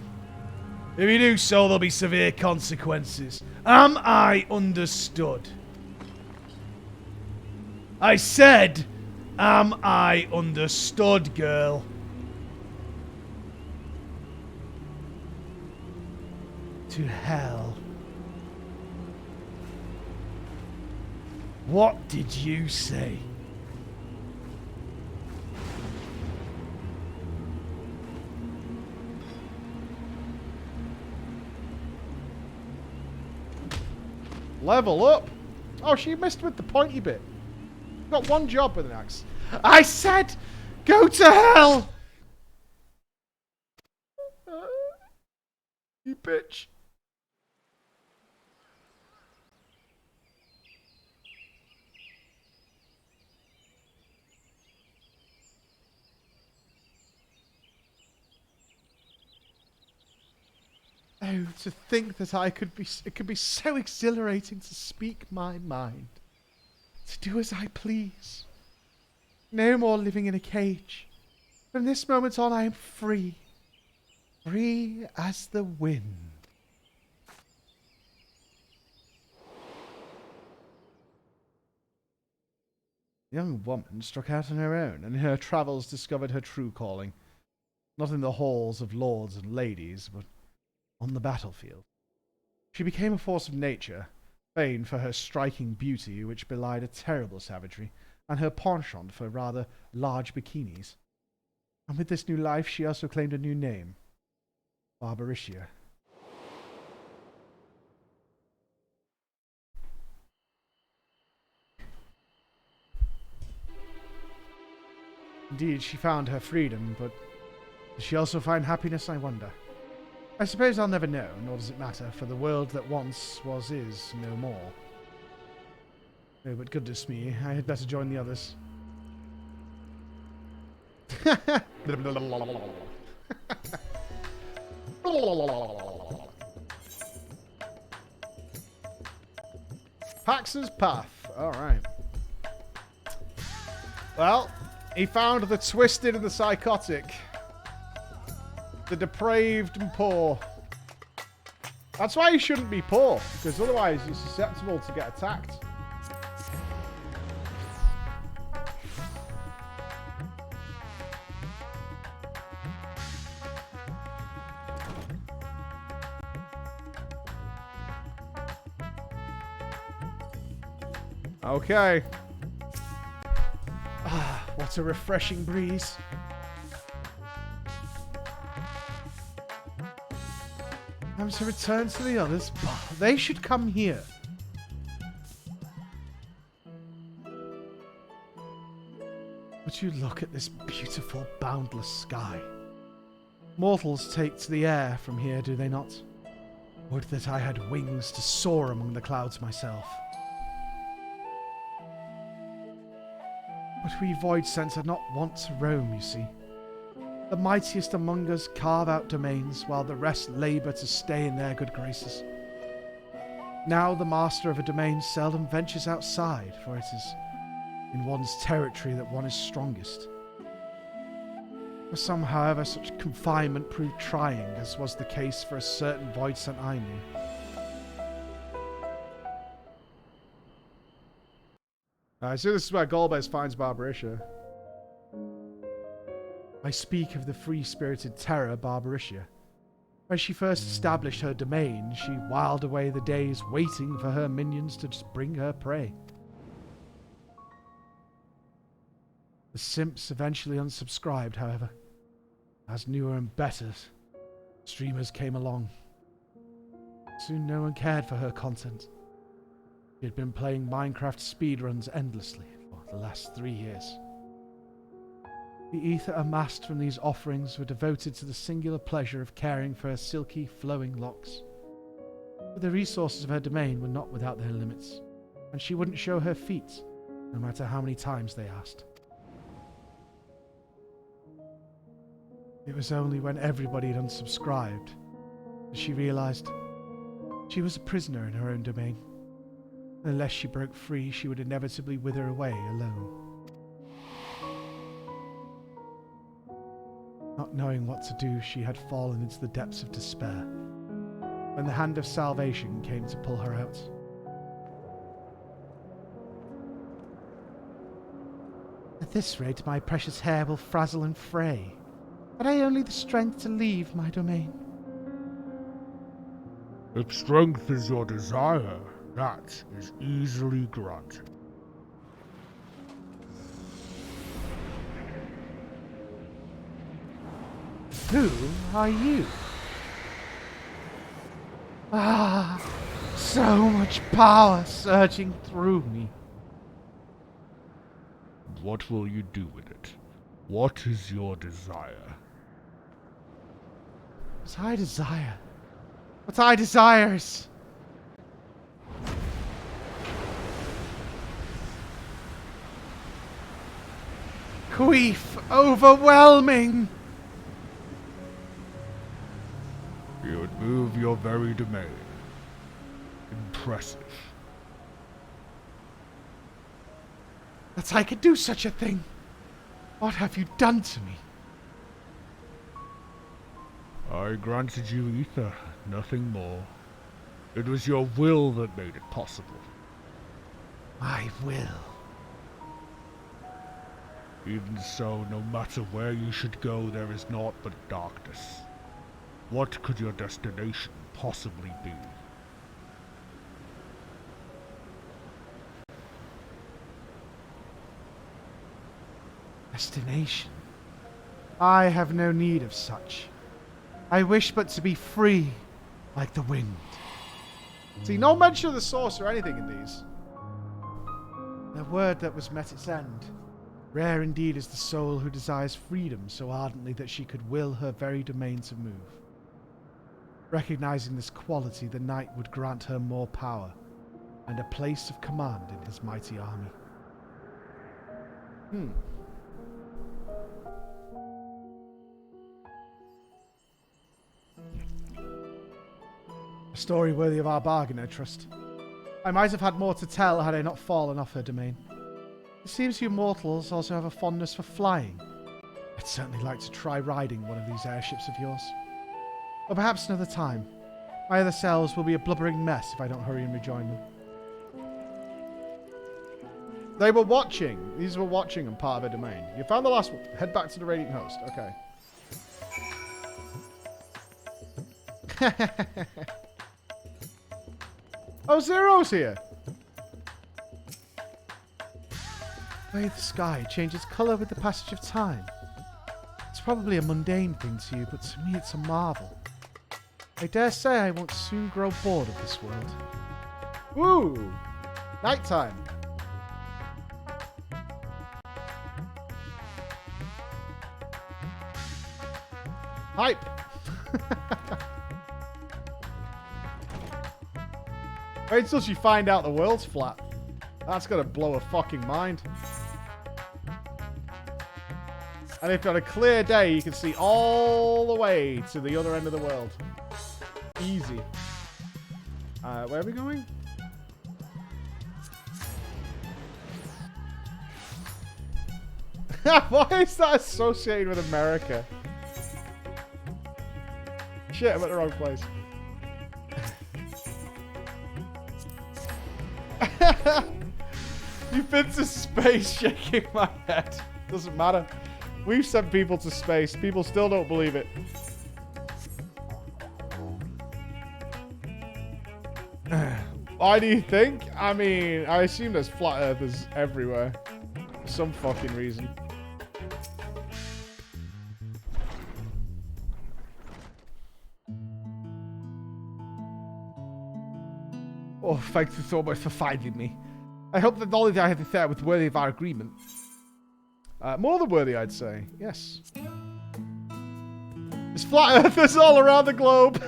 If you do so, there'll be severe consequences. Am I understood? I said, am I understood, girl? To hell. What did you say? Level up. Oh, she missed with the pointy bit. Got one job with an axe. I said, go to hell! You bitch. Oh, to think that it could be so exhilarating to speak my mind. To do as I please. No more living in a cage. From this moment on, I am free. Free as the wind. The young woman struck out on her own, and in her travels discovered her true calling. Not in the halls of lords and ladies, but on the battlefield. She became a force of nature, famed for her striking beauty, which belied a terrible savagery, and her penchant for rather large bikinis. And with this new life, she also claimed a new name, Barbaricia. Indeed, she found her freedom, but does she also find happiness, I wonder? I suppose I'll never know, nor does it matter, for the world that once was is no more. Oh, but goodness me, I had better join the others. Pax's Path. Alright. Well, he found the twisted and the psychotic. The depraved and poor. That's why you shouldn't be poor, because otherwise you're susceptible to get attacked. Okay. Ah, what a refreshing breeze. I'm to return to the others. They should come here. Would you look at this beautiful, boundless sky? Mortals take to the air from here, do they not? Would that I had wings to soar among the clouds myself. But we Void Scents are not wont to roam, you see. The mightiest among us carve out domains, while the rest labour to stay in their good graces. Now the master of a domain seldom ventures outside, for it is in one's territory that one is strongest. For some, however, such confinement proved trying, as was the case for a certain Void Scent I knew. So this is where Golbez finds Barbaricia. I speak of the free-spirited terror Barbaricia. When she first established her domain, she whiled away the days waiting for her minions to just bring her prey. The simps eventually unsubscribed, however, as newer and better streamers came along. Soon no one cared for her content. She had been playing Minecraft speedruns endlessly for the last 3 years. The ether amassed from these offerings were devoted to the singular pleasure of caring for her silky, flowing locks. But the resources of her domain were not without their limits, and she wouldn't show her feet, no matter how many times they asked. It was only when everybody had unsubscribed that she realized she was a prisoner in her own domain. Unless she broke free, she would inevitably wither away alone. Not knowing what to do, she had fallen into the depths of despair, when the hand of salvation came to pull her out. At this rate, my precious hair will frazzle and fray. Had I only the strength to leave my domain? If strength is your desire, that is easily granted. Who are you? Ah, so much power surging through me. What will you do with it? What is your desire? What I desire is... queef overwhelming! You would move your very domain. Impressive. That I could do such a thing! What have you done to me? I granted you ether, nothing more. It was your will that made it possible. My will? Even so, no matter where you should go, there is naught but darkness. What could your destination possibly be? Destination? I have no need of such. I wish but to be free, like the wind. See, no mention of the source or anything in these. The word that was met its end. Rare indeed is the soul who desires freedom so ardently that she could will her very domain to move. Recognizing this quality, the knight would grant her more power and a place of command in his mighty army. A story worthy of our bargain, I trust. I might have had more to tell had I not fallen off her domain. It seems you mortals also have a fondness for flying. I'd certainly like to try riding one of these airships of yours. Or perhaps another time. My other selves will be a blubbering mess if I don't hurry and rejoin them. They were watching. These were watching and part of a domain. You found the last one. Head back to the Radiant Host. Okay. Oh, Zero's here. The way the sky changes colour with the passage of time. It's probably a mundane thing to you, but to me it's a marvel. I dare say I won't soon grow bored of this world. Ooh! Nighttime. Hype! Wait until you find out the world's flat. That's gonna blow a fucking mind. And if on a clear day, you can see all the way to the other end of the world. Easy. Where are we going? Why is that associated with America? Shit, I'm at the wrong place. You've been to space, shaking my head. Doesn't matter. We've sent people to space. People still don't believe it. Why do you think? I mean, I assume there's flat earthers everywhere. For some fucking reason. Oh, thank you so much for finding me. I hope the knowledge I have to share was worthy of our agreement. More than worthy, I'd say. Yes. There's flat earthers all around the globe.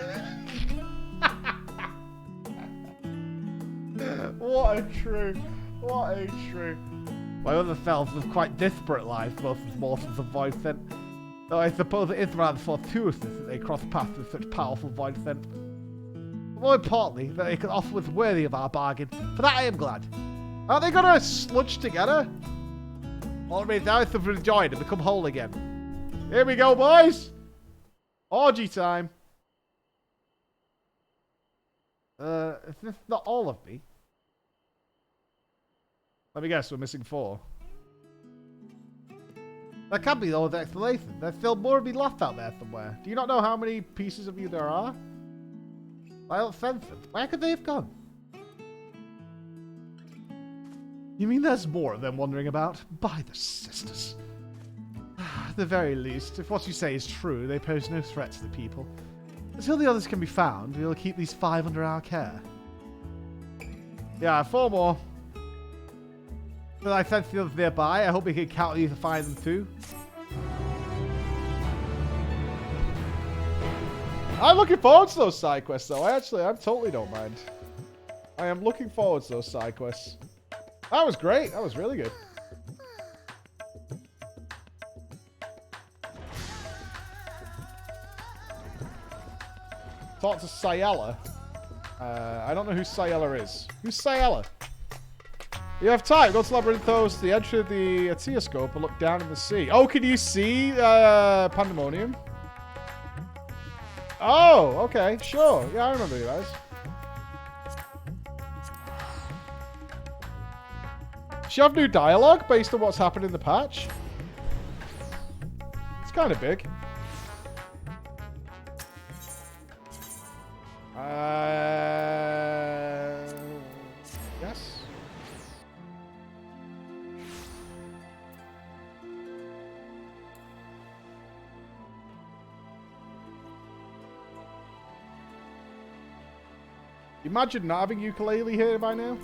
What a true. What a true. My other selves live quite disparate lives, both as mortals and void sent. Though I suppose it is rather fortuitous that they cross paths with such powerful void sent. More importantly, that they could offer was worthy of our bargain. For that I am glad. Aren't they gonna sludge together? All it means now is to rejoin and become whole again. Here we go, boys! Orgy time. Is this not all of me? Let me guess, we're missing 4. That can't be all the explanation. There's still more of me left out there somewhere. Do you not know how many pieces of you there are? I don't sense them. Where could they have gone? You mean there's more of them wandering about? By the sisters. At the very least, if what you say is true, they pose no threat to the people. Until the others can be found, we'll keep these 5 under our care. Yeah, 4 more. But I sense the others nearby. I hope we can count on you to find them too. I'm looking forward to those side quests, though. I totally don't mind. I am looking forward to those side quests. That was great. That was really good. Talk to Sayala. I don't know who Sayala is. Who's Sayala? You have time. Go to Labyrinthos, the entry of the Ateoscope, and look down in the sea. Oh, can you see Pandemonium? Oh, okay. Sure. Yeah, I remember you guys. Does she have new dialogue based on what's happened in the patch? It's kind of big. Yes. Imagine not having ukulele here by now.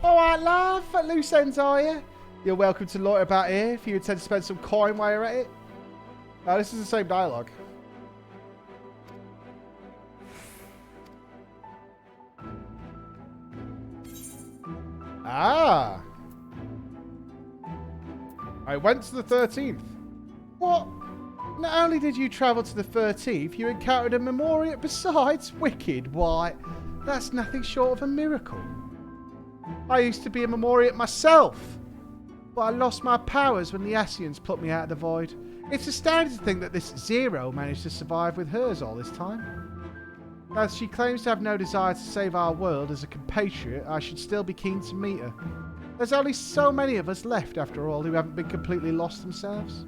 Alright, love. At loose ends, are you? You're welcome to loiter about here if you intend to spend some coin while you're at it. This is the same dialogue. Ah. I went to the 13th. What? Not only did you travel to the 13th, you encountered a memorial besides. Wicked, why? That's nothing short of a miracle. I used to be a memorial myself, but I lost my powers when the Asians put me out of the void. It's astounding to think that this Zero managed to survive with hers all this time. As she claims to have no desire to save our world as a compatriot, I should still be keen to meet her. There's only so many of us left, after all, who haven't been completely lost themselves.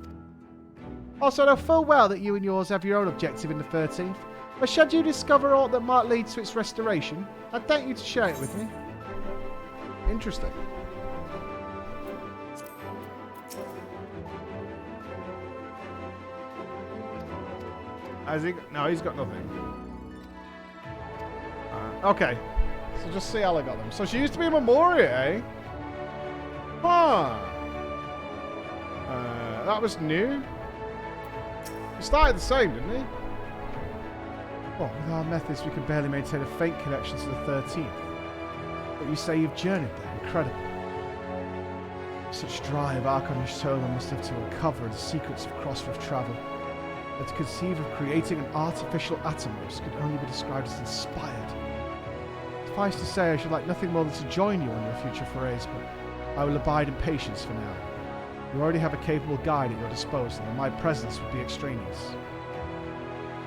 Also, I know full well that you and yours have your own objective in the 13th, but should you discover aught that might lead to its restoration, I'd thank you to share it with me. Interesting. Has he? No, he's got nothing. Okay. So just see Ella got them. So she used to be a Memoria, eh? Huh. That was new. He started the same, didn't he? Well, with our methods, we can barely maintain a faint connection to the 13th. But you say you've journeyed there. Incredible. Such drive, Archon Nupss must have to uncover the secrets of cross-rift travel. But to conceive of creating an artificial Atomos could only be described as inspired. Suffice to say, I should like nothing more than to join you on your future forays, but I will abide in patience for now. You already have a capable guide at your disposal, and my presence would be extraneous.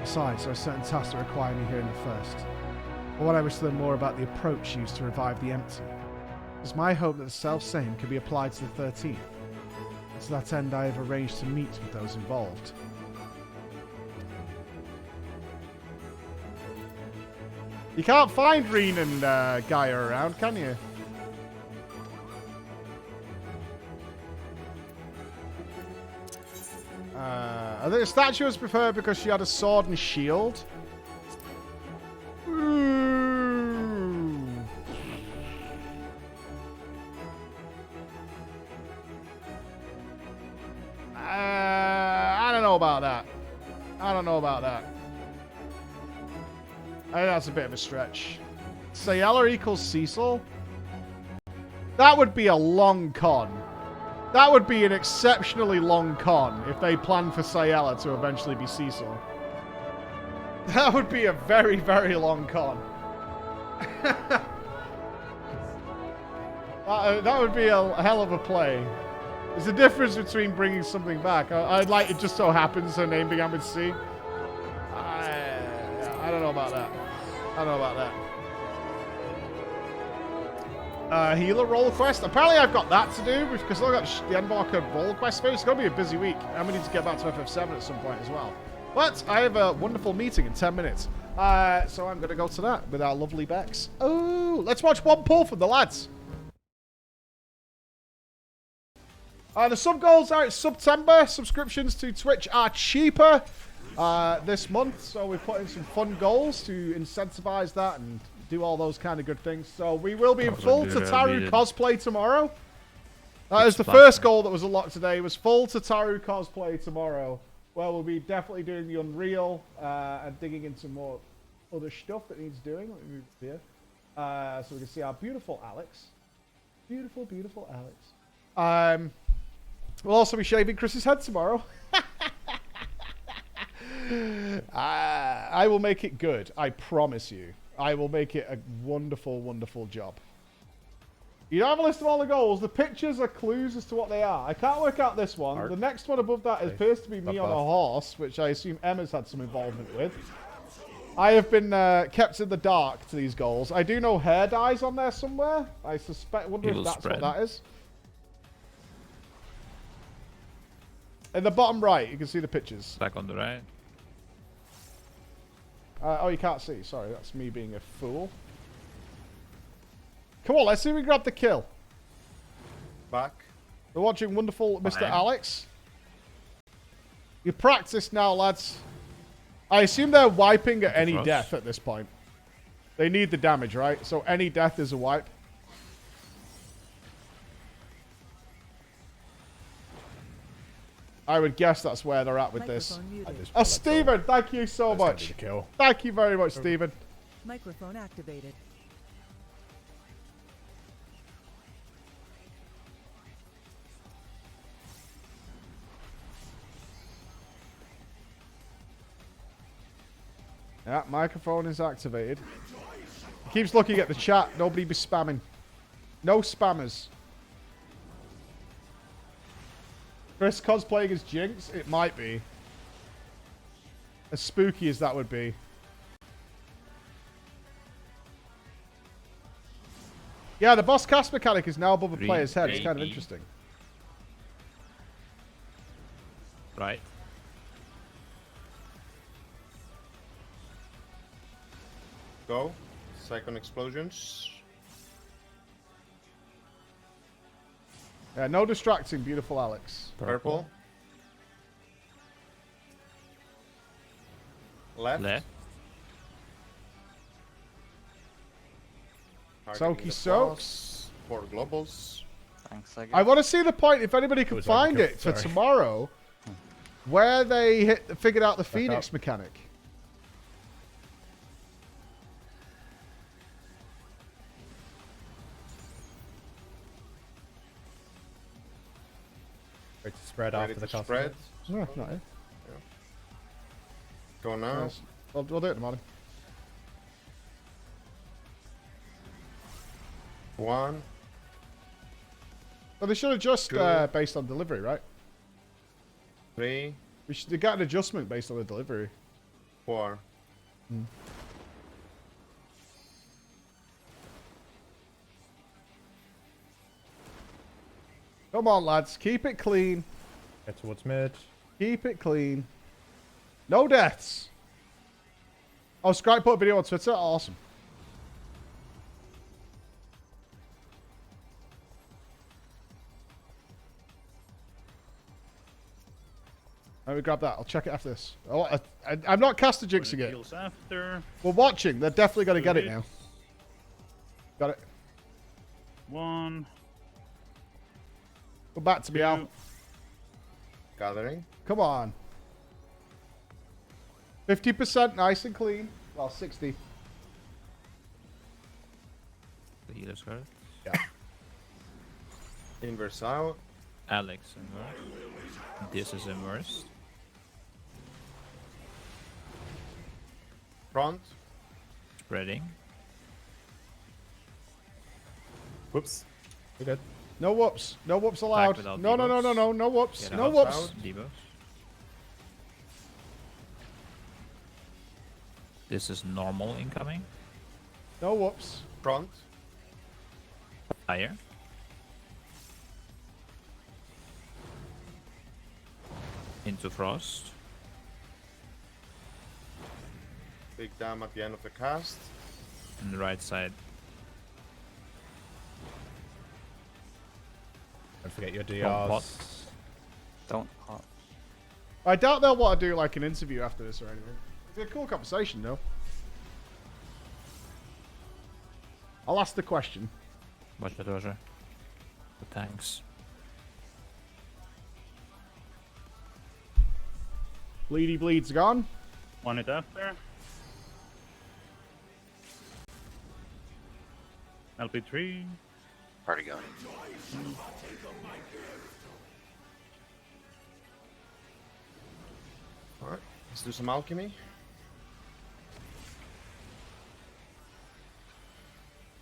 Besides, there are certain tasks that require me here in the first. But what I wish to learn more about the approach used to revive the empty. It's my hope that the self-same can be applied to the 13th. And to that end, I have arranged to meet with those involved. You can't find Reen and Gaia around, can you? I think the statue was preferred because she had a sword and shield. Ooh. I don't know about that. I don't know about that. I think that's a bit of a stretch. Sayela equals Cecil? That would be a long con. That would be an exceptionally long con if they planned for Sayela to eventually be Cecil. That would be a very, very long con. That would be a hell of a play. There's a difference between bringing something back. I'd like it just so happens her name began with C. I don't know about that. I don't know about that. Healer role quest. Apparently I've got that to do because I've got the Endmarker role quest space. It's going to be a busy week. And we need to get back to FF7 at some point as well. But I have a wonderful meeting in 10 minutes. So I'm going to go to that with our lovely Bex. Oh, let's watch one pull from the lads. The sub goals are at September. Subscriptions to Twitch are cheaper this month. So we're putting some fun goals to incentivize that and do all those kind of good things. So we will be in full Tataru cosplay tomorrow. That is the first goal that was unlocked today. Was full Tataru cosplay tomorrow. Well, we'll be definitely doing the Unreal and digging into more other stuff that needs doing. Let me move here. So we can see our beautiful Alex. Beautiful, beautiful Alex. We'll also be shaving Chris's head tomorrow. I will make it good. I promise you. I will make it a wonderful, wonderful job. You don't have a list of all the goals. The pictures are clues as to what they are. I can't work out this one. The next one above that appears to be me on a horse, which I assume Emma's had some involvement with. I have been kept in the dark to these goals. I do know hair dye's on there somewhere. I suspect. Wonder if that's what that is. In the bottom right, you can see the pictures. Back on the right. Oh, you can't see. Sorry, that's me being a fool. Come on, let's see if we grab the kill. Back. We're watching wonderful Mr. Alex. You practice now, lads. I assume they're wiping at any death at this point. They need the damage, right? So any death is a wipe. I would guess that's where they're at with this. Oh, Stephen, thank you so much. Thank you very much, Stephen. Microphone activated. Yeah, microphone is activated. He keeps looking at the chat. Nobody be spamming. No spammers. Chris cosplaying as Jinx? It might be. As spooky as that would be. Yeah, the boss cast mechanic is now above a player's head. It's kind of interesting. Right. Go. Second explosions. Yeah, no distracting, beautiful Alex. Purple. Left. Left. Soaky soaks. 4 globals. Thanks, I want to see the point, if anybody can find it, for tomorrow, where they figured out the Phoenix mechanic. Ready to spread Ready after the to castle. spread. No, not here. Go now. Yes. We'll do it in the morning. 1. Well, they should adjust based on delivery, right? 3. They got an adjustment based on the delivery. 4. Come on, lads. Keep it clean. Get towards mid. Keep it clean. No deaths. Oh, Skype put a video on Twitter. Awesome. Let me grab that. I'll check it after this. Oh, I'm not caster jinxing it. Heals after. We're watching. They're definitely going to get it now. Got it. 1. Come back to me, Al. Gathering. Come on. 50% nice and clean. Well, 60. The healer's card. Yeah. Inverse out. Alex inverse. This is inverse. Front. Spreading. Whoops. We're good. No whoops. No whoops allowed. without No, no, no, no, debuffs. no. No whoops. Get No out. whoops. Debuffs. This is normal incoming. No whoops. Front. Fire. Into frost. Big dam at the end of the cast. On the right side. Don't forget your Don't pot. DRs. Don't pot. I doubt they'll want to do like an interview after this or anything. It's a cool conversation, though. I'll ask the question. Watch it, Roger. Thanks. Bleedy bleed's gone. 1 hit after. LP3. Party going. Alright, let's do some alchemy.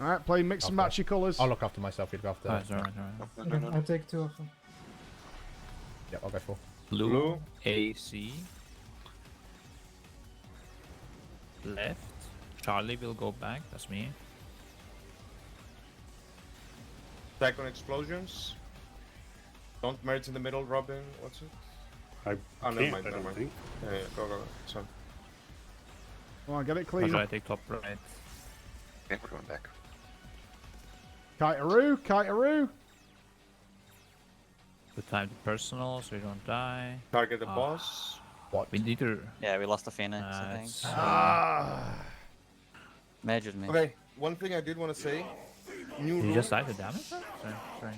Alright, play mix and match your colours. I'll look after myself. You'd go after. Oh, it's alright, alright. I'll take 2 of them. Yep, I'll go for. Blue. AC. Left. Charlie will go back. That's me. Second explosions. Don't merge in the middle, Robin. What's it? I Never can't, mind, I never don't mind. think. Yeah, go, go. Sorry. Come on, get it clean. Roger, I take top right. Okay, we're going back. Kite-a-roo, kite-a-roo. Good time to personal so you don't die. Target the boss. What? We need to. Yeah, we lost the Phoenix, I think. Ah. Majored me. Okay, one thing I did want to say. New Did you rule. just die to damage? Sorry.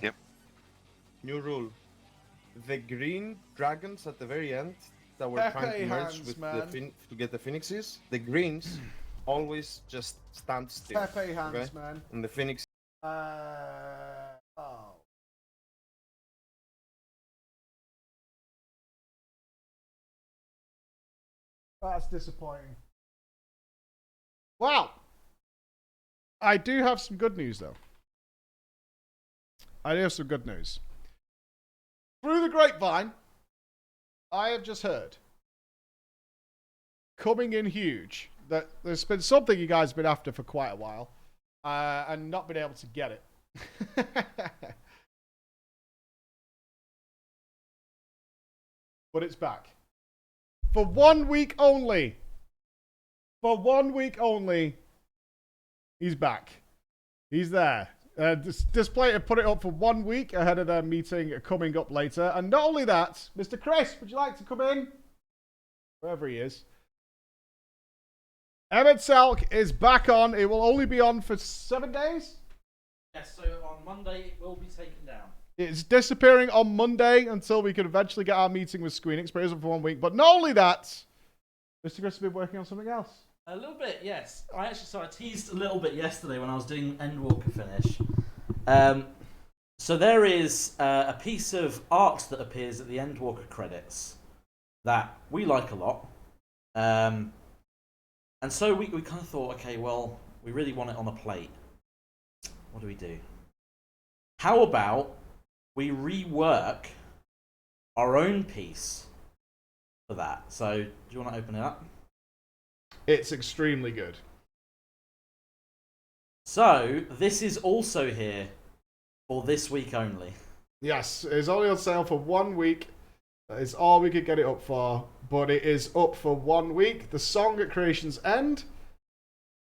Yep. New rule. The green dragons at the very end that were Pepe trying to merge hands, with man. to get the phoenixes, the greens always just stand still. Pepe hands, okay? man. And the phoenix. Oh. That's disappointing. Wow. I do have some good news, though. I do have some good news. Through the grapevine, I have just heard, coming in huge, that there's been something you guys have been after for quite a while, and not been able to get it. But it's back. For 1 week only. For 1 week only. He's back. He's there. Display to put it up for 1 week ahead of their meeting coming up later. And not only that, Mr. Chris, would you like to come in? Wherever he is. Emmett Selk is back on. It will only be on for 7 days. Yes, so on Monday it will be taken down. It's disappearing on Monday until we can eventually get our meeting with Squeenix, but it isn't for 1 week. But not only that, Mr. Chris has been working on something else. A little bit, yes. I teased a little bit yesterday when I was doing Endwalker finish. So there is a piece of art that appears at the Endwalker credits that we like a lot. And so we kind of thought, okay, well, we really want it on a plate. What do we do? How about we rework our own piece for that? So do you want to open it up? It's extremely good. So this is also here for this week only. Yes, it's only on sale for 1 week. That is all we could get it up for, but it is up for 1 week. The song at Creation's End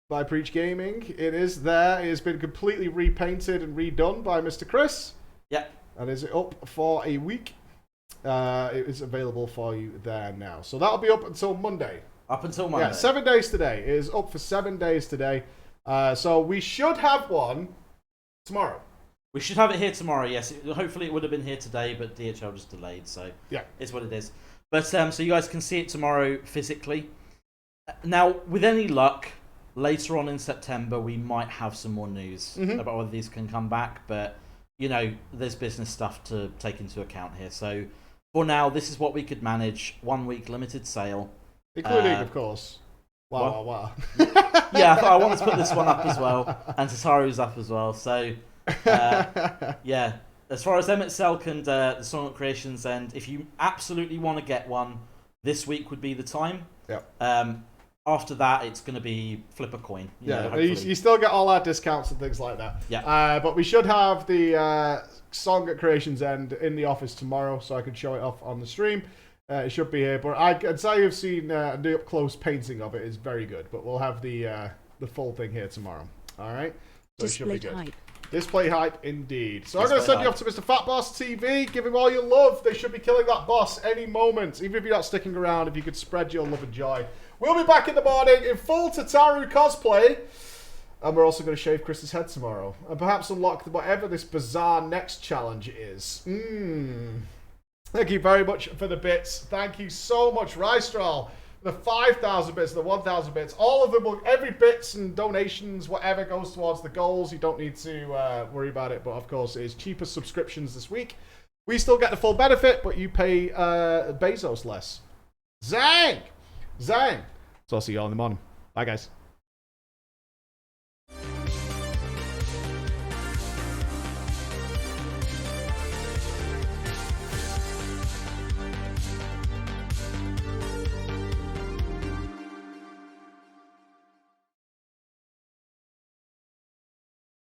by Preach Gaming. It is there. It has been completely repainted and redone by Mr. Chris. Yeah. And is it up for a week? It is available for you there now. So that'll be up until Monday. Up until Monday. Yeah, 7 days today. It is up for 7 days today. So we should have one tomorrow. We should have it here tomorrow, yes. Hopefully it would have been here today, but DHL just delayed, so yeah, it's what it is. But so you guys can see it tomorrow physically. Now, with any luck, later on in September, we might have some more news about whether these can come back, but, you know, there's business stuff to take into account here. So, for now, this is what we could manage. 1 week limited sale. Including, of course. Wow. Yeah, I wanted to put this one up as well, and Tataru's up as well, so... yeah, as far as Emmett Selk and the Song of Creation's End, if you absolutely want to get one, this week would be the time. Yeah. After that, it's going to be flip a coin. You still get all our discounts and things like that. Yeah. But we should have the Song at Creation's End in the office tomorrow, so I can show it off on the stream. It should be here, but I can tell you've seen the up close painting of it is very good. But we'll have the full thing here tomorrow. All right. So it should be good. Hype. Display hype indeed. So I'm going to send you off to Mr. Fat Boss TV. Give him all your love. They should be killing that boss any moment. Even if you're not sticking around, if you could spread your love and joy. We'll be back in the morning in full Tataru cosplay. And we're also going to shave Chris's head tomorrow. And perhaps unlock whatever this bizarre next challenge is. Thank you very much for the bits. Thank you so much, Rystral. The 5,000 bits, the 1,000 bits, all of them, every bits and donations, whatever goes towards the goals. You don't need to worry about it, but of course it is cheaper subscriptions this week. We still get the full benefit, but you pay Bezos less. Zang! So I'll see you all in the morning. Bye, guys.